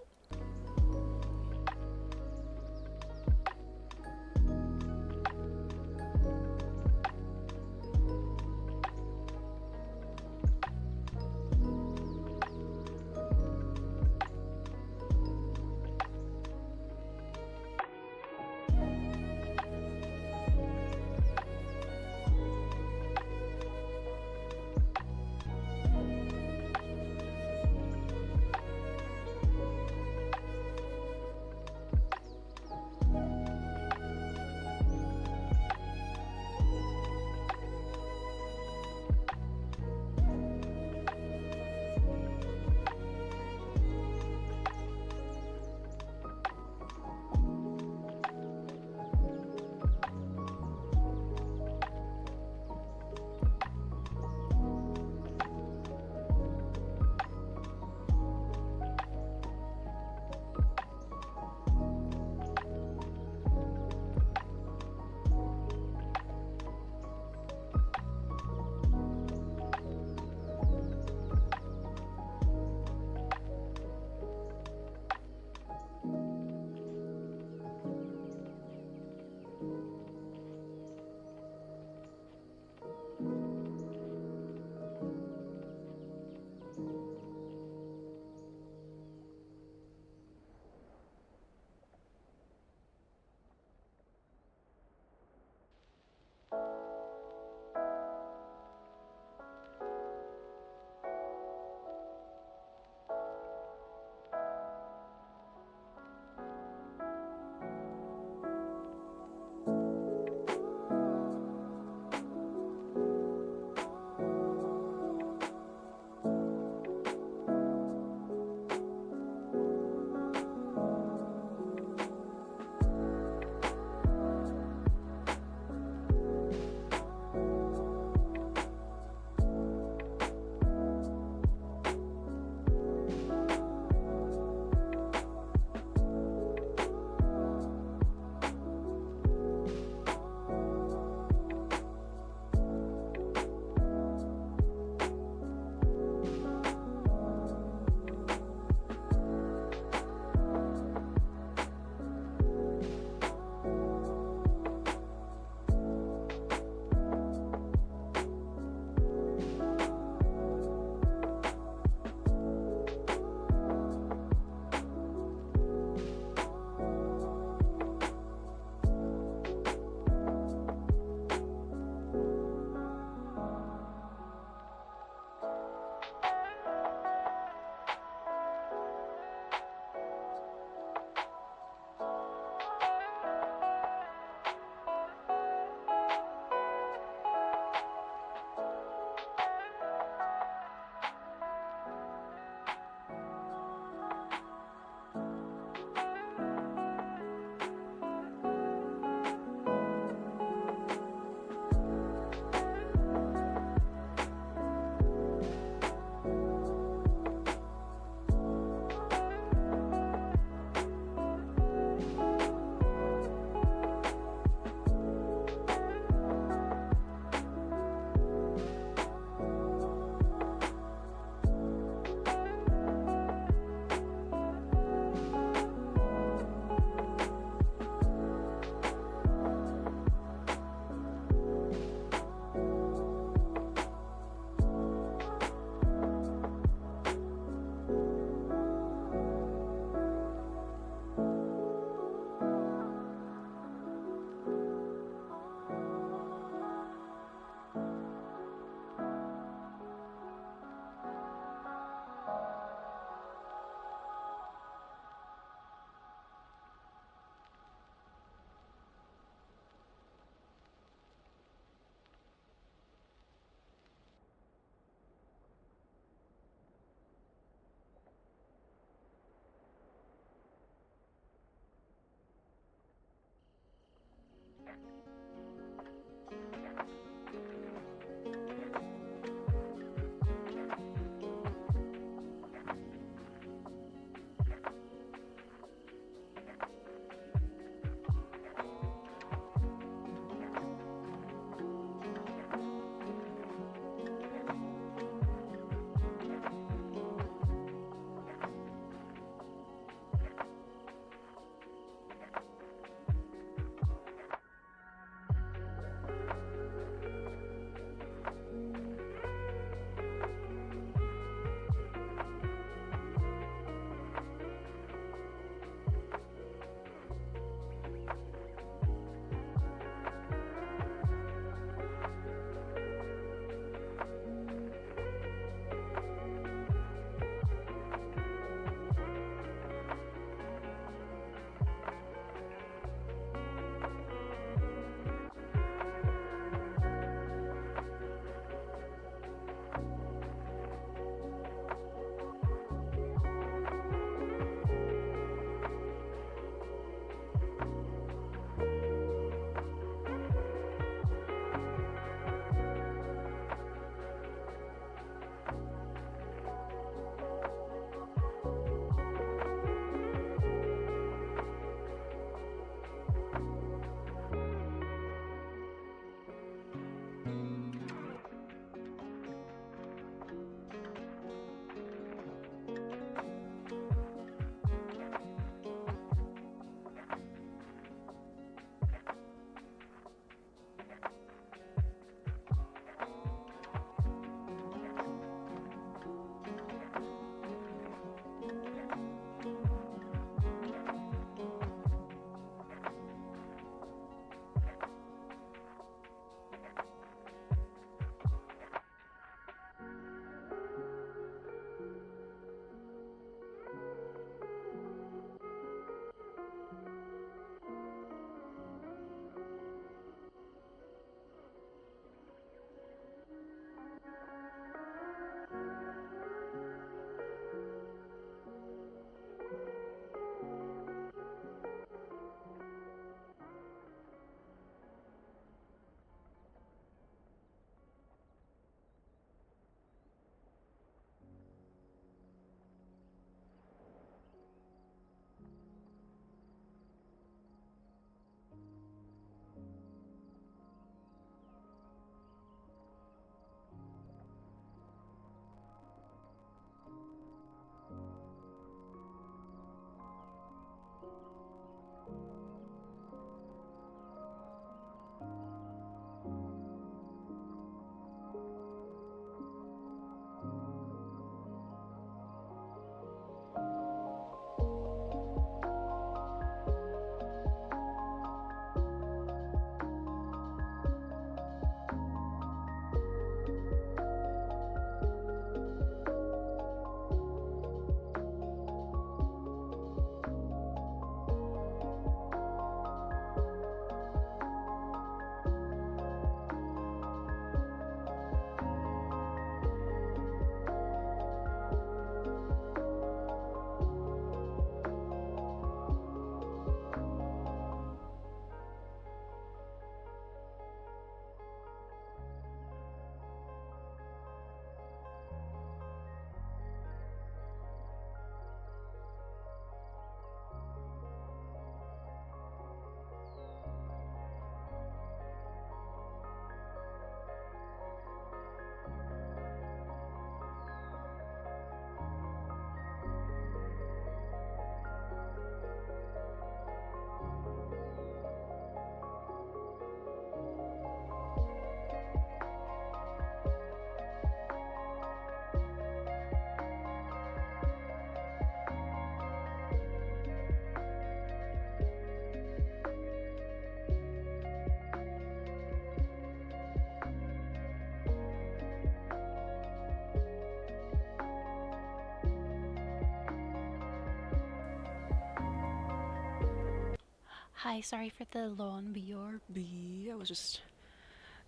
Hi, sorry for the long BRB. I was just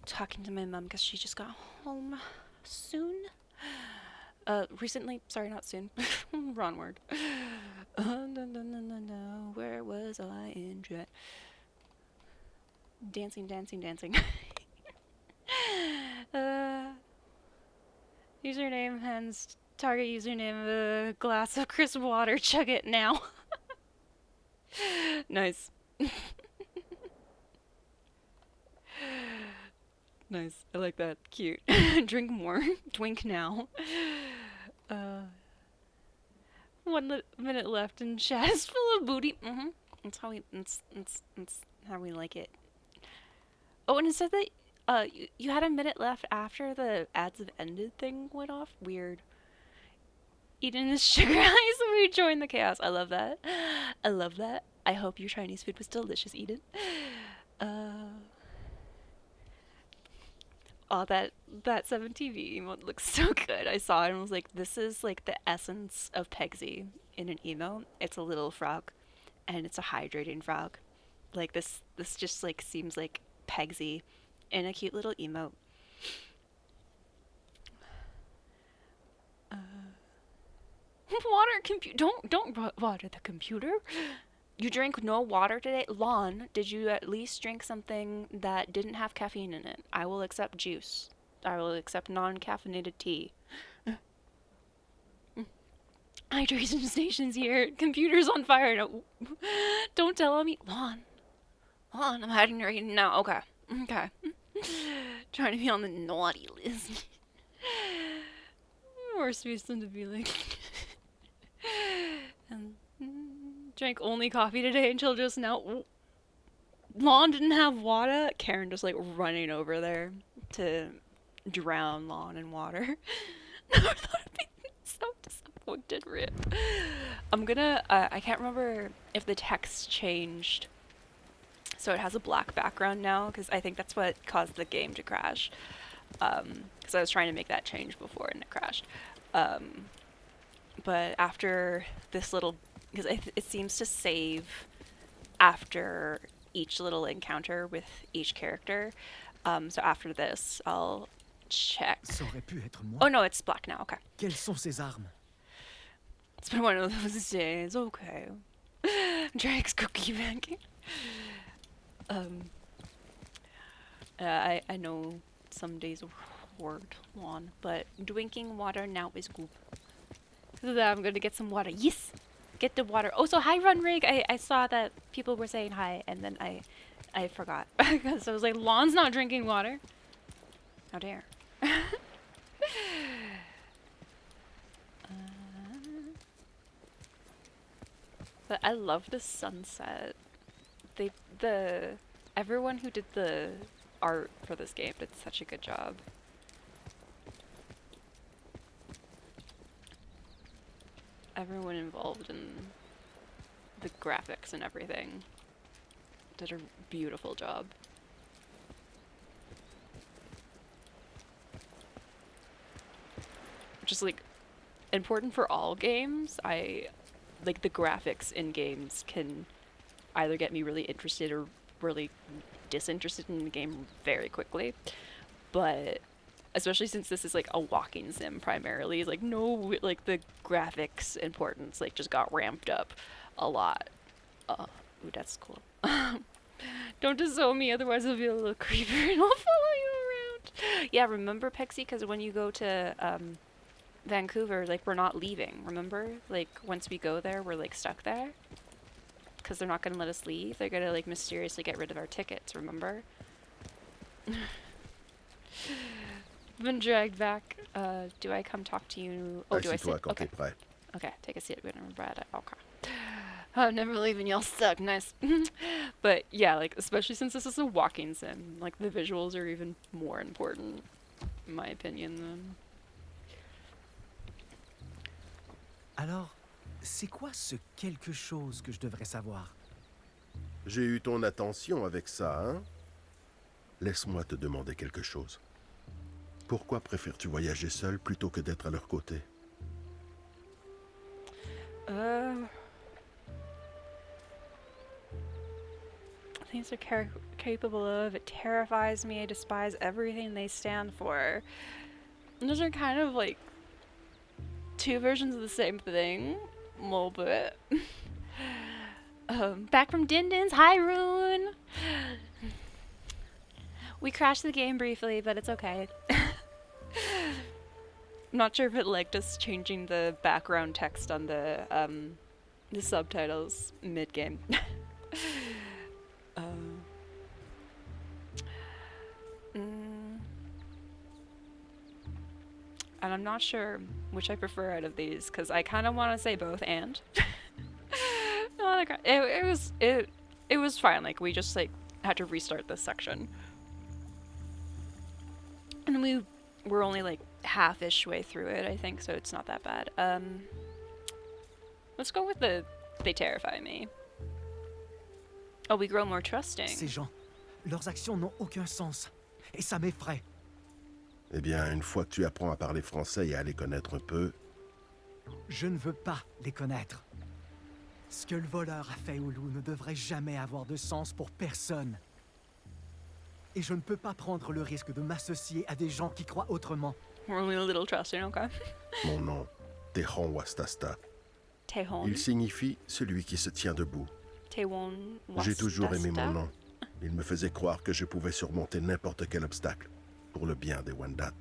talking to my mom because she just got home soon. Recently. Sorry, not soon. Wrong word. No. Where was I in chat? Dancing. Username hands target username a glass of crisp water. Chug it now. Nice. Nice. I like that. Cute. Drink more. Twink now. 1 minute left and chat is full of booty. That's how we. That's how we like it. Oh, and it said that you had a minute left after the ads have ended thing went off. Weird. Eden is sugar high, so we joined the chaos. I love that. I love that. I hope your Chinese food was delicious, Eden. Oh, that 7TV emote looks so good. I saw it and was like, this is like the essence of Pegsy in an emote. It's a little frog, and it's a hydrating frog. Like this just like seems like Pegsy in a cute little emote. Don't water the computer. You drank no water today? Lon, did you at least drink something that didn't have caffeine in it? I will accept juice. I will accept non-caffeinated tea. Hydration station's here. Computer's on fire. No. Don't tell me. Lon, I'm hiding right now. Okay. Trying to be on the naughty list. Worst reason to be like... and drank only coffee today until just now. Lon didn't have water. Karen just like running over there to drown Lon in water. Never thought I'd be so disappointed. Rip. I'm gonna. I can't remember if the text changed, so it has a black background now because I think that's what caused the game to crash. Because I was trying to make that change before and it crashed. But after this little, because it seems to save after each little encounter with each character. So after this, I'll check. Oh no, it's black now. Okay. Quelles sont ses armes? It's been one of those days. Okay. Drake's cookie banking. I know some days are hard, Lon, but drinking water now is good. So I'm gonna get some water. Yes! Get the water. Oh, so hi, Run Rig. I saw that people were saying hi, and then I forgot. Because I was like, Lon's not drinking water. How dare. But I love the sunset. Everyone who did the art for this game did such a good job. Everyone involved in the graphics and everything did a beautiful job. Just like important for all games. Like the graphics in games can either get me really interested or really disinterested in the game very quickly. But especially since this is like a walking sim primarily, like no, like the graphics importance like just got ramped up a lot. Ooh, that's cool. Don't disown me, otherwise I'll be a little creeper and I'll follow you around. Yeah, remember Pexie? Because when you go to Vancouver, like we're not leaving. Remember, like once we go there, we're like stuck there because they're not gonna let us leave. They're gonna like mysteriously get rid of our tickets. Remember? Been dragged back. Do I come talk to you? Oh, do I sit? Okay. Okay, take a seat. We're gonna Brad. Okay. I'm never leaving. Y'all suck. Nice. But yeah, like especially since this is a walking sim, like the visuals are even more important, in my opinion. Than Alors, c'est quoi ce quelque chose que je devrais savoir? J'ai eu ton attention avec ça, hein? Laisse-moi te demander quelque chose. Pourquoi préfères-tu voyager seul plutôt que d'être à leur côté? things they're capable of. It terrifies me. I despise everything they stand for. And those are kind of like two versions of the same thing. A little bit. Back from Dindin's. Hi, Rune! We crashed the game briefly, but it's okay. I'm not sure if it liked us changing the background text on the subtitles mid-game. And I'm not sure which I prefer out of these, because I kind of want to say both and. No, it was fine. Like, we just like had to restart this section, and we were only like half-ish way through it, I think, so it's not that bad. Let's go with the they terrify me. Oh, we grow more trusting. Ces gens, leurs actions n'ont aucun sens, et ça m'effraie. Eh bien, une fois que tu apprends à parler français et à les connaître un peu... Je ne veux pas les connaître. Ce que le voleur a fait au loup ne devrait jamais avoir de sens pour personne. Et je ne peux pas prendre le risque de m'associer à des gens qui croient autrement. We're only a little trusting, okay. Mon nom, Tehon Wastasta. Tehon. Il signifie celui qui se tient debout. Tehon Wastasta. J'ai toujours aimé mon nom. Il me faisait croire que je pouvais surmonter n'importe quel obstacle, pour le bien des Wendat.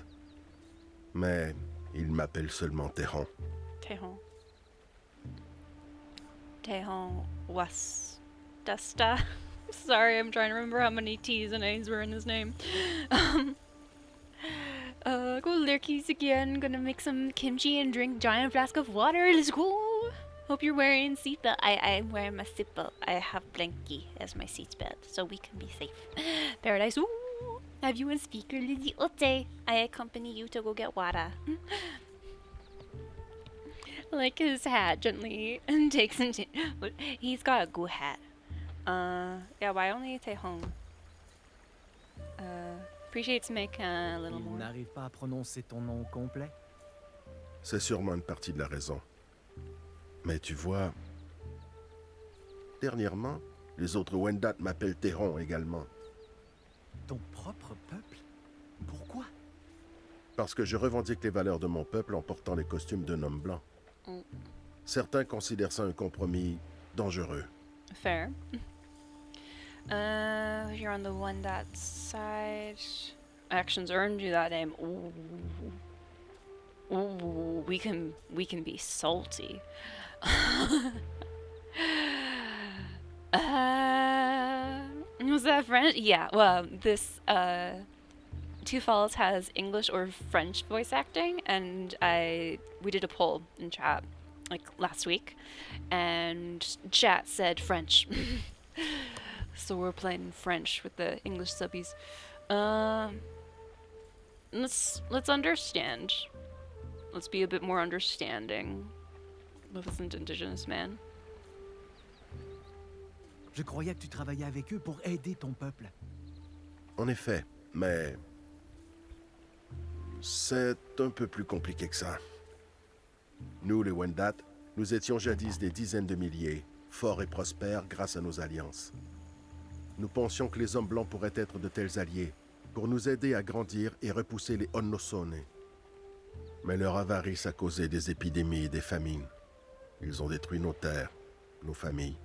Mais il m'appelle seulement Tehon. Tehon. Tehon Wastasta. Sorry, I'm trying to remember how many T's and A's were in his name. Go lurkies again. Gonna make some kimchi and drink giant flask of water. Let's go. Hope you're wearing seatbelt. I'm wearing my seatbelt. I have blankie as my seatbelt, so we can be safe. Paradise. Ooh. Have you on speaker, Lizzie? Ote. I accompany you to go get water. Like his hat gently and takes into. He's got a good hat. Yeah, why only Tehon? Appreciates make a little more. Il n'arrive pas à prononcer ton nom complet? C'est sûrement une partie de la raison. Mais tu vois, dernièrement, les autres Wendat m'appellent Tehon également. Ton propre peuple? Pourquoi? Parce que je revendique les valeurs de mon peuple en portant les costumes d'un homme blanc. Certains considèrent ça un compromis dangereux. Fair. You're on the Wendat side. Actions earned you that name. Ooh. Ooh, we can be salty. Was that French? Yeah, well, this Two Falls has English or French voice acting, and we did a poll in chat like last week, and chat said French. So we're playing French with the English subbies. Let's understand. Let's be a bit more understanding with this indigenous man. Je croyais que tu travaillais avec eux pour aider ton peuple. En effet, mais c'est un peu plus compliqué que ça. Nous, les Wendat, nous étions jadis des dizaines de milliers, forts et prospères grâce à nos alliances. Nous pensions que les hommes blancs pourraient être de tels alliés pour nous aider à grandir et repousser les Onnosone. Mais leur avarice a causé des épidémies et des famines. Ils ont détruit nos terres, nos familles.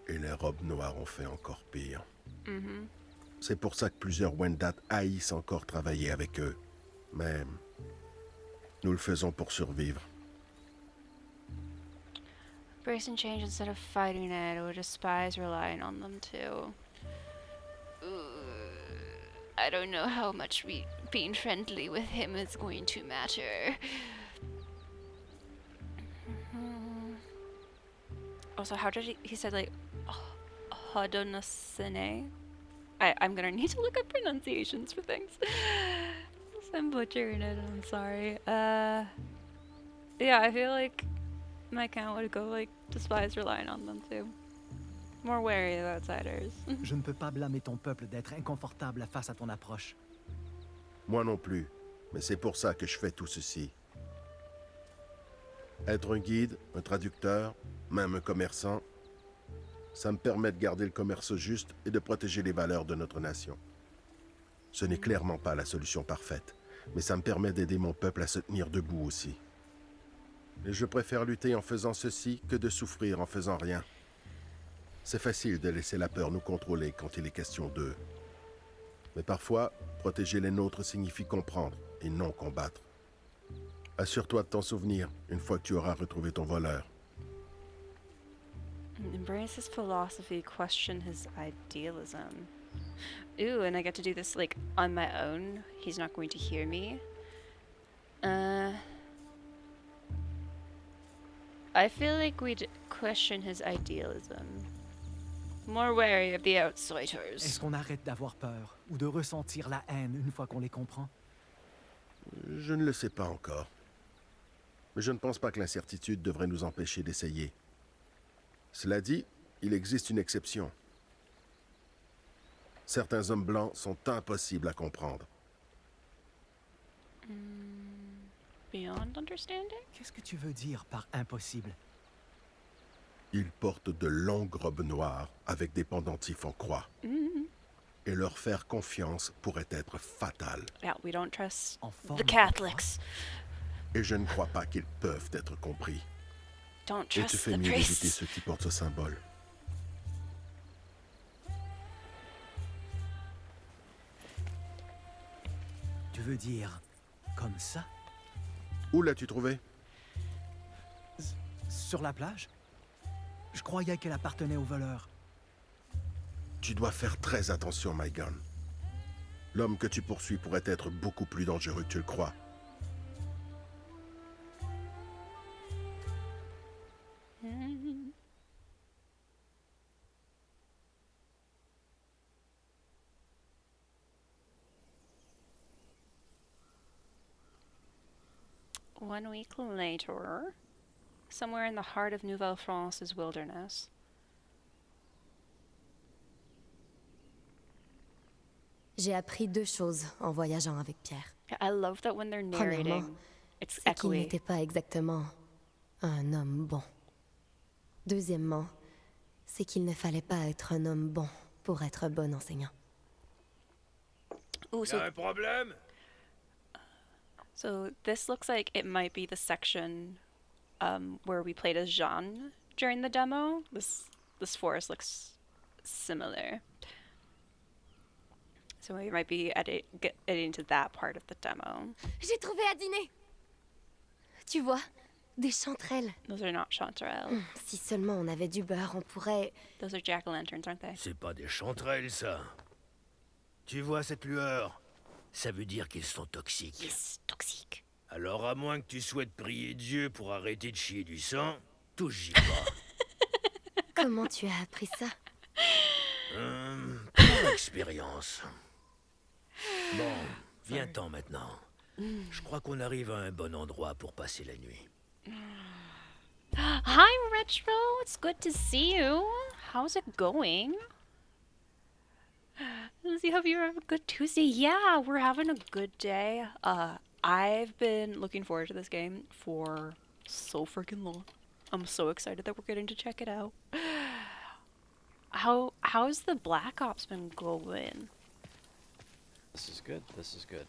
Et les robes noires ont fait encore pire. Mm-hmm. C'est pour ça que plusieurs Wendat haïssent encore travailler avec eux. Mais nous le faisons pour survivre. Brace and change instead of fighting it, or despise relying on them too. I don't know how much being friendly with him is going to matter. Also, how did he said like Hodonasene? I'm gonna need to look up pronunciations for things. I'm butchering it, I'm sorry. Yeah, I feel like my count would go like despise relying on them too. More wary of outsiders. Je ne peux pas blâmer ton peuple d'être inconfortable face à ton approche. Moi non plus, mais c'est pour ça que je fais tout ceci. Être un guide, un traducteur, même un commerçant, Ça me permet de garder le commerce juste et de protéger les valeurs de notre nation. Ce n'est clairement pas la solution parfaite, mais ça me permet d'aider mon peuple à se tenir debout aussi. Et je préfère lutter en faisant ceci que de souffrir en faisant rien. C'est facile de laisser la peur nous contrôler quand il est question d'eux. Mais parfois, protéger les nôtres signifie comprendre et non combattre. Assure-toi de t'en souvenir une fois que tu auras retrouvé ton voleur. Embrace his philosophy, question his idealism. Ooh, and I get to do this like on my own. He's not going to hear me. I feel like we'd question his idealism. More wary of the outsiders. Est-ce qu'on arrête d'avoir peur ou de ressentir la haine une fois qu'on les comprend? Je ne le sais pas encore. Mais je ne pense pas que l'incertitude devrait nous empêcher d'essayer. Cela dit, il existe une exception. Certains hommes blancs sont impossibles à comprendre. Beyond understanding? Qu'est-ce que tu veux dire par impossible? Ils portent de longues robes noires avec des pendentifs en croix. Et leur faire confiance pourrait être fatal. Yeah, we don't trust the Catholics. Et je ne crois pas qu'ils peuvent être compris. Don't Et tu trust fais the mieux d'éviter priests. ceux qui portent ce symbole. Tu veux dire comme ça? Où l'as-tu trouvé? Sur la plage? Je croyais qu'elle appartenait au voleur. Tu dois faire très attention, Mygon. L'homme que tu poursuis pourrait être beaucoup plus dangereux que tu le crois. One week later, somewhere in the heart of Nouvelle-France's wilderness. J'ai appris 2 choses en voyageant avec Pierre. I love that when they're Premièrement, narrating, it's c'est qu'il echoey. n'était pas exactement un homme bon. Deuxièmement, c'est qu'il ne fallait pas être un homme bon pour être bon enseignant. Ooh, Y'a un problème? So this looks like it might be the section where we played as Jean during the demo. This forest looks similar. So we might be editing to that part of the demo. J'ai trouvé à dîner. Tu vois, des chanterelles. Those are not chanterelles. Si seulement on avait du beurre, on pourrait... Those are jack-o'-lanterns, aren't they? C'est pas des chanterelles, ça. Tu vois cette lueur? Ça veut dire qu'ils sont toxiques. Yes, toxiques. Alors, à moins que tu souhaites prier Dieu pour arrêter de chier du sang, touche-y pas. Comment tu as appris ça? Par expérience. Bon, viens-t'en maintenant. Je crois qu'on arrive à un bon endroit pour passer la nuit. Hi, Retro. It's good to see you. How's it going? Lizzie, hope you have a good Tuesday. Yeah, we're having a good day. I've been looking forward to this game for so freaking long. I'm so excited that we're getting to check it out. How's the Black Ops been going? This is good. This is good.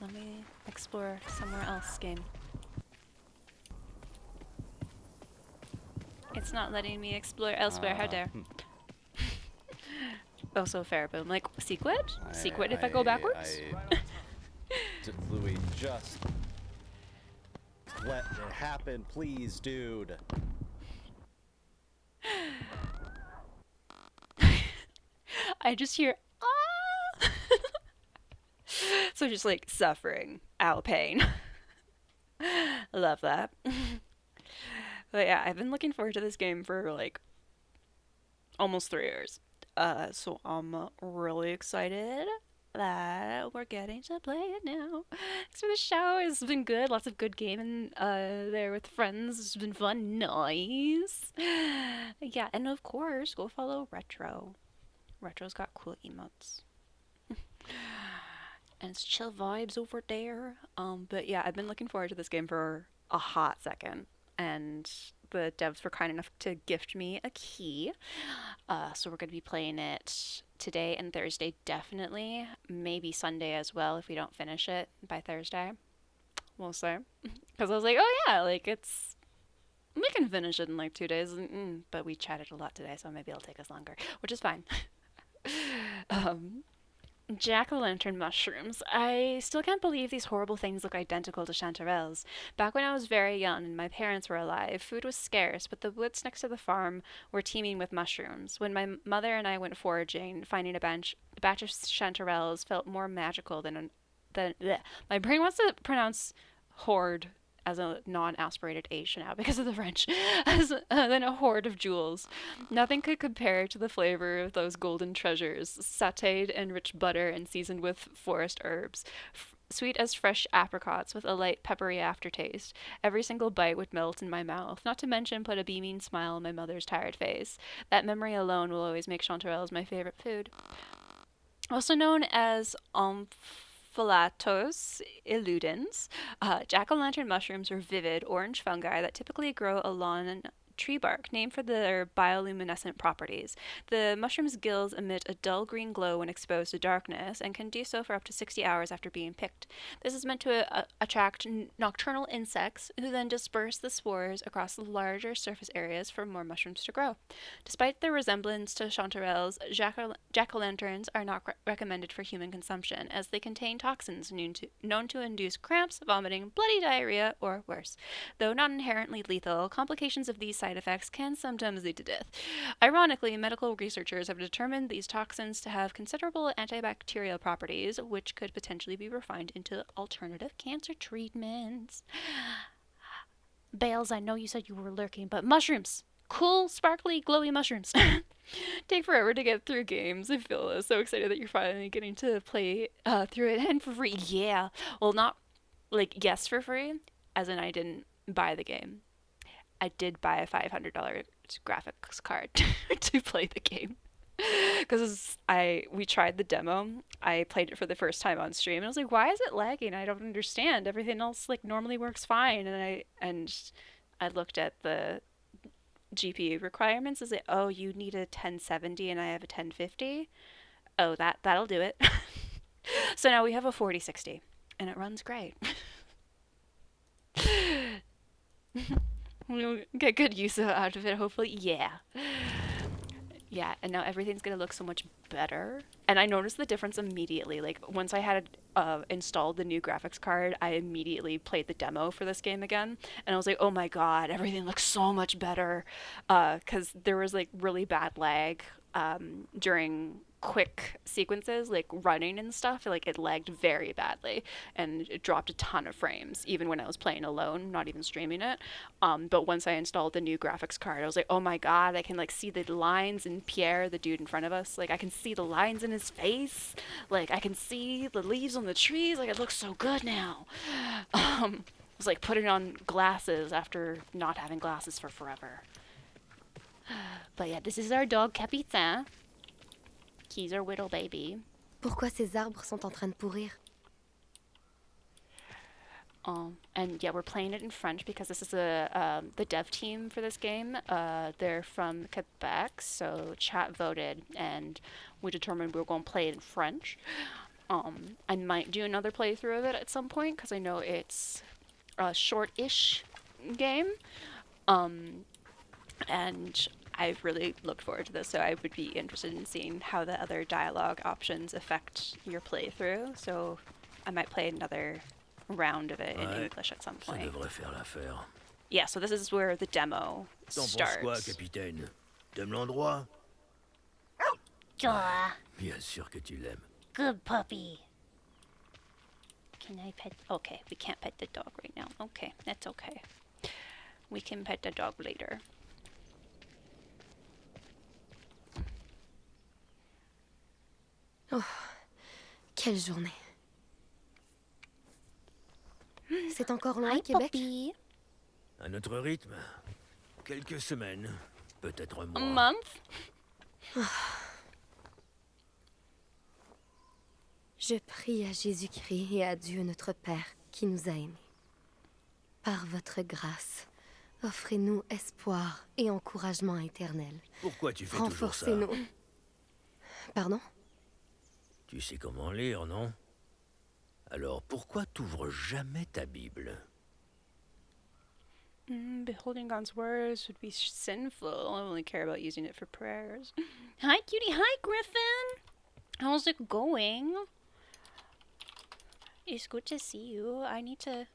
Let me explore somewhere else, game. It's not letting me explore elsewhere. How dare. Oh, so fair, but I'm like, Sequid? Sequid if I go backwards? Louis, just let it happen, please, dude. I just hear, ah! So just like suffering, out pain. Love that. But yeah, I've been looking forward to this game for like almost 3 years. So I'm really excited that we're getting to play it now. So the show has been good, lots of good gaming there with friends. It's been fun, nice. Yeah, and of course, go follow Retro. Retro's got cool emotes. And it's chill vibes over there. But yeah, I've been looking forward to this game for a hot second. And the devs were kind enough to gift me a key. So we're going to be playing it today and Thursday, definitely. Maybe Sunday as well if we don't finish it by Thursday. We'll see. Because I was like, oh yeah, like we can finish it in like 2 days. But we chatted a lot today, so maybe it'll take us longer, which is fine. Jack-o'-lantern mushrooms. I still can't believe these horrible things look identical to chanterelles. Back when I was very young and my parents were alive, food was scarce, but the woods next to the farm were teeming with mushrooms. When my mother and I went foraging, finding a batch of chanterelles felt more magical than bleh. My brain wants to pronounce horde as a non-aspirated H now because of the French, than a hoard of jewels. Nothing could compare to the flavor of those golden treasures, sautéed in rich butter and seasoned with forest herbs. Sweet as fresh apricots with a light peppery aftertaste. Every single bite would melt in my mouth, not to mention put a beaming smile on my mother's tired face. That memory alone will always make chanterelles my favorite food. Also known as Omphalatos illudens, jack-o'-lantern mushrooms are vivid orange fungi that typically grow along tree bark, named for their bioluminescent properties. The mushroom's gills emit a dull green glow when exposed to darkness and can do so for up to 60 hours after being picked. This is meant to attract nocturnal insects who then disperse the spores across the larger surface areas for more mushrooms to grow. Despite their resemblance to chanterelles, jack-o'-lanterns are not recommended for human consumption as they contain toxins known to induce cramps, vomiting, bloody diarrhea, or worse. Though not inherently lethal, complications of these side effects can sometimes lead to death. Ironically, medical researchers have determined these toxins to have considerable antibacterial properties, which could potentially be refined into alternative cancer treatments. Bales, I know you said you were lurking, but mushrooms! Cool, sparkly, glowy mushrooms. Take forever to get through games. I feel so excited that you're finally getting to play through it and for free. Yeah. Well, not like, yes, for free, as in I didn't buy the game. I did buy a $500 graphics card to play the game. Because we tried the demo. I played it for the first time on stream and I was like, why is it lagging? I don't understand. Everything else like normally works fine. And I looked at the GPU requirements. I was like, oh, you need a 1070 and I have a 1050. Oh, that'll do it. So now we have a 4060 and it runs great. We'll get good use out of it, hopefully. Yeah. Yeah, and now everything's gonna look so much better. And I noticed the difference immediately. Like, once I had installed the new graphics card, I immediately played the demo for this game again. And I was like, oh my god, everything looks so much better. Because there was, like, really bad lag during quick sequences, like running and stuff. Like, it lagged very badly and it dropped a ton of frames even when I was playing alone, not even streaming it. But once I installed the new graphics card, I was like, oh my god, I can like see the lines in Pierre, the dude in front of us. Like, I can see the lines in his face. Like, I can see the leaves on the trees. Like, it looks so good now. I was like putting on glasses after not having glasses for forever. But yeah, this is our dog Capitan. He's our little baby. Pourquoi ces arbres sont en train de pourrir? And yeah, we're playing it in French because this is the dev team for this game. They're from Quebec, so chat voted, and we determined we were going to play it in French. I might do another playthrough of it at some point because I know it's a short-ish game. And I've really looked forward to this, so I would be interested in seeing how the other dialogue options affect your playthrough. So I might play another round of it in English at some point. Ça devrait faire l'affaire. Yeah, so this is where the demo T'en penses quoi, starts. capitaine? T'aimes l'endroit? Aw, Bien sûr que tu l'aimes. good puppy. Can I pet? Okay, we can't pet the dog right now. Okay, that's okay. We can pet the dog later. Oh, quelle journée. C'est encore loin, Québec? Puppy. À notre rythme, quelques semaines, peut-être un mois. A month? Je prie à Jésus-Christ et à Dieu notre Père qui nous a aimés. Par votre grâce, offrez-nous espoir et encouragement éternel. Pourquoi tu fais toujours ça? Renforcez-nous. Pardon? Tu sais comment lire, non? Alors pourquoi t'ouvres jamais ta Bible? Beholding God's words would be sinful. I only care about using it for prayers. Hi, cutie. Hi, Griffin. How's it going? It's good to see you. I need to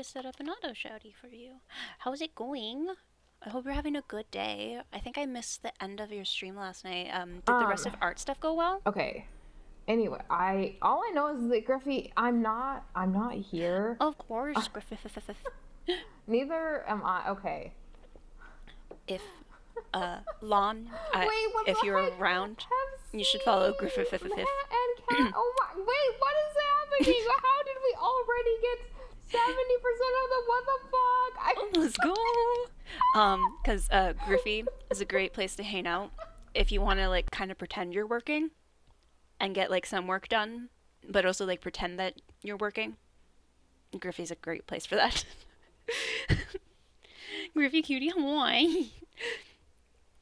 set up an auto shouty for you. How's it going? I hope you're having a good day. I think I missed the end of your stream last night. Did the rest of art stuff go well? Okay. Anyway, all I know is that Griffy, I'm not here. Of course, Griffin. Neither am I. Okay. If Lon, if you're around, you should follow Griffin. And Cat. Oh my! Wait, what is happening? How did we already get 70% of the what the fuck? Let's go. Because Griffy is a great place to hang out if you want to like kind of pretend you're working and get like some work done, but also like pretend that you're working. Griffy's a great place for that. Griffy cutie, why?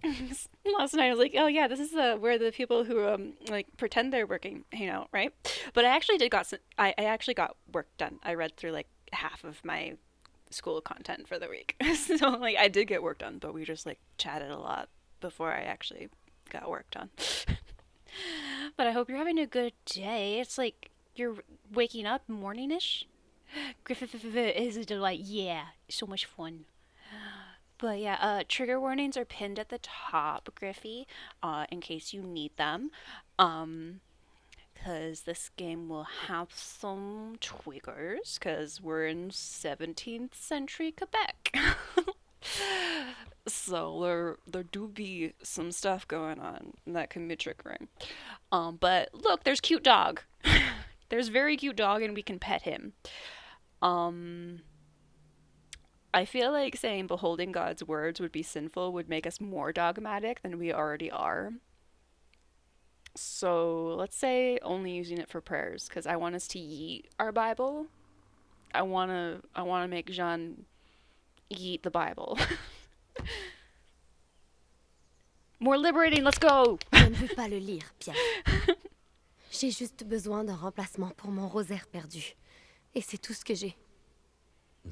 Last night I was like, oh yeah, this is where the people who like pretend they're working hang out, right? But I actually I actually got work done. I read through like half of my school content for the week. So like I did get work done, but we just like chatted a lot before I actually got work done. But I hope you're having a good day. It's like you're waking up morning-ish. Griffith is a delight. Yeah, so much fun. But yeah, trigger warnings are pinned at the top, Griffy, in case you need them. Because this game will have some triggers, because we're in 17th century Quebec. So there do be some stuff going on that can be triggering. But look, there's cute dog. There's very cute dog, and we can pet him. I feel like saying beholding God's words would be sinful would make us more dogmatic than we already are. So let's say only using it for prayers, because I want us to yeet our Bible. I wanna make Jean yeet the Bible. More liberating, let's go! Je ne veux pas le lire, Pierre. J'ai juste besoin d'un remplacement pour mon rosaire perdu. Et c'est tout ce que j'ai.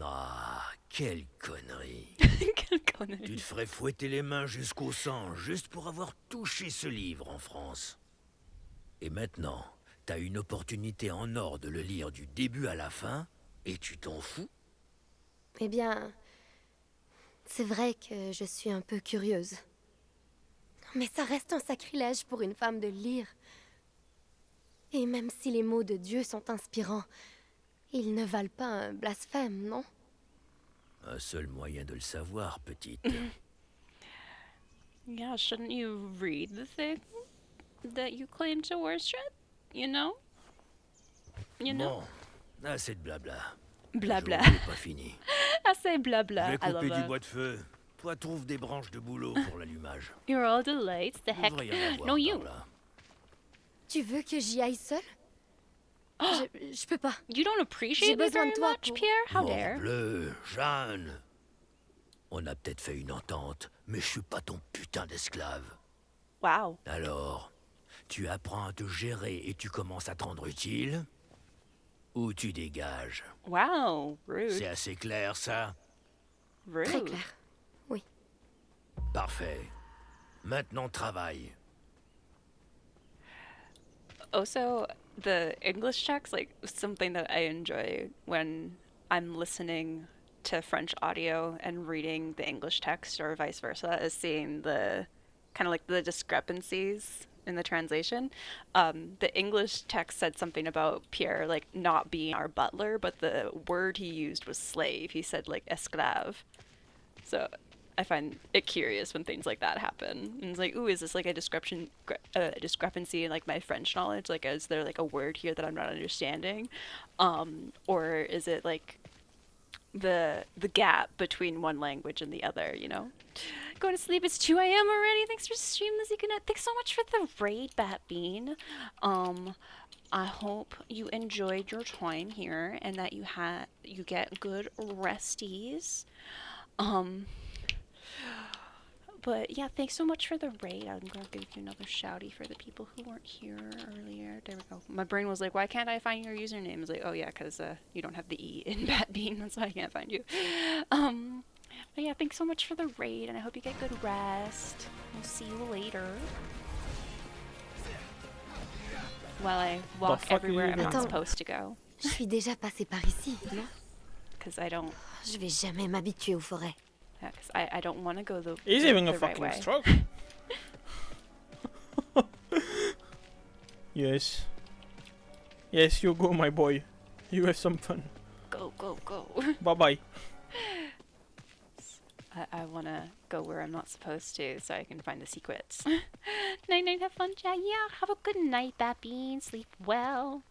Ah, quelle connerie. Quelle connerie. Tu te ferais fouetter les mains jusqu'au sang, juste pour avoir touché ce livre en France. Et maintenant, t'as une opportunité en or de le lire du début à la fin, et tu t'en fous? Eh bien, c'est vrai que je suis un peu curieuse. Mais ça reste un sacrilège pour une femme de lire. Et même si les mots de Dieu sont inspirants, ils ne valent pas un blasphème, non? Un seul moyen de le savoir, petite. Yeah, shouldn't you read the thing that you claim to worship? You know? You know? Bon, assez de blabla. Blabla. La journée n'est pas fini. Assez blabla. Je vais I love couper du that. bois de feu. Toi, trouve des branches de bouleau pour l'allumage. You're all delights. The heck? No, you. Tu veux que j'y aille seule? Je peux pas. You don't appreciate J'ai me besoin very de toi much, pour... Pierre? How dare? Morbleu, Jeanne. On a peut-être fait une entente, mais je suis pas ton putain d'esclave. Wow. Alors, tu apprends à te gérer et tu commences à te rendre utile? Ou tu dégages? Wow, rude. C'est assez clair, ça? Rude. Très clair. Oui. Parfait. Maintenant, travaille. Also, the English checks, like, something that I enjoy when I'm listening to French audio and reading the English text or vice versa is seeing the kind of like the discrepancies in the translation. The English text said something about Pierre, like, not being our butler, but the word he used was slave. He said, like, esclave. So I find it curious when things like that happen. And it's like, ooh, is this like a discrepancy in like my French knowledge? Like, is there like a word here that I'm not understanding? Or is it like the gap between one language and the other, you know? Going to sleep, it's 2 a.m. already. Thanks for streaming, Lizzie. Thanks so much for the raid, Bat Bean. I hope you enjoyed your time here and that you get good resties. But yeah, thanks so much for the raid. I'm gonna give you another shouty for the people who weren't here earlier. There we go. My brain was like, why can't I find your username? It's like, oh yeah, because you don't have the E in Batbean, that's why I can't find you. But yeah, thanks so much for the raid, and I hope you get good rest. We'll see you later. While I walk everywhere I'm not supposed to go. Je suis déjà passée par ici, non? Because I don't... Je vais jamais m'habituer aux forêts. Yeah, because I don't want to go the He's the, having a the right fucking way. stroke. Yes. Yes, you go, my boy. You have some fun. Go, go, go. Bye-bye. I want to go where I'm not supposed to so I can find the secrets. Night, night, have fun, chat. Yeah, have a good night, Batbean. Sleep well.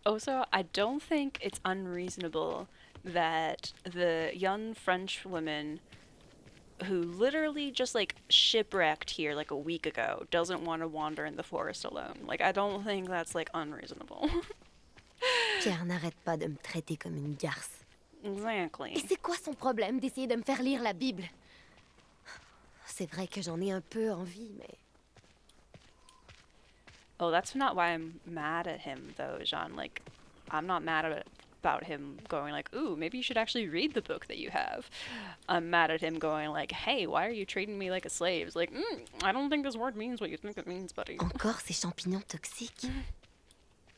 Also, I don't think it's unreasonable that the young French woman who literally just like shipwrecked here like a week ago doesn't want to wander in the forest alone. Like, I don't think that's like unreasonable. Pierre n'arrête pas de me traiter comme une garce. Exactly. Et c'est quoi son problème d'essayer de me faire lire la Bible? C'est vrai que j'en ai un peu envie, mais... Oh, that's not why I'm mad at him, though, Jean. Like, I'm not mad about him going like, ooh, maybe you should actually read the book that you have. I'm mad at him going like, hey, why are you treating me like a slave? It's like, I don't think this word means what you think it means, buddy. Encore ces champignons toxiques.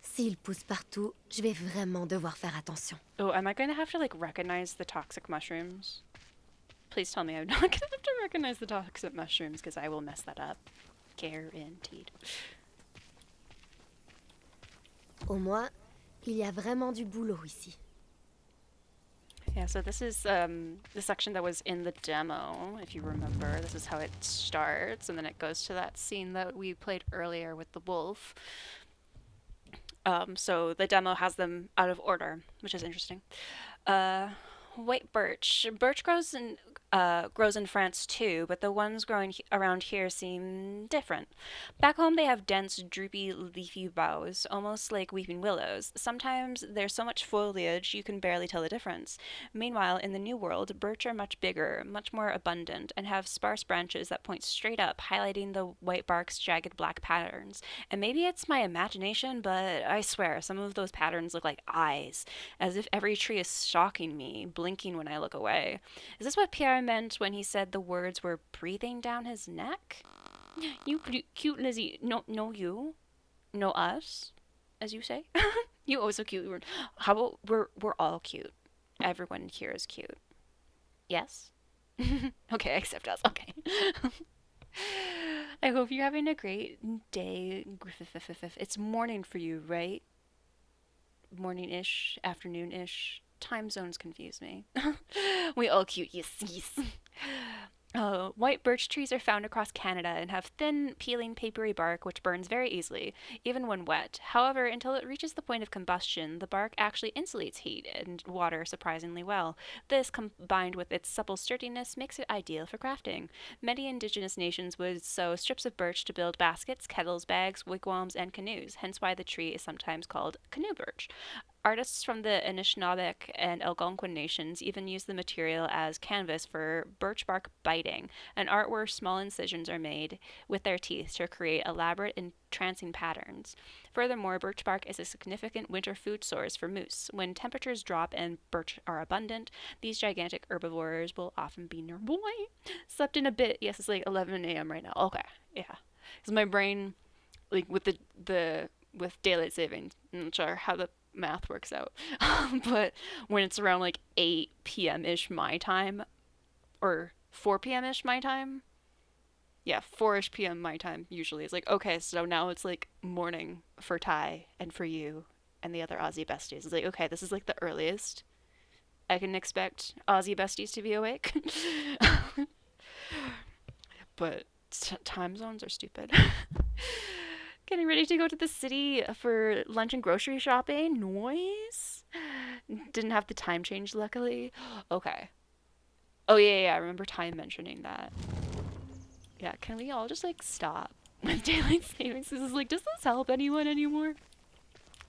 S'ils poussent partout, je vais vraiment devoir faire attention. Oh, am I going to have to, like, recognize the toxic mushrooms? Please tell me I'm not going to have to recognize the toxic mushrooms, because I will mess that up. Guaranteed. Au moins, il y a vraiment du boulot ici. Yeah, so this is the section that was in the demo, if you remember. This is how it starts, and then it goes to that scene that we played earlier with the wolf. So the demo has them out of order, which is interesting. White birch. Birch grows in France too, but the ones growing around here seem different. Back home they have dense, droopy, leafy boughs, almost like weeping willows. Sometimes there's so much foliage you can barely tell the difference. Meanwhile, in the New World, birch are much bigger, much more abundant, and have sparse branches that point straight up, highlighting the white bark's jagged black patterns. And maybe it's my imagination, but I swear, some of those patterns look like eyes, as if every tree is stalking me, blinking when I look away. Is this what Pierre meant when he said the words were breathing down his neck? You cute Lizzie. No you. No us, as you say. You also cute. How about we're all cute. Everyone here is cute. Yes? Okay, except us. Okay. I hope you're having a great day. It's morning for you, right? Morning-ish, afternoon-ish. Time zones confuse me. We all cute, yes. White birch trees are found across Canada and have thin, peeling, papery bark which burns very easily, even when wet. However, until it reaches the point of combustion, the bark actually insulates heat and water surprisingly well. This, combined with its supple sturdiness, makes it ideal for crafting. Many indigenous nations would sew strips of birch to build baskets, kettles, bags, wigwams, and canoes, hence why the tree is sometimes called canoe birch. Artists from the Anishinaabeg and Algonquin nations even use the material as canvas for birch bark biting, an art where small incisions are made with their teeth to create elaborate entrancing patterns. Furthermore, birch bark is a significant winter food source for moose. When temperatures drop and birch are abundant, these gigantic herbivores will often be nearby. Slept in a bit. Yes, it's like 11 a.m. right now. Okay, yeah. Because my brain, like with with daylight savings, I'm not sure how the math works out, but when it's around like 8 p.m.-ish my time, or 4 p.m.-ish my time, yeah, 4-ish p.m. my time usually. It's like, okay, so now it's like morning for Ty and for you and the other Aussie besties. It's like, okay, this is like the earliest I can expect Aussie besties to be awake. But time zones are stupid. Getting ready to go to the city for lunch and grocery shopping. Noise. Didn't have the time change, luckily. Okay. Oh, yeah, I remember Ty mentioning that. Yeah, can we all just like stop with daylight savings? This is like, does this help anyone anymore?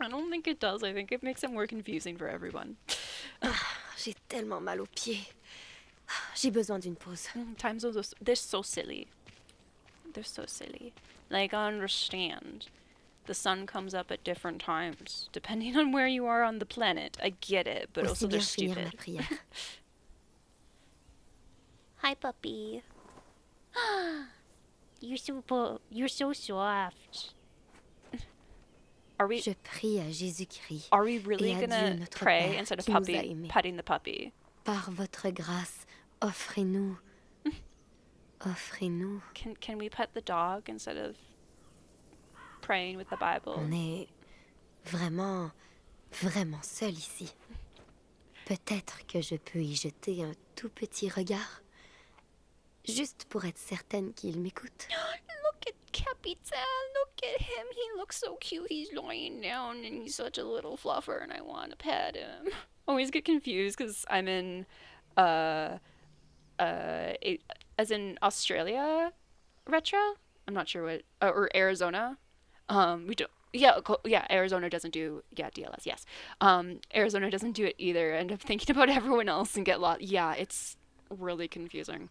I don't think it does. I think it makes it more confusing for everyone. J'ai tellement mal aux pieds. J'ai besoin d'une pause. Time zones are they're so silly. They're so silly. Like, I understand. The sun comes up at different times, depending on where you are on the planet. I get it, but also they're stupid. Hi, puppy. You're so soft. Are we? Je prie à Jésus-Christ. Are we really et à gonna Dieu, notre pray Père, instead of qui nous a aimés. petting the puppy? Par votre grâce, offrez-nous. Offrez-nous. Can we pet the dog instead of praying with the Bible? On est vraiment, vraiment seul ici. Peut-être que je peux y jeter un tout petit regard, juste pour être certaine qu'il m'écoute. Look at Capitan. Look at him. He looks so cute. He's lying down and he's such a little fluffer and I want to pet him. Always get confused because I'm in, as in Australia retro? I'm not sure what, or Arizona. We don't, yeah, Arizona doesn't do, DLS, yes. Arizona doesn't do it either. I end up thinking about everyone else and get lost. Yeah, it's really confusing.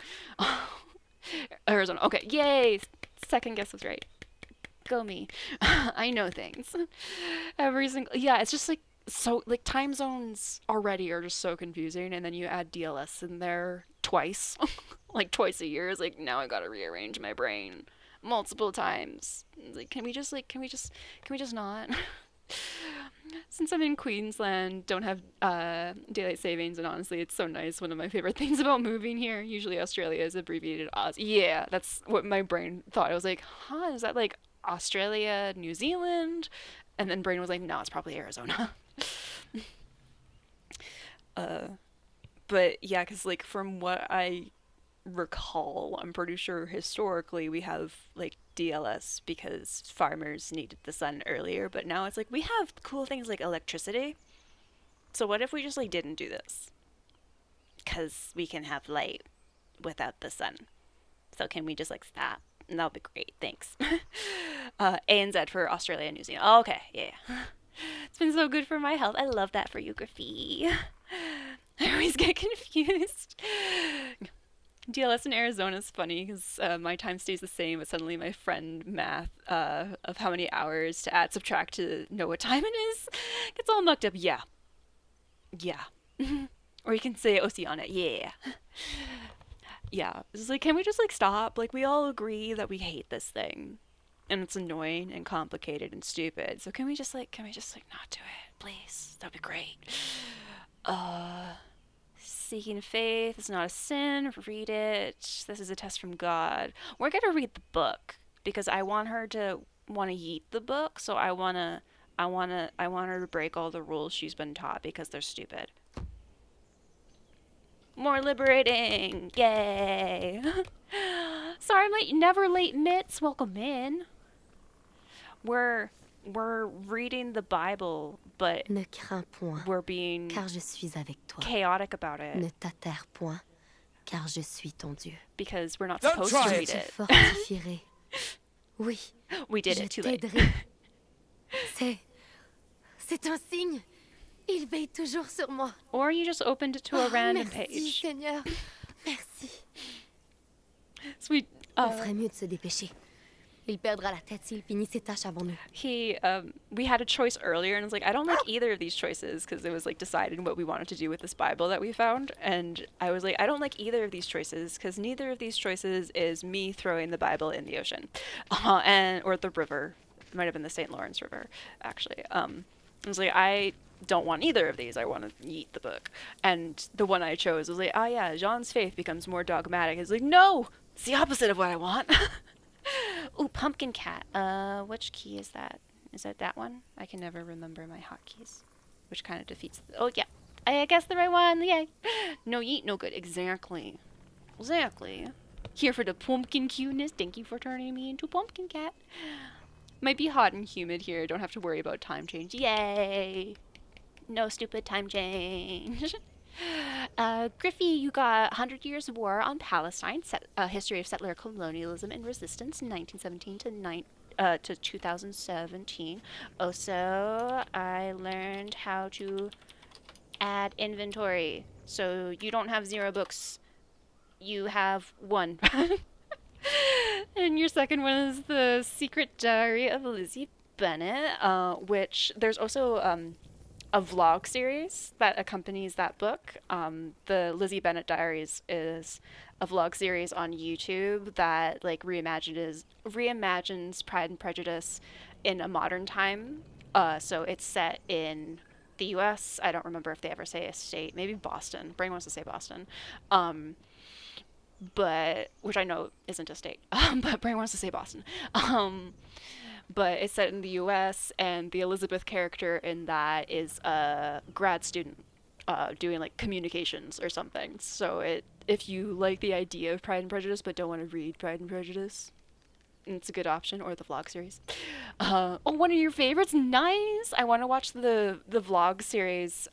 Arizona, okay, yay! Second guess was right. Go me. I know things. Every single, yeah, it's just like, so, like, time zones already are just so confusing, and then you add DLS in there twice, like twice a year. It's like, now I gotta rearrange my brain multiple times. Like, can we just not? Since I'm in Queensland, don't have daylight savings, and honestly, it's so nice. One of my favorite things about moving here, usually Australia is abbreviated Oz. Yeah, that's what my brain thought. I was like, huh, is that like Australia, New Zealand? And then brain was like, no, it's probably Arizona. But yeah, because like from what I recall, I'm pretty sure historically we have like DLS because farmers needed the sun earlier, but now it's like we have cool things like electricity. So what if we just like didn't do this? Because we can have light without the sun. So can we just like stop? And that'll be great, thanks. ANZ for Australia and New Zealand. Oh, okay, yeah. It's been so good for my health. I love that for you, Graffiti. I always get confused. DLS in Arizona is funny because my time stays the same, but suddenly my friend math of how many hours to add, subtract to know what time it is gets all mucked up. Yeah. Yeah. Or you can say Oceana. Yeah. Yeah. It's like, can we just like stop? Like, we all agree that we hate this thing. And it's annoying and complicated and stupid. So can we just like not do it, please? That'd be great. Seeking faith is not a sin. Read it. This is a test from God. We're gonna read the book because I want her to want to yeet the book. So I want her to break all the rules she's been taught because they're stupid. More liberating. Yay. Sorry, my never late mitts. Welcome in. We're reading the Bible, but ne crains point, we're being car je suis avec toi. Chaotic about it. Ne t'atterre point, car je suis ton Dieu. Because we're not supposed to read it. Je te fortifierai. Oui. We did it too late. C'est un signe. Il veille toujours sur moi. Or you just opened it to a random merci, page. Seigneur. Merci. Sweet. On ferait mieux de se dépêcher. Il perdra la tête s'il finit ses tâches avant nous. We had a choice earlier, and I was like, I don't like either of these choices because it was like deciding what we wanted to do with this Bible that we found, and I was like, I don't like either of these choices because neither of these choices is me throwing the Bible in the ocean, or the river. It might have been the St. Lawrence River, actually. I was like, I don't want either of these. I want to eat the book, and the one I chose was like, oh yeah, Jean's faith becomes more dogmatic. It's like, no, it's the opposite of what I want. Ooh, pumpkin cat. Which key is that? Is that one? I can never remember my hotkeys. Which kind of defeats oh, yeah. I guess the right one. Yay. No yeet, no good. Exactly. Exactly. Here for the pumpkin cuteness. Thank you for turning me into pumpkin cat. Might be hot and humid here. Don't have to worry about time change. Yay. No stupid time change. Griffey, you got 100 Years of War on Palestine, a history of settler colonialism and resistance in 1917 to 2017. Also, I learned how to add inventory. So you don't have 0 books, you have 1. And your second one is The Secret Diary of Lizzie Bennett, which there's also a vlog series that accompanies that book. The Lizzie Bennett Diaries is a vlog series on YouTube that like reimagines Pride and Prejudice in a modern time. So it's set in the U.S. I don't remember if they ever say a state. Maybe Boston. Brain wants to say Boston. But which I know isn't a state. But Brain wants to say Boston. But it's set in the U.S. and the Elizabeth character in that is a grad student doing like communications or something. So if you like the idea of Pride and Prejudice but don't want to read Pride and Prejudice, it's a good option. Or the vlog series. Oh, one of your favorites? Nice! I want to watch the vlog series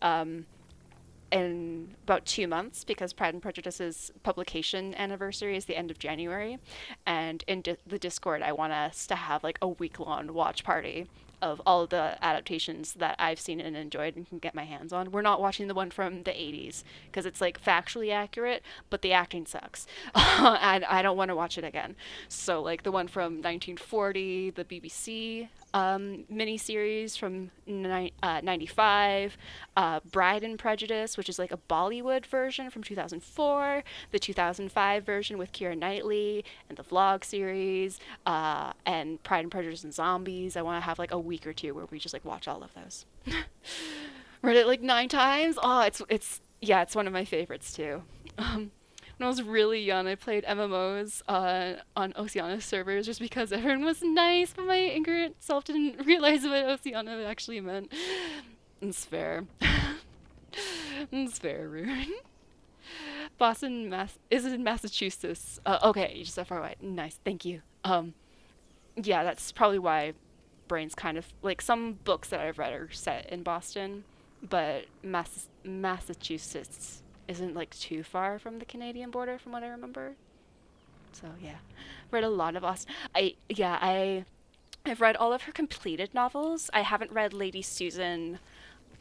in about 2 months because Pride and Prejudice's publication anniversary is the end of January. And in the Discord, I want us to have like a week-long watch party of all of the adaptations that I've seen and enjoyed and can get my hands on. We're not watching the one from the 80s because it's like factually accurate, but the acting sucks. And I don't want to watch it again. So like the one from 1940, the BBC miniseries from 95, Bride and Prejudice, which is like a Bollywood version from 2004, the 2005 version with Keira Knightley, and the vlog series, and Pride and Prejudice and Zombies. I want to have like a week or two where we just like watch all of those. Read it like 9 times. Oh, it's one of my favorites too. When I was really young, I played MMOs on Oceania servers just because everyone was nice, but my ignorant self didn't realize what Oceania actually meant. It's fair. It's fair, rude. Boston is in Massachusetts. Okay, just that far away. Nice, thank you. Yeah, that's probably why Brain's kind of like some books that I've read are set in Boston, but Massachusetts isn't like too far from the Canadian border from what I remember. So yeah, read a lot of Austen. I've read all of her completed novels. I haven't read Lady Susan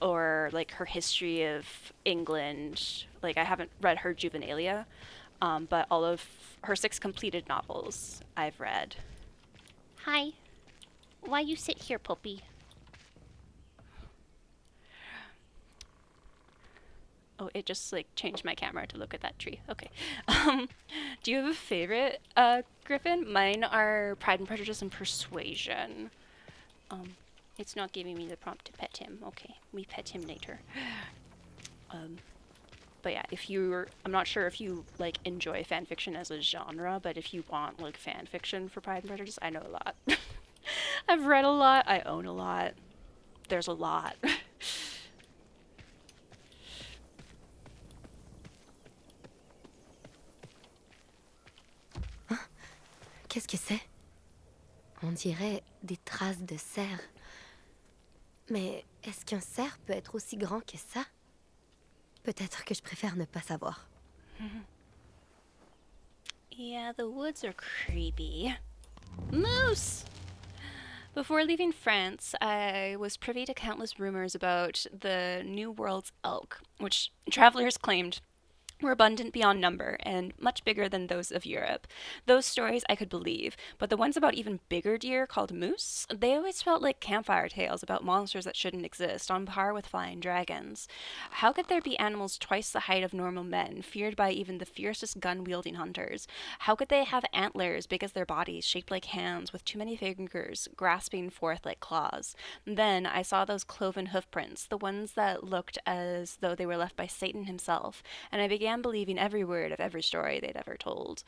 or like her history of England. Like I haven't read her Juvenilia, but all of her 6 completed novels I've read. Hi. Why you sit here, puppy? Oh, it just like changed my camera to look at that tree. Okay. Do you have a favorite, Griffin? Mine are Pride and Prejudice and Persuasion. It's not giving me the prompt to pet him. Okay, we pet him later. But yeah, I'm not sure if you like enjoy fan fiction as a genre, but if you want like fan fiction for Pride and Prejudice, I know a lot. I've read a lot. I own a lot. There's a lot. Qu'est-ce que c'est? On dirait des traces de cerf. Mais est-ce qu'un cerf peut être aussi grand que ça? Peut-être que je préfère ne pas savoir. Yeah, the woods are creepy. Moose! Before leaving France, I was privy to countless rumors about the New World's elk, which travelers claimed were abundant beyond number and much bigger than those of Europe. Those stories I could believe, but the ones about even bigger deer called moose, they always felt like campfire tales about monsters that shouldn't exist, on par with flying dragons. How could there be animals twice the height of normal men, feared by even the fiercest gun-wielding hunters? How could they have antlers big as their bodies, shaped like hands, with too many fingers grasping forth like claws? Then I saw those cloven hoof prints, the ones that looked as though they were left by Satan himself, and I began believing every word of every story they'd ever told.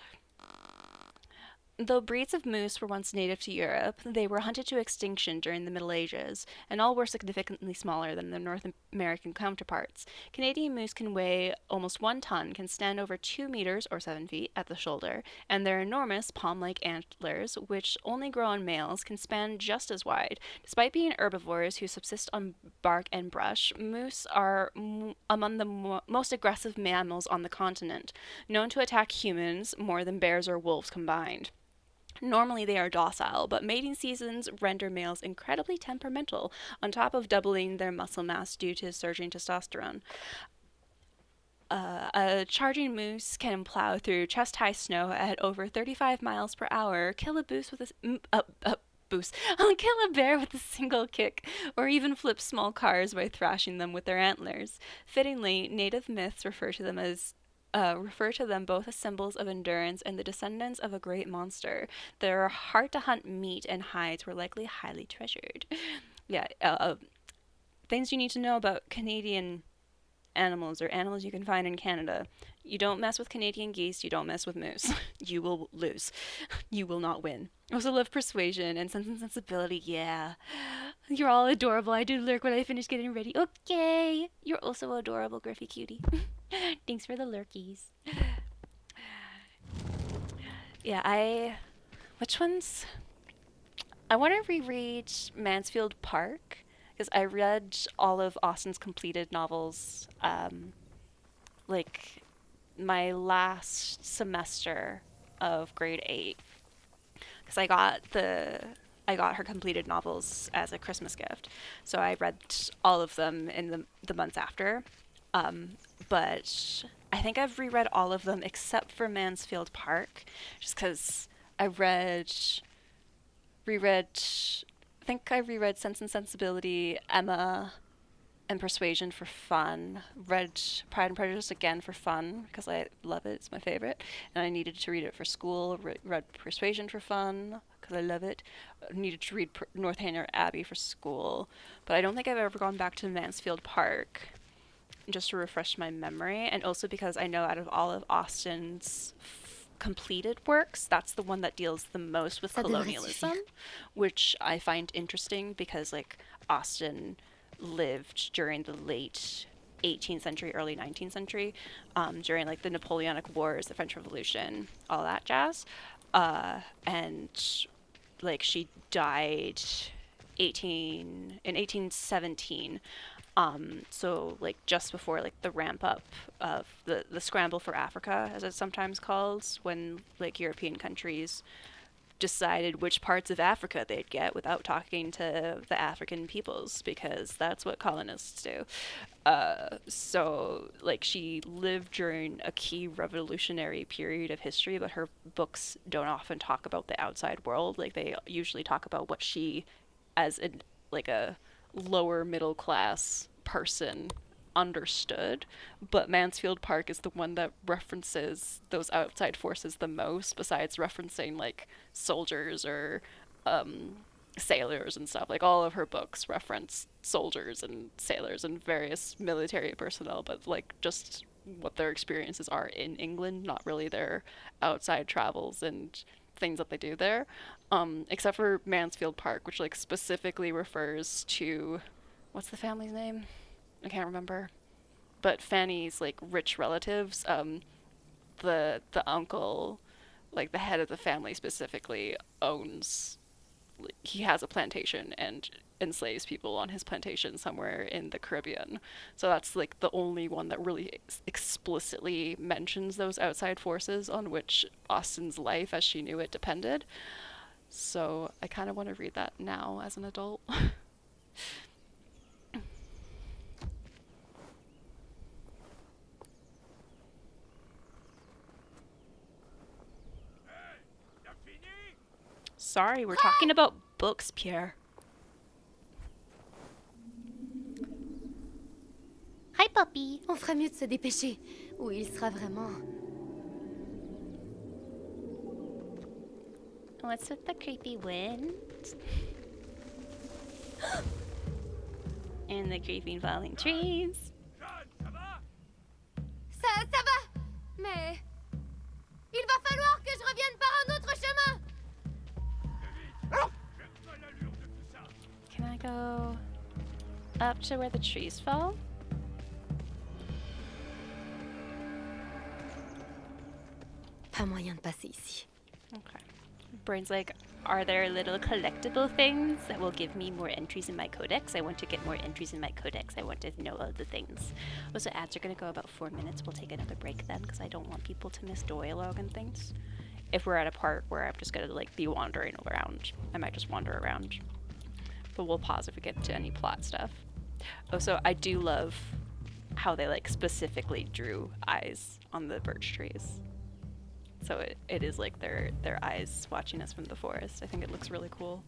Though breeds of moose were once native to Europe, they were hunted to extinction during the Middle Ages, and all were significantly smaller than their North American counterparts. Canadian moose can weigh almost 1 ton, can stand over 2 meters or 7 feet at the shoulder, and their enormous palm-like antlers, which only grow on males, can span just as wide. Despite being herbivores who subsist on bark and brush, moose are among the most aggressive mammals on the continent, known to attack humans more than bears or wolves combined. Normally they are docile, but mating seasons render males incredibly temperamental, on top of doubling their muscle mass due to surging testosterone. A charging moose can plow through chest-high snow at over 35 miles per hour, kill a bear with a single kick, or even flip small cars by thrashing them with their antlers. Fittingly, native myths refer to them both as symbols of endurance and the descendants of a great monster. Their hard-to-hunt meat and hides were likely highly treasured. Yeah, things you need to know about Canadian animals, or animals you can find in Canada. You don't mess with Canadian geese, you don't mess with moose. You will lose. You will not win. I also love persuasion and sense and sensibility, yeah. You're all adorable. I do lurk when I finish getting ready. Okay. You're also adorable, Griffy cutie. Thanks for the lurkies. Yeah, which ones? I want to reread Mansfield Park, because I read all of Austen's completed novels, like, my last semester of grade 8. Because I got her completed novels as a Christmas gift. So I read all of them in the months after. But I think I've reread all of them except for Mansfield Park, just because I think I reread Sense and Sensibility, Emma, and Persuasion for fun. Read Pride and Prejudice again for fun, because I love it. It's my favorite. And I needed to read it for school. Read Persuasion for fun, because I love it. Needed to read Northanger Abbey for school. But I don't think I've ever gone back to Mansfield Park, just to refresh my memory. And also because I know out of all of Austen's completed works, that's the one that deals the most with colonialism, which I find interesting because, like, Austen lived during the late 18th century, early 19th century, during, like, the Napoleonic Wars, the French Revolution, all that jazz. And, like, she died in 1817. So, like, just before, like, the ramp up of the scramble for Africa, as it's sometimes called, when, like, European countries decided which parts of Africa they'd get without talking to the African peoples, because that's what colonists do. So, like, she lived during a key revolutionary period of history, but her books don't often talk about the outside world. Like, they usually talk about what she, as a lower middle class person, understood. But Mansfield Park is the one that references those outside forces the most, besides referencing, like, soldiers or sailors and stuff. Like, all of her books reference soldiers and sailors and various military personnel, but, like, just what their experiences are in England, not really their outside travels and things that they do there. Except for Mansfield Park, which, like, specifically refers to, what's the family's name? I can't remember. But Fanny's, like, rich relatives, the uncle, like, the head of the family specifically owns, like, he has a plantation and enslaves people on his plantation somewhere in the Caribbean. So that's, like, the only one that really explicitly mentions those outside forces on which Austen's life as she knew it depended. So I kind of want to read that now as an adult. Sorry, we're talking about books, Pierre. Hi, Poppy. On ferait mieux de se dépêcher. Ou il sera vraiment... What's with the creepy wind? And the creeping falling trees. Ça va. Mais... il va falloir que je revienne par un autre chemin. go up to where the trees fall. Pas moyen de passer ici. Okay. Brain's like, are there little collectible things that will give me more entries in my codex? I want to get more entries in my codex. I want to know all the things. Also, ads are going to go about 4 minutes. We'll take another break then, because I don't want people to miss dialogue and things. If we're at a part where I'm just going to like be wandering around, I might just wander around. But we'll pause if we get to any plot stuff. Also, I do love how they like specifically drew eyes on the birch trees. So it is like their eyes watching us from the forest. I think it looks really cool.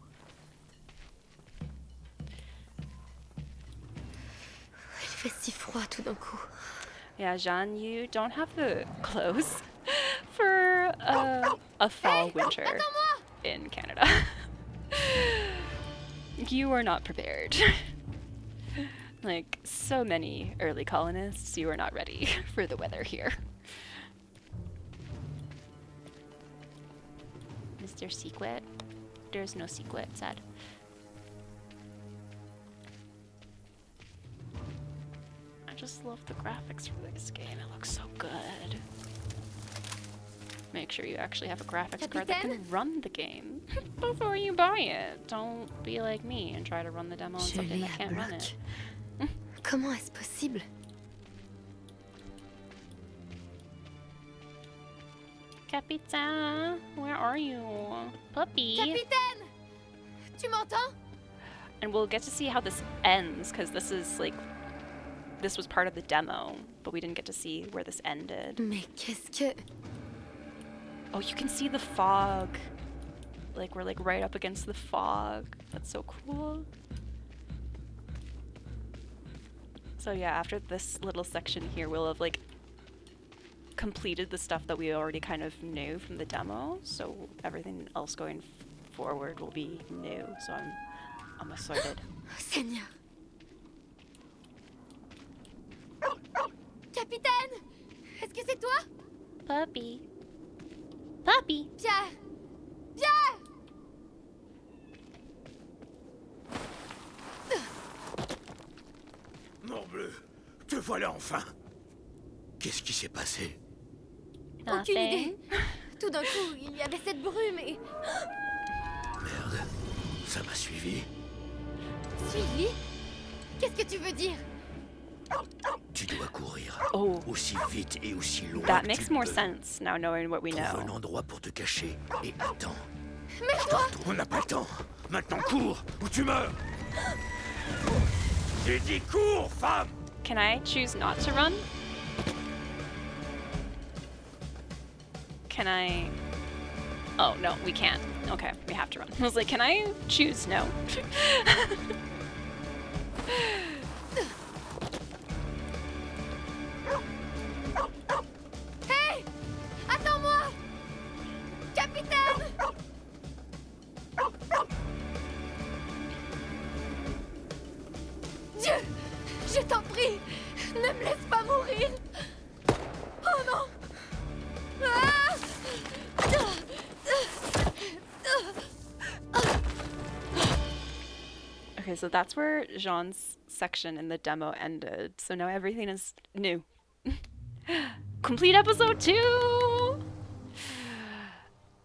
Il fait si froid tout d'un coup. Yeah, Jean, you don't have the clothes for a fall winter in Canada. You are not prepared. Like so many early colonists, you are not ready for the weather here. Is there secret? There's no secret, sad. I just love the graphics for this game. It looks so good. Make sure you actually have a graphics card that can run the game before you buy it. Don't be like me and try to run the demo on something that can't run it. Comment est-ce possible? Capitaine, where are you? Puppy. Capitaine! Tu m'entends? And we'll get to see how this ends, because this is like, this was part of the demo, but we didn't get to see where this ended. Mais qu'est-ce que... Oh, you can see the fog. Like, we're like right up against the fog. That's so cool. So yeah, after this little section here, we'll have like completed the stuff that we already kind of knew from the demo. So everything else going forward will be new. So I'm excited. Seigneur. Capitaine! Est-ce que c'est toi? Puppy. Puppy. Pierre! Pierre! Morbleu, te voilà enfin. Qu'est-ce qui s'est passé? Aucune idée. Tout d'un coup, il y avait cette brume et... Merde, ça m'a suivi. Suivi? Qu'est-ce que tu veux dire? Tu dois courir. Oh. Aussi vite et aussi loin. That que makes tu more peux. sense now knowing what we Trouve un know. endroit pour te cacher et attends. Mais toi! On n'a pas le temps. Maintenant cours ou tu meurs. J'ai dit cours, femme! Can I choose not to run? Can I... Oh, no, we can't. Okay, we have to run. I was like, can I choose no? Hey! Attends-moi! Capitaine! Dieu! Je t'en prie! Ne me laisse pas mourir! Oh non! Ah! Okay, so that's where Jean's section in the demo ended. So now everything is new. Complete episode 2!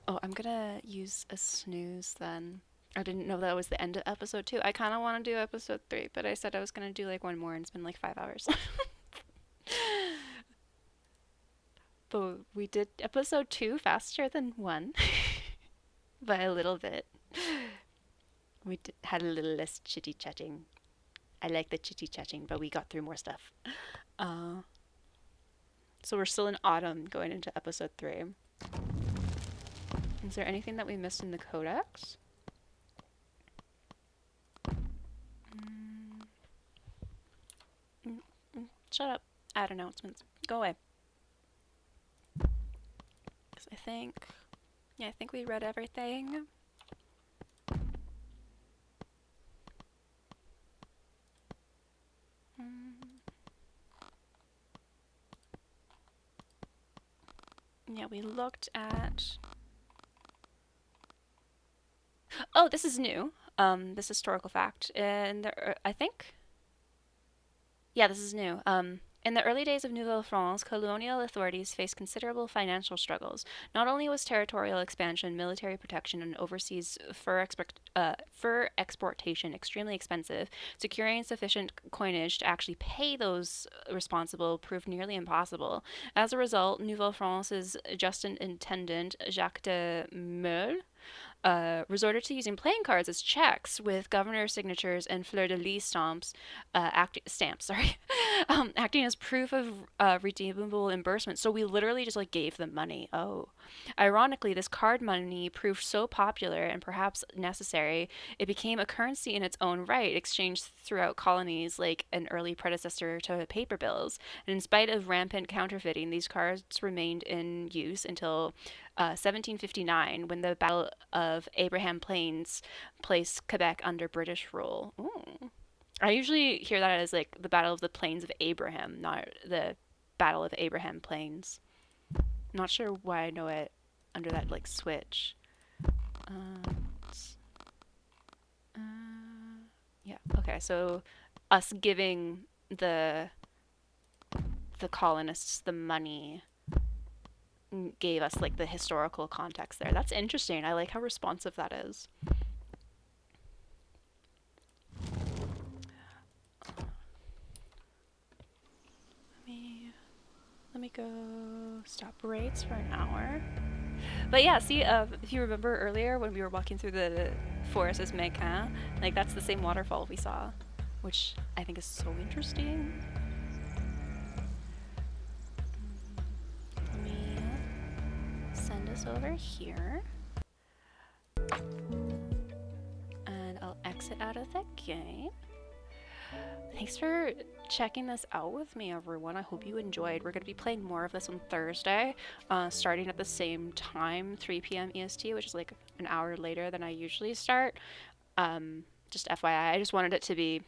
Oh, I'm gonna use a snooze then. I didn't know that was the end of episode 2. I kind of want to do episode 3, but I said I was gonna do like one more and it's been like 5 hours. But we did episode 2 faster than 1. By a little bit. We had a little less chitty-chatting. I like the chitty-chatting, but we got through more stuff. So we're still in autumn going into episode 3. Is there anything that we missed in the codex? Shut up. Add announcements. Go away. 'Cause I think we read everything. Yeah, we looked at... Oh, this is new. This historical fact. I think. Yeah, this is new. In the early days of Nouvelle France, colonial authorities faced considerable financial struggles. Not only was territorial expansion, military protection, and overseas fur exportation extremely expensive, securing sufficient coinage to actually pay those responsible proved nearly impossible. As a result, Nouvelle France's Justin Intendant, Jacques de Meule, resorted to using playing cards as checks with governor signatures and fleur-de-lis stamps, acting as proof of redeemable reimbursement. So we literally just like gave them money. Oh, ironically, this card money proved so popular and perhaps necessary, it became a currency in its own right, exchanged throughout colonies like an early predecessor to paper bills. And in spite of rampant counterfeiting, these cards remained in use until 1759, when the Battle of Abraham Plains placed Quebec under British rule. Ooh. I usually hear that as like the Battle of the Plains of Abraham, not the Battle of Abraham Plains. Not sure why I know it under that like switch. Yeah. Okay. So us giving the colonists the money gave us like the historical context there. That's interesting. I like how responsive that is. Let me go stop rates for an hour. But yeah, see, if you remember earlier when we were walking through the forest as Mequin, like that's the same waterfall we saw, which I think is so interesting. Let me send us over here. And I'll exit out of the game. Thanks for checking this out with me, everyone. I hope you enjoyed. We're going to be playing more of this on Thursday, starting at the same time, 3 p.m. EST, which is like an hour later than I usually start. Just FYI, I just wanted it to be,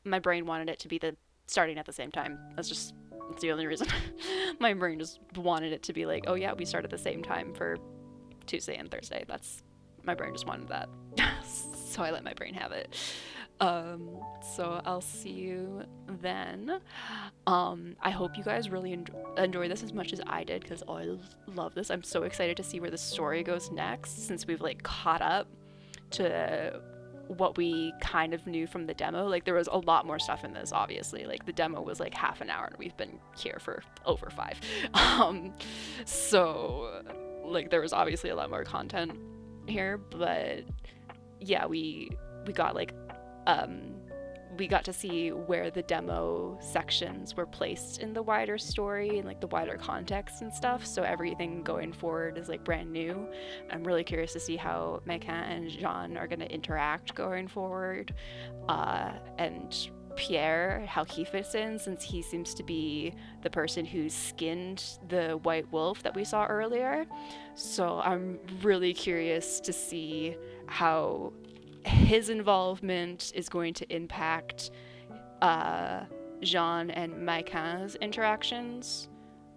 my brain wanted it to be starting at the same time. That's the only reason. My brain just wanted it to be like, oh yeah, we start at the same time for Tuesday and Thursday. My brain just wanted that. So I let my brain have it. So I'll see you then. I hope you guys really enjoy this as much as I did, because I love this. I'm so excited to see where the story goes next, since we've like caught up to what we kind of knew from the demo. Like there was a lot more stuff in this, obviously. Like the demo was like half an hour and we've been here for over 5. So like there was obviously a lot more content here, but yeah, we got like we got to see where the demo sections were placed in the wider story and like the wider context and stuff. So everything going forward is like brand new. I'm really curious to see how Mequin and Jean are going to interact going forward, and Pierre, how he fits in, since he seems to be the person who skinned the white wolf that we saw earlier. So I'm really curious to see how his involvement is going to impact Jean and Mequin's interactions.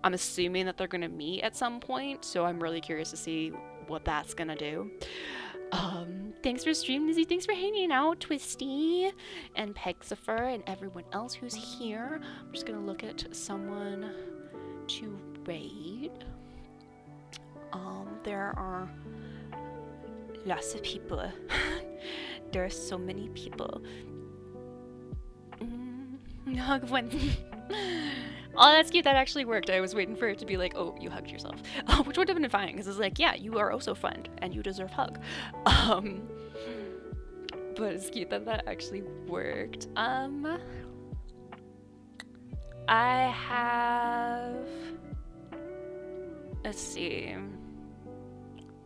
I'm assuming that they're going to meet at some point, so I'm really curious to see what that's going to do. Thanks for streaming, Lizzie. Thanks for hanging out, Twisty and Pexifer and everyone else who's here. I'm just going to look at someone to raid. There are lots of people. There are so many people. Hug one. Oh, that's cute. That actually worked. I was waiting for it to be like, oh, you hugged yourself. Which would have been fine, because it's like, yeah, you are also fun, and you deserve hug. But it's cute that that actually worked. I have... Let's see.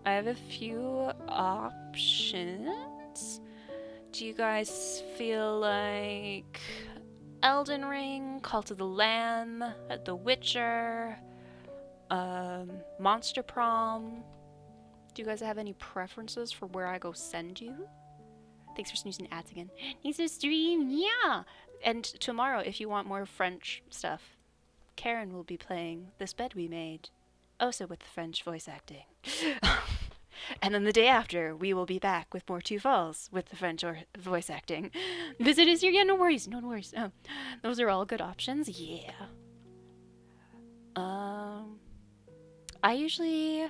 I have a few options. Do you guys feel like Elden Ring, Cult of the Lamb, The Witcher, Monster Prom? Do you guys have any preferences for where I go send you? Thanks for snoozing ads again. Needs to stream, yeah! And tomorrow, if you want more French stuff, Karen will be playing This Bed We Made, also with French voice acting. And then the day after, we will be back with more Two Falls with the French or voice acting. Visit us here. Yeah, no worries. No worries. Oh, those are all good options. Yeah. I usually...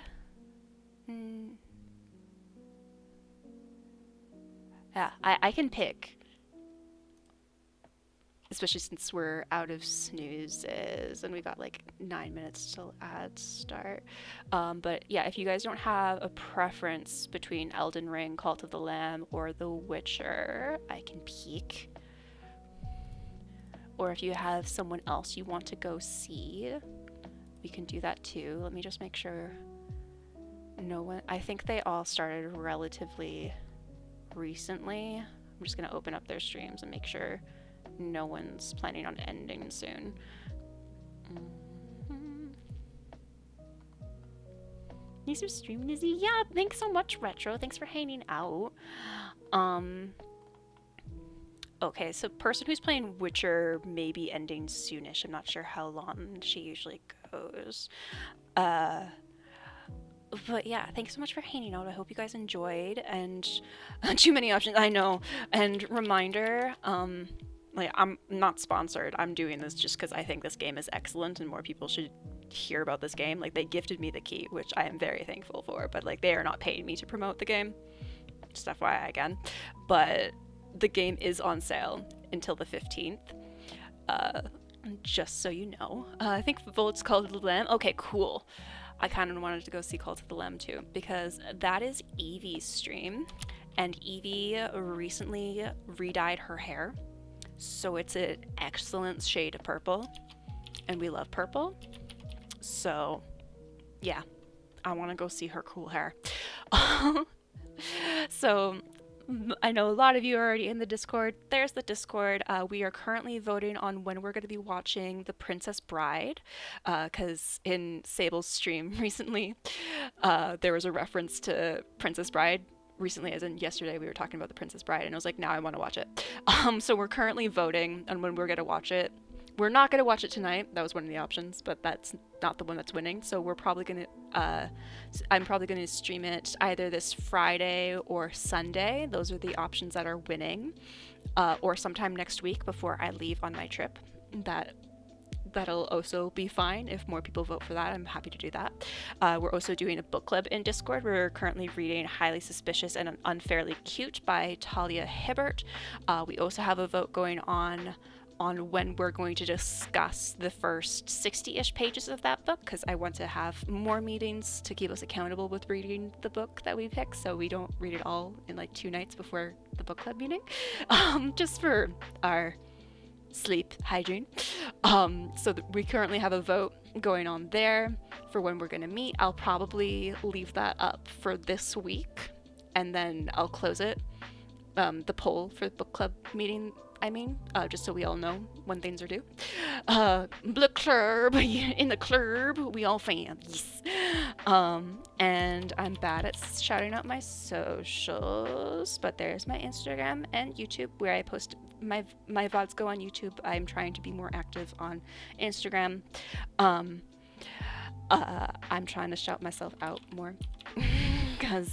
Yeah, I can pick. Especially since we're out of snoozes and we got like 9 minutes till ads start. But yeah, if you guys don't have a preference between Elden Ring, Cult of the Lamb, or The Witcher, I can peek. Or if you have someone else you want to go see, we can do that too. Let me just make sure no one... I think they all started relatively recently. I'm just gonna open up their streams and make sure no one's planning on ending soon. Thanks for streaming, Izzy. Yeah, thanks so much, Retro. Thanks for hanging out. Okay, so person who's playing Witcher may be ending soonish. I'm not sure how long she usually goes. But yeah, thanks so much for hanging out. I hope you guys enjoyed, and too many options, I know. And reminder, like, I'm not sponsored. I'm doing this just because I think this game is excellent and more people should hear about this game. Like, they gifted me the key, which I am very thankful for, but like, they are not paying me to promote the game. Just FYI again. But the game is on sale until the 15th. Just so you know. I think Volt's Cult of the Lamb. Okay, cool. I kind of wanted to go see Cult of the Lamb too, because that is Evie's stream, and Evie recently re-dyed her hair, so it's an excellent shade of purple, and we love purple, so yeah, I want to go see her cool hair. So I know a lot of you are already in the Discord. There's the Discord. We are currently voting on when we're going to be watching The Princess Bride, because in Sable's stream recently, there was a reference to Princess Bride recently, as in yesterday we were talking about The Princess Bride, and I was like, now I want to watch it. So we're currently voting on when we're going to watch it. We're not going to watch it tonight. That was one of the options, but that's not the one that's winning. So we're probably going to, I'm probably going to stream it either this Friday or Sunday. Those are the options that are winning. Or sometime next week before I leave on my trip. That'll also be fine if more people vote for that. I'm happy to do that. We're also doing a book club in Discord. We're currently reading Highly Suspicious and Unfairly Cute by Talia Hibbert. We also have a vote going on when we're going to discuss the first 60-ish pages of that book, because I want to have more meetings to keep us accountable with reading the book that we pick, so we don't read it all in like 2 nights before the book club meeting, just for our sleep hygiene. So we currently have a vote going on there for when we're going to meet. I'll probably leave that up for this week, and then I'll close it, the poll for the book club meeting, just so we all know when things are due. Book club, in the club, we all fam, yes. And I'm bad at shouting out my socials, but there's my Instagram and YouTube where I post my VODs go on YouTube. I'm trying to be more active on Instagram. I'm trying to shout myself out more because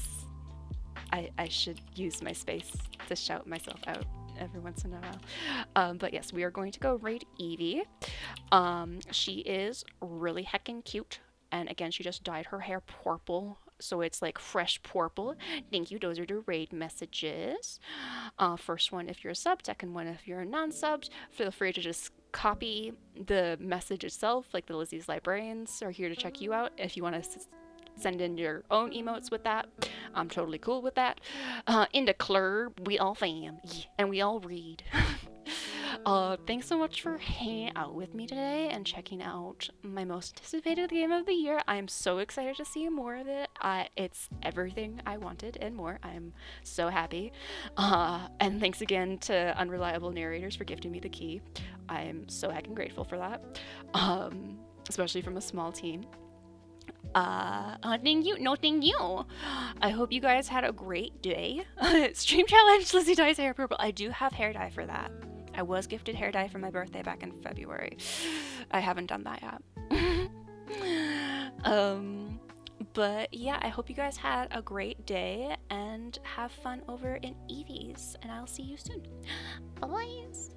I should use my space to shout myself out every once in a while. But yes, we are going to go raid Evie. She is really heckin' cute, and again, she just dyed her hair purple, so it's like fresh purple. Thank you. Those are the raid messages. First one if you're a sub, second one if you're a non-sub. Feel free to just copy the message itself, like the Lizzie's Librarians are here to check you out. If you want to send in your own emotes with that, I'm totally cool with that. In the club, we all fam, yeah, and we all read. Thanks so much for hanging out with me today and checking out my most anticipated game of the year. I'm so excited to see more of it. It's everything I wanted and more. I'm so happy. And thanks again to Unreliable Narrators for gifting me the key. I'm so heckin' grateful for that, especially from a small team. Thank you. No, thank you. I hope you guys had a great day. Stream challenge, Lizzie dyes hair purple. I do have hair dye for that. I was gifted hair dye for my birthday back in February. I haven't done that yet. But yeah, I hope you guys had a great day and have fun over in Evie's, and I'll see you soon. Bye.